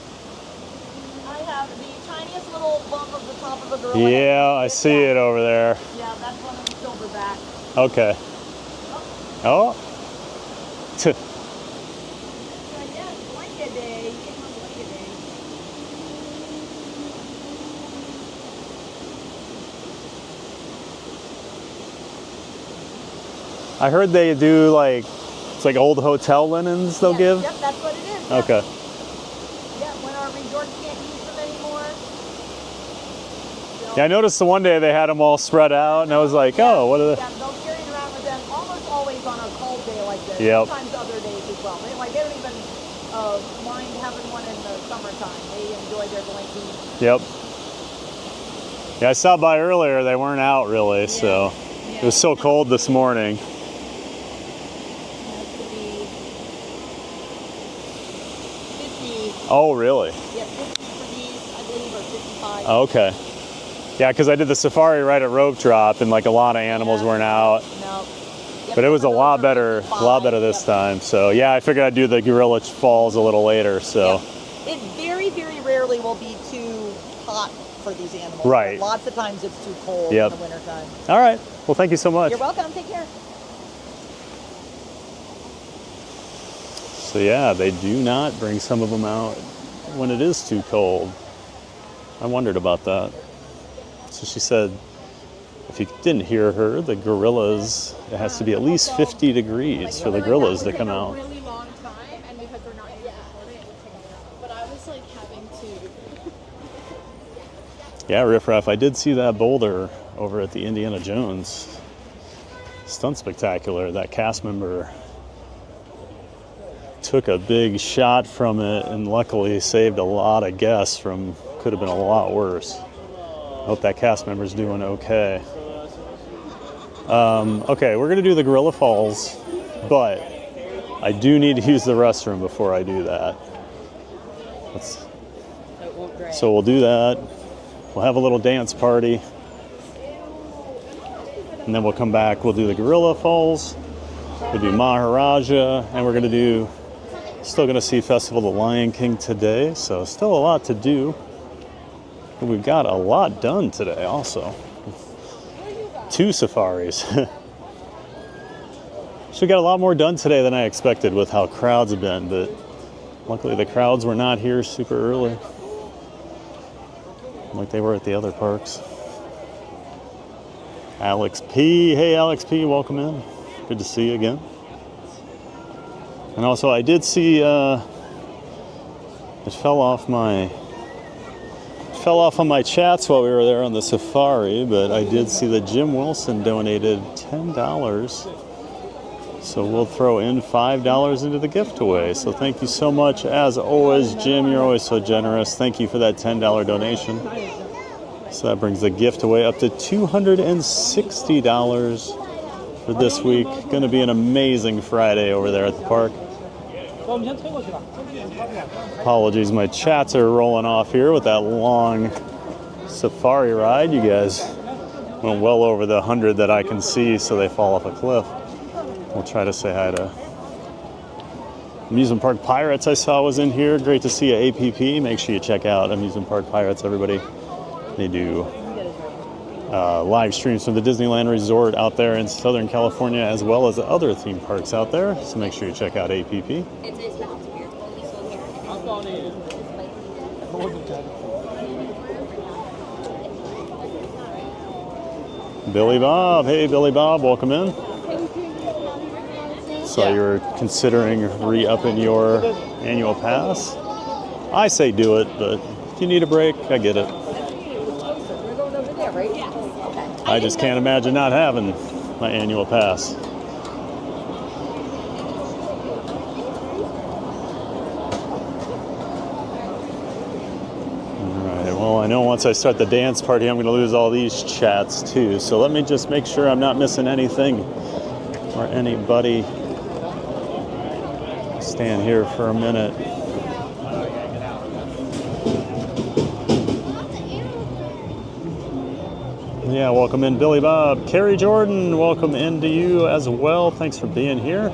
I have the tiniest little bump of the top of the gorilla. Yeah, I see it over there. Yeah, that's one of the silverback. Okay. Oh. I heard they do like, it's like old hotel linens they'll give? Yep, that's what it is. Okay. Yeah, when our resort can't use them anymore. Yeah, I noticed the one day they had them all spread out, and I was like, oh, what are they? Yeah, they'll carry it around with them almost always on a cold day like this. Yep. Sometimes other days as well. They don't even mind having one in the summertime. They enjoy their blankie. Yep. Yeah, I stopped by earlier. They weren't out really, so it was so cold this morning. Oh, really? Yeah, 50 for these, I believe, or 55. Okay. Yeah, because I did the safari right at Rope Drop, and like a lot of animals weren't out. No. Yep, But it was a lot better this time. So yeah, I figured I'd do the Gorilla Falls a little later. So. It very, very rarely will be too hot for these animals. Right. But lots of times it's too cold Yep. in the wintertime. All right. Well, thank you so much. You're welcome. Take care. So yeah, they do not bring some of them out when it is too cold. I wondered about that. So she said, if you didn't hear her, the gorillas, it has to be at least 50 degrees for the gorillas to come out. Really long time, and because we're not able to record it, it would take forever. But I was like having to. Yeah, Riff Raff, I did see that boulder over at the Indiana Jones Stunt Spectacular. That cast member took a big shot from it and luckily saved a lot of guests from, could have been a lot worse. I hope that cast member's doing okay. Okay, we're gonna do the Gorilla Falls, but I do need to use the restroom before I do that. So we'll do that. We'll have a little dance party. And then we'll come back, we'll do the Gorilla Falls, we'll do Maharajah, and we're gonna do, still gonna see Festival of the Lion King today, so still a lot to do. But we've got a lot done today also. 2 safaris. So we got a lot more done today than I expected with how crowds have been, but luckily the crowds were not here super early like they were at the other parks. Alex P. Hey Alex P, welcome in. Good to see you again. And also I did see, it fell off on my chats while we were there on the safari, but I did see that Jim Wilson donated $10. So we'll throw in $5 into the giveaway. So thank you so much. As always, Jim, you're always so generous. Thank you for that $10 donation. So that brings the gift away up to $260 for this week. Going to be an amazing Friday over there at the park. Apologies, my chats are rolling off here with that long safari ride. You guys went well over the 100 that I can see, so they fall off a cliff. We'll try to say hi to Amusement Park Pirates I saw was in here. Great to see you, APP. Make sure you check out Amusement Park Pirates, everybody. They do live streams from the Disneyland Resort out there in Southern California, as well as other theme parks out there. So make sure you check out APP. Billy Bob. Hey, Billy Bob. Welcome in. So you're considering re-upping your annual pass? I say do it, but if you need a break, I get it. I just can't imagine not having my annual pass. Alright, well, I know once I start the dance party, I'm going to lose all these chats too. So let me just make sure I'm not missing anything or anybody. Stand here for a minute. Yeah, welcome in, Billy Bob. Carrie Jordan, welcome in to you as well. Thanks for being here.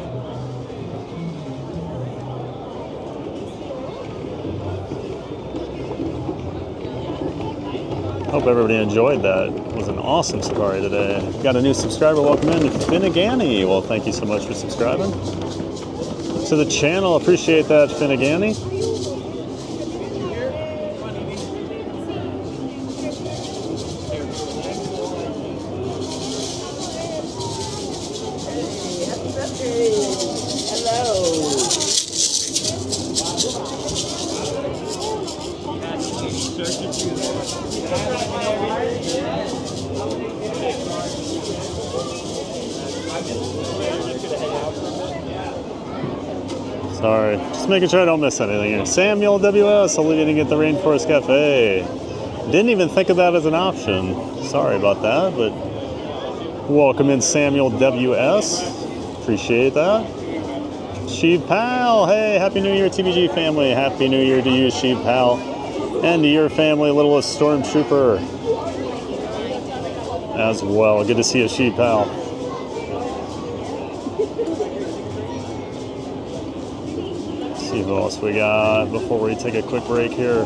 Hope everybody enjoyed that. It was an awesome safari today. Got a new subscriber. Welcome in, Finneganny. Well, thank you so much for subscribing to the channel. Appreciate that, Finneganny. Sorry, just making sure I don't miss anything here. Samuel WS, I'll leave you to get the Rainforest Cafe. Didn't even think of that as an option. Sorry about that, but welcome in, Samuel WS. Appreciate that. Sheep Pal, hey, Happy New Year, TBG family. Happy New Year to you, Sheep Pal. And to your family, Littlest Stormtrooper. As well. Good to see you, Sheep Pal. See what else we got before we take a quick break here.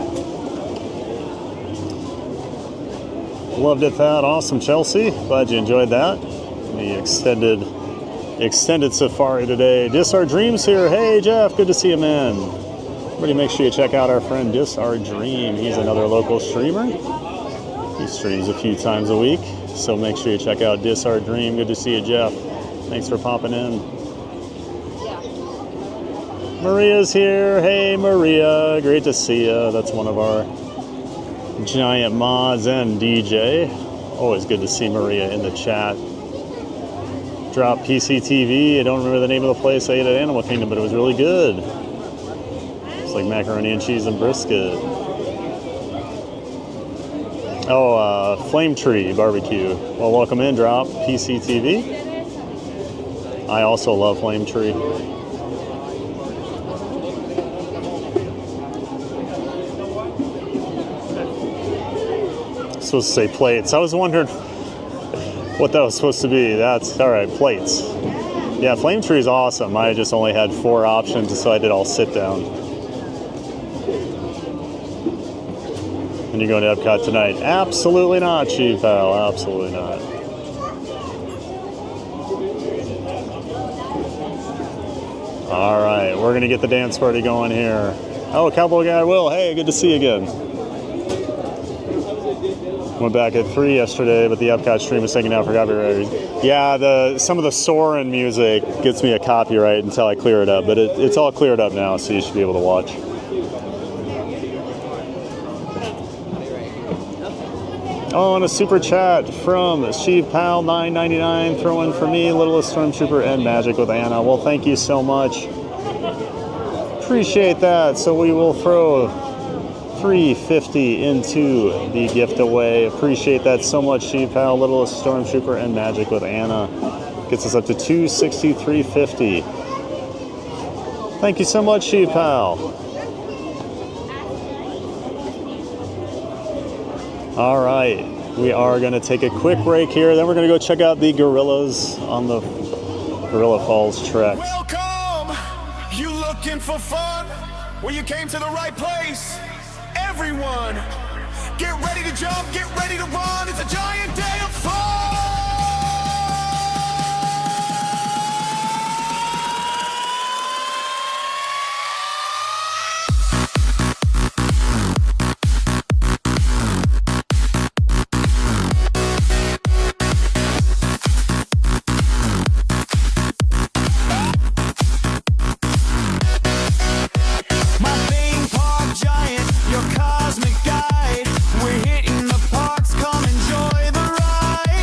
Loved it, Pat. Awesome, Chelsea. Glad you enjoyed that. The extended safari today. Dis Our Dreams here. Hey, Jeff. Good to see you, man. Everybody make sure you check out our friend Dis Our Dream. He's another local streamer. He streams a few times a week. So make sure you check out Dis Our Dream. Good to see you, Jeff. Thanks for popping in. Maria's here. Hey, Maria. Great to see you. That's one of our giant mods and DJ. Always good to see Maria in the chat. Drop PCTV. I don't remember the name of the place I ate at Animal Kingdom, but it was really good. It's like macaroni and cheese and brisket. Oh, Flame Tree Barbecue. Well, welcome in, Drop PCTV. I also love Flame Tree. Supposed to say plates. I was wondering what that was supposed to be. That's all right, plates. Yeah, Flame Tree is awesome. I just only had 4 options, so I did all sit down. And you're going to Epcot tonight? Absolutely not, Chief Pal. Absolutely not. All right, we're gonna get the dance party going here. Oh, Cowboy Guy Will. Hey, good to see you again. Went back at 3 yesterday, but the Epcot stream was taken out for copyright. Yeah, some of the soaring music gets me a copyright until I clear it up, but it's all cleared up now, so you should be able to watch. Oh, and a super chat from Steve Pal 999. Throw in for me, Littlest Stormtrooper and Magic with Anna. Well, thank you so much. Appreciate that. So we will throw $3.50 into the gift away. Appreciate that so much, Steve Pal, Littlest Stormtrooper and Magic with Anna. Gets us up to $263.50. Thank you so much, Sheep Pal. All right, we are going to take a quick break here. Then we're going to go check out the gorillas on the Gorilla Falls trek. Welcome! You looking for fun? Well, you came to the right place. Everyone, get ready to jump, get ready to run. It's a giant day of fun! Your cosmic guide, we're hitting the parks, come enjoy the ride.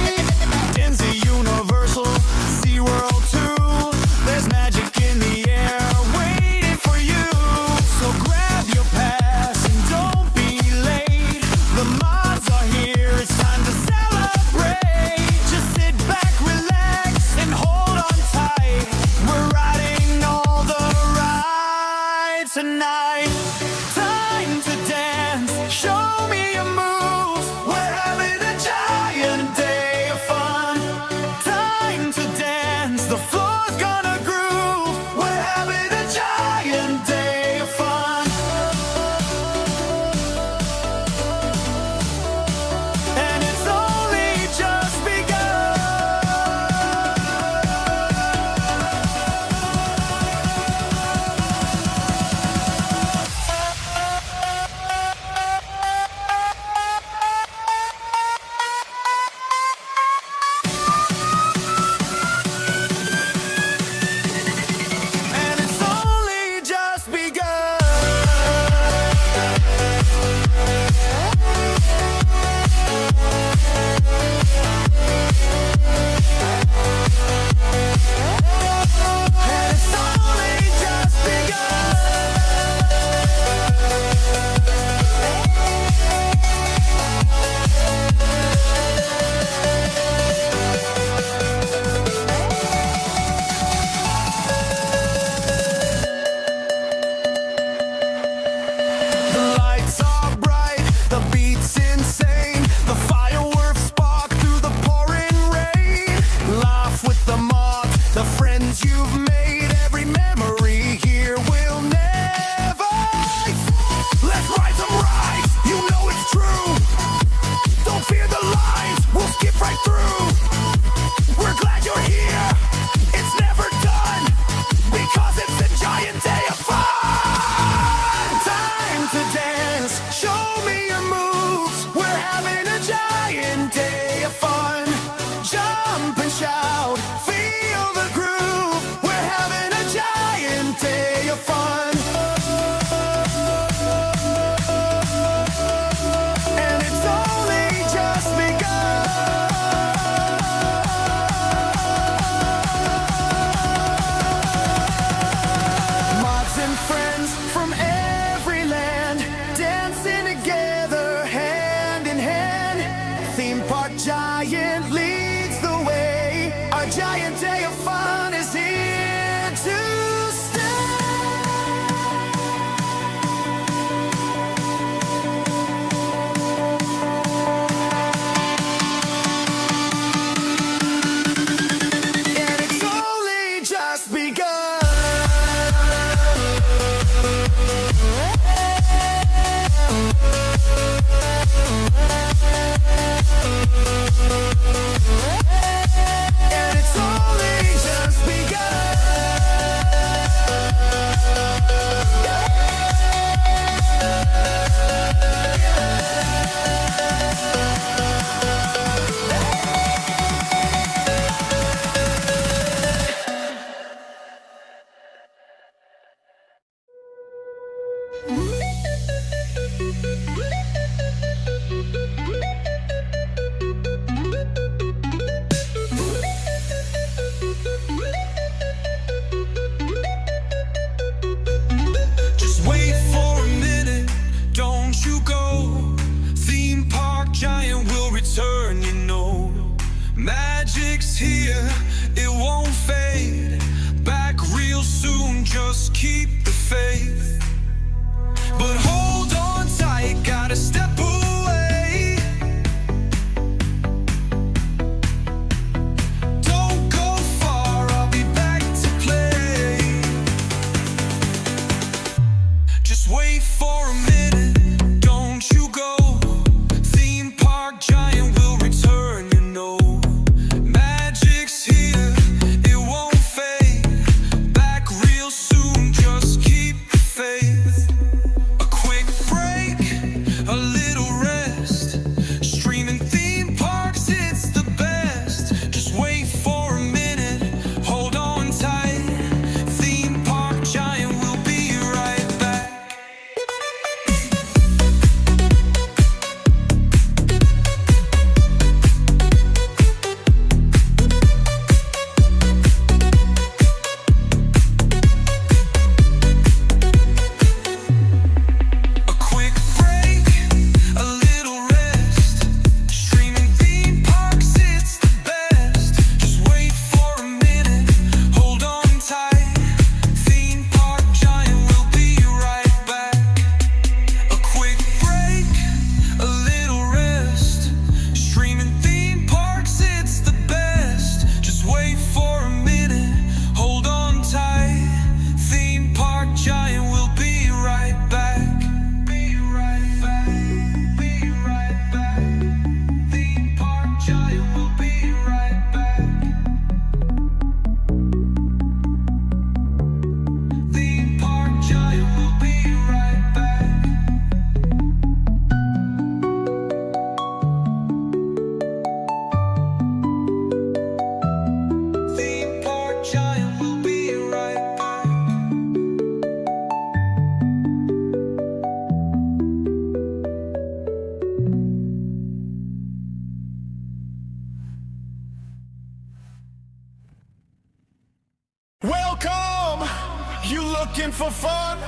in for fun?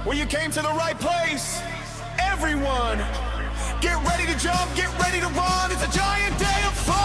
Well, you came to the right place. Everyone, get ready to jump, get ready to run. It's a giant day of fun.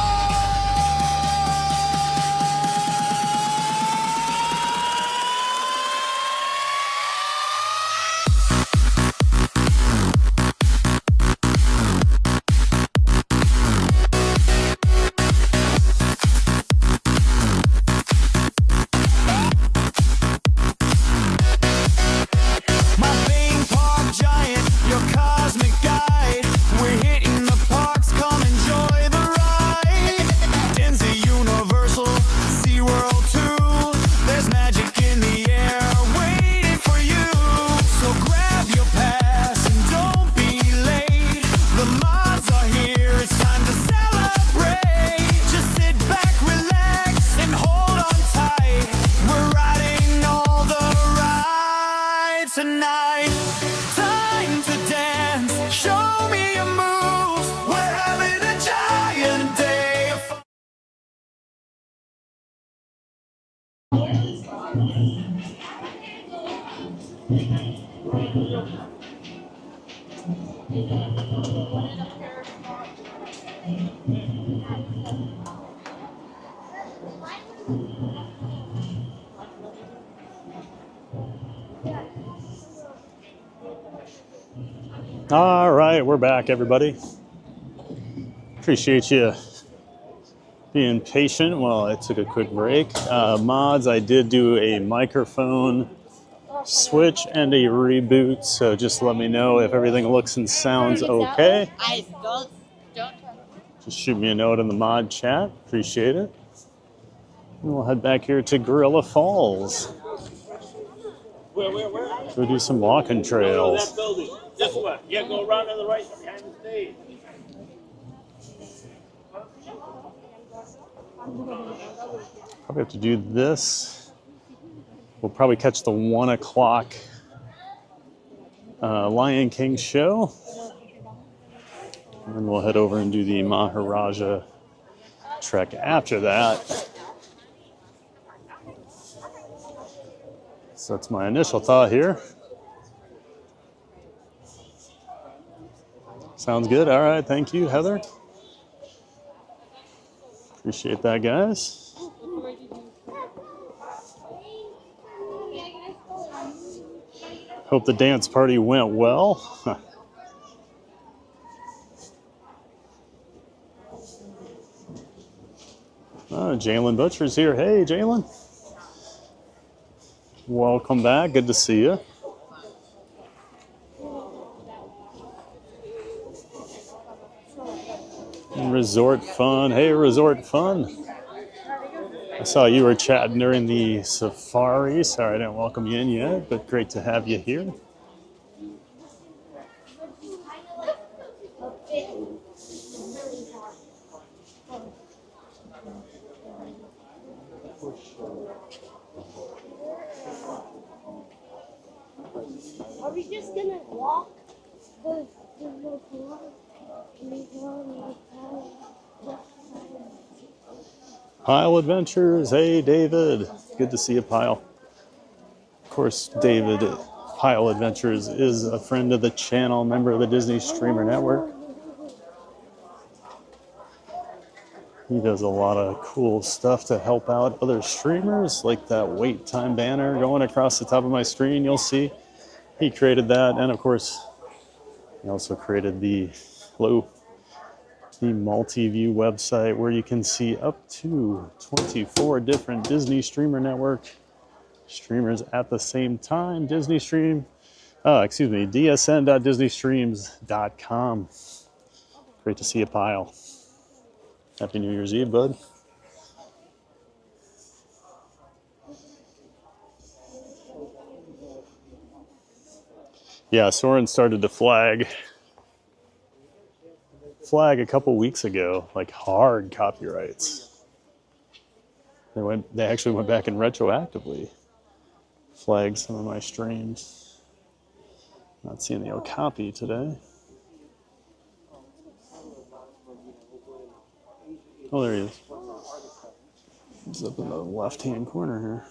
Tonight, time to dance. Show me your moves. We're having a giant day of fun. All right, we're back, everybody. Appreciate you being patient while I took a quick break. Mods, I did do a microphone switch and a reboot, so just let me know if everything looks and sounds okay. Just shoot me a note in the mod chat. Appreciate it. And we'll head back here to Gorilla Falls. Where? Go do some walking trails. That building. This way. Yeah, go around on the right behind the stage. Probably have to do this. We'll probably catch the 1 o'clock Lion King show. And then we'll head over and do the Maharajah trek after that. So that's my initial thought here. Sounds good. All right. Thank you, Heather. Appreciate that, guys. Hope the dance party went well. Jalen Butcher's here. Hey, Jalen. Welcome back. Good to see you. Resort Fun. Hey, Resort Fun. I saw you were chatting during the safari. Sorry I didn't welcome you in yet, but great to have you here. Are we just gonna walk? There's no car. Can we go on the car? Pile Adventures. Hey, David. Good to see you, Pile. Of course, David, Pile Adventures, is a friend of the channel, member of the Disney Streamer Network. He does a lot of cool stuff to help out other streamers, like that wait time banner going across the top of my screen, you'll see. He created that, and of course, he also created the multi-view website where you can see up to 24 different Disney Streamer Network streamers at the same time. dsn.disneystreams.com. Great to see you, Pile. Happy New Year's Eve, bud. Yeah, Soren started to flag a couple weeks ago, like hard copyrights. They actually went back and retroactively flagged some of my streams. Not seeing the Okapi today. Oh, there he is. He's up in the left-hand corner here.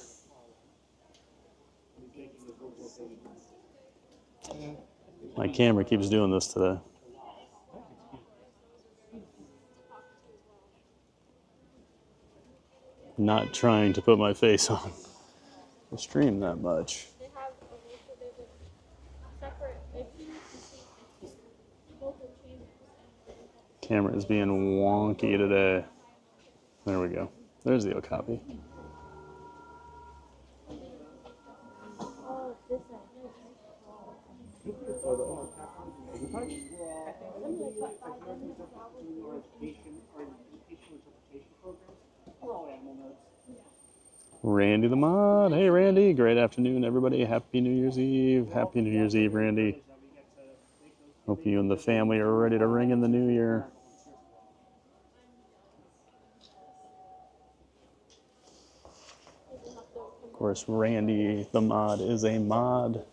My camera keeps doing this today. Not trying to put my face on the stream that much. Camera is being wonky today. There we go. There's the okapi. Randy the Mod. Hey, Randy. Great afternoon, everybody. Happy New Year's Eve. Happy New Year's Eve, Randy. Hope you and the family are ready to ring in the new year. Of course, Randy the Mod is a mod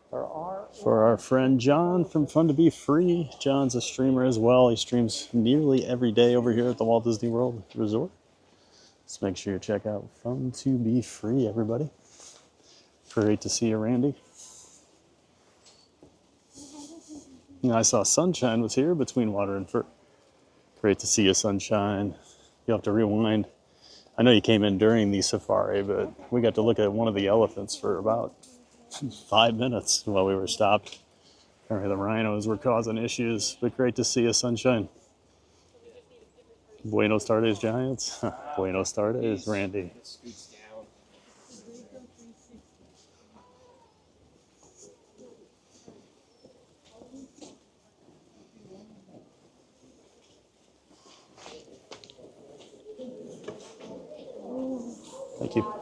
for our friend John from Fun to Be Free. John's a streamer as well. He streams nearly every day over here at the Walt Disney World Resort. So make sure you check out Fun to Be Free, everybody. Great to see you, Randy. You know, I saw Sunshine was here between Water and Fur. Great to see you, Sunshine. You'll have to rewind. I know you came in during the safari, but we got to look at one of the elephants for about 5 minutes while we were stopped. Apparently the rhinos were causing issues, but great to see you, Sunshine. Buenos tardes, Giants. Buenos tardes, Randy. Thank you.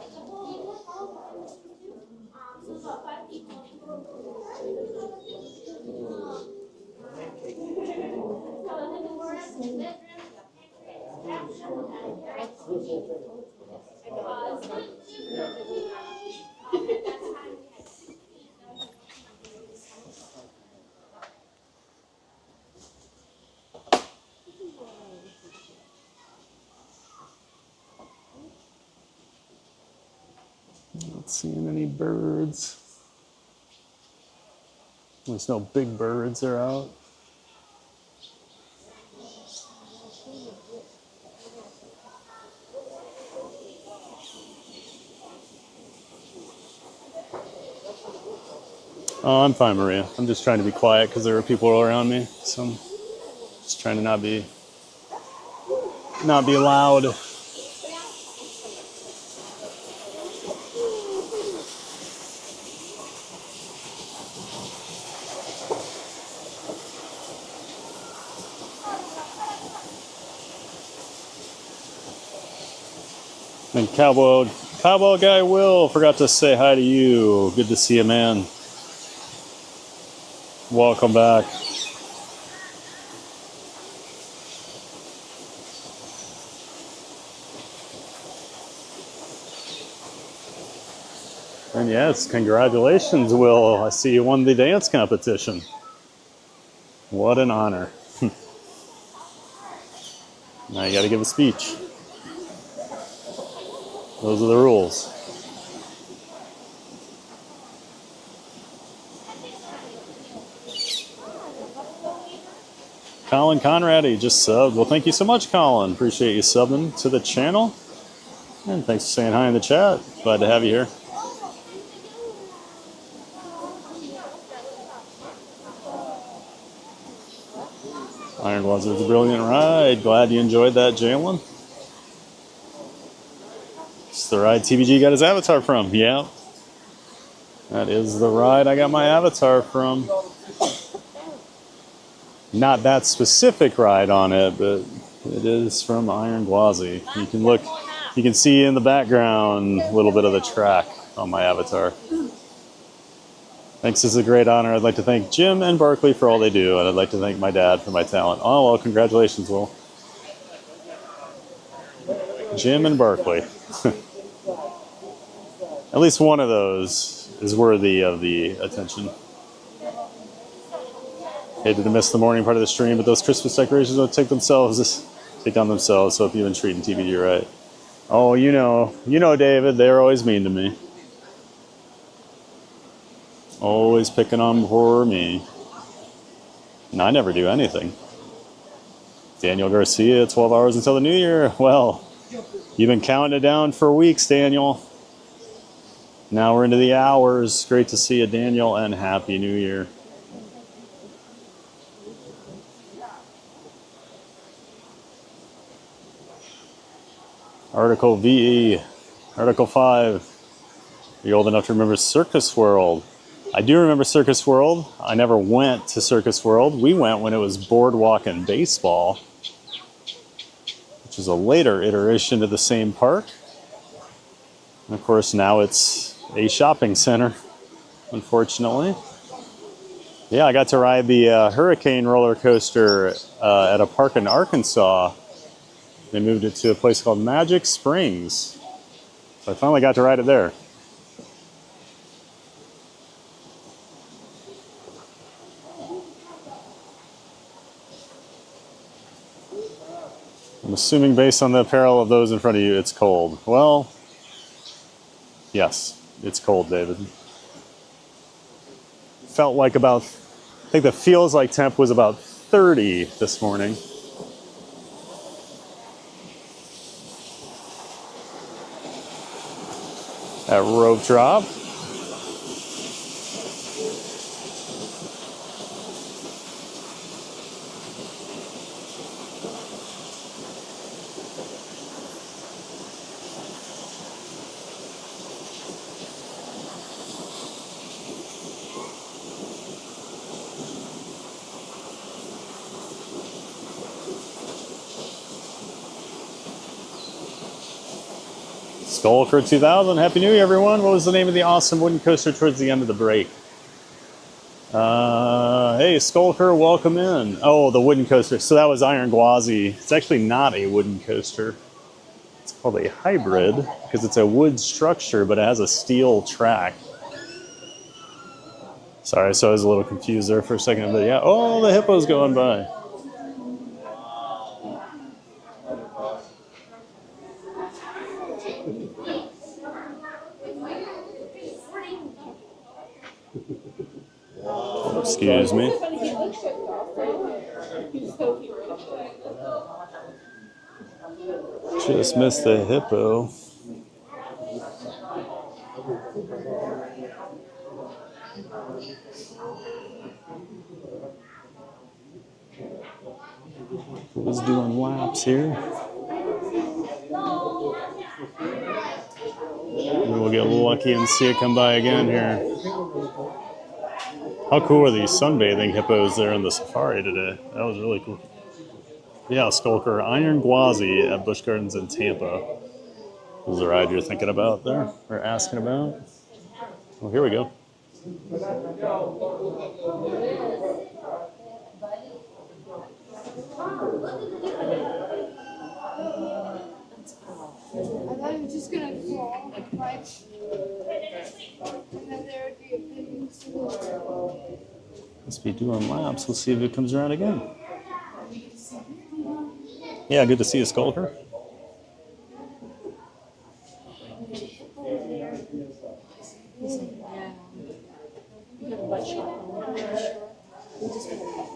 Not seeing any birds. There's no big birds are out. Oh, I'm fine, Maria. I'm just trying to be quiet because there are people around me. So I'm just trying to not be loud. And Cowboy Guy Will forgot to say hi to you. Good to see you, man. Welcome back. And yes, congratulations, Will. I see you won the dance competition. What an honor. Now you got to give a speech. Those are the rules. Colin Conrad, he just subbed. Well, thank you so much, Colin. Appreciate you subbing to the channel. And thanks for saying hi in the chat. Glad to have you here. Iron Wazir's a brilliant ride. Glad you enjoyed that, Jalen. It's the ride TBG got his avatar from. Yeah. That is the ride I got my avatar from. Not that specific ride on it, but it is from Iron Gwazi. You can look, you can see in the background a little bit of the track on my avatar. Thanks, this is a great honor. I'd like to thank Jim and Barkley for all they do, and I'd like to thank my dad for my talent. Oh, well, congratulations, Will. Jim and Barkley. At least one of those is worthy of the attention. Hated to miss the morning part of the stream, but those Christmas decorations don't take down themselves, so if you've been treating TBG right. Oh, you know, David, they're always mean to me. Always picking on poor me. And I never do anything. Daniel Garcia, 12 hours until the new year. Well, you've been counting it down for weeks, Daniel. Now we're into the hours. Great to see you, Daniel, and Happy New Year. Article VE, Article 5. Are you old enough to remember Circus World? I do remember Circus World. I never went to Circus World. We went when it was Boardwalk and Baseball, which is a later iteration of the same park. And of course, now it's a shopping center, unfortunately. Yeah, I got to ride the Hurricane roller coaster at a park in Arkansas. They moved it to a place called Magic Springs. So I finally got to ride it there. I'm assuming based on the apparel of those in front of you, it's cold. Well, yes, it's cold, David. Felt like about, I think the feels like temp was about 30 this morning. At rope drop. Skulker 2000, Happy New Year, everyone. What was the name of the awesome wooden coaster towards the end of the break? Hey, Skulker, welcome in. Oh, the wooden coaster. So that was Iron Gwazi. It's actually not a wooden coaster. It's called a hybrid because it's a wood structure, but it has a steel track. Sorry, so I was a little confused there for a second, but yeah. Oh, the hippo's going by. Excuse me. Just missed the hippo. Was doing laps here. Maybe we'll get lucky and see it come by again here. How cool are these sunbathing hippos there in the safari today? That was really cool. Yeah, Skulker, Iron Gwazi at Busch Gardens in Tampa. Was the ride you're thinking about there, or asking about? Well, here we go. I thought it was just gonna fall like right, and then there would be a big. Must be doing laps. We'll see if it comes around again. Yeah, good to see you, Skulker.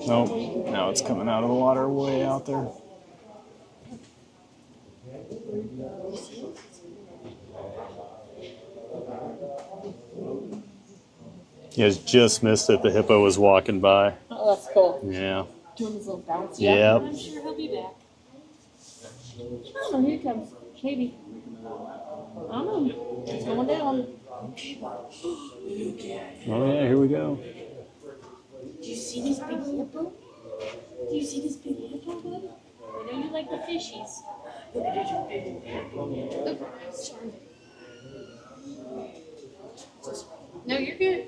Nope, now it's coming out of the water way out there. You guys just missed it. The hippo was walking by. Oh, that's cool. Yeah. Doing his little bounce. Yep. I'm sure he'll be back. Oh, here he comes. Maybe. I don't know. It's going down. Oh yeah, here we go. Do you see this big hippo? Do you see this big hippo, bud? I know you like the fishies. Look at your big hippo. Look, sorry. No, you're good.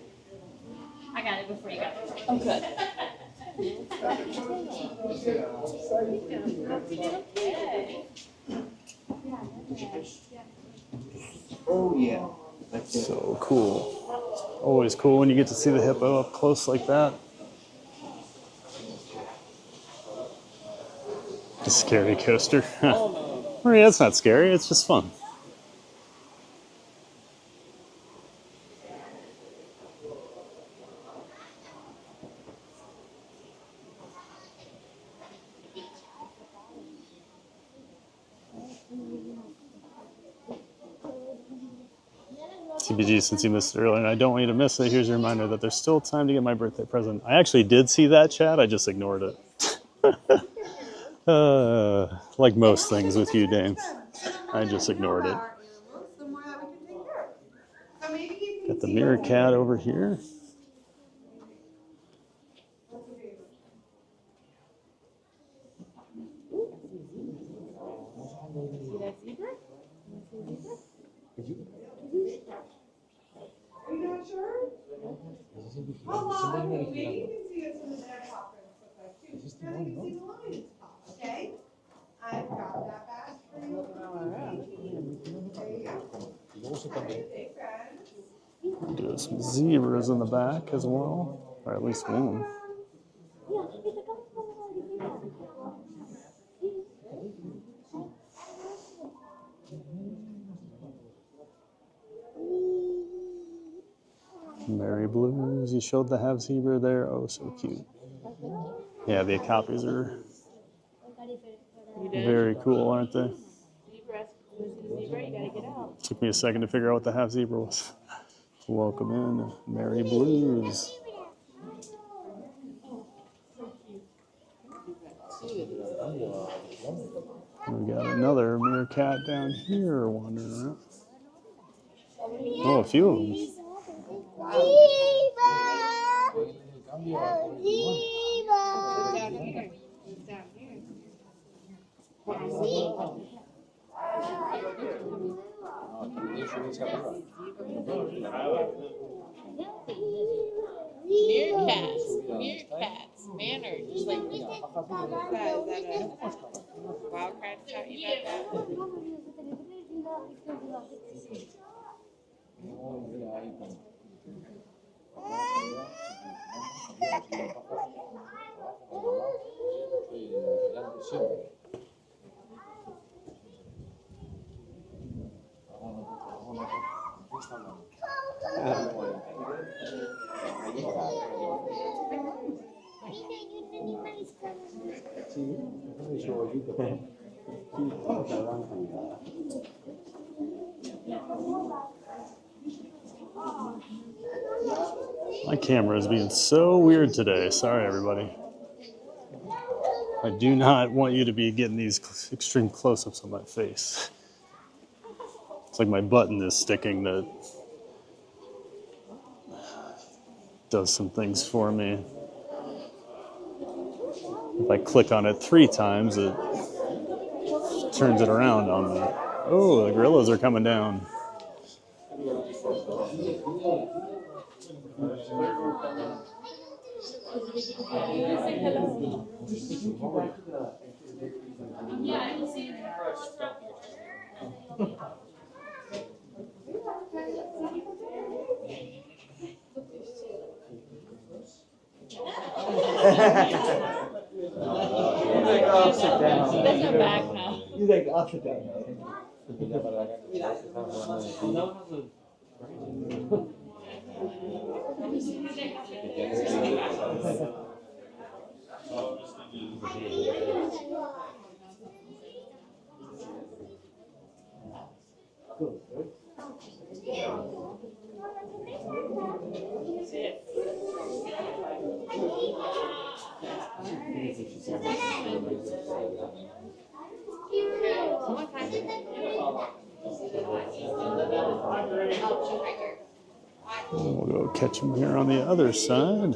I got it before you got it. Oh, good. Oh, yeah. So cool. Always cool when you get to see the hippo up close like that. A scary coaster. Oh, yeah, it's not scary. It's just fun. TBG, since you missed it earlier, and I don't want you to miss it, here's a reminder that there's still time to get my birthday present. I actually did see that, chat. I just ignored it. Like most things with you, Dane. I just ignored it. Got the meerkat over here. See that zebra? Are you not sure? How long? Maybe you can see it from the back pocket. Now you can see the lions pop, okay? I've got that bag for you. There you go. Do some zebras in the back as well, or at least one. Mary Blues, you showed the half zebra there. Oh, so cute. Yeah, the copies are very cool, aren't they? Zebra, you gotta get out. Took me a second to figure out what the half zebra was. Welcome in, Mary Blues. We got another meerkat down here wandering around. Oh, a few of them. Meerkats, manner, just like is that a wildcat shot you got that? My camera is being so weird today. Sorry, everybody. I do not want you to be getting these extreme close-ups on my face. It's like my button is sticking that does some things for me. If I click on it 3 times, it turns it around on me. Oh, the gorillas are coming down. That's your back now. You like upside down. We'll go catch them here on the other side.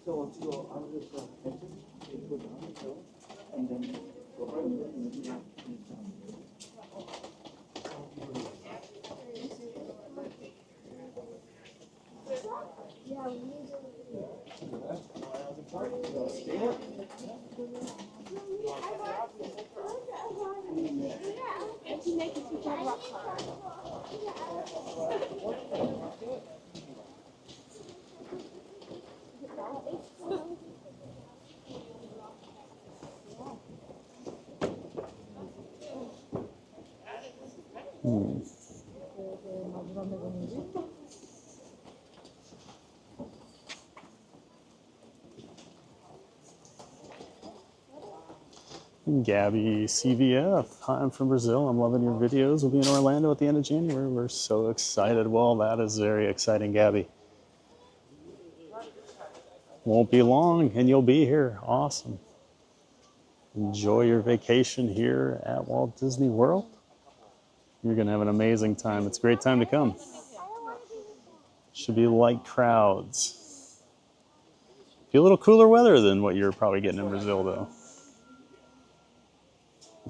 So once you go out of this engine, you go down the hill, and then go right and then you have to down. Gabby CVF, hi, I'm from Brazil. I'm loving your videos. We'll be in Orlando at the end of January. We're so excited. Well, that is very exciting, Gabby. Won't be long and you'll be here. Awesome. Enjoy your vacation here at Walt Disney World. You're going to have an amazing time. It's a great time to come. Should be light crowds. Be a little cooler weather than what you're probably getting in Brazil, though.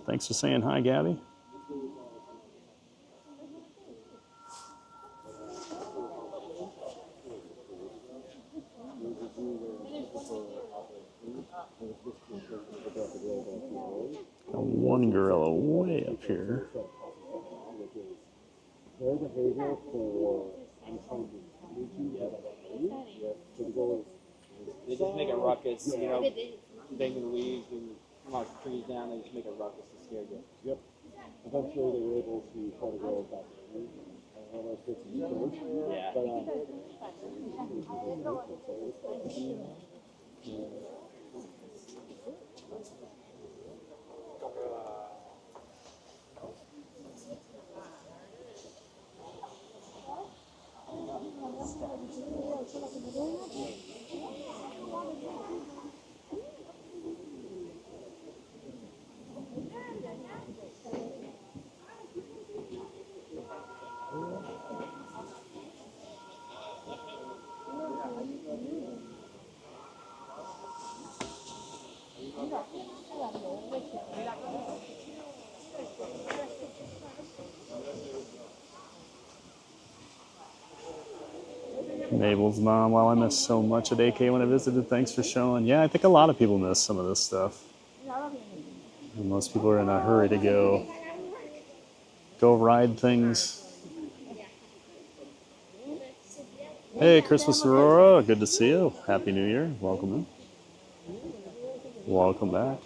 Thanks for saying hi, Gabby. One gorilla way up here. They just make a ruckus, you know, banging the leaves and knock the trees down. They just make a ruckus to scare you. Yep. Eventually, they were able to pull the girls back. Mabel's mom, wow, I missed so much at AK when I visited. Thanks for showing. Yeah, I think a lot of people miss some of this stuff. And most people are in a hurry to go ride things. Hey, Christmas Aurora, good to see you. Happy New Year. Welcome in. Welcome back.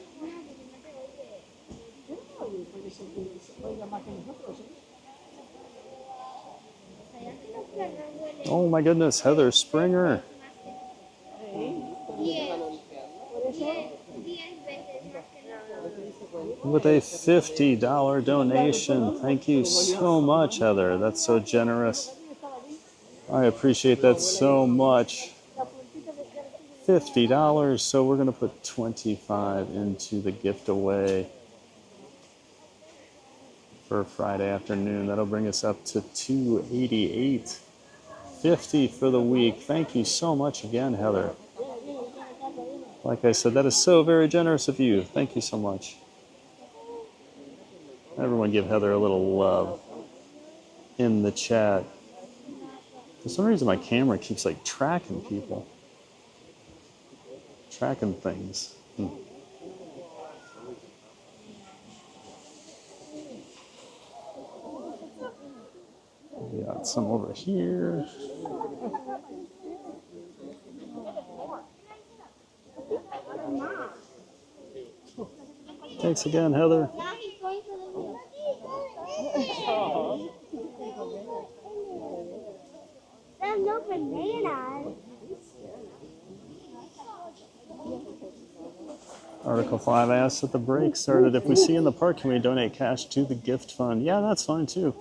Oh my goodness, Heather Springer. With a $50 donation. Thank you so much, Heather. That's so generous. I appreciate that so much. $50, so we're going to put $25 into the gift away for Friday afternoon. That'll bring us up to $288. $50 for the week. Thank you so much again, Heather. Like I said, that is so very generous of you. Thank you so much. Everyone give Heather a little love in the chat. For some reason, my camera keeps like tracking people. Tracking things. We got some over here. Thanks again, Heather. There's no bananas. Article 5 asks at the break started, if we see in the park, can we donate cash to the gift fund? Yeah, that's fine too.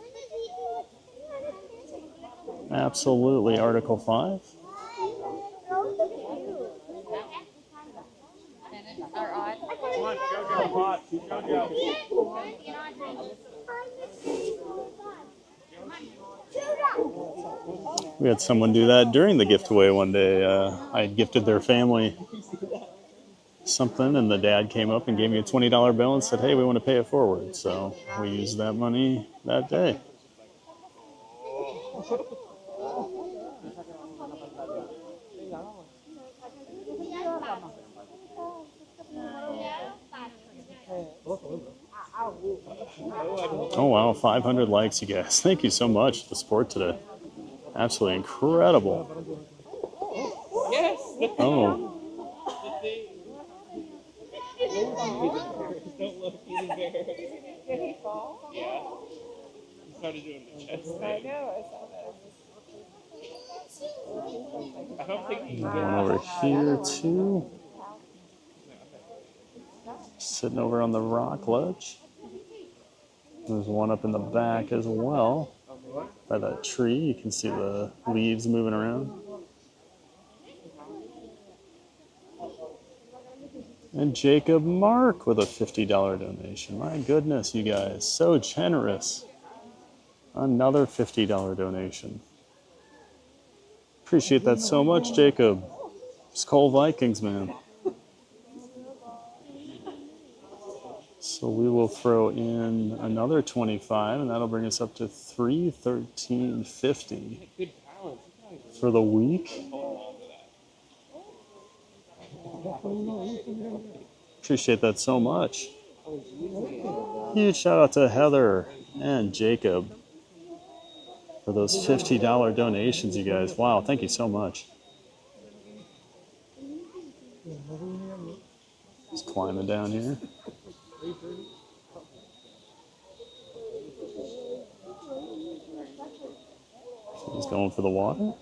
Absolutely, Article 5. We had someone do that during the giveaway one day. I had gifted their family something, and the dad came up and gave me a $20 bill and said, hey, we want to pay it forward. So we used that money that day. Oh wow, 500 likes, you guys. Thank you so much for the support today. Absolutely incredible. Yes. Oh. Don't look, he's embarrassed. Did he fall? Yeah. He started doing the chest thing. I know, I saw that. I don't think he can get One over here too. Sitting over on the rock ledge. There's one up in the back as well. By that tree, you can see the leaves moving around. And Jacob Mark with a $50 donation. My goodness, you guys, so generous. Another $50 donation. Appreciate that so much, Jacob. Skull Vikings, man. So we will throw in another 25, and that'll bring us up to $313.50 for the week. Appreciate that so much. Huge shout out to Heather and Jacob for those $50 donations, you guys. Wow, thank you so much. Just climbing down here. So he's going for the water.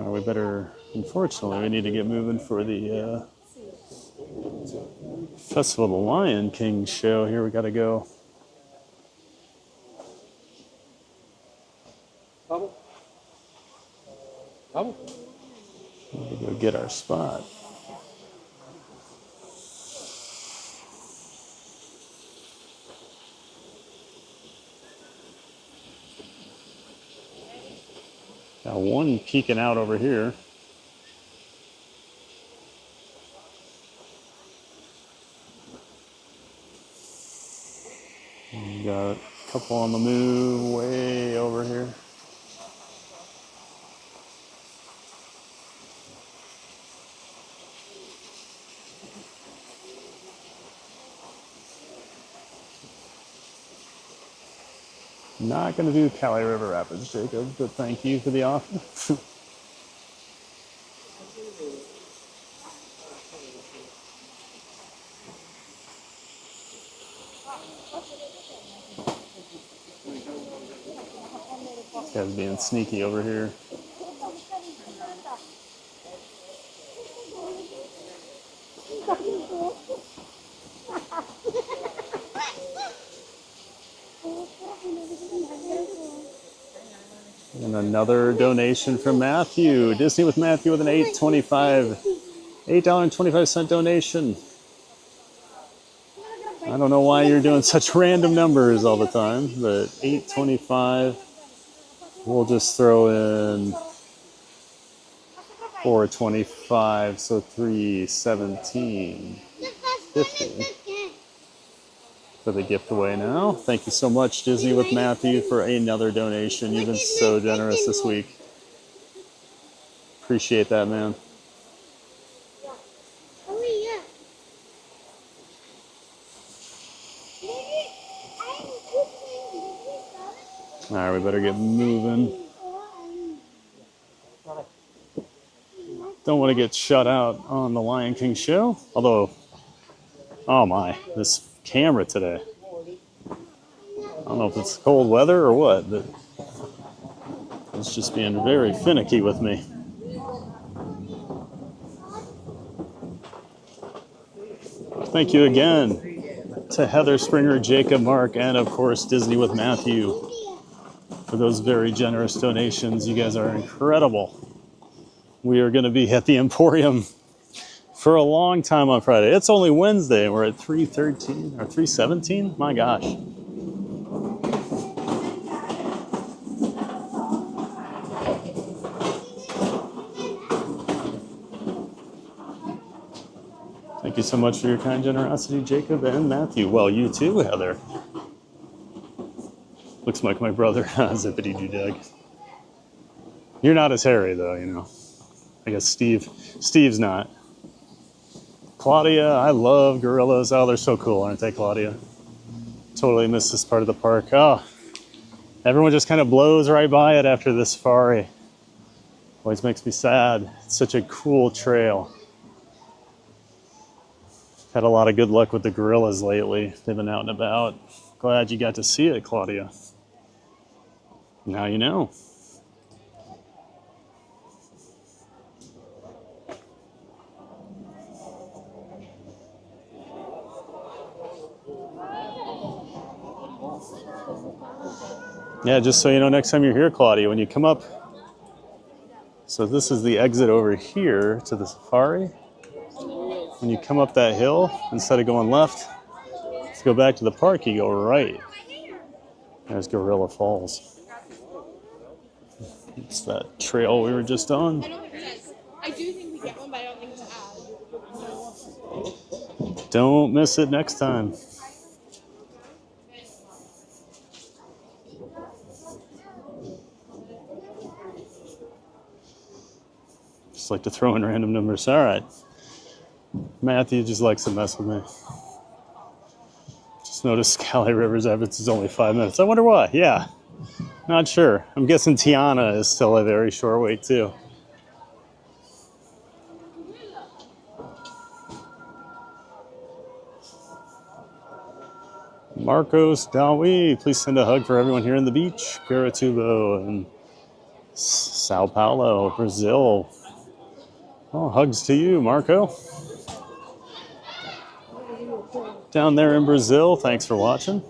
We better, unfortunately, we need to get moving for the Festival of the Lion King show. Here we got to go. Bubble. Bubble. We need to go get our spot. Got one peeking out over here. We got a couple on the move way over here. Not going to do Cali River Rapids, Jacob, but thank you for the offer. This guy's being sneaky over here. And another donation from Matthew. Disney with Matthew with an $8.25 donation. I don't know why you're doing such random numbers all the time, but $8.25. We'll just throw in $4.25, so $317.50 for the gift away now. Thank you so much, Disney with Matthew, for another donation. You've been so generous this week. Appreciate that, man. All right, we better get moving. Don't want to get shut out on the Lion King show. Although, oh my, this camera today. I don't know if it's cold weather or what, but it's just being very finicky with me. Thank you again to Heather Springer, Jacob Mark, and of course Disney with Matthew for those very generous donations. You guys are incredible. We are going to be at the Emporium for a long time on Friday. It's only Wednesday. We're at 3:13 or 3:17. My gosh. Thank you so much for your kind generosity, Jacob and Matthew. Well, you too, Heather. Looks like my brother, Zippity Doo Dag. You're not as hairy though, you know. I guess Steve's not. Claudia, I love gorillas. Oh, they're so cool, aren't they, Claudia? Totally missed this part of the park. Oh, everyone just kind of blows right by it after the safari. Always makes me sad. It's such a cool trail. Had a lot of good luck with the gorillas lately. They've been out and about. Glad you got to see it, Claudia. Now you know. Yeah, just so you know, next time you're here, Claudia, when you come up, so this is the exit over here to the safari. When you come up that hill, instead of going left, to go back to the park, you go right. There's Gorilla Falls. It's that trail we were just on. I do think we get one, but I don't think it's an ad. Don't miss it next time. Just like to throw in random numbers. All right. Matthew just likes to mess with me. Just noticed Cali Rivers Everest is only 5 minutes. I wonder why. Yeah. Not sure. I'm guessing Tiana is still a very short wait too. Marcos Dawi, please send a hug for everyone here in the beach. Garatubo and Sao Paulo, Brazil. Oh, hugs to you, Marco. Down there in Brazil, thanks for watching.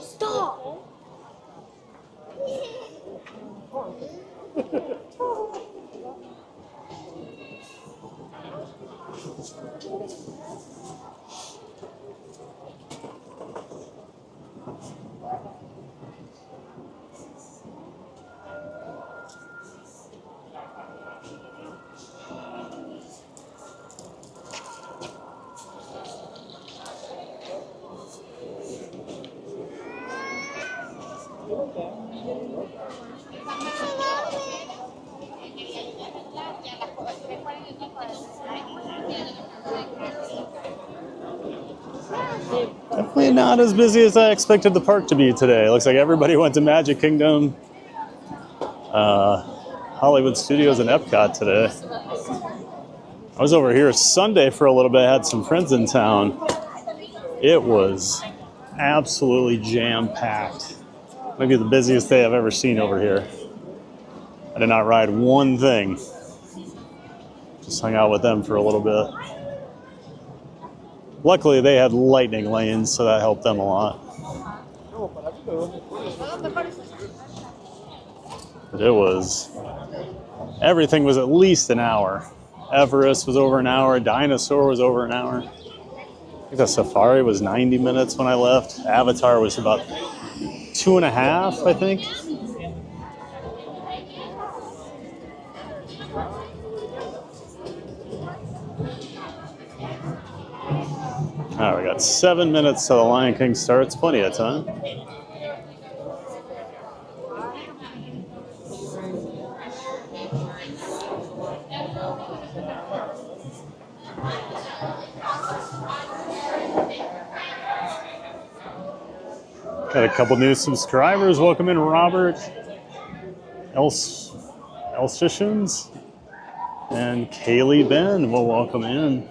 Stop! Definitely not as busy as I expected the park to be today. Looks like everybody went to Magic Kingdom, Hollywood Studios, and Epcot today. I was over here Sunday for a little bit. I had some friends in town. It was absolutely jam-packed. Maybe the busiest day I've ever seen over here. I did not ride one thing. Just hung out with them for a little bit. Luckily, they had lightning lanes, so that helped them a lot. But it was, everything was at least an hour. Everest was over an hour. Dinosaur was over an hour. I think the safari was 90 minutes when I left. Avatar was about 2.5, I think. All right, we got 7 minutes till the Lion King starts. Plenty of time. Got a couple new subscribers. Welcome in, Robert Elsishins and Kaylee Ben. We'll welcome in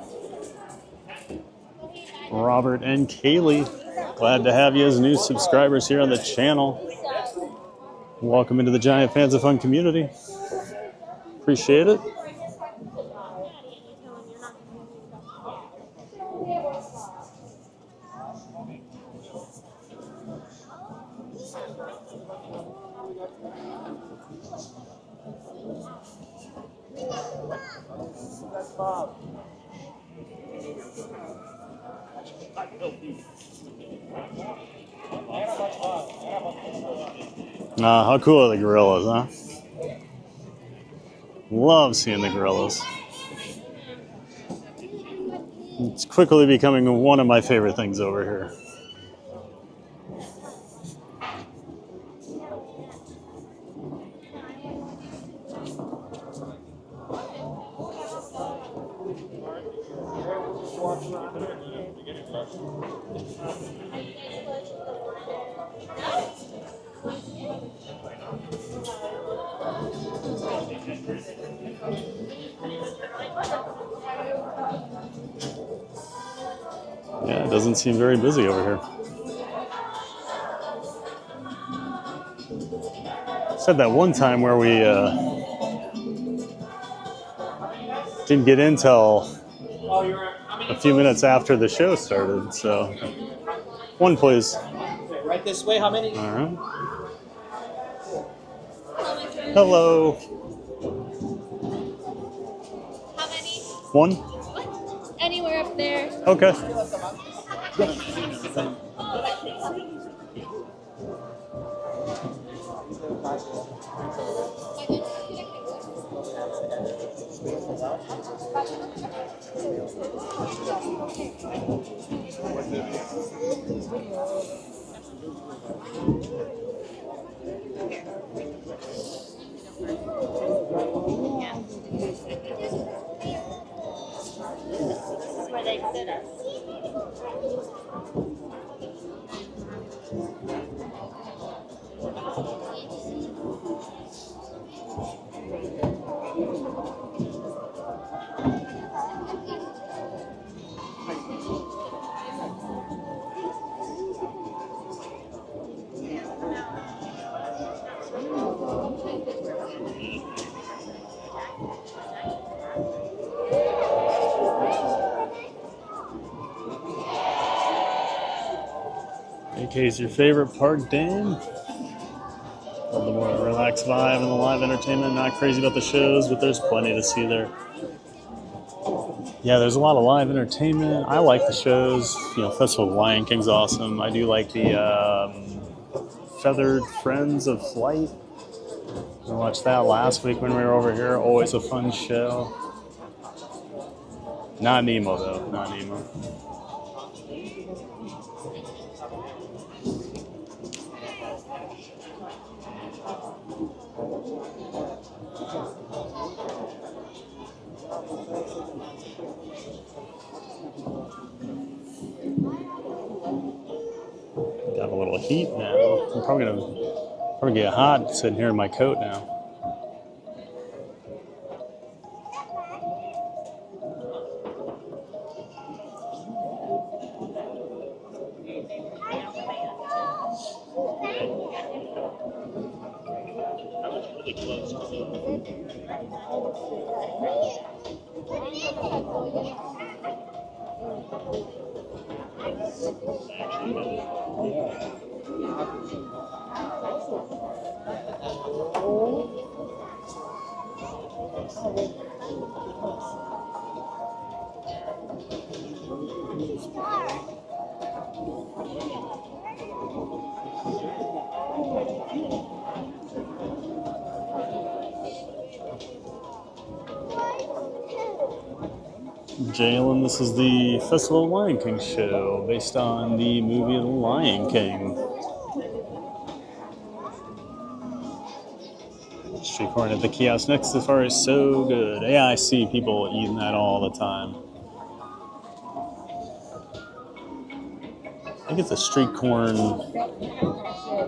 Robert and Kaylee. Glad to have you as new subscribers here on the channel. Welcome into the Giant Fans of Fun community. Appreciate it. How cool are the gorillas, huh? Love seeing the gorillas. It's quickly becoming one of my favorite things over here. Yeah, it doesn't seem very busy over here. Said that one time where we didn't get in till a few minutes after the show started, so one please. Right this way, how many? All right. Hello. How many? One? Anywhere up there. Okay. This is where they sit us. AK's your favorite park, Dan? Love the more relaxed vibe and the live entertainment. Not crazy about the shows, but there's plenty to see there. Yeah, there's a lot of live entertainment. I like the shows. You know, Festival of Lion King's awesome. I do like the Feathered Friends of Flight. I watched that last week when we were over here. Always a fun show. Not Nemo, though. Not Nemo. Got a little heat now. I'm probably gonna get hot sitting here in my coat now. Jalen, this is the Festival of Lion King show based on the movie The Lion King. Street corn at the kiosk next to the Safari is so good. Yeah, I see people eating that all the time. I think it's a street corn,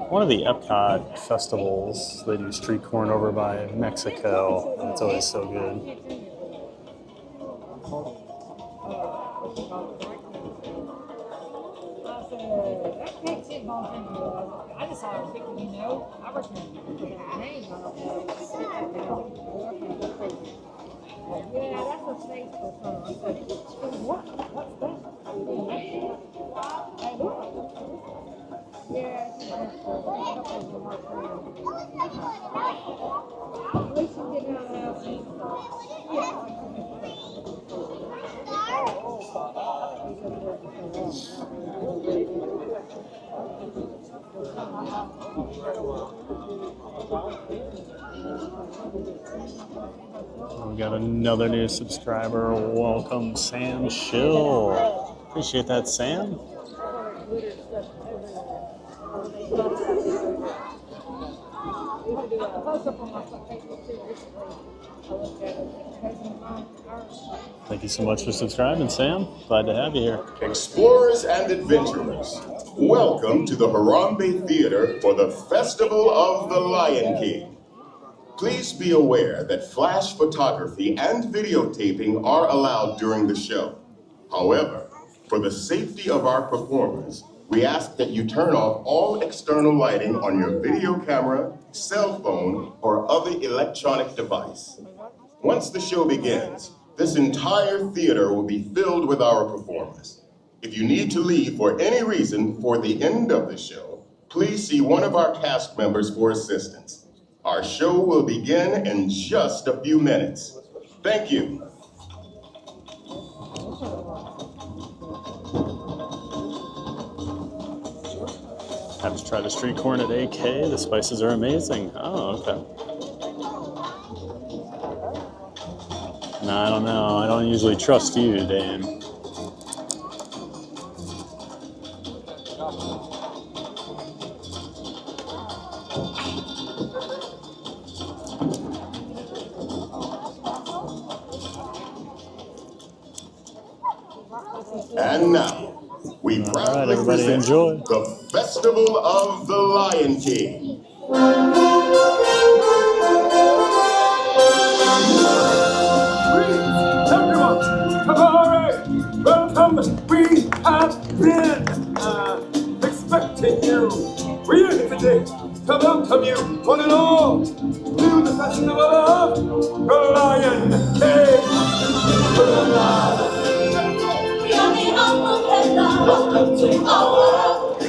one of the Epcot festivals. They do street corn over by Mexico, and it's always so good. I just saw her picking, you know. I recommend her name. Yeah, that's a face for her. What? What's that? Yeah, at least you get out of the house. We got another new subscriber. Welcome, Sam Schill. Appreciate that, Sam. Thank you so much for subscribing, Sam. Glad to have you here. Explorers and adventurers, welcome to the Harambe Theater for the Festival of the Lion King. Please be aware that flash photography and videotaping are allowed during the show. However, for the safety of our performers, we ask that you turn off all external lighting on your video camera, cell phone, or other electronic device. Once the show begins, this entire theater will be filled with our performers. If you need to leave for any reason for the end of the show, please see one of our cast members for assistance. Our show will begin in just a few minutes. Thank you. Have to try the street corn at AK. The spices are amazing. Oh, okay. No, I don't know. I don't usually trust you, Dan. And now, we proudly present enjoy the Festival of the Lion King. Everyone, Safari, welcome. We have been expecting you. We are here today to welcome you, one and all, to the Festival of the Lion King. Welcome to our world.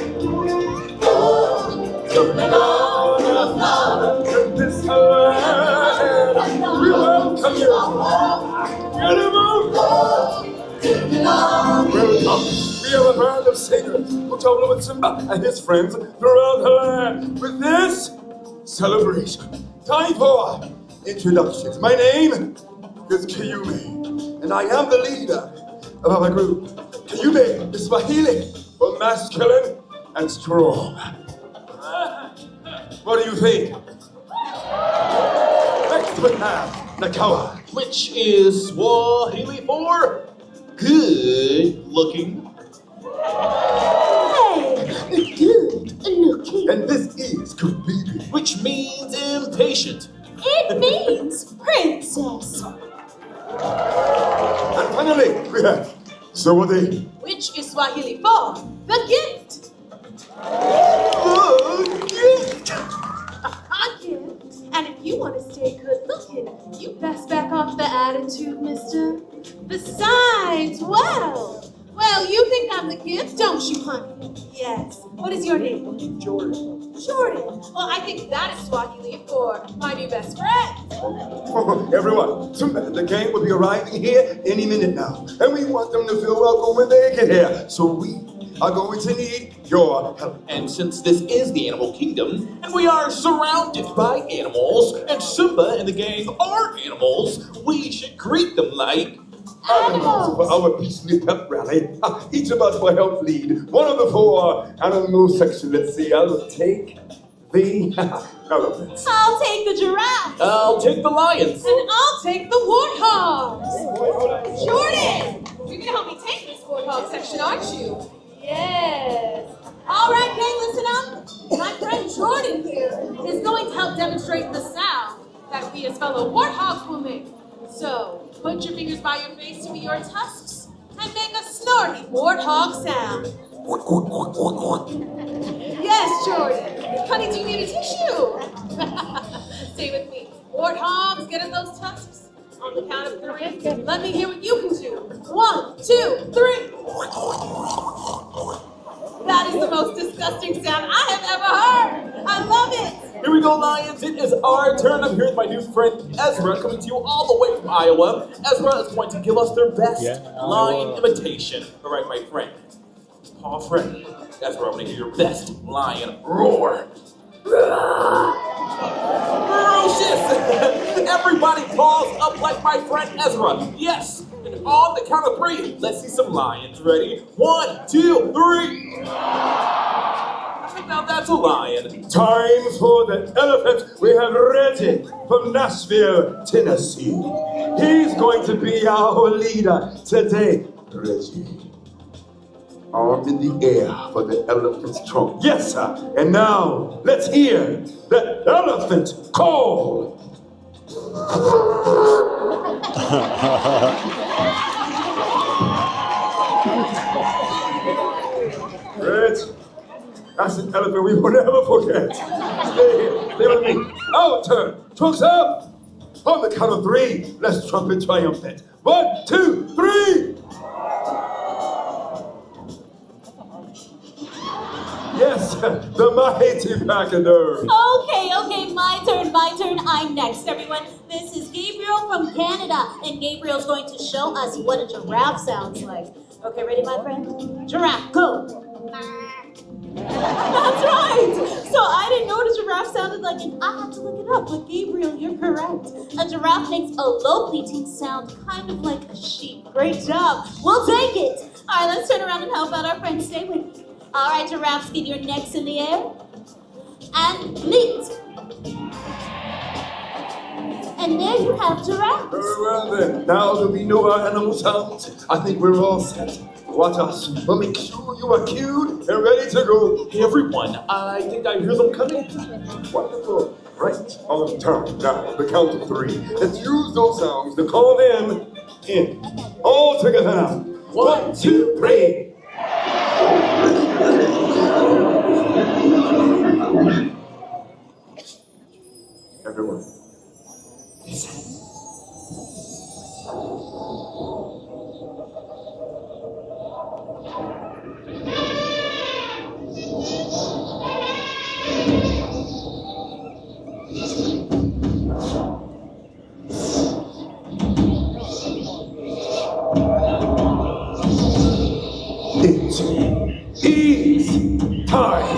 To this land. We welcome you. Welcome. We are a band of singers who travel with Simba and his friends throughout the land with this celebration. Time for introductions. My name is Kiyumi, and I am the leader of our group. Kiyumi is Swahili for masculine and strong. What do you think? Next we have Nakawa, which is Swahili for good looking. Hey, good looking. And this is Kabibi, which means impatient. It means princess. And finally, we have Sawade, which is Swahili for the gift. The gift. A gift. And if you want to stay good looking, you best back off the attitude, mister. Besides, well, you think I'm the gift, don't you, honey? Yes. What is your name? Jordan. Jordan. Well, I think that is Swahili for my new best friend. Everyone, the gang will be arriving here any minute now. And we want them to feel welcome when they get here. So we are going to need your help. And since this is the animal kingdom, and we are surrounded by animals, and Simba and the gang are animals, we should greet them like animals. For our peacefully pep rally, each of us will help lead one of the 4 animal sections. Let's see, I'll take the elephants. I'll take the giraffes. I'll take the lions. And I'll take the warthogs. Jordan, you're gonna help me take this warthog section, aren't you? Yes. All right, gang, listen up. My friend Jordan here is going to help demonstrate the sound that we as fellow warthogs will make. So, put your fingers by your face to be your tusks and make a snorty warthog sound. Yes, Jordan. Honey, do you need a tissue? Stay with me. Warthogs, get at those tusks. On the count of 3, let me hear what you can do. 1, 2, 3. That is the most disgusting sound I have ever heard. I love it. Here we go, Lions. It is our turn. I'm here with my new friend Ezra, coming to you all the way from Iowa. Ezra is going to give us their best lion imitation. All right, my friend. Paw Freddy. That's where I want to hear your best lion roar. Ferocious! Everybody paws up like my friend Ezra. Yes! And on the count of 3, let's see some lions. Ready? 1, 2, 3. Now that's a lion. Time for the elephant we have ready from Nashville, Tennessee. He's going to be our leader today. Reggie. Arm in the air for the elephant's trunk. Yes, sir. And now, let's hear the elephant call. Reg, that's an elephant we will never forget. Stay here. Stay with me. Our turn. Trunks up. On the count of 3, let's trumpet triumphant. 1, 2, 3. Yes, the mighty pachyderm. Okay, my turn. I'm next, everyone. This is Gabriel from Canada, and Gabriel's going to show us what a giraffe sounds like. Okay, ready, my friend? Giraffe, go. That's right. So I didn't know what a giraffe sounded like, and I had to look it up. But Gabriel, you're correct. A giraffe makes a low bleating sound, kind of like a sheep. Great job. We'll take it. All right, let's turn around and help out our friends. Stay with me. All right, giraffes, get your necks in the air. And bleat. And there you have giraffes. Very well then. Now that we know our animal sounds, I think we're all set. Watch us. We'll make sure you are cued and ready to go. Hey everyone, I think I hear them coming. Wonderful. Right on turn. Now, the count of 3. Let's use those sounds to call them in. All together now. 1, 2, 3. Everyone, listen. It is time.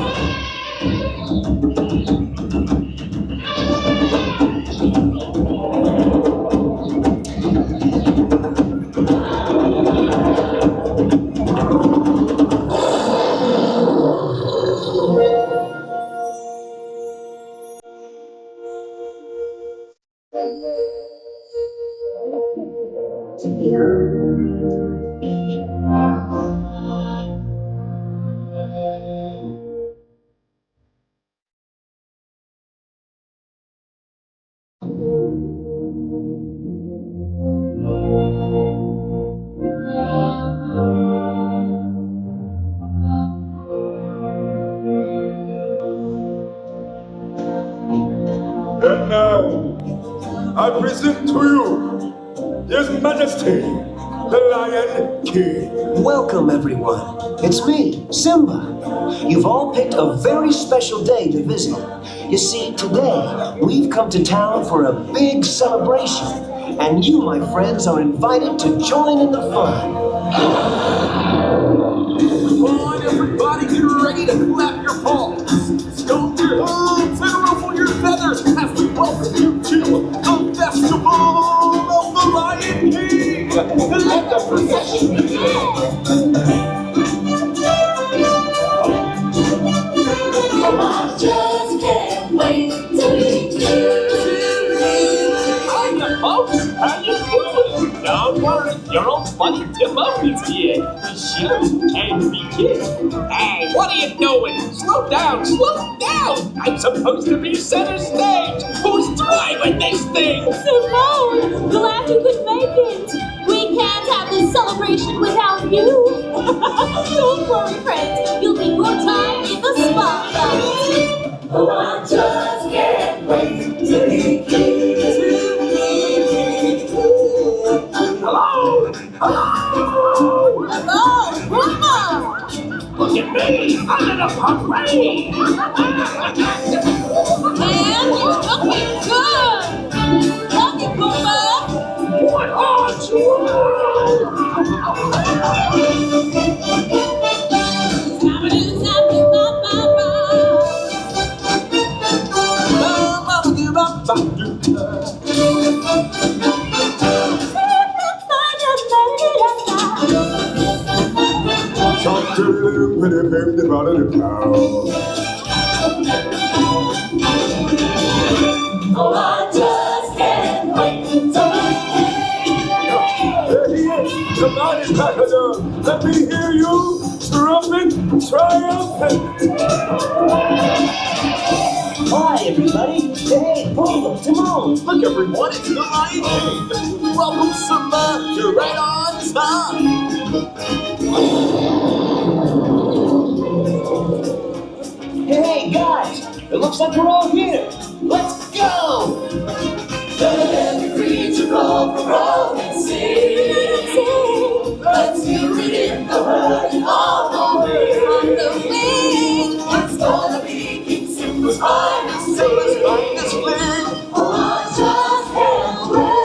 And now, I present to you His Majesty, the Lion King. Welcome, everyone. It's me, Simba. You've all picked a very special day to visit. You see, today, we've come to town for a big celebration, and you, my friends, are invited to join in the fun. Come on, everybody, get ready to clap your paws. Stomp your hooves and ruffle your feathers as we welcome you to the Festival of the Lion King. Let the procession begin. I just can't wait to meet you. Hiya, folks. How you doing? Don't worry, your old buddy Timothy's here to show and begin. Hey, what are you doing? Slow down, slow down. I'm supposed to be center stage. Who's driving this thing? Simone, glad you could make it. We can't have this celebration without you. Don't worry, friends. You'll get your time in the spotlight. Oh, I just can't wait to meet you. Hello? Hello? Hello, Grandma. Look at me. I'm in a parade. And you're looking good. Love you, Puma. What are you? Time triumphant. Hi, everybody. Hey, Polo, Timon. Look, everyone, it's the Lion King. Welcome, Simba. You're right on time. Hey, guys. It looks like we're all here. Let's go. Let every creature roll for roll and sing. Let's hear it in the herd and all the way. On the wing. It's gonna be King Simba's finest fling. Oh, just can't wait.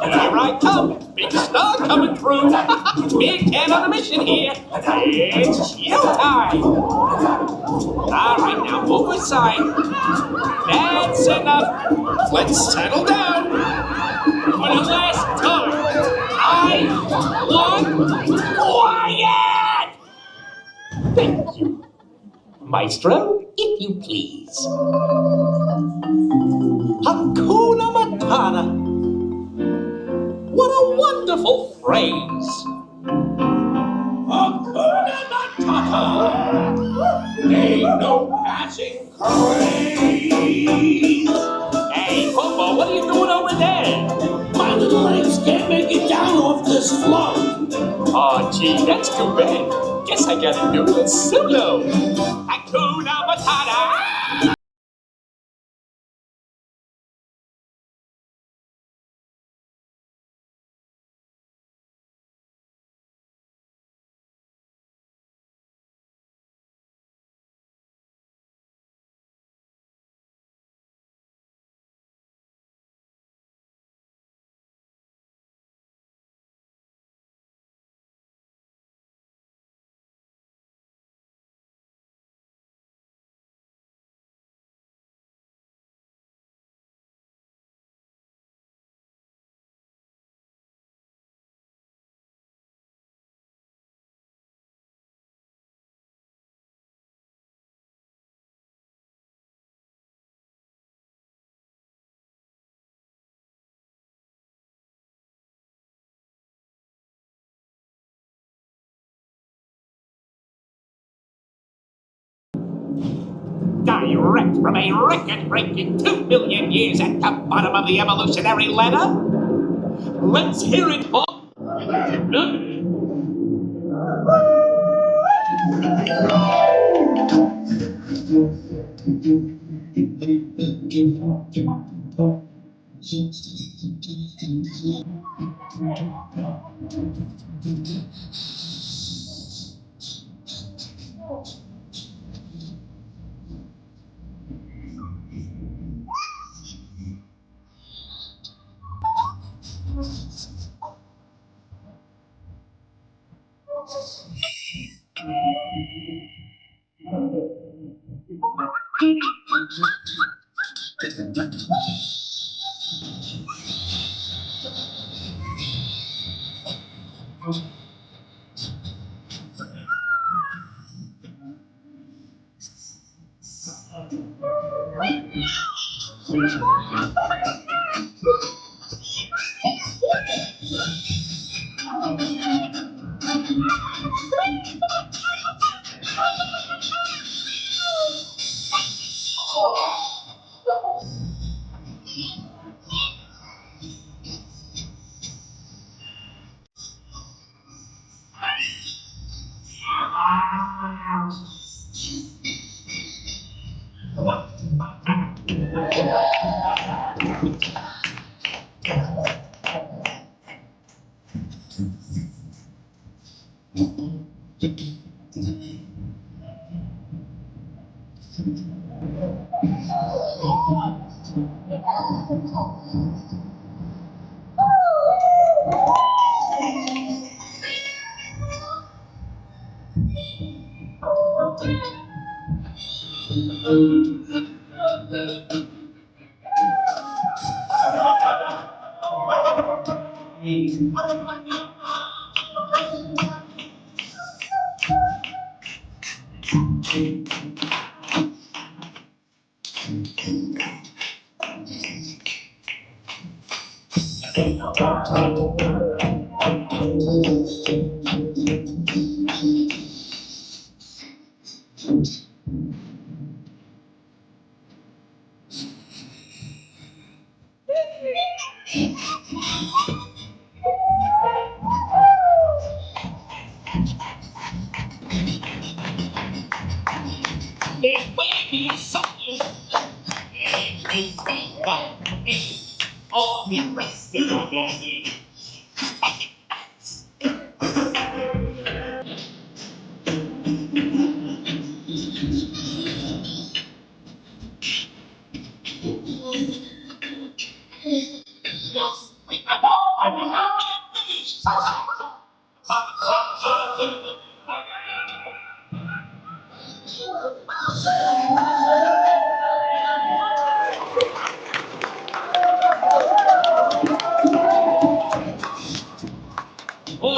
Here I come. Big star coming through. Big Cat on a mission here. It's showtime. All right, now move aside. That's enough. Let's settle down. For the last time, I want quiet. Thank you. Maestro, if you please. Hakuna Matata. What a wonderful phrase. Hakuna Matata. Ain't no passing craze. Hey, Popo, what are you doing over there? My little legs can't make it down off this float. Oh, gee, that's too bad. Guess I gotta do it solo. Hakuna Matata. Direct from a record-breaking 2 million years at the bottom of the evolutionary ladder. Let's hear it for... For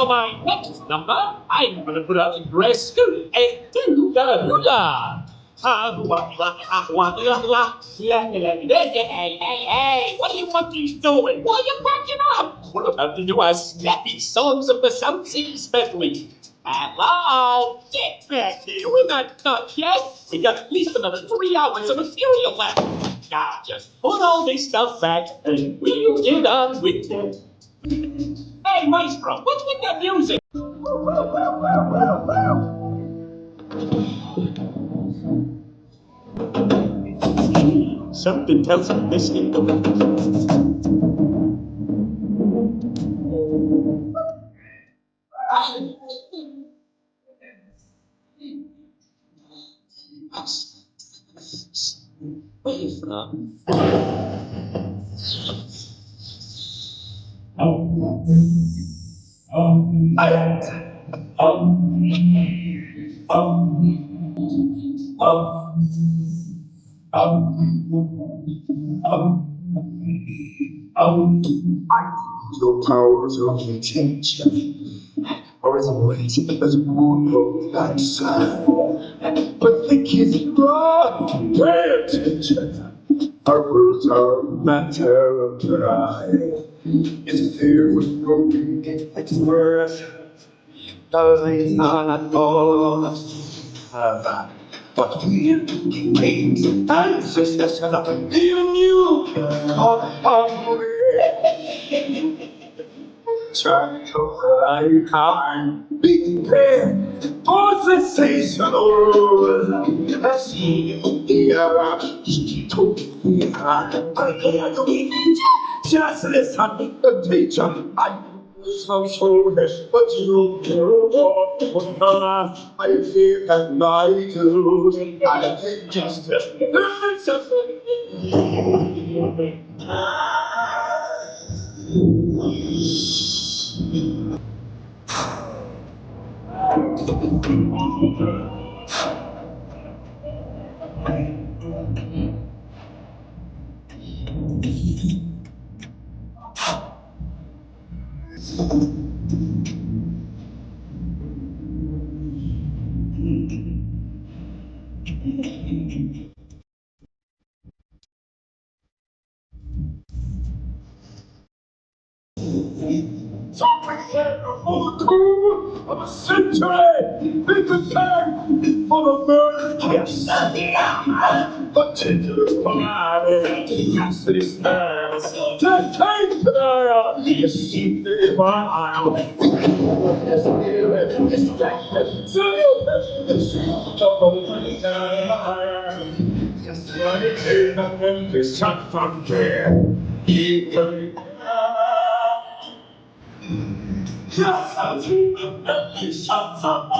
my next number, I'm going to put out in dress and do the hula. Hey, what do you want these doing? Why are you backing up? What about the new snappy songs of the South Sea especially? Hello? Get back here. We're not done yet. We got at least another 3 hours of material left. Now just put all this stuff back and we'll get on with it. Hey, Maestro, what's with that music? Something tells me this ain't the Your powers of intention are as great as moonbow outside. But think it's wrong. Pay attention. Our words are matter of pride. It's fear with broken express. Does not all of us have that? But we gain ancestors and even you are hungry. Try to ride hard, be prepared for sensational. I see the just listen, the teacher. I so foolish, but you I feel at night too. I just of a century, be prepared for the murder. Yes, but to do yes, this nerves to take the deceive the vile. Yes, this shot from here. Just shut up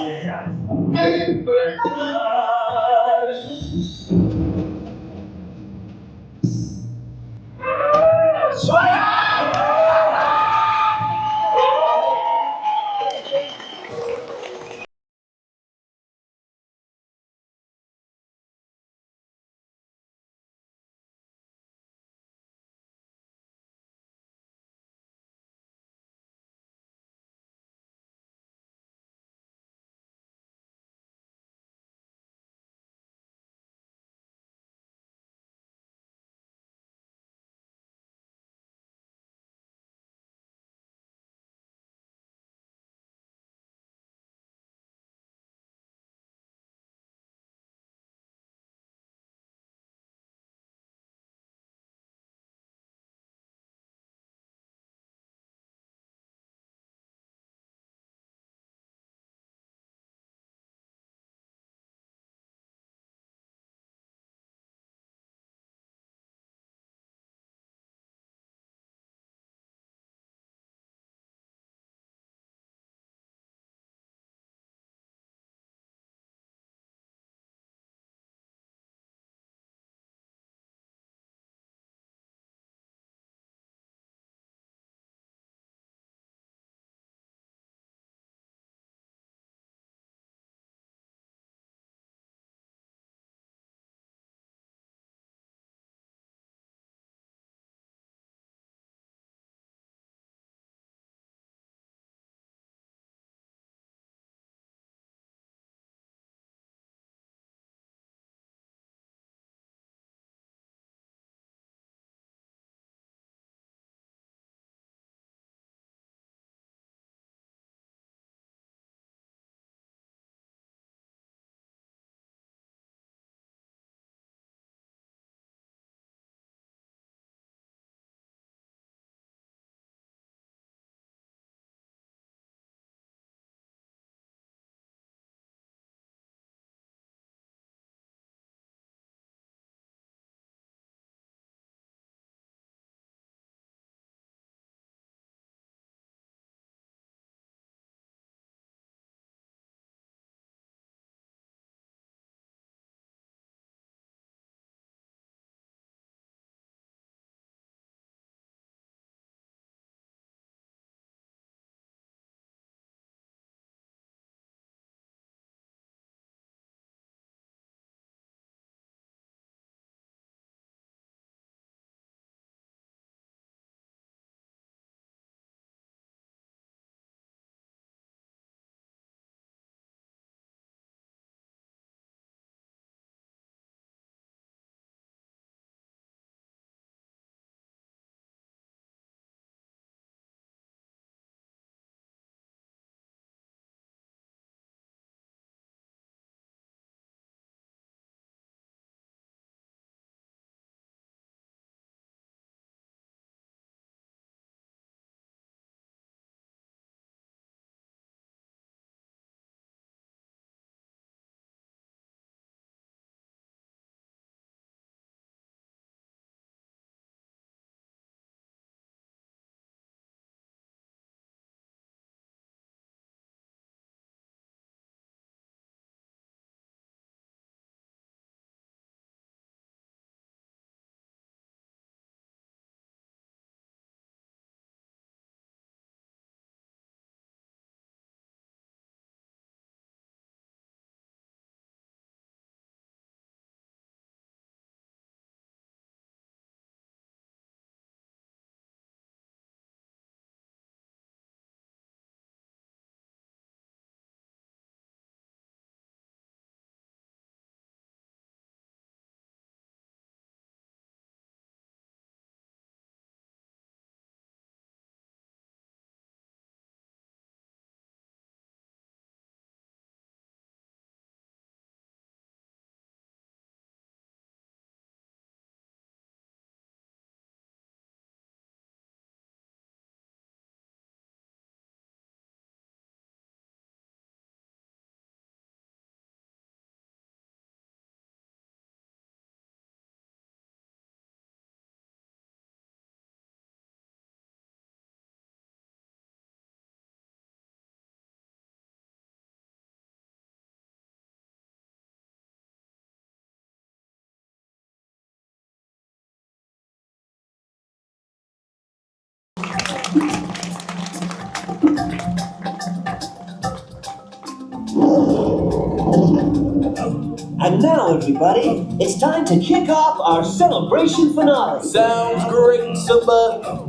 And now, everybody, it's time to kick off our celebration finale. Sounds great, Simba.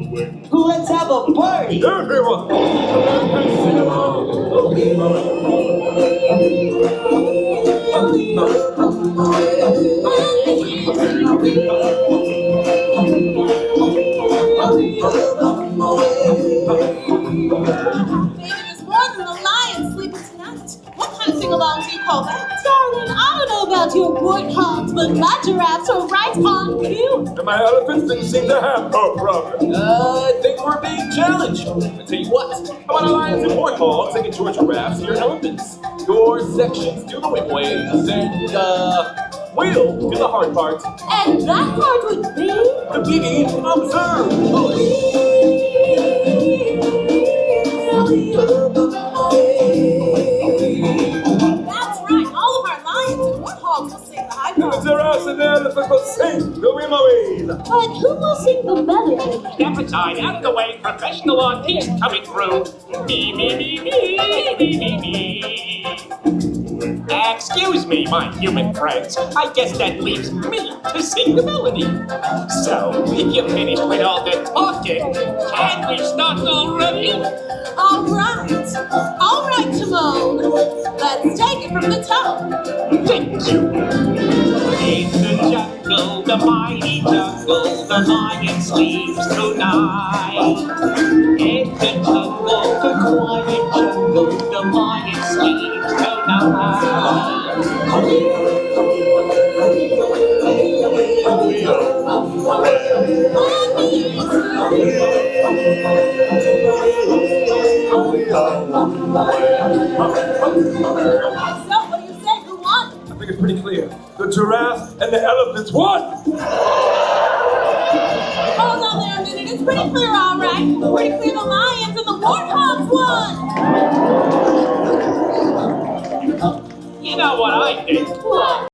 Let's have a party. Everyone! Baby, there's more than the lion sleeping tonight. What kind of sing-along do you call that? Darling, I don't know about your warthogs, but my giraffes are right on cue. And my elephants didn't seem to have no problem. I think we're being challenged. I tell you what, how about our lions and warthogs and get your giraffes and your elephants? Your sections do the wing waves and, we'll do the hard part. And that part would be? The biggie, observe. That's right, all of our lions and warthogs will sing the high And the part. giraffes and the elephants will sing the Wimowee. But who will sing the melody? Step aside, out of the way, professional artiste coming through. Me, me, me, me, me, me, me. Excuse me, my human friends. I guess that leaves me to sing the melody. So, if you're finished with all the talking, can we start already? All right, Timon. Let's take it from the top. Thank you. In the jungle, the mighty jungle, the lion sleeps tonight. In the jungle, the quiet jungle, the lion sleeps tonight. So, what do you say? Who won? I think it's pretty clear. The giraffes and the elephants won. Hold on there a minute. It's pretty clear, all right. Pretty clear the lions and the warthogs won. You know what I think? What?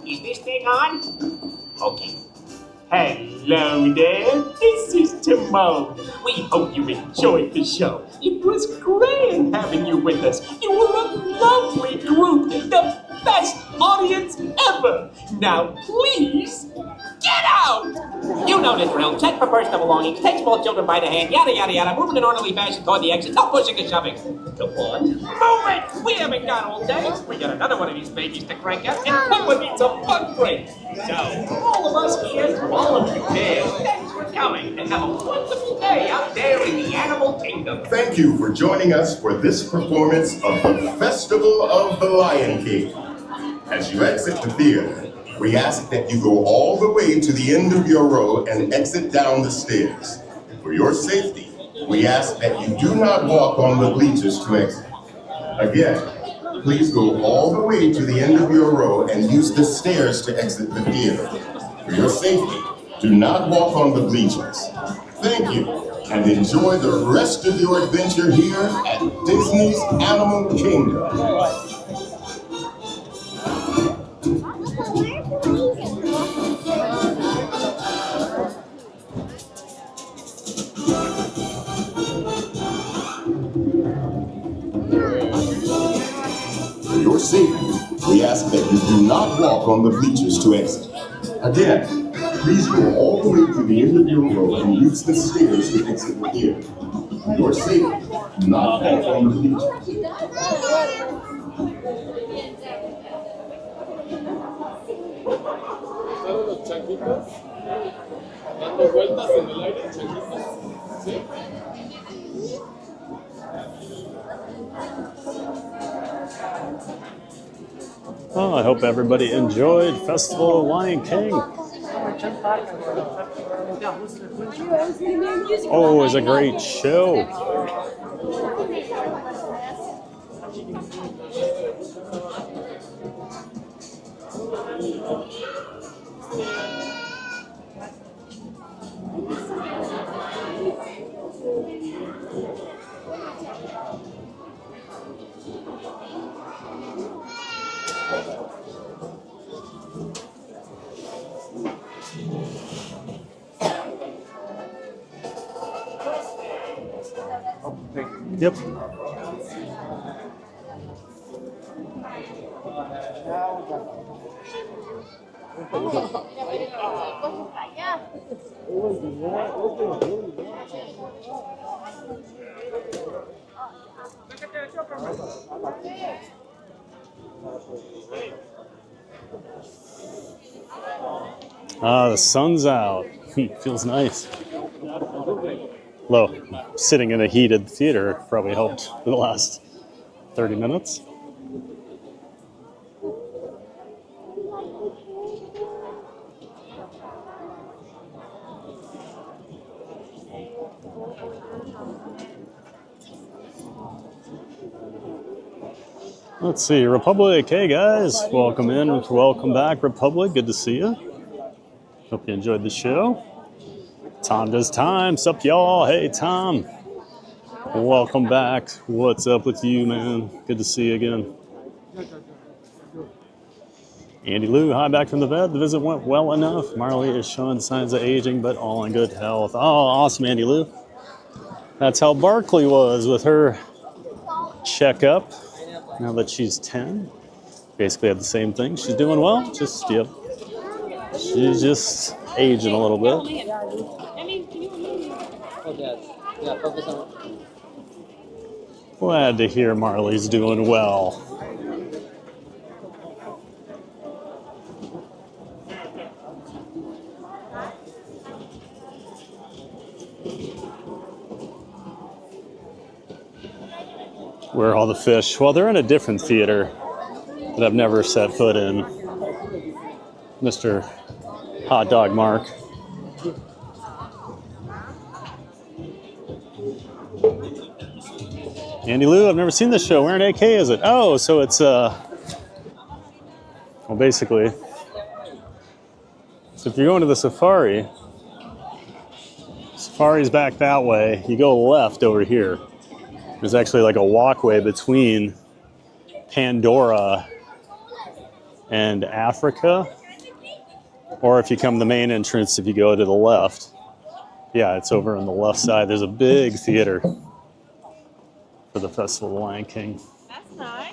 Is this thing on? Okay. Hello there, this is Timon. We hope you enjoyed the show. It was grand having you with us. You were a lovely group, the best audience ever. Now please, get out! You know the drill. Check for personal belongings, take small children by the hand, yada yada yada, move in an orderly fashion toward the exit, no pushing and shoving. Come on, move it! We haven't got all day. We got another one of these babies to crank up, and Papa needs a fun break. So, from all of us here, to all of you there, thanks for coming, and have a wonderful day out there in the animal kingdom. Thank you for joining us for this performance of the Festival of the Lion King. As you exit the theater, we ask that you go all the way to the end of your row and exit down the stairs. For your safety, we ask that you do not walk on the bleachers to exit. Again, please go all the way to the end of your row and use the stairs to exit the theater. For your safety, do not walk on the bleachers. Thank you, and enjoy the rest of your adventure here at Disney's Animal Kingdom. For your safety, we ask that you do not walk on the bleachers to exit. Again, please go all the way to the end of your row and use the stairs to exit the theater. For your safety, do not walk on the bleachers. Los chanquitos dando vueltas en el aire, chanquitos, ¿sí? Oh, I hope everybody enjoyed Festival of Lion King. Oh, it was a great show. Yep. The sun's out. Feels nice. Although, sitting in a heated theater probably helped for the last 30 minutes. Let's see, Republic. Hey guys, welcome in and welcome back, Republic. Good to see you. Hope you enjoyed the show. Tom does time. Sup, y'all? Hey, Tom. Welcome back. What's up with you, man? Good to see you again. Andy Lou, hi, back from the vet. The visit went well enough. Marley is showing signs of aging, but all in good health. Oh, awesome, Andy Lou. That's how Barkley was with her checkup. Now that she's 10, basically had the same thing. She's doing well. Just, yep. She's just aging a little bit. Glad to hear Marley's doing well. Where are all the fish? Well, they're in a different theater that I've never set foot in. Mr. Hot Dog Mark. Andy Lou, I've never seen this show. Where in AK is it? Oh, so it's, well, basically, so if you're going to the safari, safari's back that way. You go left over here. There's actually like a walkway between Pandora and Africa. Or if you come the main entrance, if you go to the left. Yeah, it's over on the left side. There's a big theater for the Festival of the Lion King. That's nice.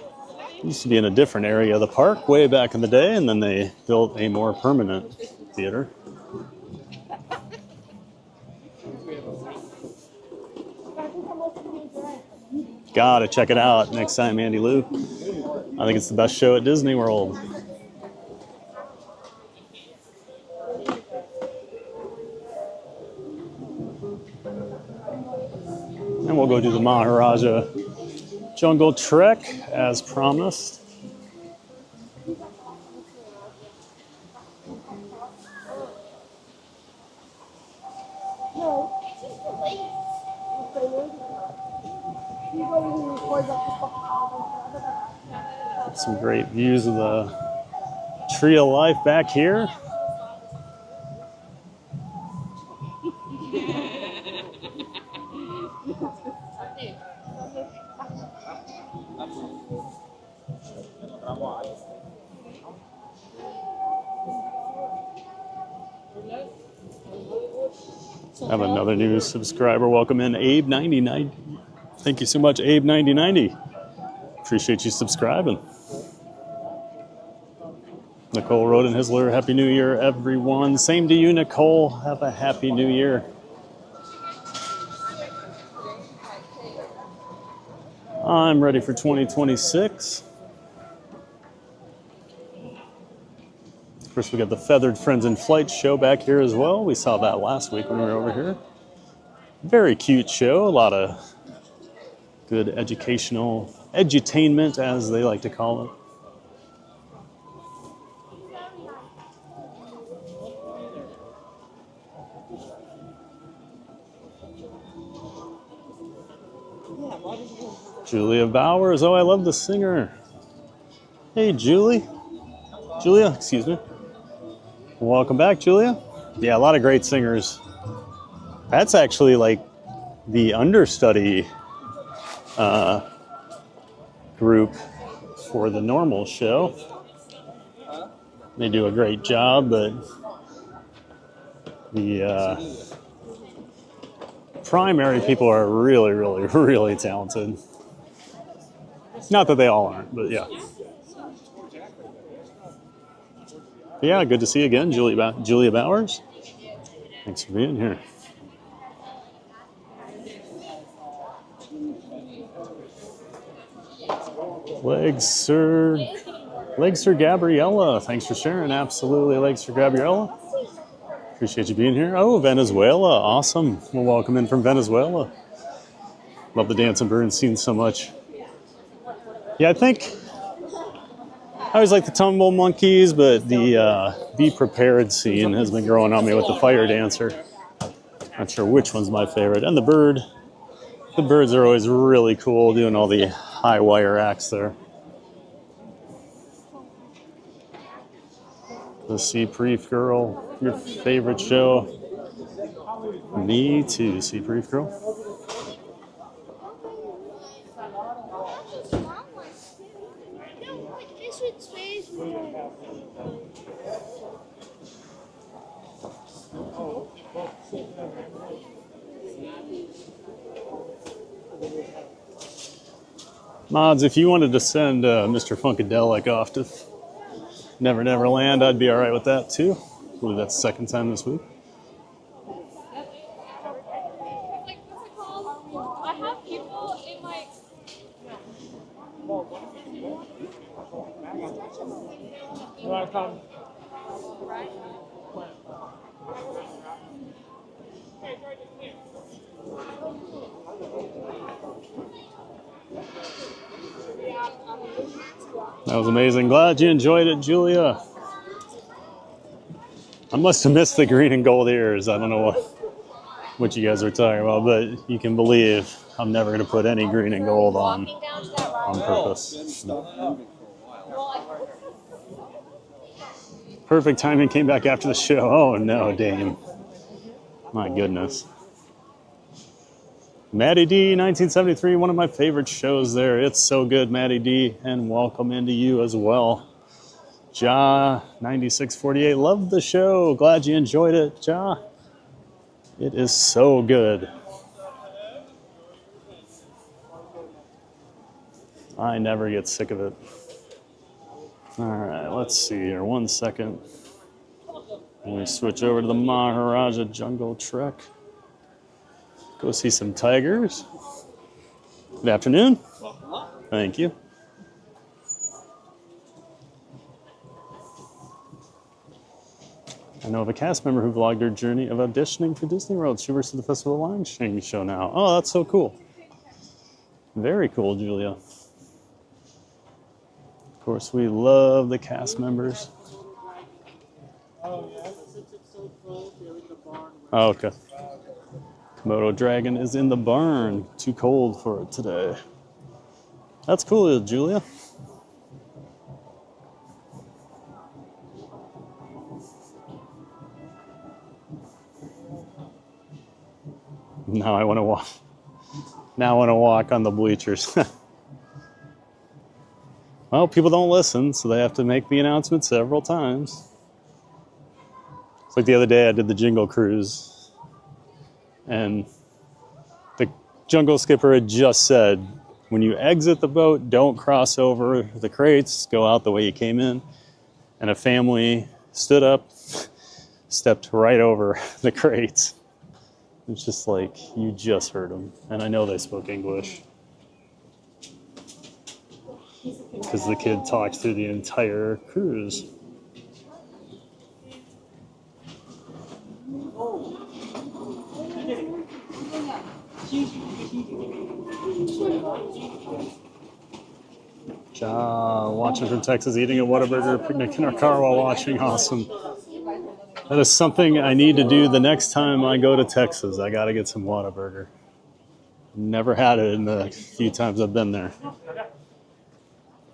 It used to be in a different area of the park way back in the day, and then they built a more permanent theater. Gotta check it out next time, Andy Lou. I think it's the best show at Disney World. And we'll go do the Maharajah Jungle Trek as promised. Some great views of the Tree of Life back here. I have another new subscriber. Welcome in, Abe9090. Thank you so much, Abe9090. Appreciate you subscribing. Nicole Rodenhisler, Happy New Year, everyone. Same to you, Nicole. Have a Happy New Year. I'm ready for 2026. Of course, we got the Feathered Friends in Flight show back here as well. We saw that last week when we were over here. Very cute show. A lot of good educational, edutainment as they like to call it. Julia Bowers. Oh, I love the singer. Hey, Julia, excuse me. Welcome back, Julia. Yeah, a lot of great singers. That's actually like the understudy group for the normal show. They do a great job, but the primary people are really, really, really talented. Not that they all aren't, but yeah. Yeah, good to see you again, Julia Bowers. Thanks for being here. Legs, Sir Gabriella. Thanks for sharing. Absolutely, Legs, Sir Gabriella. Appreciate you being here. Oh, Venezuela. Awesome. Well, welcome in from Venezuela. Love the Dancing Bird scene so much. Yeah, I think I always like the Tumble Monkeys, but the Be Prepared scene has been growing on me with the Fire Dancer. Not sure which one's my favorite. And the bird. The birds are always really cool doing all the high wire acts there. The Sea Brief Girl, your favorite show? Me too, Sea Brief Girl. Mods, if you wanted to send Mr. Funkadelic off to Never Never Land, I'd be all right with that too. I believe that's the second time this week. I have people in my... You want to come? That was amazing. Glad you enjoyed it, Julia. I must have missed the green and gold ears. I don't know what you guys are talking about, but you can believe I'm never going to put any green and gold on purpose. Perfect timing, came back after the show. Oh no, Dame. My goodness. Maddie D, 1973, one of my favorite shows there. It's so good, Maddie D, and welcome into you as well. Ja 9648, love the show. Glad you enjoyed it, Ja. It is so good. I never get sick of it. All right, let's see here. 1 second. Let me switch over to the Maharajah Jungle Trek. Go see some tigers. Good afternoon. Thank you. I know of a cast member who vlogged her journey of auditioning for Disney World. She works at the Festival of Lion King show now. Oh, that's so cool. Very cool, Julia. Of course, we love the cast members. Oh, okay. Komodo dragon is in the barn. Too cold for it today. That's cool, Julia. Now I want to walk. Now I want to walk on the bleachers. Well, people don't listen, so they have to make the announcement several times. It's like the other day I did the Jingle Cruise, and the jungle skipper had just said, when you exit the boat, don't cross over the crates, go out the way you came in. And a family stood up, stepped right over the crates. It's just like, you just heard them. And I know they spoke English, because the kid talked through the entire cruise. Watching from Texas, eating a Whataburger, picnic in our car while watching. Awesome. That is something I need to do the next time I go to Texas. I got to get some Whataburger. Never had it in the few times I've been there.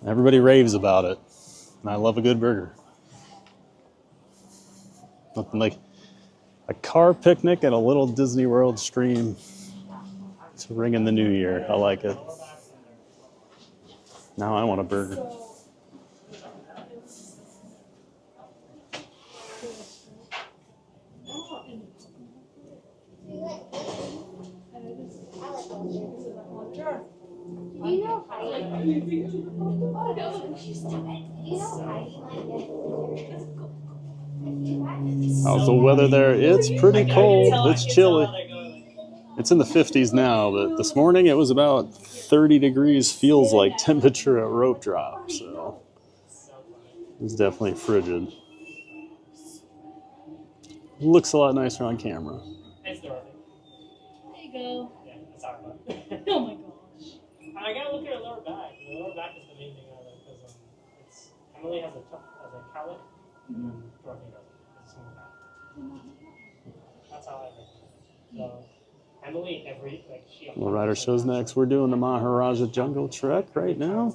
Everybody raves about it, and I love a good burger. Nothing like a car picnic and a little Disney World stream to ring in the new year. I like it. Now I want a burger. How's the weather there? It's pretty cold. It's chilly. It's in the 50s now, but this morning it was about 30 degrees, feels like temperature at rope drop, so it's definitely frigid. Looks a lot nicer on camera. There you go. Yeah, that's our one. Oh my gosh. I gotta look at her lower back. The lower back is the main thing out of it, because it's Emily has a cowlick, and Dorothy doesn't. It's a small back. That's how I recommend it. So Emily, she. Well, Rider shows next. We're doing the Maharajah Jungle Trek right now.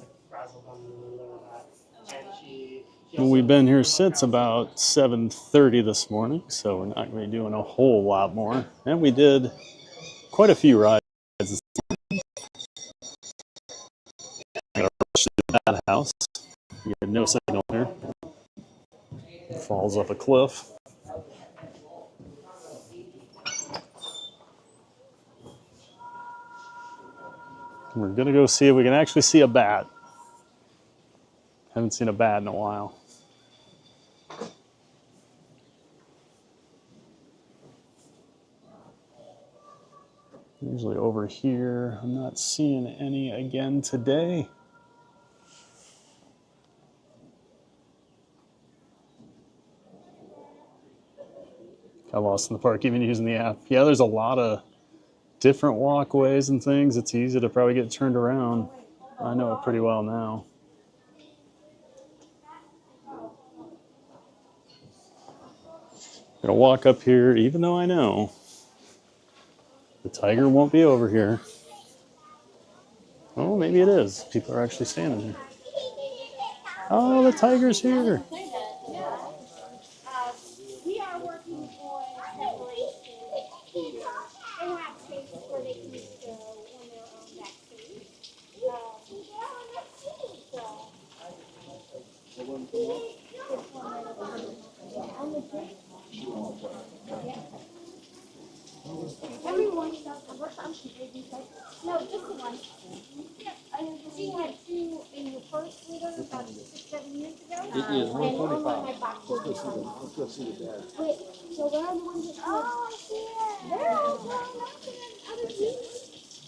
We've been here since about 7:30 this morning, so we're not going to be doing a whole lot more. And we did quite a few rides. I got to rush to that house. You have no signal here. It falls off a cliff. We're going to go see if we can actually see a bat. Haven't seen a bat in a while. Usually over here. I'm not seeing any again today. Got lost in the park even using the app. Yeah, there's a lot of different walkways and things. It's easy to probably get turned around. I know it pretty well now. Gonna walk up here, even though I know the tiger won't be over here. Oh, maybe it is. People are actually standing here. Oh, the tiger's here. We are working on separation. They will have spaces where they can go on their own vaccine. Everyone, no, just the one. She had two in the first litter about 6-7 years ago. It is And one 125. my box Let's go see them. Let's go see the dad. Wait, so where are the ones that they're all grown up and other kids.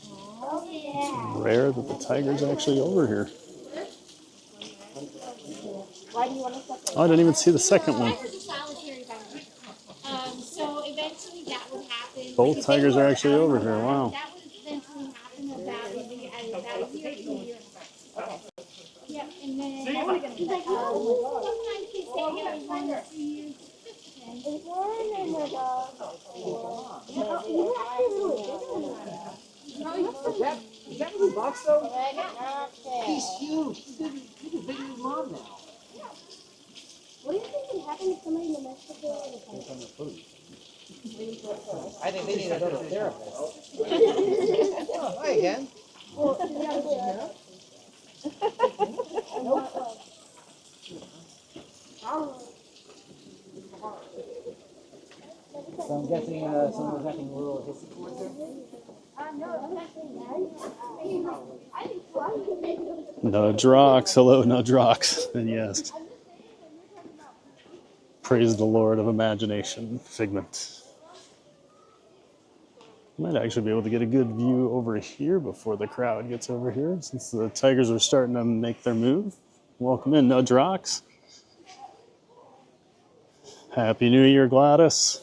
Oh, yeah. Rare that the tiger's actually over here. Why do you want to separate? Oh, I didn't even see the second one. Tigers are solitary birds. So eventually that would happen. Both tigers are actually over here. Wow. That would eventually happen about a year to a year. Okay. Yep, and then he's like, oh, sometimes they say every 1 or 2 years. There's one and there's Is that really box though? He's huge. He's as big as his mom now. What do you think would happen if somebody domesticated a tiger? I think they need to go to a therapist. Oh, hi again. So I'm guessing someone was acting a little hissy towards her. No Drox. Hello, no Drox. And yes. Praise the Lord of imagination, Figment. Might actually be able to get a good view over here before the crowd gets over here, since the tigers are starting to make their move. Welcome in, no Drox. Happy New Year, Gladys.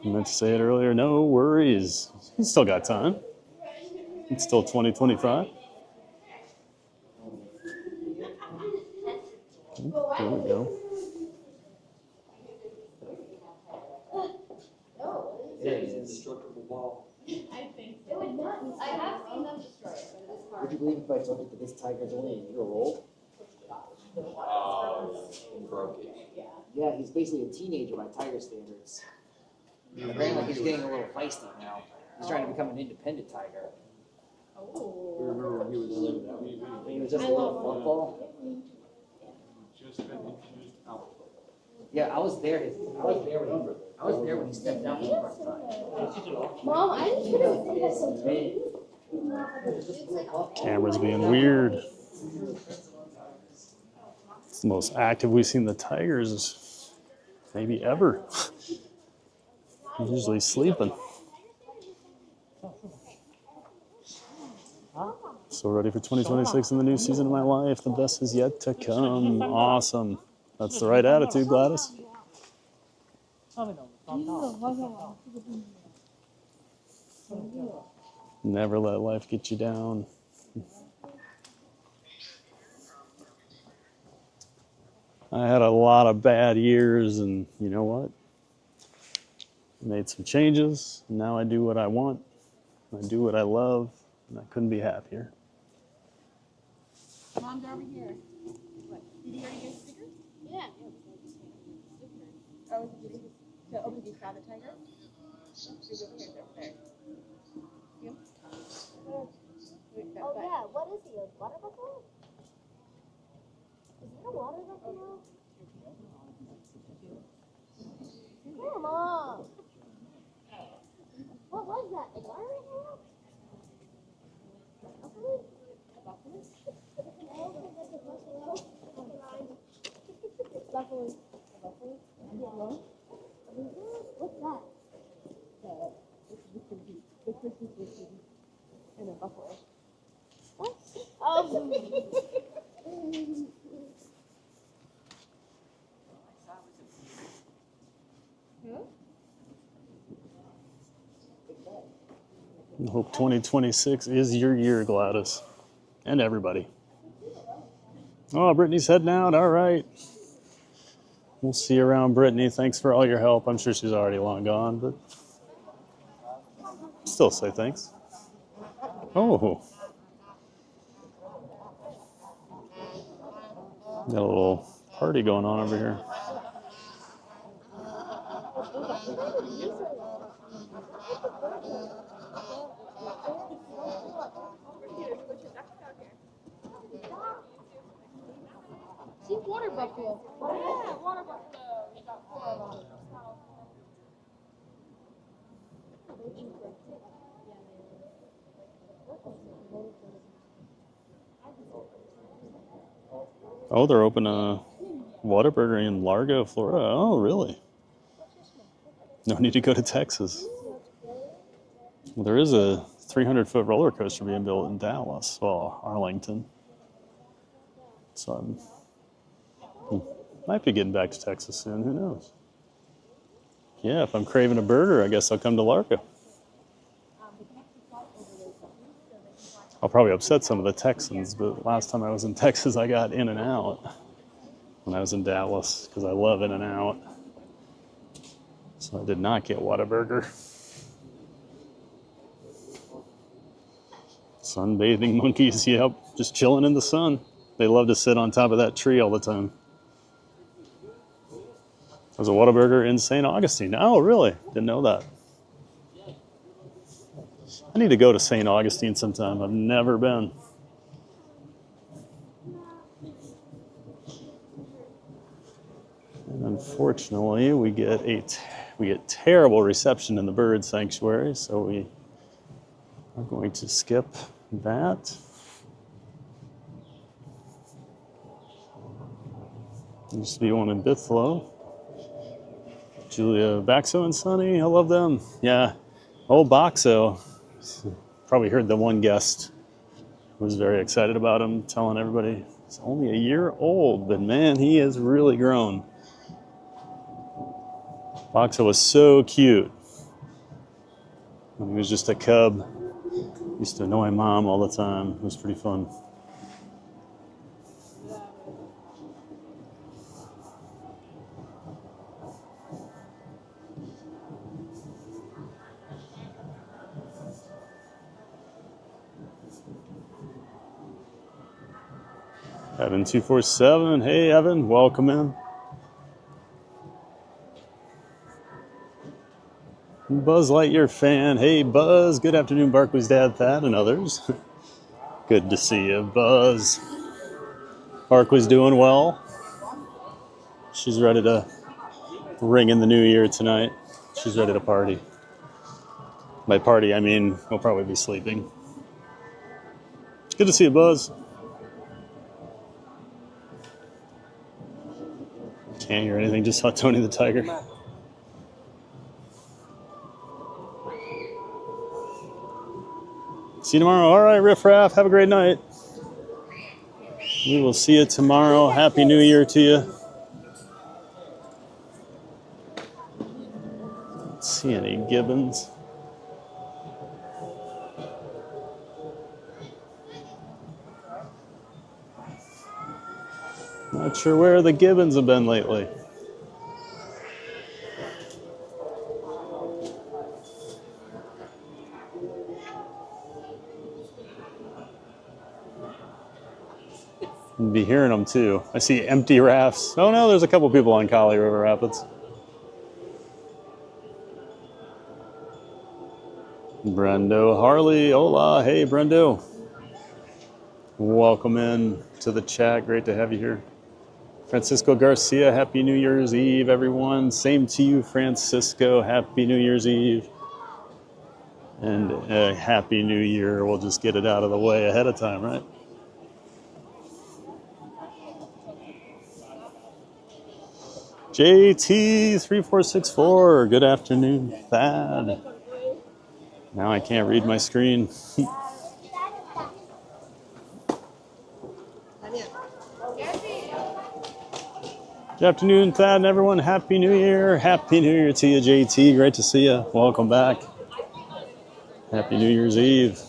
I meant to say it earlier. No worries. You still got time. It's still 2025. There we go. It is an indestructible ball. I think so. I have seen them destroy it, but it's hard. Would you believe if I told you that this tiger's only a year old? Broke it. Yeah, he's basically a teenager by tiger standards. Apparently he's getting a little feisty now. He's trying to become an independent tiger. We remember when he was living that we When he was just a little football. just been introduced out. Yeah, I was there when he stepped out for the first time. Mom, I didn't think it was Camera's being weird. It's the most active we've seen the tigers maybe ever. I'm usually sleeping. So ready for 2026 in the new season of my life. The best is yet to come. Awesome. That's the right attitude, Gladys. Never let life get you down. I had a lot of bad years, and you know what? I made some changes. Now I do what I want. I do what I love, and I couldn't be happier. Mom, they're over here. What? Did you already get a sticker? Yeah. Oh, did you saw the tiger? She's over here, over there. You? Oh yeah, what is he? A water buffalo? Is it a water buffalo? Come on. What was that? A water buffalo? Buffalo? A buffalo? Buffalo. A buffalo? Yeah. What's that? The Christmas wish and a buffalo. What? Oh. I hope 2026 is your year, Gladys. And everybody. Oh, Brittany's heading out. All right. We'll see you around, Brittany. Thanks for all your help. I'm sure she's already long gone, but still say thanks. Oh. Got a little party going on over here. See water buffalo. Yeah, water buffalo. Oh, they're open a Whataburger in Largo, Florida. Oh, really? No need to go to Texas. Well, there is a 300-foot roller coaster being built in Dallas, well, Arlington. So might be getting back to Texas soon. Who knows? Yeah, if I'm craving a burger, I guess I'll come to Largo. I'll probably upset some of the Texans, but last time I was in Texas, I got In-N-Out when I was in Dallas because I love In-N-Out. So I did not get Whataburger. Sunbathing monkeys, yep, just chilling in the sun. They love to sit on top of that tree all the time. There's a Whataburger in St. Augustine. Oh, really? Didn't know that. I need to go to St. Augustine sometime. I've never been. And unfortunately, we get terrible reception in the bird sanctuary, so we are going to skip that. There used to be one in Bithlo. Julia Baxo and Sonny, I love them. Yeah, old Baxo. Probably heard the one guest was very excited about him, telling everybody he's only a year old, but man, he has really grown. Baxo was so cute when he was just a cub. Used to annoy Mom all the time. It was pretty fun. Evan 247, hey Evan, welcome in. Buzz Lightyear fan, hey Buzz, good afternoon Barkley's dad, Thad, and others. Good to see you, Buzz. Barkley's doing well. She's ready to ring in the new year tonight. She's ready to party. By party, I mean we'll probably be sleeping. Good to see you, Buzz. Can't hear anything, just saw Tony the Tiger. See you tomorrow. All right, Riff Raff, have a great night. We will see you tomorrow. Happy New Year to you. Let's see any gibbons. Not sure where the gibbons have been lately. Be hearing them too. I see empty rafts. Oh no, there's a couple people on Kali River Rapids. Brendo Harley, hola, hey Brendo. Welcome in to the chat, great to have you here. Francisco Garcia, Happy New Year's Eve, everyone. Same to you, Francisco, Happy New Year's Eve. And a Happy New Year, we'll just get it out of the way ahead of time, right? JT3464, good afternoon, Thad. Now I can't read my screen. Good afternoon, Thad, and everyone. Happy New Year. Happy New Year to you, JT. Great to see you. Welcome back. Happy New Year's Eve.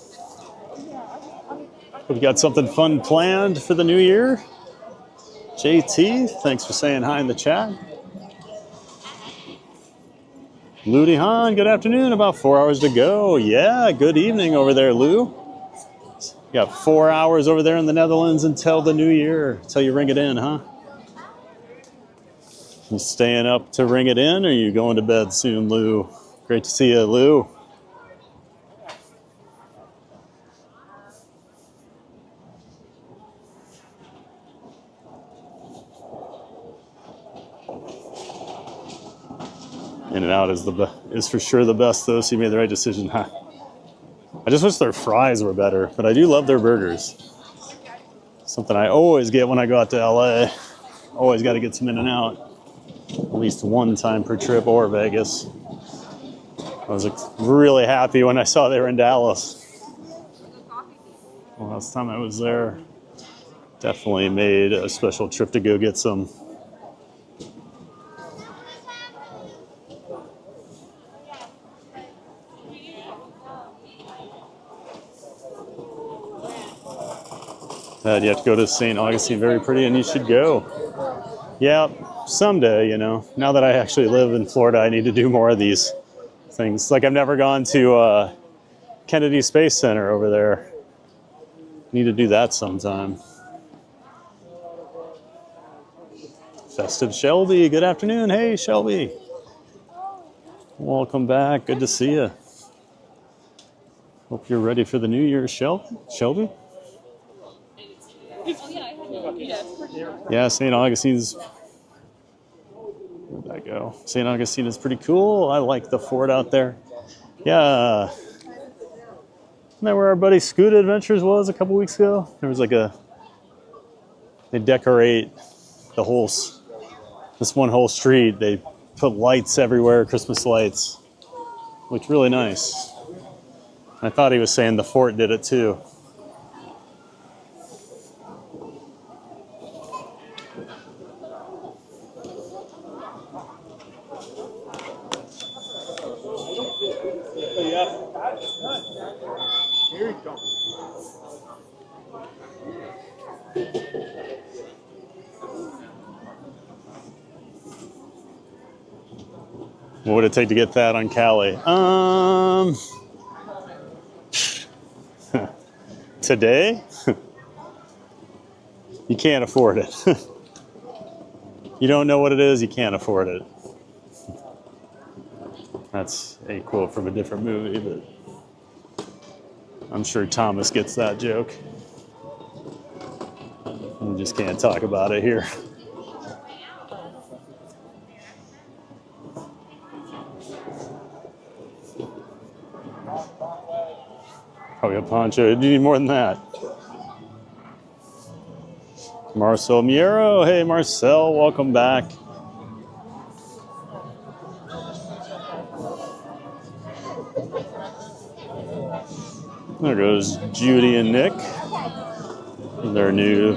Hope you got something fun planned for the new year. JT, thanks for saying hi in the chat. Lou Han, good afternoon. About 4 hours to go. Yeah, good evening over there, Lou. You got 4 hours over there in the Netherlands until the new year, until you ring it in, huh? You staying up to ring it in, or are you going to bed soon, Lou? Great to see you, Lou. In-N-Out is for sure the best though, so you made the right decision. Huh. I just wish their fries were better, but I do love their burgers. Something I always get when I go out to LA. Always got to get some In-N-Out. At least one time per trip, or Vegas. I was really happy when I saw they were in Dallas. Well, last time I was there, definitely made a special trip to go get some. You have to go to St. Augustine, very pretty, and you should go. Yeah, someday, you know. Now that I actually live in Florida, I need to do more of these things. Like I've never gone to Kennedy Space Center over there. Need to do that sometime. Festive Shelby, good afternoon. Hey, Shelby. Welcome back. Good to see you. Hope you're ready for the new year, Shelby. Yeah, St. Augustine's. Where'd that go? St. Augustine is pretty cool. I like the fort out there. Yeah. Isn't that where our buddy Scuda Adventures was a couple weeks ago? There was like they decorate the whole, this one whole street. They put lights everywhere, Christmas lights. Looked really nice. I thought he was saying the fort did it too. What would it take to get that on Cali? Today? You can't afford it. You don't know what it is, you can't afford it. That's a quote from a different movie, but I'm sure Thomas gets that joke. We just can't talk about it here. Probably a poncho. You need more than that. Marcel Miero. Hey, Marcel. Welcome back. There goes Judy and Nick in their new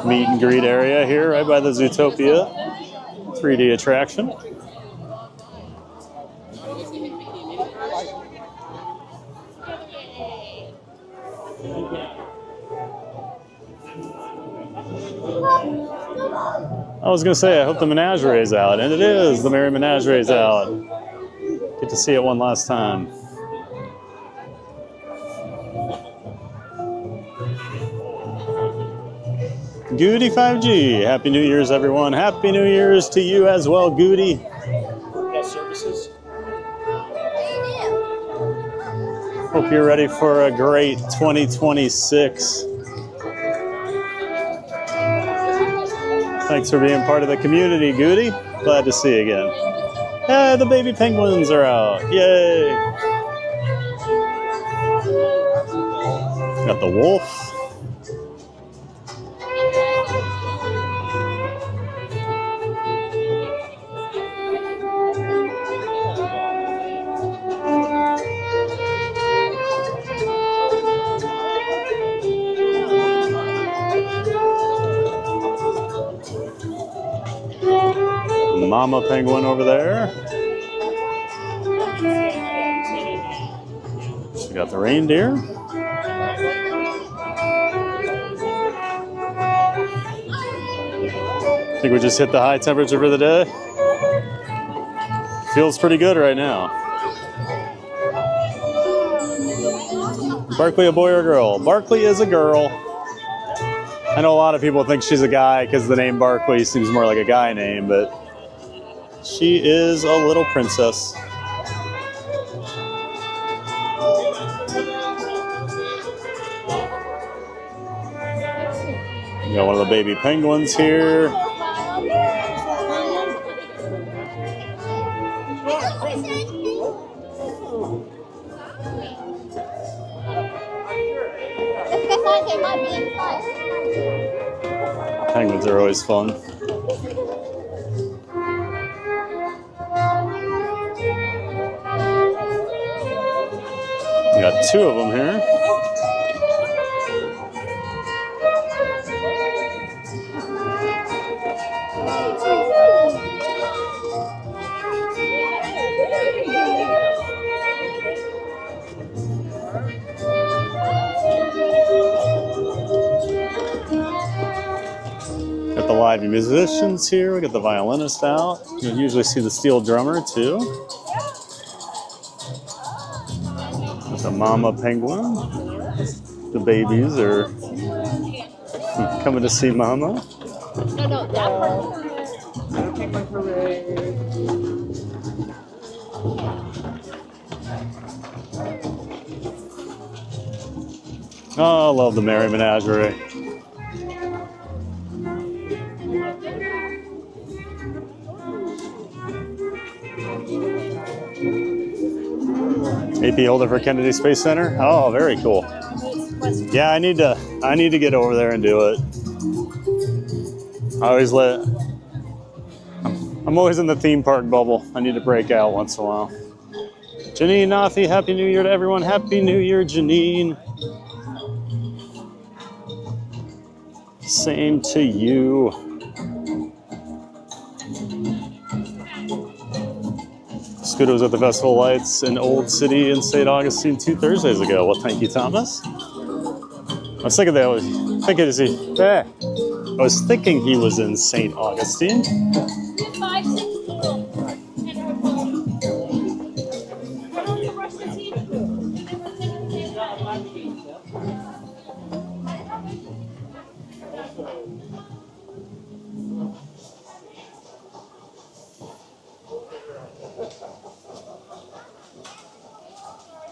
meet and greet area here right by the Zootopia 3D attraction. I was going to say, I hope the menagerie's out, and it is. The Merry Menagerie's out. Get to see it one last time. Goody 5G. Happy New Year's, everyone. Happy New Year's to you as well, Goody. Services. Hope you're ready for a great 2026. Thanks for being part of the community, Goody. Glad to see you again. Hey, the baby penguins are out. Yay. Got the wolf. Mama penguin over there. We got the reindeer. I think we just hit the high temperature for the day. Feels pretty good right now. Barkley a boy or a girl? Barkley is a girl. I know a lot of people think she's a guy because the name Barkley seems more like a guy name, but she is a little princess. We got one of the baby penguins here. Penguins are always fun. We got 2 of them here. Got the live musicians here. We got the violinist out. You'll usually see the steel drummer too. Got the mama penguin. The babies are coming to see mama. No, that part. Oh, I love the Merry Menagerie. AP holder for Kennedy Space Center. Oh, very cool. Yeah, I need to get over there and do it. I'm always in the theme park bubble. I need to break out once in a while. Janine Nathi, Happy New Year to everyone. Happy New Year, Janine. Same to you. Scooter was at the Festival Lights in Old City in St. Augustine 2 Thursdays ago. Well, thank you, Thomas. I was thinking he was in St. Augustine.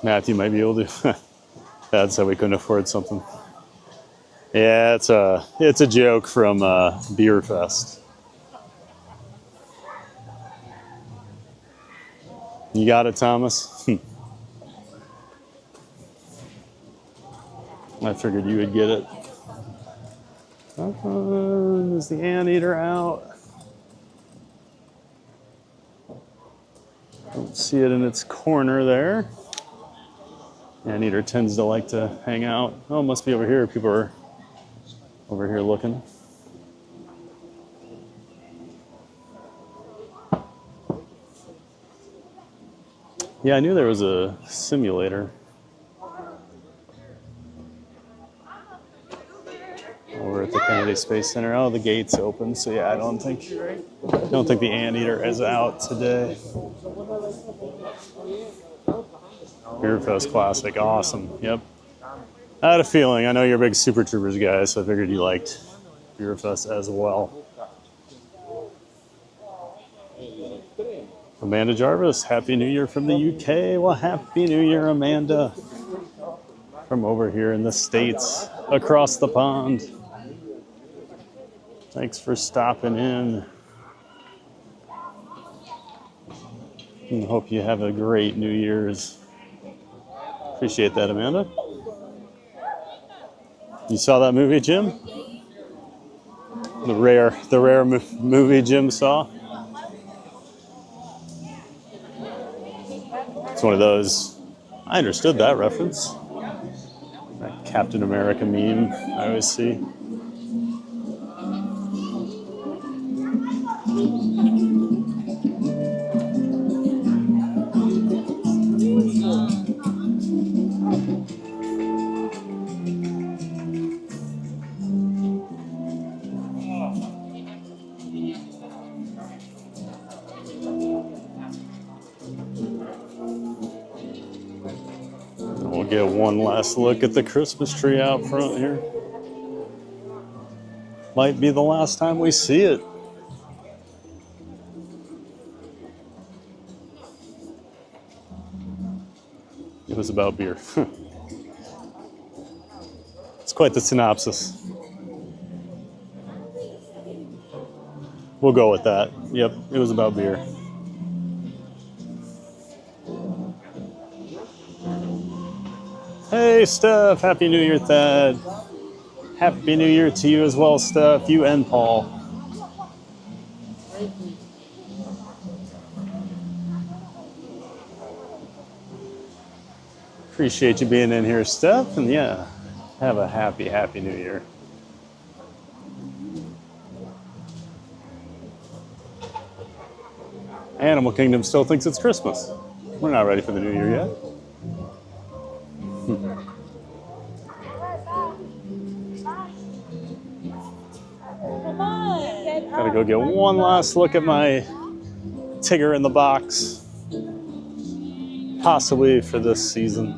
Matthew might be able to. Dad said we couldn't afford something. Yeah, it's a joke from Beer Fest. You got it, Thomas? I figured you would get it. Is the anteater out? Don't see it in its corner there. Anteater tends to like to hang out. Oh, it must be over here. People are over here looking. Yeah, I knew there was a simulator over at the Kennedy Space Center. Oh, the gate's open, so yeah, I don't think the anteater is out today. Beer Fest Classic, awesome. Yep. I had a feeling. I know you're a big Super Troopers guy, so I figured you liked Beer Fest as well. Amanda Jarvis, Happy New Year from the UK. Well, Happy New Year, Amanda. From over here in the States, across the pond. Thanks for stopping in. And hope you have a great New Year's. Appreciate that, Amanda. You saw that movie, Jim? The rare movie Jim saw? It's one of those, I understood that reference. That Captain America meme I always see. We'll get one last look at the Christmas tree out front here. Might be the last time we see it. It was about beer. It's quite the synopsis. We'll go with that. Yep, it was about beer. Hey, Steph. Happy New Year, Thad. Happy New Year to you as well, Steph. You and Paul. Appreciate you being in here, Steph. And yeah, have a happy New Year. Animal Kingdom still thinks it's Christmas. We're not ready for the New Year yet. Gotta go get one last look at my Tigger in the box. Possibly for this season.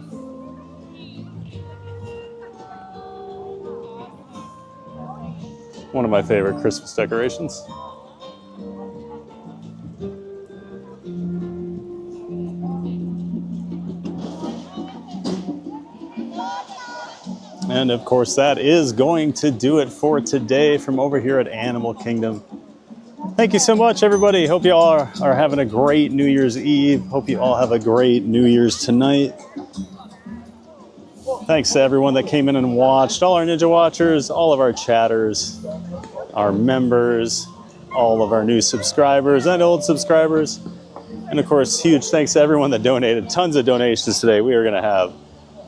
One of my favorite Christmas decorations. And of course, that is going to do it for today from over here at Animal Kingdom. Thank you so much, everybody. Hope you all are having a great New Year's Eve. Hope you all have a great New Year's tonight. Thanks to everyone that came in and watched, all our Ninja Watchers, all of our chatters, our members, all of our new subscribers and old subscribers. And of course, huge thanks to everyone that donated. Tons of donations today. We are going to have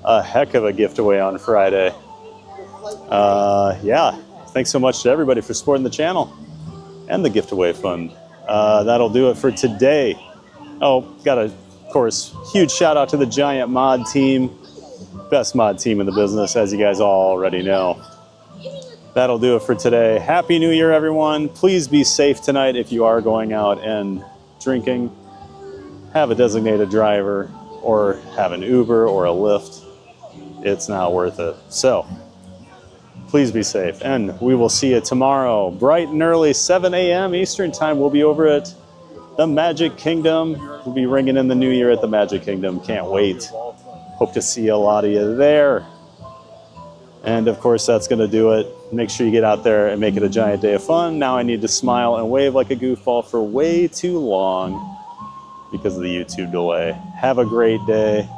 a heck of a gift away on Friday. Yeah, thanks so much to everybody for supporting the channel and the gift away fund. That'll do it for today. Oh, got a, of course, huge shout out to the Giant Mod team. Best mod team in the business, as you guys all already know. That'll do it for today. Happy New Year, everyone. Please be safe tonight if you are going out and drinking. Have a designated driver or have an Uber or a Lyft. It's not worth it. So please be safe. And we will see you tomorrow, bright and early, 7 a.m. Eastern time. We'll be over at the Magic Kingdom. We'll be ringing in the new year at the Magic Kingdom. Can't wait. Hope to see a lot of you there. And of course, that's going to do it. Make sure you get out there and make it a giant day of fun. Now I need to smile and wave like a goofball for way too long because of the YouTube delay. Have a great day.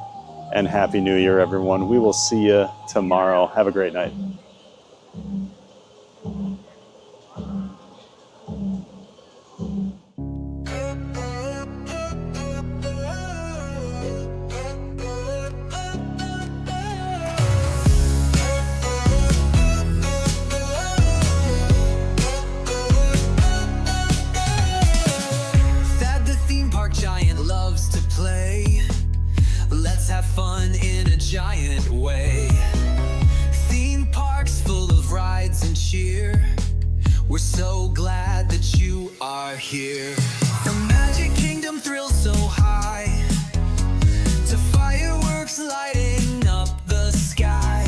And Happy New Year, everyone. We will see you tomorrow. Have a great night. That the theme park giant loves to play. Let's have fun in a giant way. Theme parks full of rides and cheer. We're so glad that you are here. The Magic Kingdom thrills so high, to fireworks lighting up the sky.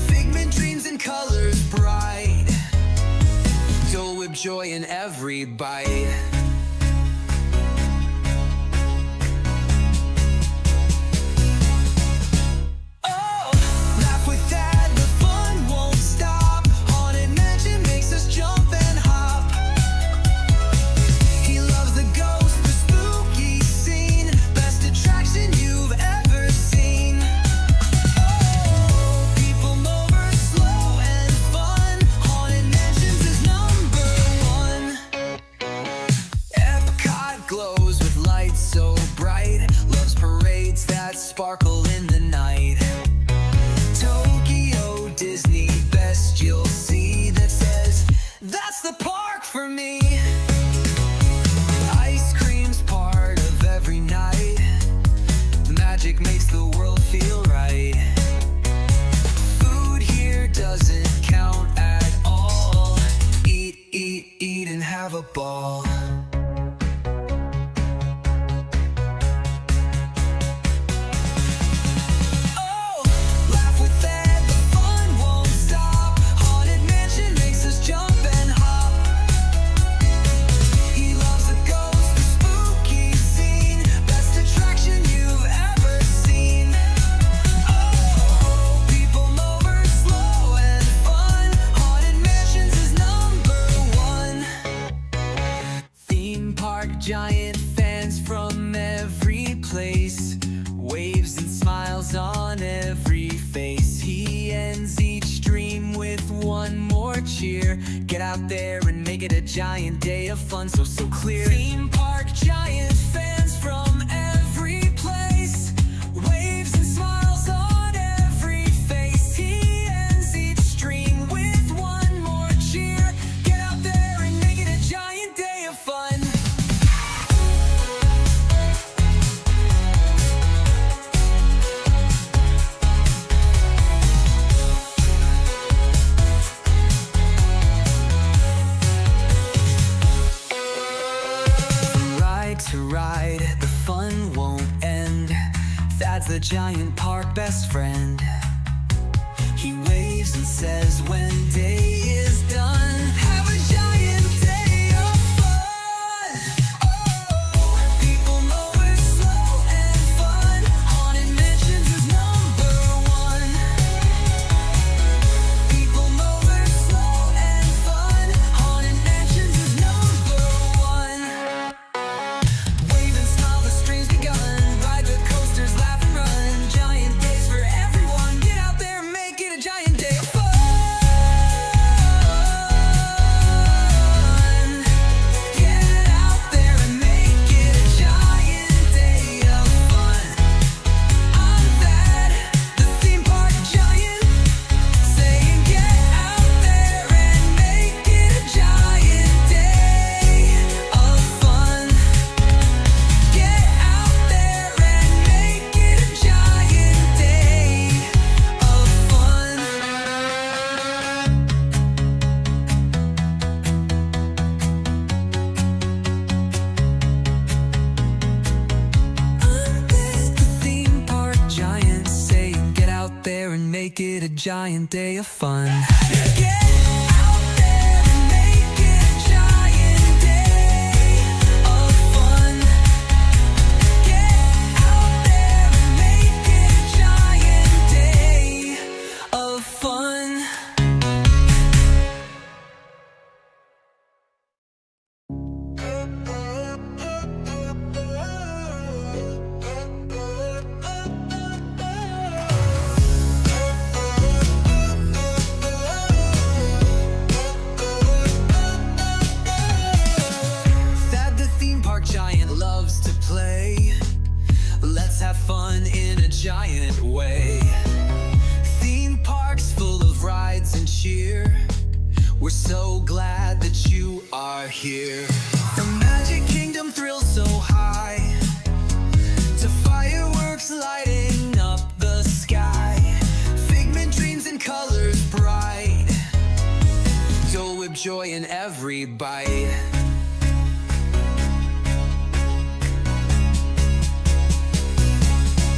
Figment dreams and colors bright, Dole Whip joy in every bite. Sparkle in the night. Tokyo Disney, best you'll see that says that's the park for me. Ice cream's part of every night. Magic makes the world feel right. Food here doesn't count at all. Eat, eat, eat and have a ball. Giant fans from every place, waves and smiles on every face. cheer. Get out there and make it a giant day of fun, so clear. Theme park giant fans from every place, waves and smiles on every face. He ends each stream with one more cheer. Get out there and make it a giant day of fun. To ride, the fun won't end. Thad's the giant park best friend. He waves and says when day is done, have a giant day of fun. Oh, people know it's slow and fun. Haunted Mansions is #1. People know they're slow and fun. Haunted Mansions is #1. Wave and smile, the stream's begun. Ride the coasters, laugh and run. Giant days for everyone. Get out there and make it a giant day of fun. Get out there and make it a giant day of fun. I'm Thad, the theme park giant, saying get out there and make it a giant day of fun. Get out there and make it a giant day of fun. The theme park giant, saying get out there and make it a giant day of fun. Get out there and make it a giant day of fun. Get out there and make it a giant day of fun. Thad the theme park giant loves to play. Let's have fun in a giant way. Theme parks full of rides and cheer. We're so glad that you are here. From Magic Kingdom thrills so high to fireworks lighting up the sky. Figment dreams and colors bright. Dole Whip joy in every bite.